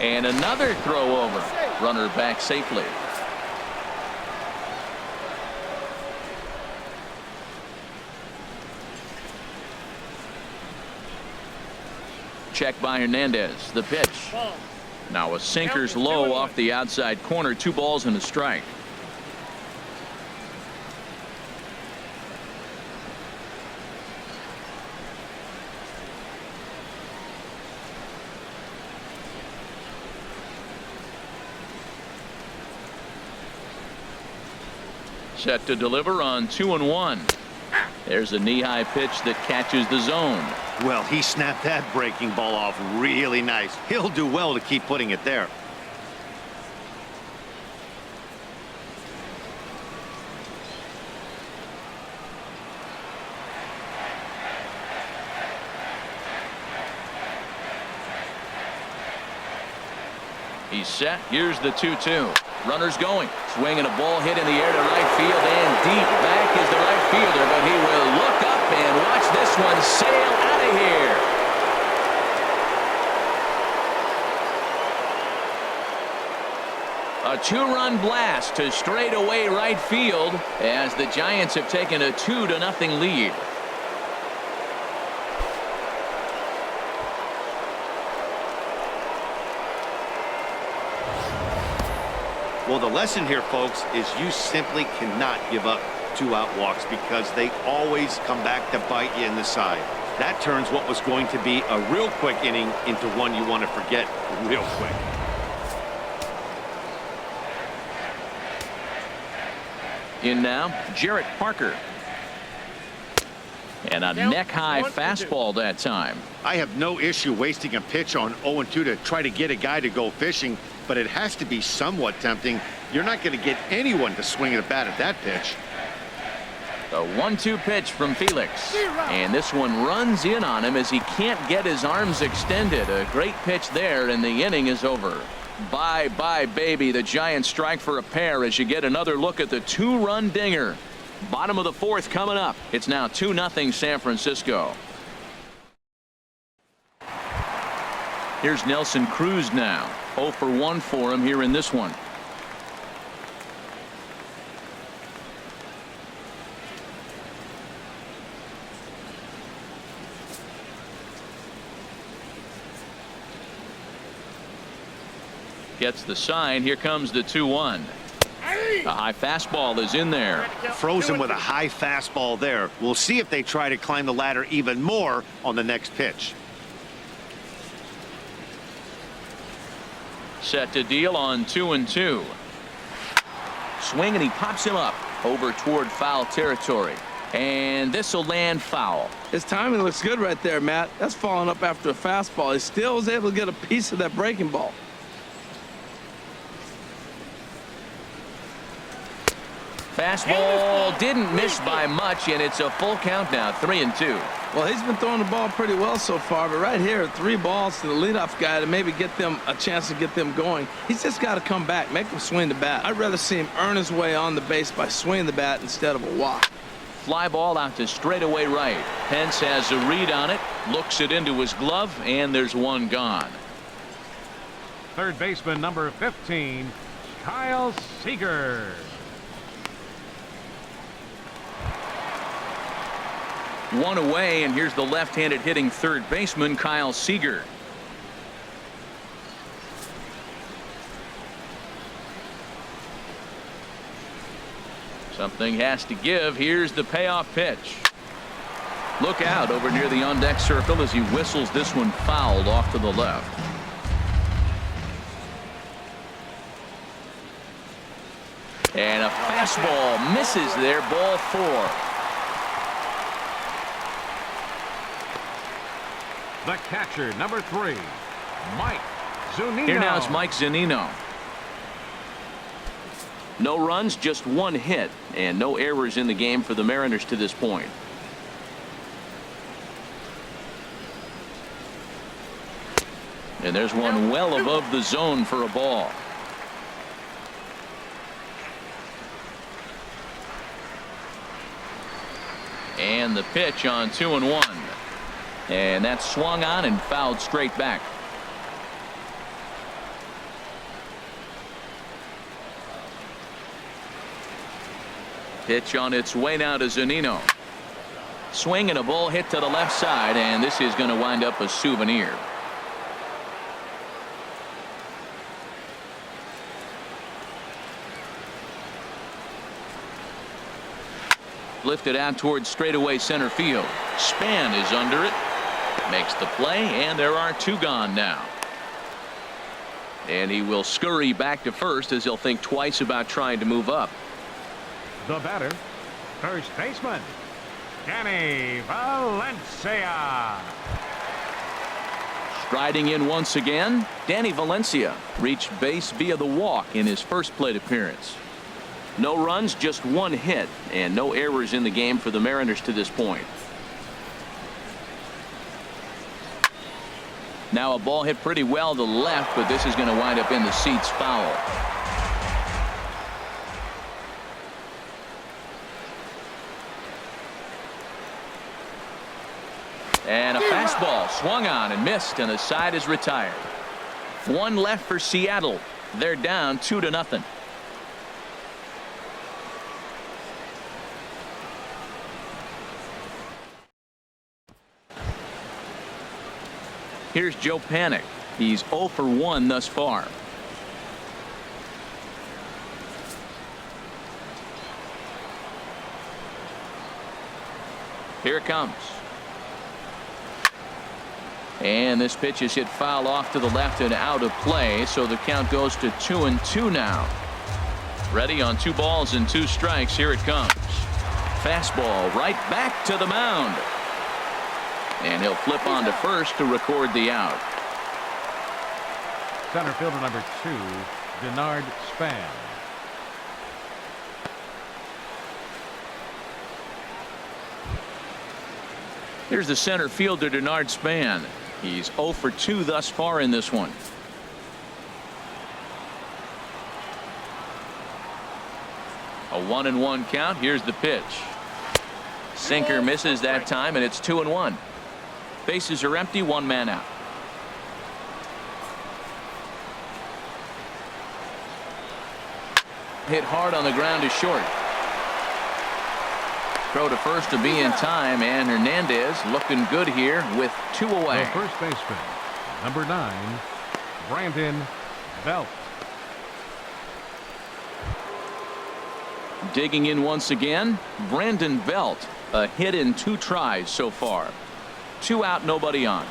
And another throw over. Runner back safely. Check by Hernandez. The pitch. Now a sinker's low off the outside corner. 2 balls and a strike. Set to deliver on 2-1. There's a knee-high pitch that catches the zone. Well, he snapped that breaking ball off really nice. He'll do well to keep putting it there. He's set. Here's the 2-2. Runners going. Swing and a ball hit in the air to right field and deep. Back is the right fielder, but he will look up and watch this one sail out of here. A A two-run blast to straightaway right field as the Giants have taken a 2-0 lead. Well, the lesson here, folks, is you simply cannot give up 2-out walks because they always come back to bite you in the side. That turns what was going to be a real quick inning into one you want to forget real quick. In now, Jarrett Parker. And a neck-high fastball that time. I have no issue wasting a pitch on 0-2 to try to get a guy to go fishing, but it has to be somewhat tempting. You're not going to get anyone to swing at a bat at that pitch. The 1-2 pitch from Felix. And this one runs in on him as he can't get his arms extended. A great pitch there, and the inning is over. Bye-bye, baby. The Giants strike for a pair as you get another look at the two-run dinger. Bottom of the fourth coming up. It's now 2-0 San Francisco. Here's Nelson Cruz now. 0 for 1 for him here in this one. Gets the sign. Here comes the 2-1. A high fastball is in there. Frozen with a high fastball there. We'll see if they try to climb the ladder even more on the next pitch. Set to deal on 2-2. Swing, and he pops him up over toward foul territory. And this will land foul. His timing looks good right there, Matt. That's falling up after a fastball. He still was able to get a piece of that breaking ball. Fastball didn't miss by much, and it's a full count now, 3-2. Well, he's been throwing the ball pretty well so far, but right here, 3 balls to the leadoff guy to maybe get them a chance to get them going. He's just got to come back, make him swing the bat. I'd rather see him earn his way on the base by swinging the bat instead of a walk. Fly ball out to straightaway right. Pence has a read on it, looks it into his glove, and there's one gone. Third baseman number 15, Kyle Seager. One away, and here's the left-handed hitting third baseman, Kyle Seager. Something has to give. Here's the payoff pitch. Look out over near the on-deck circle as he whistles this one fouled off to the left. And a fastball misses there, ball 4. The catcher, number 3, Mike Zunino. Here now is Mike Zunino. No runs, just 1 hit, and no errors in the game for the Mariners to this point. And there's one well above the zone for a ball. And the pitch on 2-1. And that's swung on and fouled straight back. Pitch on its way now to Zunino. Swing and a ball hit to the left side, and this is going to wind up a souvenir. Lifted out towards straightaway center field. Span is under it. Makes the play, and there are 2 gone now. And he will scurry back to first as he'll think twice about trying to move up. The batter, first baseman, Danny Valencia. Striding in once again, Danny Valencia reached base via the walk in his first plate appearance. No runs, just 1 hit, and no errors in the game for the Mariners to this point. Now a ball hit pretty well to the left, but this is going to wind up in the seats foul. And a fastball swung on and missed, and the side is retired. 1 left for Seattle. They're down 2-0. Here's Joe Panik. He's 0 for 1 thus far. Here it comes. And this pitch is hit foul off to the left and out of play, so the count goes to 2-2 now. Ready on 2 balls and 2 strikes. Here it comes. Fastball right back to the mound. And he'll flip on to first to record the out. Center fielder number 2, Denard Span. Here's the center fielder, Denard Span. He's 0 for 2 thus far in this one. A 1-1 count. Here's the pitch. Sinker misses that time, and it's 2-1. Bases are empty, 1 man out. Hit hard on the ground is short. Throw to first to be in time, and Hernandez looking good here with 2 away. The first baseman, number 9, Brandon Belt. Digging in once again, Brandon Belt. A hit in 2 tries so far. 2 out, nobody on.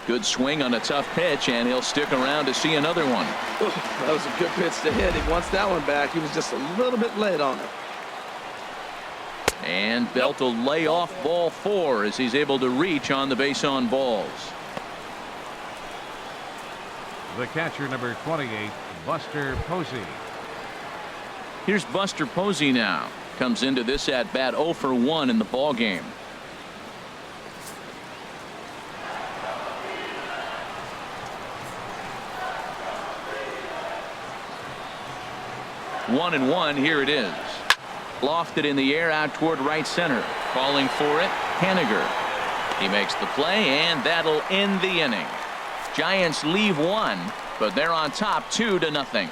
Good swing on a tough pitch, and he'll stick around to see another one. That was a good pitch to hit. He wants that one back. He was just a little bit late on it. And Belt will lay off ball 4 as he's able to reach on the base on balls. The catcher, number 28, Buster Posey. Here's Buster Posey now. Comes into this at bat 0 for 1 in the ball game. One and 1. Here it is. Lofted in the air out toward right center. Calling for it, Haniger. He makes the play, and that'll end the inning. Giants leave 1, but they're on top 2-0.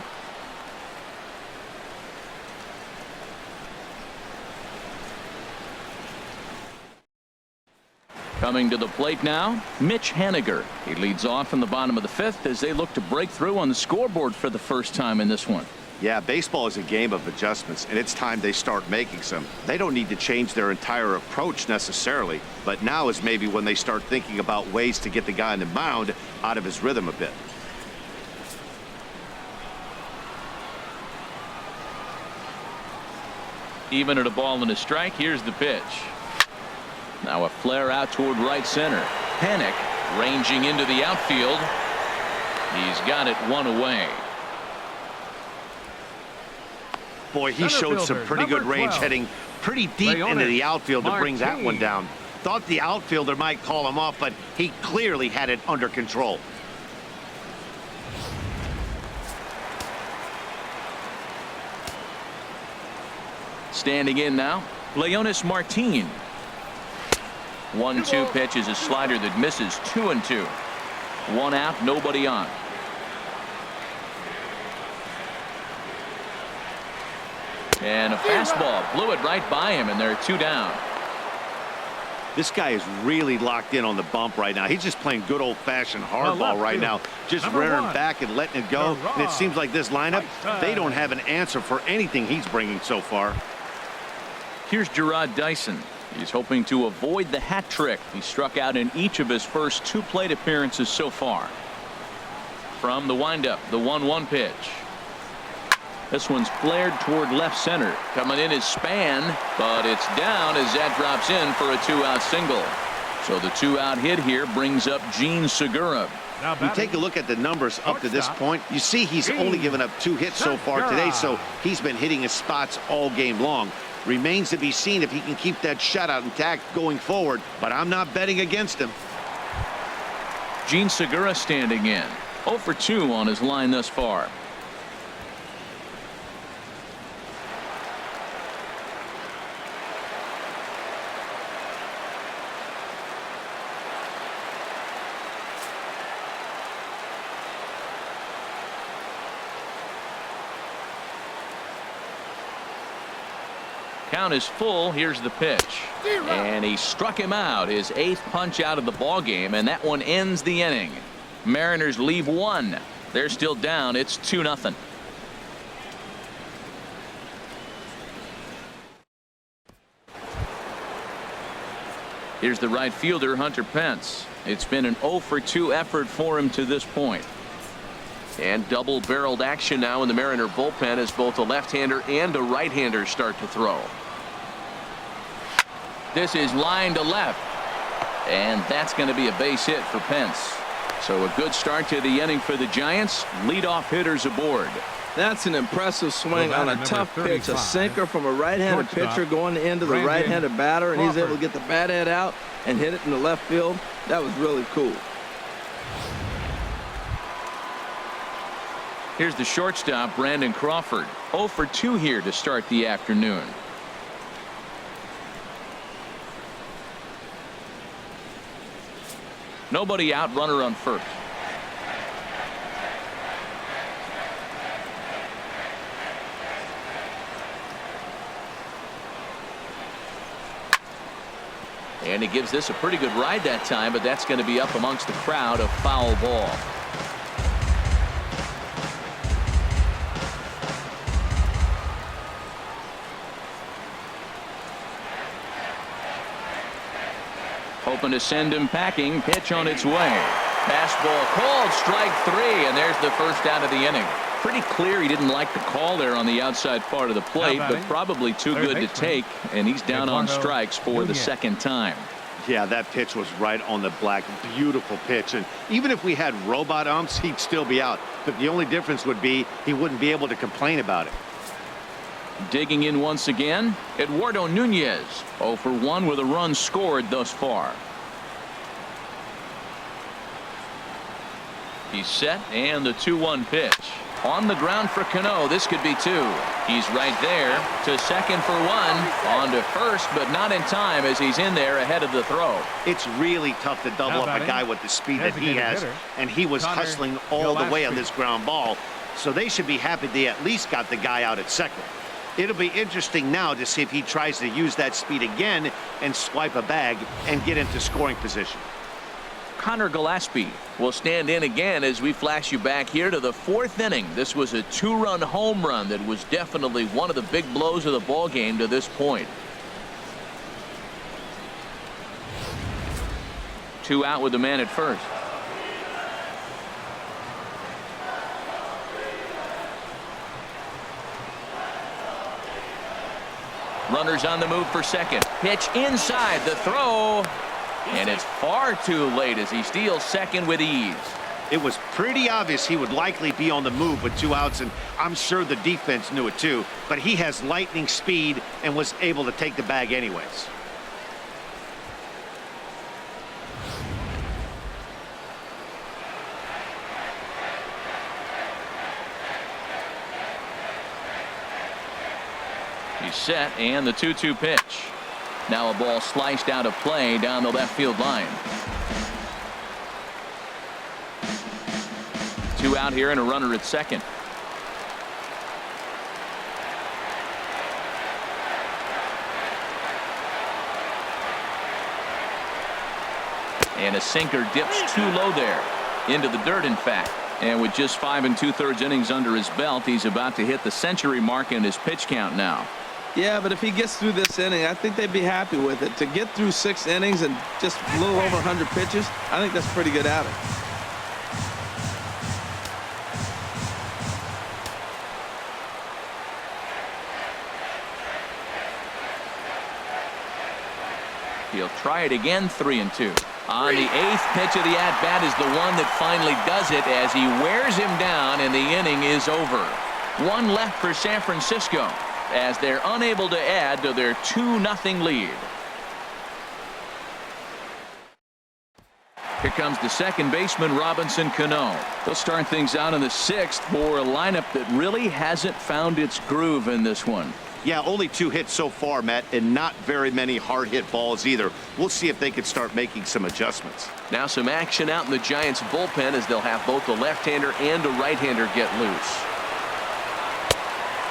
Coming to the plate now, Mitch Haniger. He leads off in the bottom of the 5th as they look to break through on the scoreboard for the first time in this one. Yeah, baseball is a game of adjustments, and it's time they start making some. They don't need to change their entire approach necessarily, but now is maybe when they start thinking about ways to get the guy on the mound out of his rhythm a bit. Even at a ball and a strike, here's the pitch. Now a flare out toward right center. Panik ranging into the outfield. He's got it 1 away. Boy, he showed some pretty good range heading pretty deep into the outfield to bring that one down. Thought the outfielder might call him off, but he clearly had it under control. Standing in now, Leonis Martin. 1-2 pitch is a slider that misses. 2-2. 1 out, nobody on. And a fastball blew it right by him, and they're 2 down. This guy is really locked in on the bump right now. He's just playing good old-fashioned hardball right now, just rearing back and letting it go. And it seems like this lineup, they don't have an answer for anything he's bringing so far. Here's Gerard Dyson. He's hoping to avoid the hat trick. He struck out in each of his first 2 plate appearances so far. From the windup, the 1-1 pitch. This one's flared toward left center. Coming in is Span, but it's down as that drops in for a 2-out single. So the 2-out hit here brings up Gene Segura. You take a look at the numbers up to this point. You see he's only given up 2 hits so far today, so he's been hitting his spots all game long. Remains to be seen if he can keep that shutout intact going forward, but I'm not betting against him. Gene Segura standing in. 0 for 2 on his line thus far. Count is full. Here's the pitch. And he struck him out. His 8th punch out of the ball game, and that one ends the inning. Mariners leave 1. They're still down. It's 2-0. Here's the right fielder, Hunter Pence. It's been an 0-for-2 effort for him to this point. And double-barreled action now in the Mariner bullpen as both a left-hander and a right-hander start to throw. This is line to left. And that's going to be a base hit for Pence. So a good start to the inning for the Giants. Leadoff hitters aboard. That's an impressive swing on a tough pitch. A sinker from a right-handed pitcher going into the right-handed batter, and he's able to get the bat head out and hit it in the left field. That was really cool. Here's the shortstop, Brandon Crawford. 0-for-2 here to start the afternoon. Nobody out, runner on first. And he gives this a pretty good ride that time, but that's going to be up amongst the crowd. A foul ball. Hoping to send him packing. Pitch on its way. Fastball called, strike 3, and there's the first out of the inning. Pretty clear he didn't like the call there on the outside part of the plate, but probably too good to take, and he's down on strikes for the second time. Yeah, that pitch was right on the black. Beautiful pitch. And even if we had robot umps, he'd still be out. But the only difference would be he wouldn't be able to complain about it. Digging in once again, Eduardo Nunez. 0-for-1 with a run scored thus far. He's set, and the 2-1 pitch. On the ground for Cano. This could be 2. He's right there to second for 1. On to first, but not in time as he's in there ahead of the throw. It's really tough to double up a guy with the speed that he has, and he was hustling all the way on this ground ball. So they should be happy they at least got the guy out at second. It'll be interesting now to see if he tries to use that speed again and swipe a bag and get into scoring position. Connor Gillespie will stand in again as we flash you back here to the 4th inning. This was a 2-run home run that was definitely one of the big blows of the ball game to this point. 2 out with the man at first. Runners on the move for second. Pitch inside, the throw. And it's far too late as he steals second with ease. It was pretty obvious he would likely be on the move with 2 outs, and I'm sure the defense knew it too. But he has lightning speed and was able to take the bag anyways. He's set, and the 2-2 pitch. Now a ball sliced out of play down the left field line. 2 out here and a runner at second. And a sinker dips too low there. Into the dirt, in fact. And with just 5 2/3 innings under his belt, he's about to hit the century mark in his pitch count now. Yeah, but if he gets through this inning, I think they'd be happy with it. To get through 6 innings and just a little over 100 pitches, I think that's pretty good outing. He'll try it again, 3-2. On the 8th pitch of the at-bat is the one that finally does it as he wears him down, and the inning is over. 1 left for San Francisco as they're unable to add to their 2-0 lead. Here comes the second baseman, Robinson Cano. They'll start things out in the 6th for a lineup that really hasn't found its groove in this one. Yeah, only 2 hits so far, Matt, and not very many hard hit balls either. We'll see if they can start making some adjustments. Now some action out in the Giants bullpen as they'll have both the left-hander and a right-hander get loose.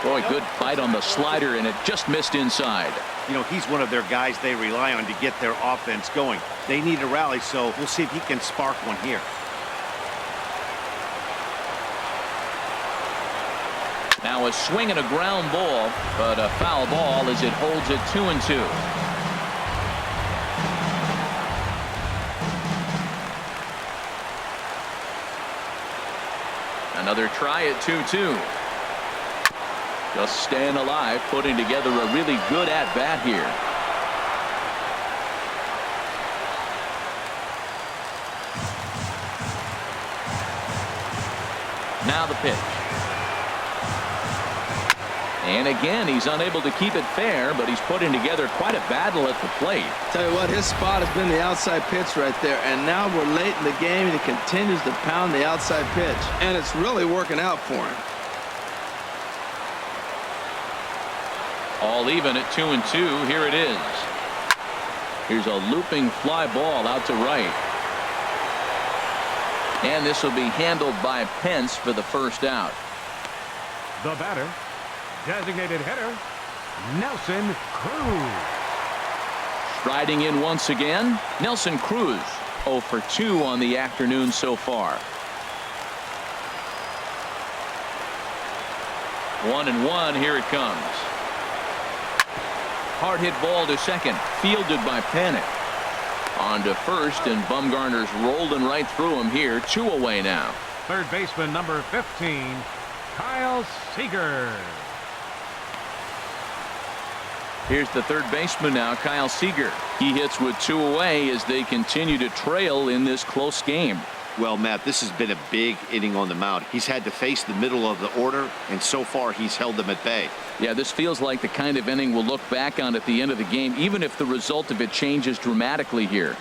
Boy, good fight on the slider, and it just missed inside. You know, he's one of their guys they rely on to get their offense going. They need a rally, so we'll see if he can spark one here. Now a swing and a ground ball, but a foul ball as it holds it 2-2. Another try at 2-2. Just staying alive, putting together a really good at-bat here. Now the pitch. And again, he's unable to keep it fair, but he's putting together quite a battle at the plate. Tell you what, his spot has been the outside pitch right there, and now we're late in the game, and he continues to pound the outside pitch, and it's really working out for him. All even at 2-2. Here it is. Here's a looping fly ball out to right. And this will be handled by Pence for the first out. The batter, designated hitter, Nelson Cruz. Striding in once again, Nelson Cruz. 0 for 2 on the afternoon so far. 1-1. Here it comes. Hard hit ball to second, fielded by Panic. On to first, and Bumgarner's rolling right through him here. 2 away now. Third baseman number 15, Kyle Seager. Here's the third baseman now, Kyle Seager. He hits with 2 away as they continue to trail in this close game. Well, Matt, this has been a big inning on the mound. He's had to face the middle of the order, and so far he's held them at bay. Yeah, this feels like the kind of inning we'll look back on at the end of the game, even if the result of it changes dramatically here.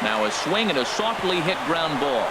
Now a swing and a softly hit ground ball.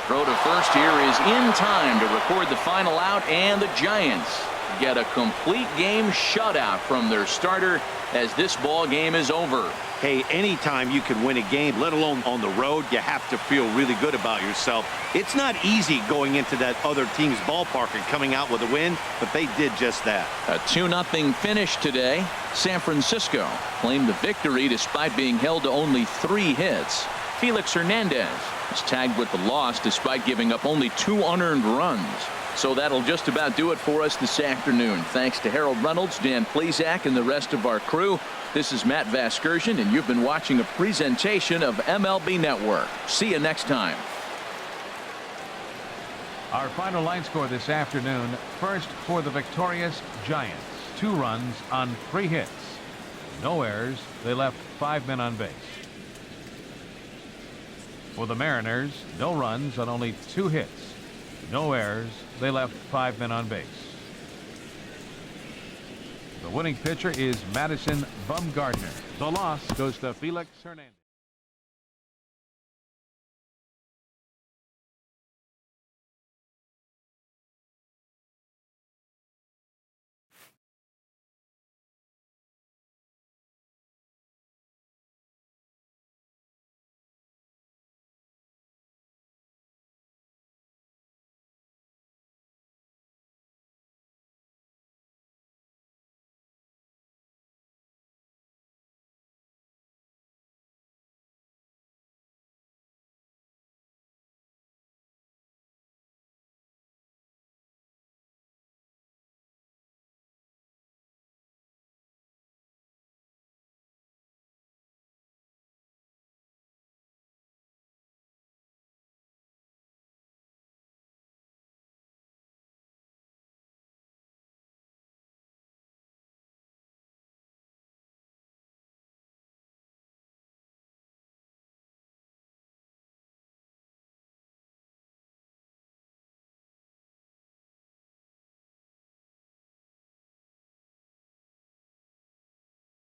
Throw to first here is in time to record the final out, and the Giants get a complete game shutout from their starter as this ball game is over. Hey, anytime you can win a game, let alone on the road, you have to feel really good about yourself. It's not easy going into that other team's ballpark and coming out with a win, but they did just that. A 2-0 finish today. San Francisco claimed the victory despite being held to only 3 hits. Felix Hernandez was tagged with the loss despite giving up only 2 unearned runs. So that'll just about do it for us this afternoon. Thanks to Harold Reynolds, Dan Plesac, and the rest of our crew. This is Matt Vasgersian, and you've been watching a presentation of MLB Network. See you next time. Our final line score this afternoon. First for the victorious Giants. 2 runs on 3 hits. No errors. They left 5 men on base. For the Mariners, no runs on only 2 hits. No errors. They left 5 men on base. The winning pitcher is Madison Bumgarner. The loss goes to Felix Hernandez.